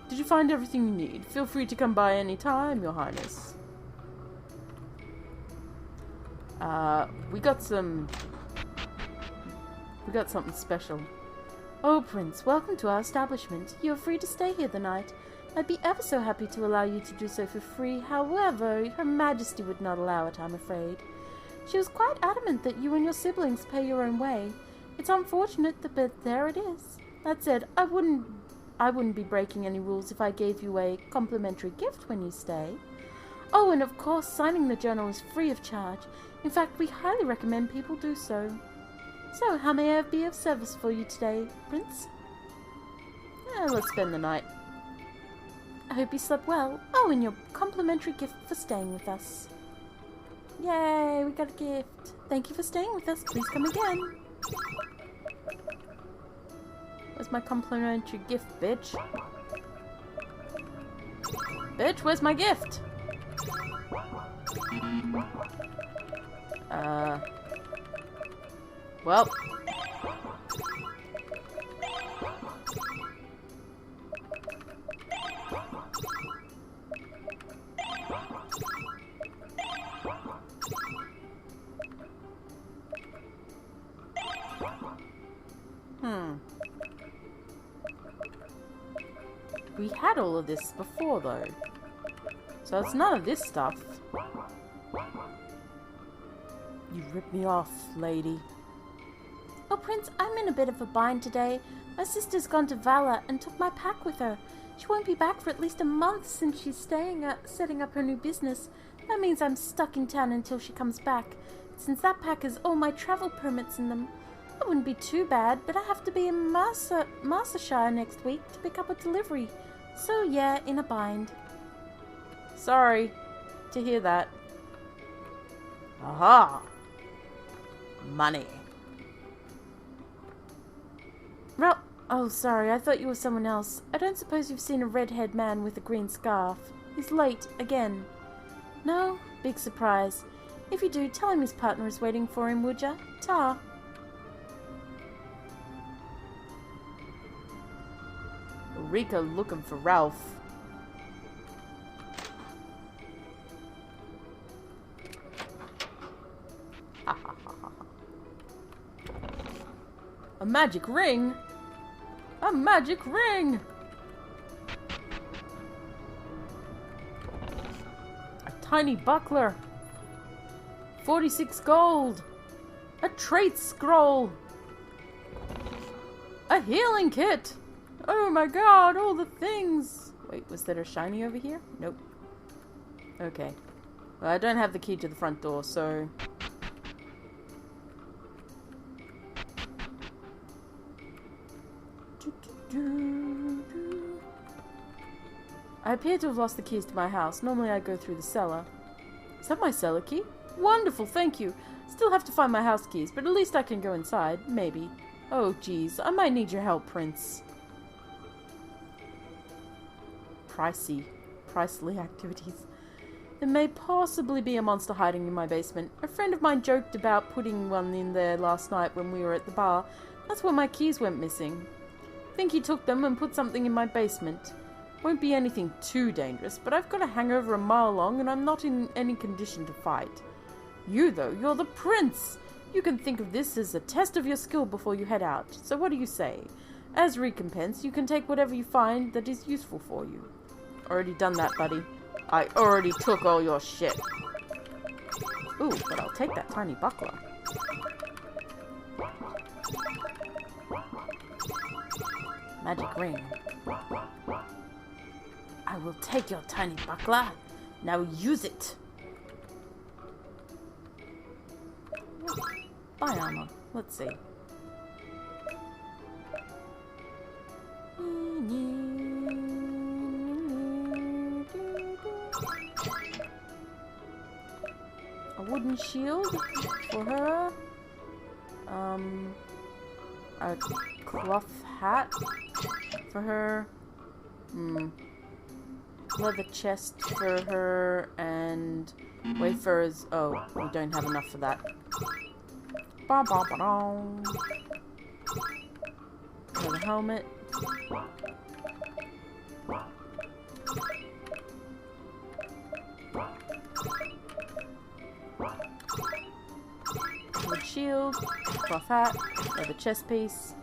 Did you find everything you need? Feel free to come by any time, Your Highness. We got something special. Oh, Prince, welcome to our establishment. You are free to stay here the night. I'd be ever so happy to allow you to do so for free. However, Her Majesty would not allow it, I'm afraid. She was quite adamant that you and your siblings pay your own way. It's unfortunate, but there it is. That said, I wouldn't be breaking any rules if I gave you a complimentary gift when you stay. Oh, and of course, signing the journal is free of charge. In fact, we highly recommend people do so. So, how may I be of service for you today, Prince? Let's spend the night. I hope you slept well. Oh, and your complimentary gift for staying with us. Yay, we got a gift. Thank you for staying with us. Please come again. Where's my complimentary gift, bitch? Bitch, where's my gift? Well. We had all of this before, though. So it's none of this stuff. You ripped me off, lady. Oh, Prince, I'm in a bit of a bind today. My sister's gone to Valor and took my pack with her. She won't be back for at least a month since she's setting up her new business. That means I'm stuck in town until she comes back. Since that pack has all my travel permits in them. It wouldn't be too bad, but I have to be in Mercershire next week to pick up a delivery. So yeah, in a bind. Sorry to hear that. Aha! Money. Well, oh, sorry, I thought you were someone else. I don't suppose you've seen a red-haired man with a green scarf. He's late, again. No? Big surprise. If you do, tell him his partner is waiting for him, would ya? Ta. Rika looking for Ralph. A magic ring? A magic ring! A tiny buckler. 46 gold. A trait scroll. A healing kit. Oh my god, all the things! Wait, was there a shiny over here? Nope. Okay. Well, I don't have the key to the front door, so... I appear to have lost the keys to my house. Normally I go through the cellar. Is that my cellar key? Wonderful, thank you. Still have to find my house keys, but at least I can go inside. Maybe. Oh, geez. I might need your help, Prince. Pricely activities. There may possibly be a monster hiding in my basement. A friend of mine joked about putting one in there last night when we were at the bar. That's where my keys went missing. Think he took them and put something in my basement. Won't be anything too dangerous, but I've got a hangover a mile long and I'm not in any condition to fight. You, though, you're the prince! You can think of this as a test of your skill before you head out. So what do you say? As recompense, you can take whatever you find that is useful for you. Already done that, buddy. I already took all your shit. Ooh, but I'll take that tiny buckler. Magic ring. I will take your tiny buckler. Now use it. Buy armor. Let's see. A wooden shield for her. A cloth hat for her. Leather chest for her, and wafers. Oh, we don't have enough for that. Leather helmet. Wood shield, cloth hat, leather chest piece.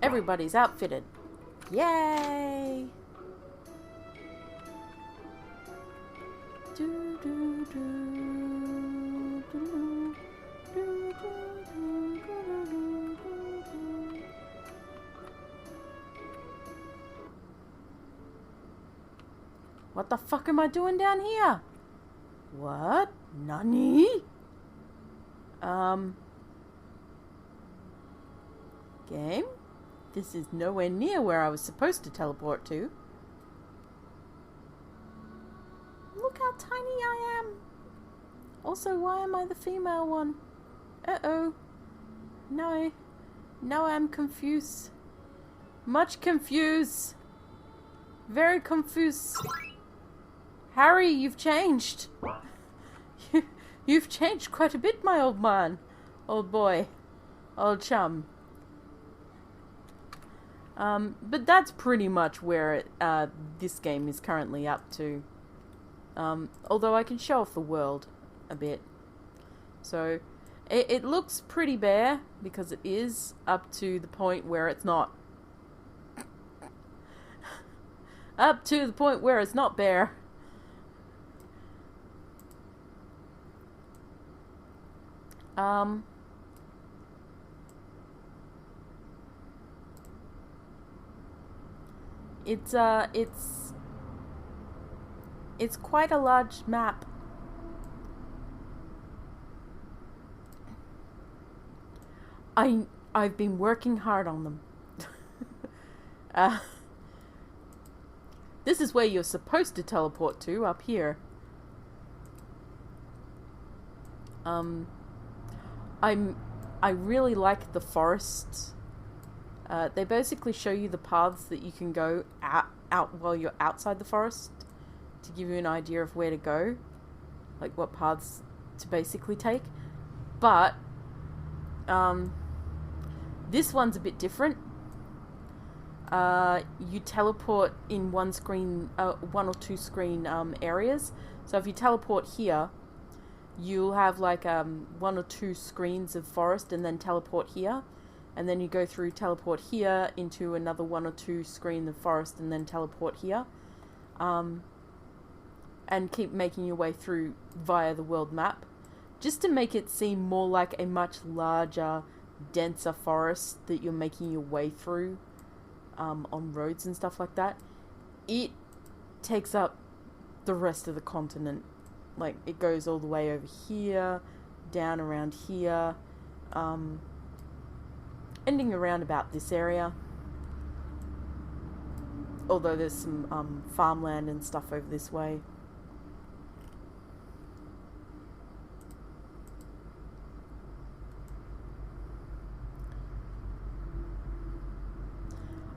Everybody's outfitted. Yay! What the fuck am I doing down here? What? Nani? Game? This is nowhere near where I was supposed to teleport to. Look how tiny I am. Also, why am I the female one? Uh-oh. No. Now I'm confused. Much confused. Very confused. Harry, you've changed. You've changed quite a bit, my old man. Old boy. Old chum. But that's pretty much where this game is currently up to. Although I can show off the world a bit. So, it looks pretty bare, because it is, up to the point where it's not. Up to the point where it's not bare. It's quite a large map. I've been working hard on them. This is where you're supposed to teleport to, up here. I really like the forests. They basically show you the paths that you can go out while you're outside the forest, to give you an idea of where to go, like what paths to basically take. But this one's a bit different. You teleport in one or two screen areas. So if you teleport here, you'll have like one or two screens of forest, and then teleport here, and then you go through, teleport here into another one or two screen of forest, and then teleport here, and keep making your way through via the world map, just to make it seem more like a much larger, denser forest that you're making your way through on roads and stuff like that. It takes up the rest of the continent. Like, it goes all the way over here, down around here, ending around about this area. Although there's some farmland and stuff over this way.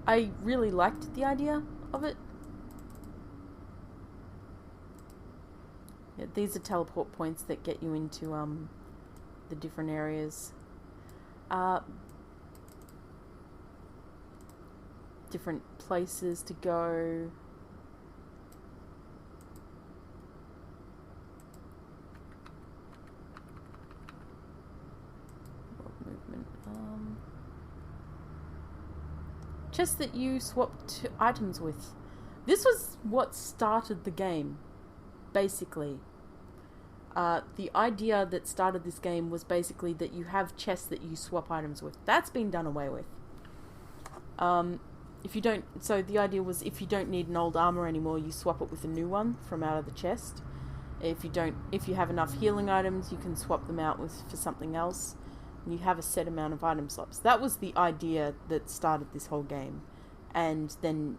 I really liked the idea of it. Yeah, these are teleport points that get you into the different areas. Different places to go. chests that you swapped items with. This was what started the game, basically. The idea that started this game was basically that you have chests that you swap items with. That's been done away with. So the idea was if you don't need an old armor anymore, you swap it with a new one from out of the chest. If you have enough healing items, you can swap them out for something else. And you have a set amount of item swaps. That was the idea that started this whole game. And then,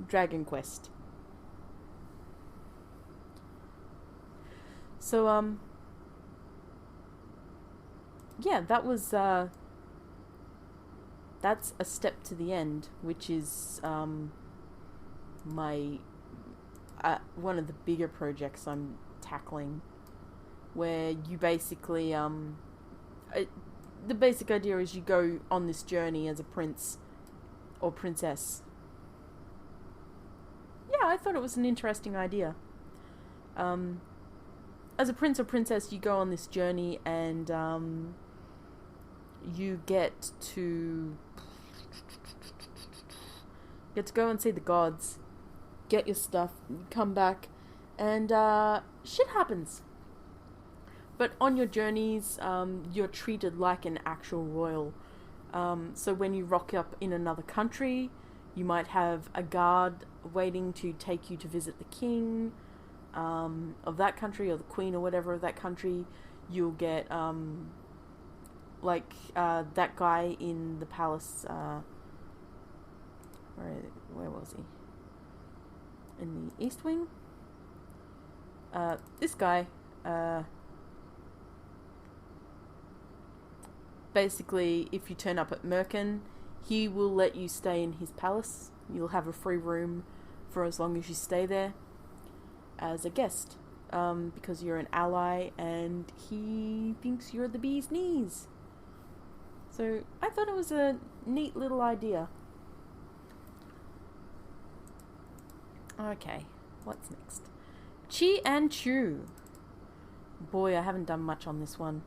Dragon Quest. So, yeah, that was, that's a step to the end, which is, one of the bigger projects I'm tackling, where you basically, the basic idea is you go on this journey as a prince or princess. Yeah, I thought it was an interesting idea. As a prince or princess, you go on this journey and you get to go and see the gods, get your stuff, come back, and shit happens. But on your journeys, you're treated like an actual royal. So when you rock up in another country, you might have a guard waiting to take you to visit the king of that country, or the queen or whatever of that country. You'll get that guy in the palace. Where was he? In the East Wing. This guy. Basically, if you turn up at Merkin, he will let you stay in his palace. You'll have a free room for as long as you stay there as a guest, because you're an ally and he thinks you're the bee's knees. So I thought it was a neat little idea. Okay, what's next? Chi and Chu. Boy, I haven't done much on this one.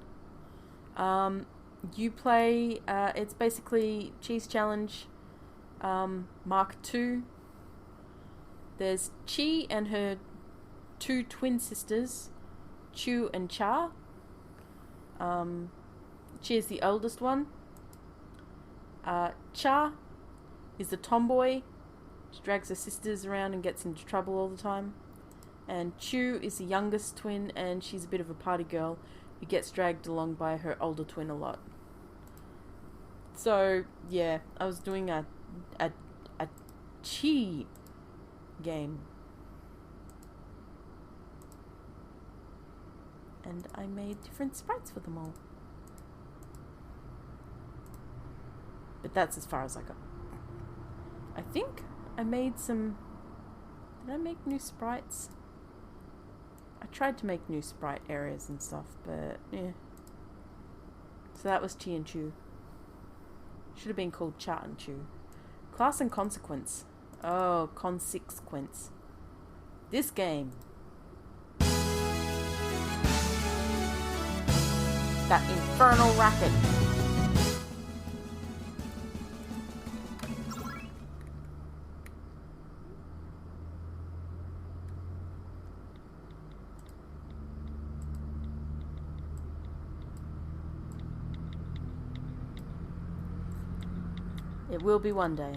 You play, it's basically Chi's Challenge Mark II. There's Chi and her two twin sisters, Chu and Cha. Chi is the oldest one. Cha is the tomboy. She drags her sisters around and gets into trouble all the time. And Chu is the youngest twin, and she's a bit of a party girl who gets dragged along by her older twin a lot. So, yeah, I was doing a Chi game. And I made different sprites for them all. But that's as far as I got. I think I made some... Did I make new sprites? I tried to make new sprite areas and stuff, but yeah. So that was Chi and Chu. Should have been called Cha and Chu. Class and consequence. Oh, consequence. This game. That infernal racket. It will be one day.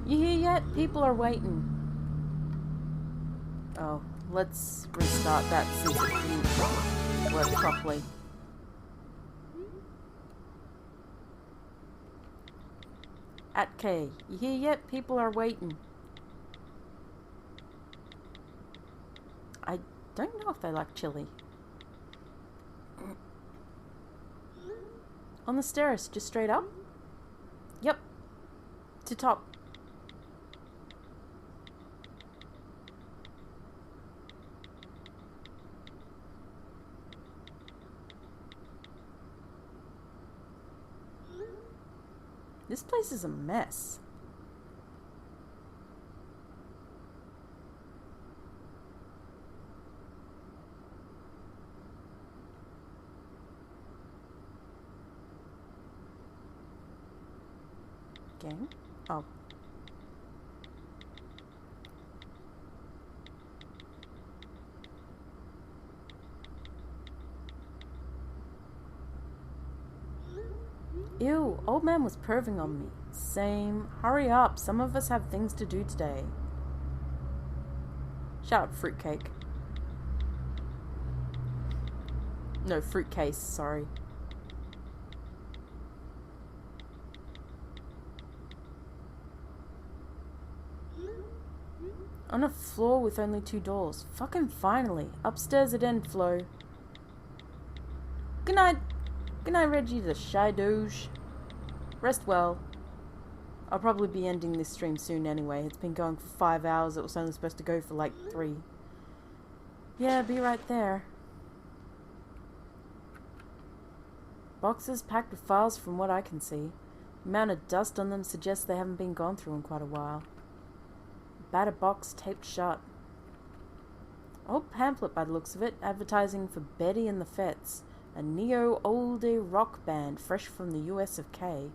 You hear yet? People are waiting. Oh, let's restart that since it didn't work properly. At K. You hear yet? People are waiting. I don't know if they like chili. On the stairs, just straight up? Yep. To top. This place is a mess. Gang? Oh. Ew, old man was perving on me. Same. Hurry up, some of us have things to do today. Shut up, fruitcake. No, fruitcase, sorry. On a floor with only 2 doors. Fucking finally. Upstairs at end, Flo. Good night. Good night, Reggie the Shy Doge. Rest well. I'll probably be ending this stream soon anyway. It's been going for 5 hours. It was only supposed to go for like 3. Yeah, be right there. Boxes packed with files from what I can see. The amount of dust on them suggests they haven't been gone through in quite a while. Battered box taped shut. Old pamphlet by the looks of it, advertising for Betty and the Fets, a neo-oldie rock band fresh from the US of K.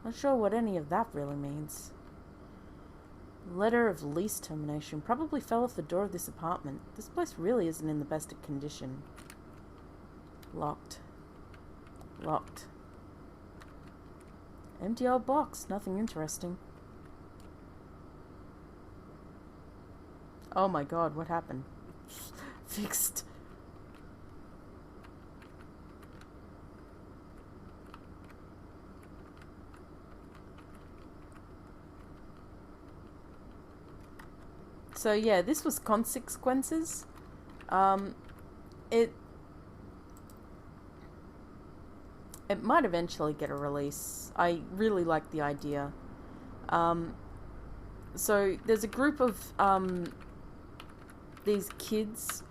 Not sure what any of that really means. Letter of lease termination probably fell off the door of this apartment. This place really isn't in the best of condition. Locked. Locked. Empty old box, nothing interesting. Oh my god, what happened? Fixed. So yeah, this was Consequences. It might eventually get a release. I really like the idea. So there's a group of these kids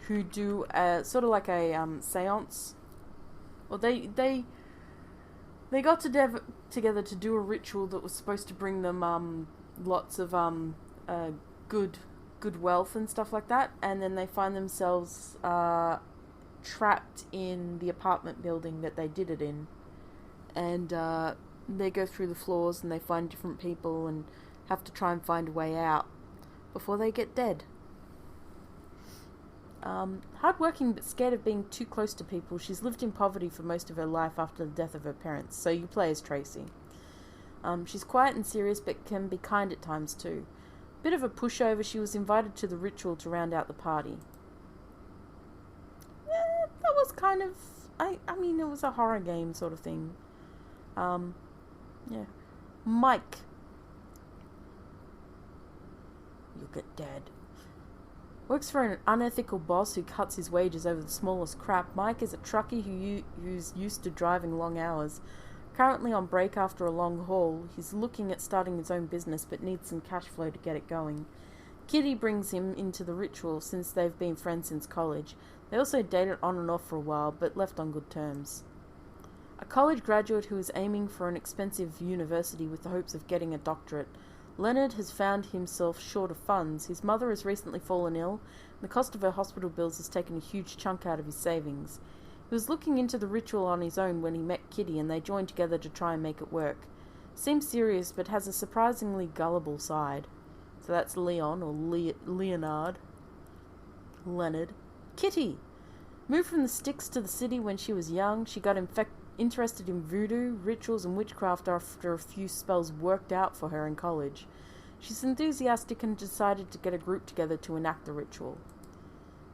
who do sort of like a seance. Well, they got together to do a ritual that was supposed to bring them lots of good wealth and stuff like that, and then they find themselves trapped in the apartment building that they did it in, and they go through the floors and they find different people and have to try and find a way out before they get dead. Hardworking but scared of being too close to people, she's lived in poverty for most of her life after the death of her parents, so you play as Tracy. She's quiet and serious but can be kind at times too. Bit of a pushover, she was invited to the ritual to round out the party. That was kind of... I mean, it was a horror game sort of thing. Yeah. Mike. You'll get dead. Works for an unethical boss who cuts his wages over the smallest crap. Mike is a truckie who's used to driving long hours. Currently on break after a long haul, he's looking at starting his own business but needs some cash flow to get it going. Kitty brings him into the ritual since they've been friends since college. They also dated on and off for a while but left on good terms. A college graduate who is aiming for an expensive university with the hopes of getting a doctorate. Leonard has found himself short of funds. His mother has recently fallen ill, and the cost of her hospital bills has taken a huge chunk out of his savings. He was looking into the ritual on his own when he met Kitty, and they joined together to try and make it work. Seems serious, but has a surprisingly gullible side. So that's Leon, or Leonard. Leonard. Kitty! Moved from the sticks to the city when she was young. She got interested in voodoo, rituals, and witchcraft after a few spells worked out for her in college. She's enthusiastic and decided to get a group together to enact the ritual.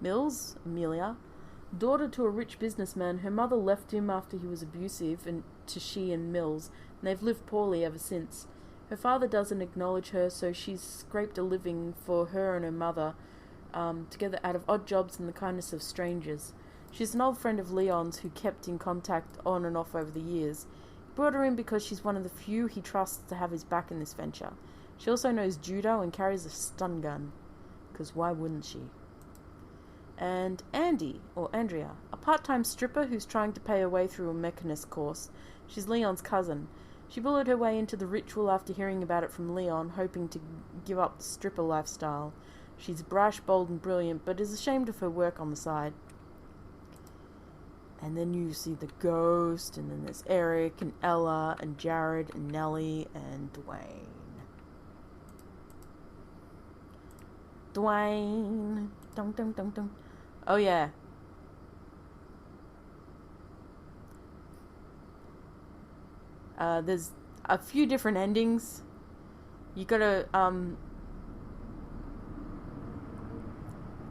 Mills, Amelia, daughter to a rich businessman, her mother left him after he was abusive to she and Mills, and they've lived poorly ever since. Her father doesn't acknowledge her, so she's scraped a living for her and her mother, together out of odd jobs and the kindness of strangers. She's an old friend of Leon's who kept in contact on and off over the years. He brought her in because she's one of the few he trusts to have his back in this venture. She also knows judo and carries a stun gun. Because why wouldn't she? And Andy, or Andrea, a part-time stripper who's trying to pay her way through a mechanist course. She's Leon's cousin. She bullied her way into the ritual after hearing about it from Leon, hoping to give up the stripper lifestyle. She's brash, bold, and brilliant, but is ashamed of her work on the side. And then you see the ghost, and then there's Eric and Ella and Jared and Nellie and Dwayne. Dwayne. Dum dum dum dum. Oh yeah. There's a few different endings. You gotta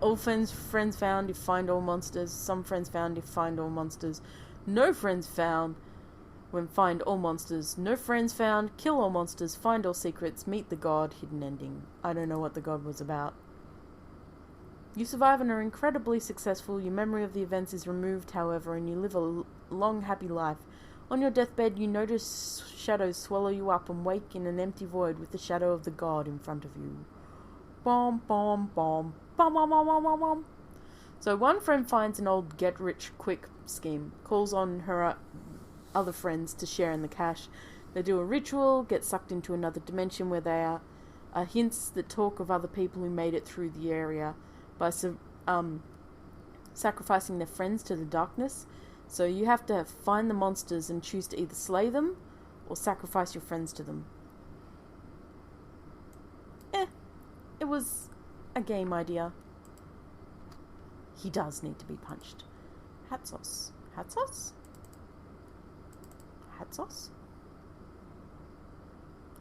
all friends found if find all monsters. Some friends found if find all monsters. No friends found when find all monsters. No friends found, kill all monsters, find all secrets, meet the god, hidden ending. I don't know what the god was about. You survive and are incredibly successful. Your memory of the events is removed, however, and you live a long, happy life. On your deathbed, you notice shadows swallow you up and wake in an empty void with the shadow of the god in front of you. Bom, bom, bom. Bom, bom, bom, bom, bom, bom. So one friend finds an old get-rich-quick scheme, calls on her other friends to share in the cash. They do a ritual, get sucked into another dimension where they are hints that talk of other people who made it through the area by sacrificing their friends to the darkness. So you have to find the monsters and choose to either slay them or sacrifice your friends to them. It was a game idea. He does need to be punched. Hat sauce. Hat sauce? Hat sauce?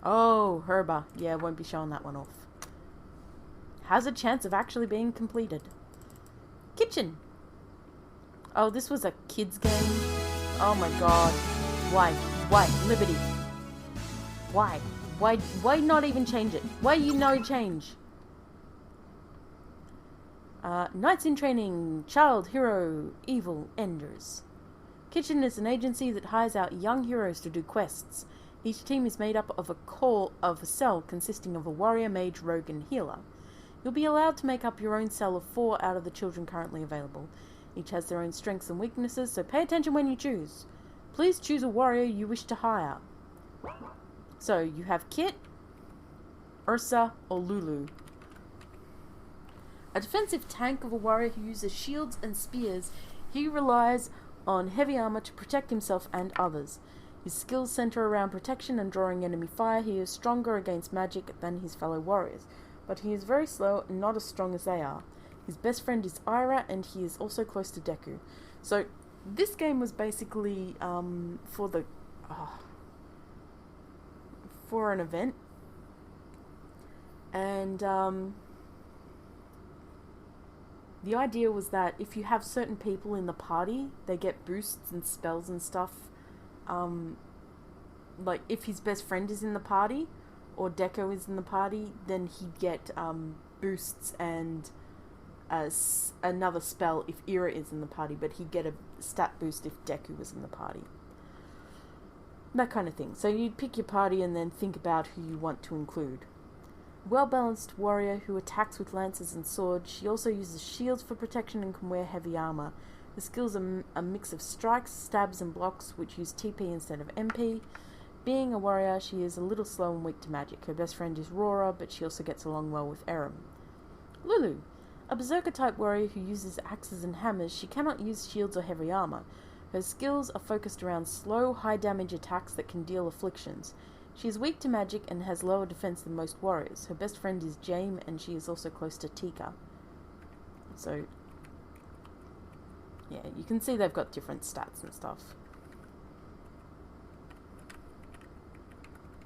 Oh, Herba. Yeah, won't be showing that one off. Has a chance of actually being completed. Kitchen. Oh, this was a kid's game? Oh my god. Why? Why? Liberty. Why? Why not even change it? Why you no change? Knights in Training, Child, Hero, Evil, Enders. Kitchen is an agency that hires out young heroes to do quests. Each team is made up of a cell consisting of a warrior, mage, rogue, and healer. You'll be allowed to make up your own cell of 4 out of the children currently available. Each has their own strengths and weaknesses, so pay attention when you choose. Please choose a warrior you wish to hire. So, you have Kit, Ursa, or Lulu. A defensive tank of a warrior who uses shields and spears, he relies on heavy armor to protect himself and others. His skills center around protection and drawing enemy fire. He is stronger against magic than his fellow warriors, but he is very slow and not as strong as they are. His best friend is Ira, and he is also close to Deku. So, this game was basically for an event, and the idea was that if you have certain people in the party, they get boosts and spells and stuff. Like if his best friend is in the party, or Deku is in the party, then he'd get boosts and another spell if Ira is in the party, but he'd get a stat boost if Deku was in the party. That kind of thing. So you'd pick your party and then think about who you want to include. Well-balanced warrior who attacks with lances and swords. She also uses shields for protection and can wear heavy armor. The skills are a mix of strikes, stabs, and blocks, which use TP instead of MP. Being a warrior, she is a little slow and weak to magic. Her best friend is Rora, but she also gets along well with Aram. Lulu. A berserker-type warrior who uses axes and hammers. She cannot use shields or heavy armor. Her skills are focused around slow, high-damage attacks that can deal afflictions. She is weak to magic and has lower defense than most warriors. Her best friend is Jame, and she is also close to Tika. So, yeah, you can see they've got different stats and stuff.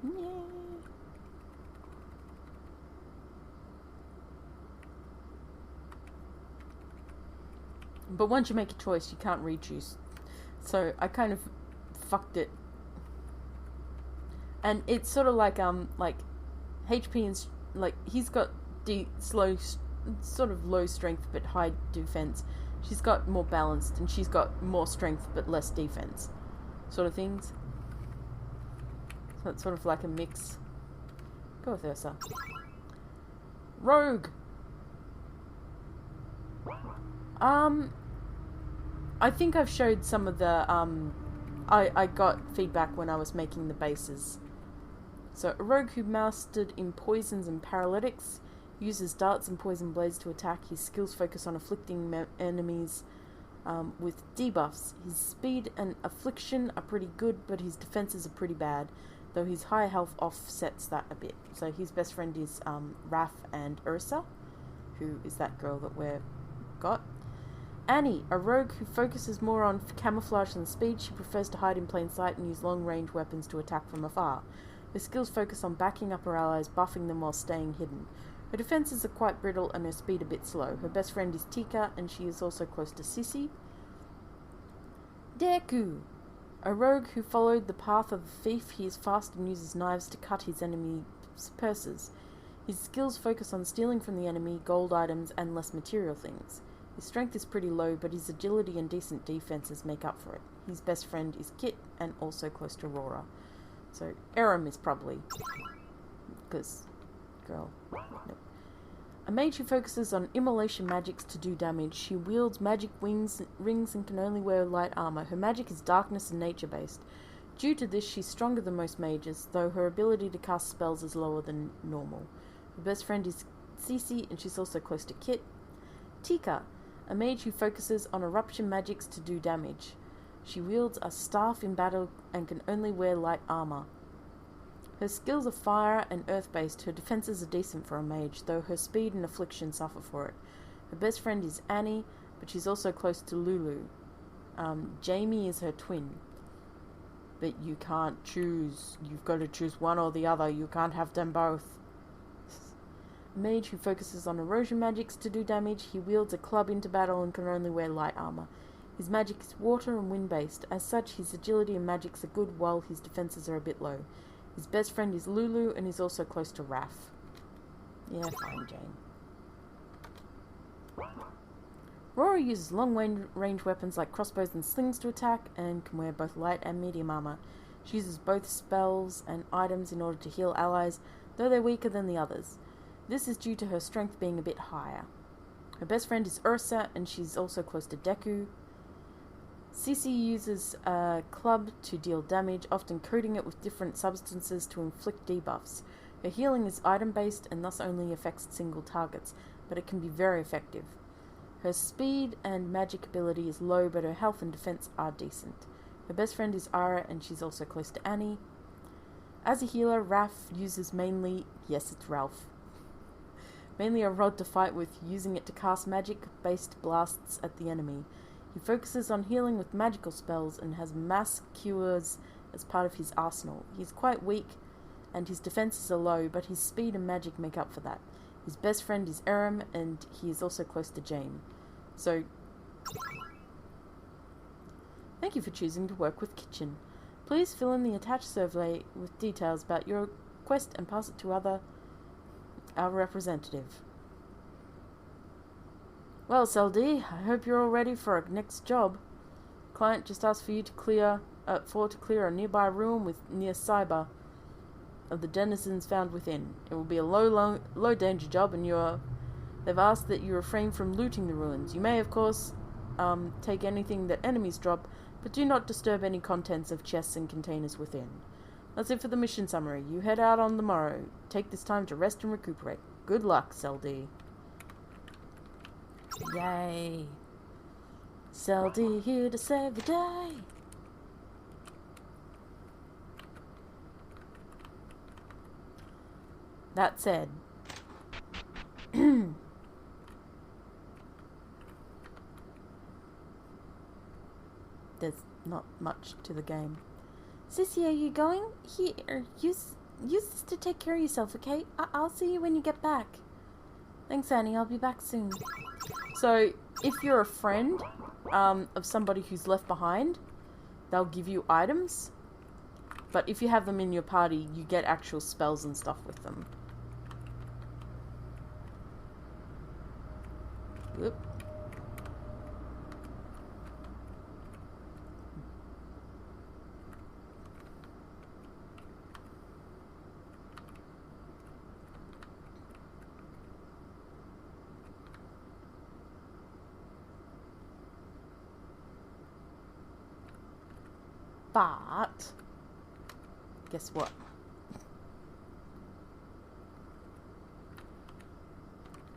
Yeah. But once you make a choice, you can't re-choose. So I kind of fucked it. And it's sort of like HP and like he's got sort of low strength but high defense. She's got more balanced, and she's got more strength but less defense, sort of things. So it's sort of like a mix. Go with Ursa. Rogue. I think I've showed some of the I got feedback when I was making the bases. So, a rogue who mastered in poisons and paralytics, uses darts and poison blades to attack. His skills focus on afflicting enemies with debuffs. His speed and affliction are pretty good, but his defenses are pretty bad, though his high health offsets that a bit. So his best friend is Raph and Ursa, who is that girl that we've got. Annie, a rogue who focuses more on camouflage than speed. She prefers to hide in plain sight and use long-range weapons to attack from afar. Her skills focus on backing up her allies, buffing them while staying hidden. Her defenses are quite brittle and her speed a bit slow. Her best friend is Tika, and she is also close to Sissy. Deku, a rogue who followed the path of a thief. He is fast and uses knives to cut his enemy's purses. His skills focus on stealing from the enemy, gold items, and less material things. His strength is pretty low, but his agility and decent defenses make up for it. His best friend is Kit, and also close to Aurora. So, Aram is probably... because... girl. Nope. A mage who focuses on immolation magics to do damage. She wields magic rings and can only wear light armor. Her magic is darkness and nature-based. Due to this, she's stronger than most mages, though her ability to cast spells is lower than normal. Her best friend is Cece, and she's also close to Kit. Tika, a mage who focuses on eruption magics to do damage. She wields a staff in battle and can only wear light armor. Her skills are fire and earth-based. Her defenses are decent for a mage, though her speed and affliction suffer for it. Her best friend is Annie, but she's also close to Lulu. Jamie is her twin. But you can't choose. You've got to choose one or the other. You can't have them both. A mage who focuses on erosion magics to do damage. He wields a club into battle and can only wear light armor. His magic is water and wind-based. As such, his agility and magics are good, while his defenses are a bit low. His best friend is Lulu, and he's also close to Raph. Yeah, fine, Jane. Aurora uses long-range weapons like crossbows and slings to attack, and can wear both light and medium armor. She uses both spells and items in order to heal allies, though they're weaker than the others. This is due to her strength being a bit higher. Her best friend is Ursa, and she's also close to Deku. Sissy uses a club to deal damage, often coating it with different substances to inflict debuffs. Her healing is item-based and thus only affects single targets, but it can be very effective. Her speed and magic ability is low, but her health and defense are decent. Her best friend is Ara, and she's also close to Annie. As a healer, Raph uses mainly... yes, it's Ralph. Mainly a rod to fight with, using it to cast magic-based blasts at the enemy. He focuses on healing with magical spells and has mass cures as part of his arsenal. He's quite weak and his defenses are low, but his speed and magic make up for that. His best friend is Aram, and he is also close to Jane. So, thank you for choosing to work with Kitchen. Please fill in the attached survey with details about your quest and pass it to our representative. Well, Seldy, I hope you're all ready for our next job. Client just asked for you to clear a nearby ruin with near cyber of the denizens found within. It will be a low danger job, and they've asked that you refrain from looting the ruins. You may, of course, take anything that enemies drop, but do not disturb any contents of chests and containers within. That's it for the mission summary. You head out on the morrow. Take this time to rest and recuperate. Good luck, Seldy. Yay. Seldy here to save the day. That said, there's not much to the game. Sissy, are you going? Here, use this to take care of yourself, okay? I'll see you when you get back. Thanks, Annie. I'll be back soon. So, if you're a friend of somebody who's left behind, they'll give you items. But if you have them in your party, you get actual spells and stuff with them. Whoop. But, guess what?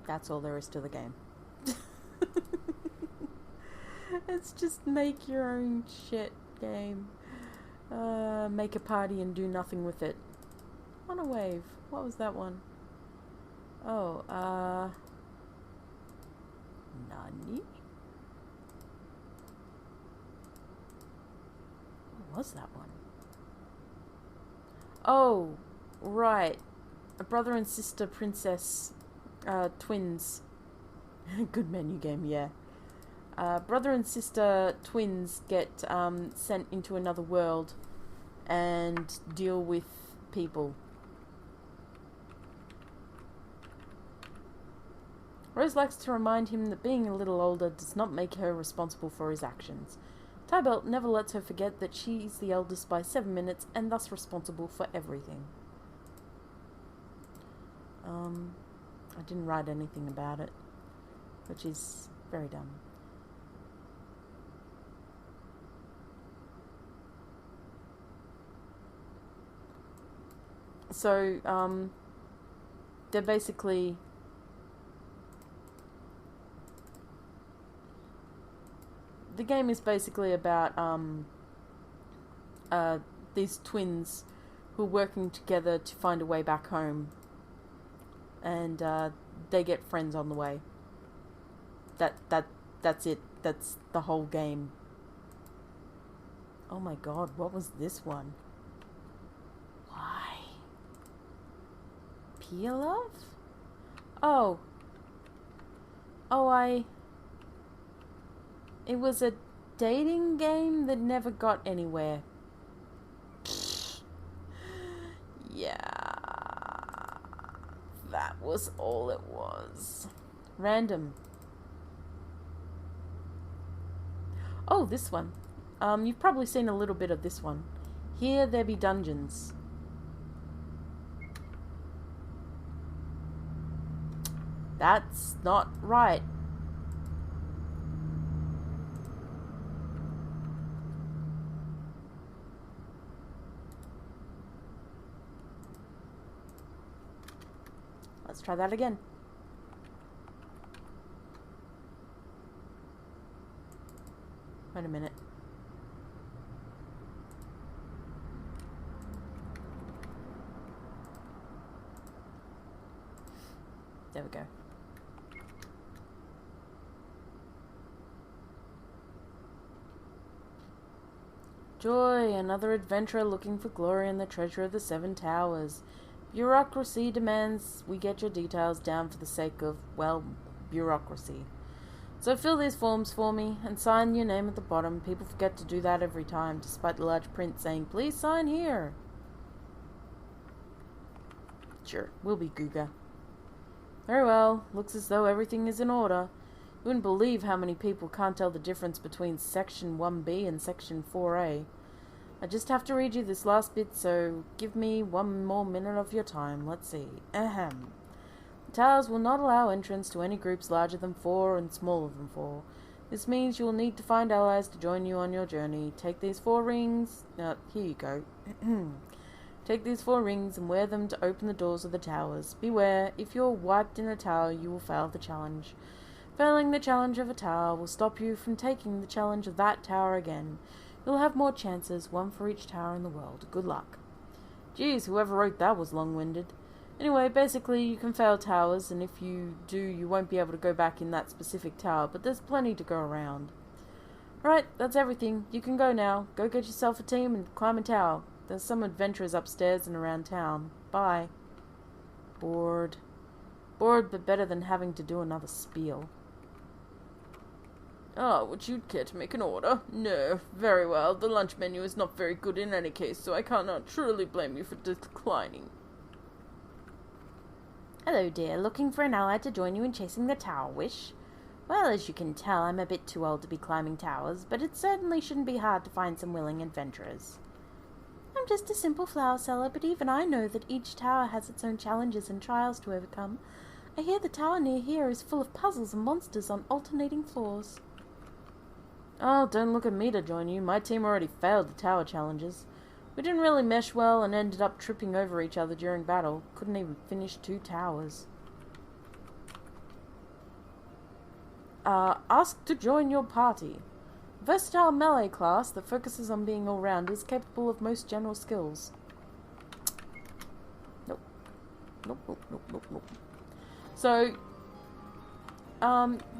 That's all there is to the game. It's just make your own shit game. Make a party and do nothing with it. On a wave. What was that one? Oh, Nani? What was that one? Oh, right. A brother and sister princess, twins. Good menu game, yeah. Brother and sister twins get sent into another world and deal with people. Rose likes to remind him that being a little older does not make her responsible for his actions. Tybalt never lets her forget that she is the eldest by 7 minutes and thus responsible for everything. I didn't write anything about it, which is very dumb. So, they're basically... The game is basically about these twins who are working together to find a way back home, and they get friends on the way. That's it. That's the whole game. Oh my god, what was this one? Why? Pilov? Oh, it was a dating game that never got anywhere. Yeah. That was all it was. Random. Oh, this one. You've probably seen a little bit of this one. Here there be dungeons. That's not right. Let's try that again. Wait a minute. There we go. Joy, another adventurer looking for glory and the treasure of the 7 towers. Bureaucracy demands we get your details down for the sake of, well, bureaucracy. So fill these forms for me and sign your name at the bottom. People forget to do that every time, despite the large print saying, please sign here. Sure, we'll be Guga. Very well, looks as though everything is in order. You wouldn't believe how many people can't tell the difference between Section 1B and Section 4A. I just have to read you this last bit, so give me 1 more minute of your time. Let's see. Ahem. The towers will not allow entrance to any groups larger than 4 and smaller than 4. This means you will need to find allies to join you on your journey. Take these 4 rings... here you go. Take these 4 rings and wear them to open the doors of the towers. Beware, if you're wiped in a tower, you will fail the challenge. Failing the challenge of a tower will stop you from taking the challenge of that tower again. You'll have more chances, 1 for each tower in the world. Good luck. Geez, whoever wrote that was long-winded. Anyway, basically, you can fail towers, and if you do, you won't be able to go back in that specific tower, but there's plenty to go around. Right, that's everything. You can go now. Go get yourself a team and climb a tower. There's some adventurers upstairs and around town. Bye. Bored. Bored, but better than having to do another spiel. Ah, would you care to make an order? No. Very well. The lunch menu is not very good in any case, so I cannot truly blame you for declining. Hello, dear. Looking for an ally to join you in chasing the tower wish? Well, as you can tell, I'm a bit too old to be climbing towers, but it certainly shouldn't be hard to find some willing adventurers. I'm just a simple flower seller, but even I know that each tower has its own challenges and trials to overcome. I hear the tower near here is full of puzzles and monsters on alternating floors. Oh, don't look at me to join you. My team already failed the tower challenges. We didn't really mesh well and ended up tripping over each other during battle. Couldn't even finish 2 towers. Ask to join your party. Versatile melee class that focuses on being all-rounders, capable of most general skills. Nope. Nope, nope, nope, nope, nope. So,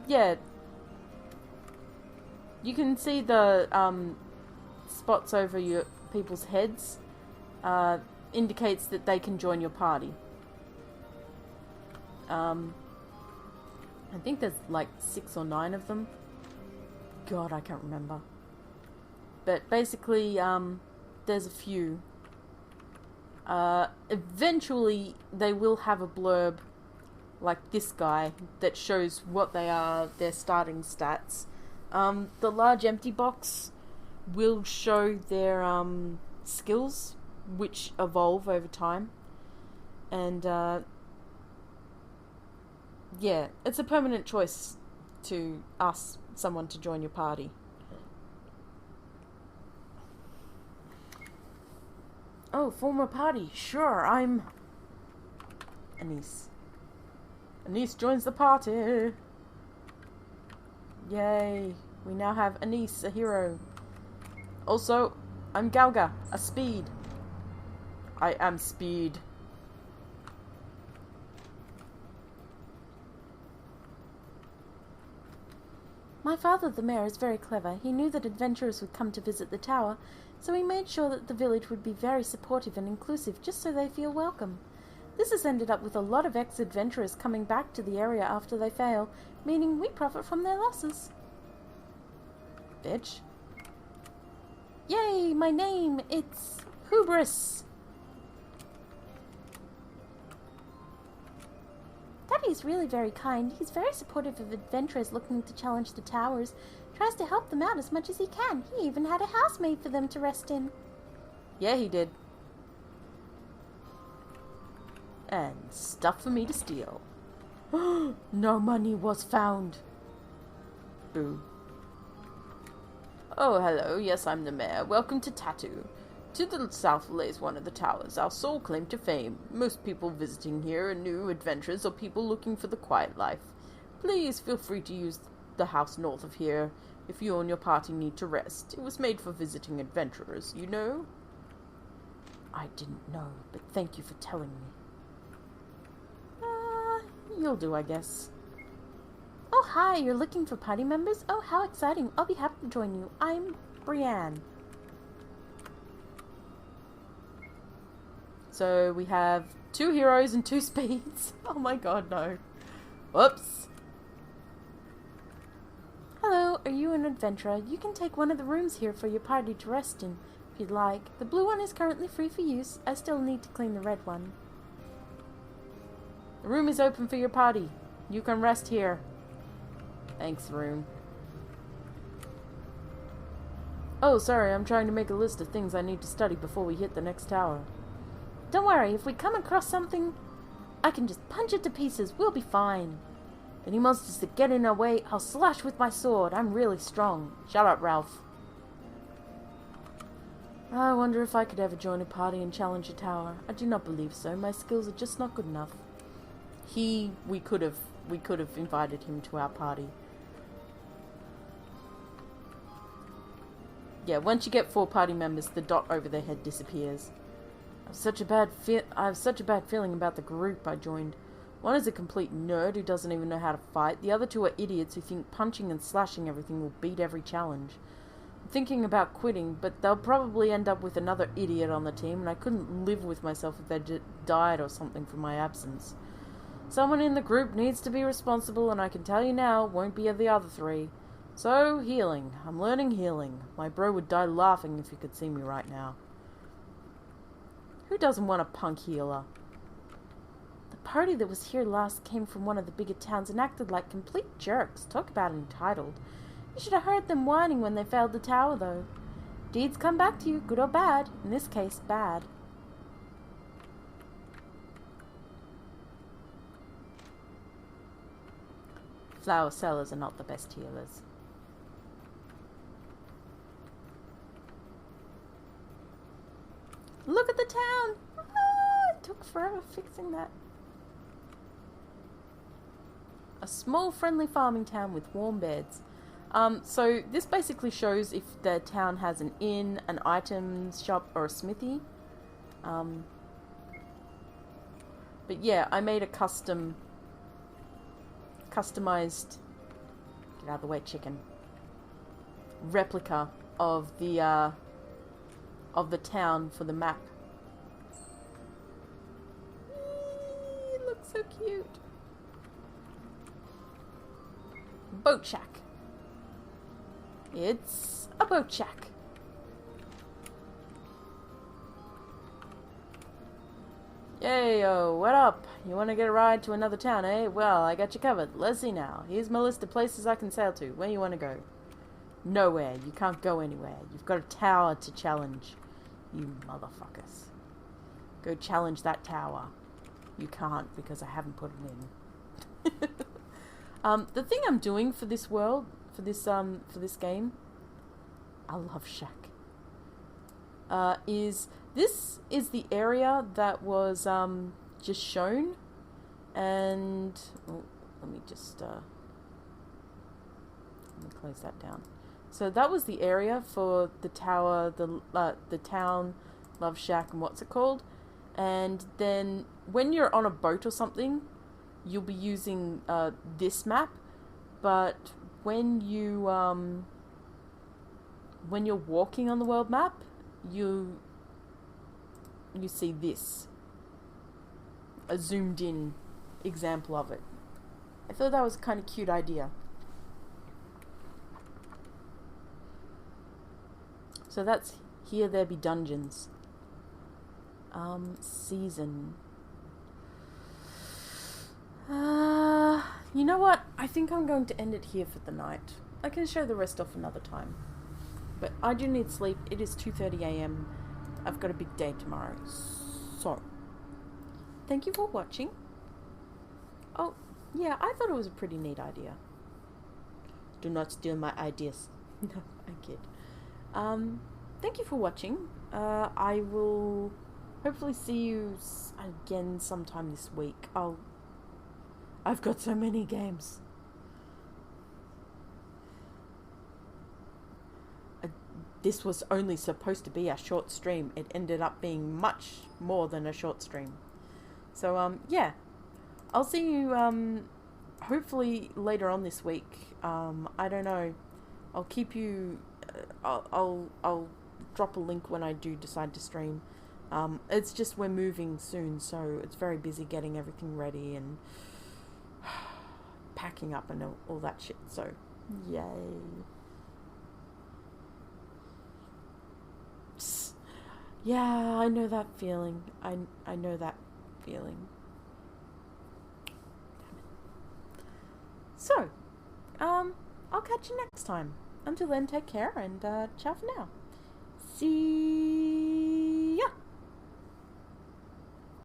yeah. You can see the, spots over your people's heads. Indicates that they can join your party. I think there's like 6 or 9 of them. God, I can't remember. But basically, there's a few. Eventually, they will have a blurb like this guy that shows what they are, their starting stats. The large empty box will show their skills, which evolve over time. And yeah, it's a permanent choice to ask someone to join your party. Oh, form a party. Sure, I'm Anise. Anise joins the party. Yay. We now have Anise, a hero. Also, I'm Galga, a speed. I am speed. My father, the mayor, is very clever. He knew that adventurers would come to visit the tower, so he made sure that the village would be very supportive and inclusive, just so they feel welcome. This has ended up with a lot of ex-adventurers coming back to the area after they fail, meaning we profit from their losses. Bitch. Yay, my name, it's Hubris. Daddy is really very kind. He's very supportive of adventurers looking to challenge the towers, tries to help them out as much as he can. He even had a house made for them to rest in. Yeah, he did. And stuff for me to steal. No money was found. Boo. Oh, hello. Yes, I'm the mayor. Welcome to Tattoo. To the south lays one of the towers, our sole claim to fame. Most people visiting here are new adventurers or people looking for the quiet life. Please feel free to use the house north of here if you and your party need to rest. It was made for visiting adventurers, you know? I didn't know, but thank you for telling me. You'll do, I guess. Oh, hi, you're looking for party members? Oh, how exciting. I'll be happy to join you. I'm Brienne. So we have 2 heroes and 2 speeds. Oh my god, no. Whoops. Hello, are you an adventurer? You can take one of the rooms here for your party to rest in, if you'd like. The blue one is currently free for use. I still need to clean the red one. The room is open for your party. You can rest here. Thanks, room. Oh, sorry, I'm trying to make a list of things I need to study before we hit the next tower. Don't worry, if we come across something, I can just punch it to pieces. We'll be fine. Any monsters that get in our way, I'll slash with my sword. I'm really strong. Shut up, Ralph. I wonder if I could ever join a party and challenge a tower. I do not believe so. My skills are just not good enough. We could have invited him to our party. Yeah, once you get 4 party members, the dot over their head disappears. I have such a bad feeling about the group I joined. One is a complete nerd who doesn't even know how to fight. The other 2 are idiots who think punching and slashing everything will beat every challenge. I'm thinking about quitting, but they'll probably end up with another idiot on the team, and I couldn't live with myself if they died or something from my absence. Someone in the group needs to be responsible, and I can tell you now, won't be the other 3. So, healing. I'm learning healing. My bro would die laughing if he could see me right now. Who doesn't want a punk healer? The party that was here last came from one of the bigger towns and acted like complete jerks. Talk about entitled. You should have heard them whining when they failed the tower, though. Deeds come back to you, good or bad. In this case, bad. Flower sellers are not the best healers. Look at the town! Ah, it took forever fixing that. A small, friendly farming town with warm beds. So this basically shows if the town has an inn, an items shop, or a smithy. But yeah, I made a customized, get out of the way, chicken, replica of the town for the map. It looks so cute. Boat shack. It's a boat shack. Yay, yo, what up? You want to get a ride to another town, eh? Well, I got you covered. Let's see now. Here's my list of places I can sail to. Where you want to go? Nowhere. You can't go anywhere. You've got a tower to challenge. You motherfuckers. Go challenge that tower. You can't because I haven't put it in. The thing I'm doing for this world, for this game, I love Shack. This is the area that was just shown, and let me close that down. So that was the area for the tower, the town, Love Shack, and what's it called? And then when you're on a boat or something, you'll be using this map, but when you're walking on the world map, you see this, a zoomed in example of it. I thought that was a kind of cute idea. So that's Here There Be Dungeons. Season. You know what? I think I'm going to end it here for the night. I can show the rest off another time. But I do need sleep. It is 2:30 a.m. I've got a big day tomorrow. So, thank you for watching. Oh, yeah, I thought it was a pretty neat idea. Do not steal my ideas. No, I kid. Thank you for watching. I will hopefully see you again sometime this week. I've got so many games. This was only supposed to be a short stream. It ended up being much more than a short stream. So, yeah. I'll see you, hopefully later on this week. I don't know. I'll keep you... I'll drop a link when I do decide to stream. It's just we're moving soon, so it's very busy getting everything ready and packing up and all that shit. So, yay. Yeah, I know that feeling. I know that feeling. So, I'll catch you next time. Until then, take care and ciao for now. See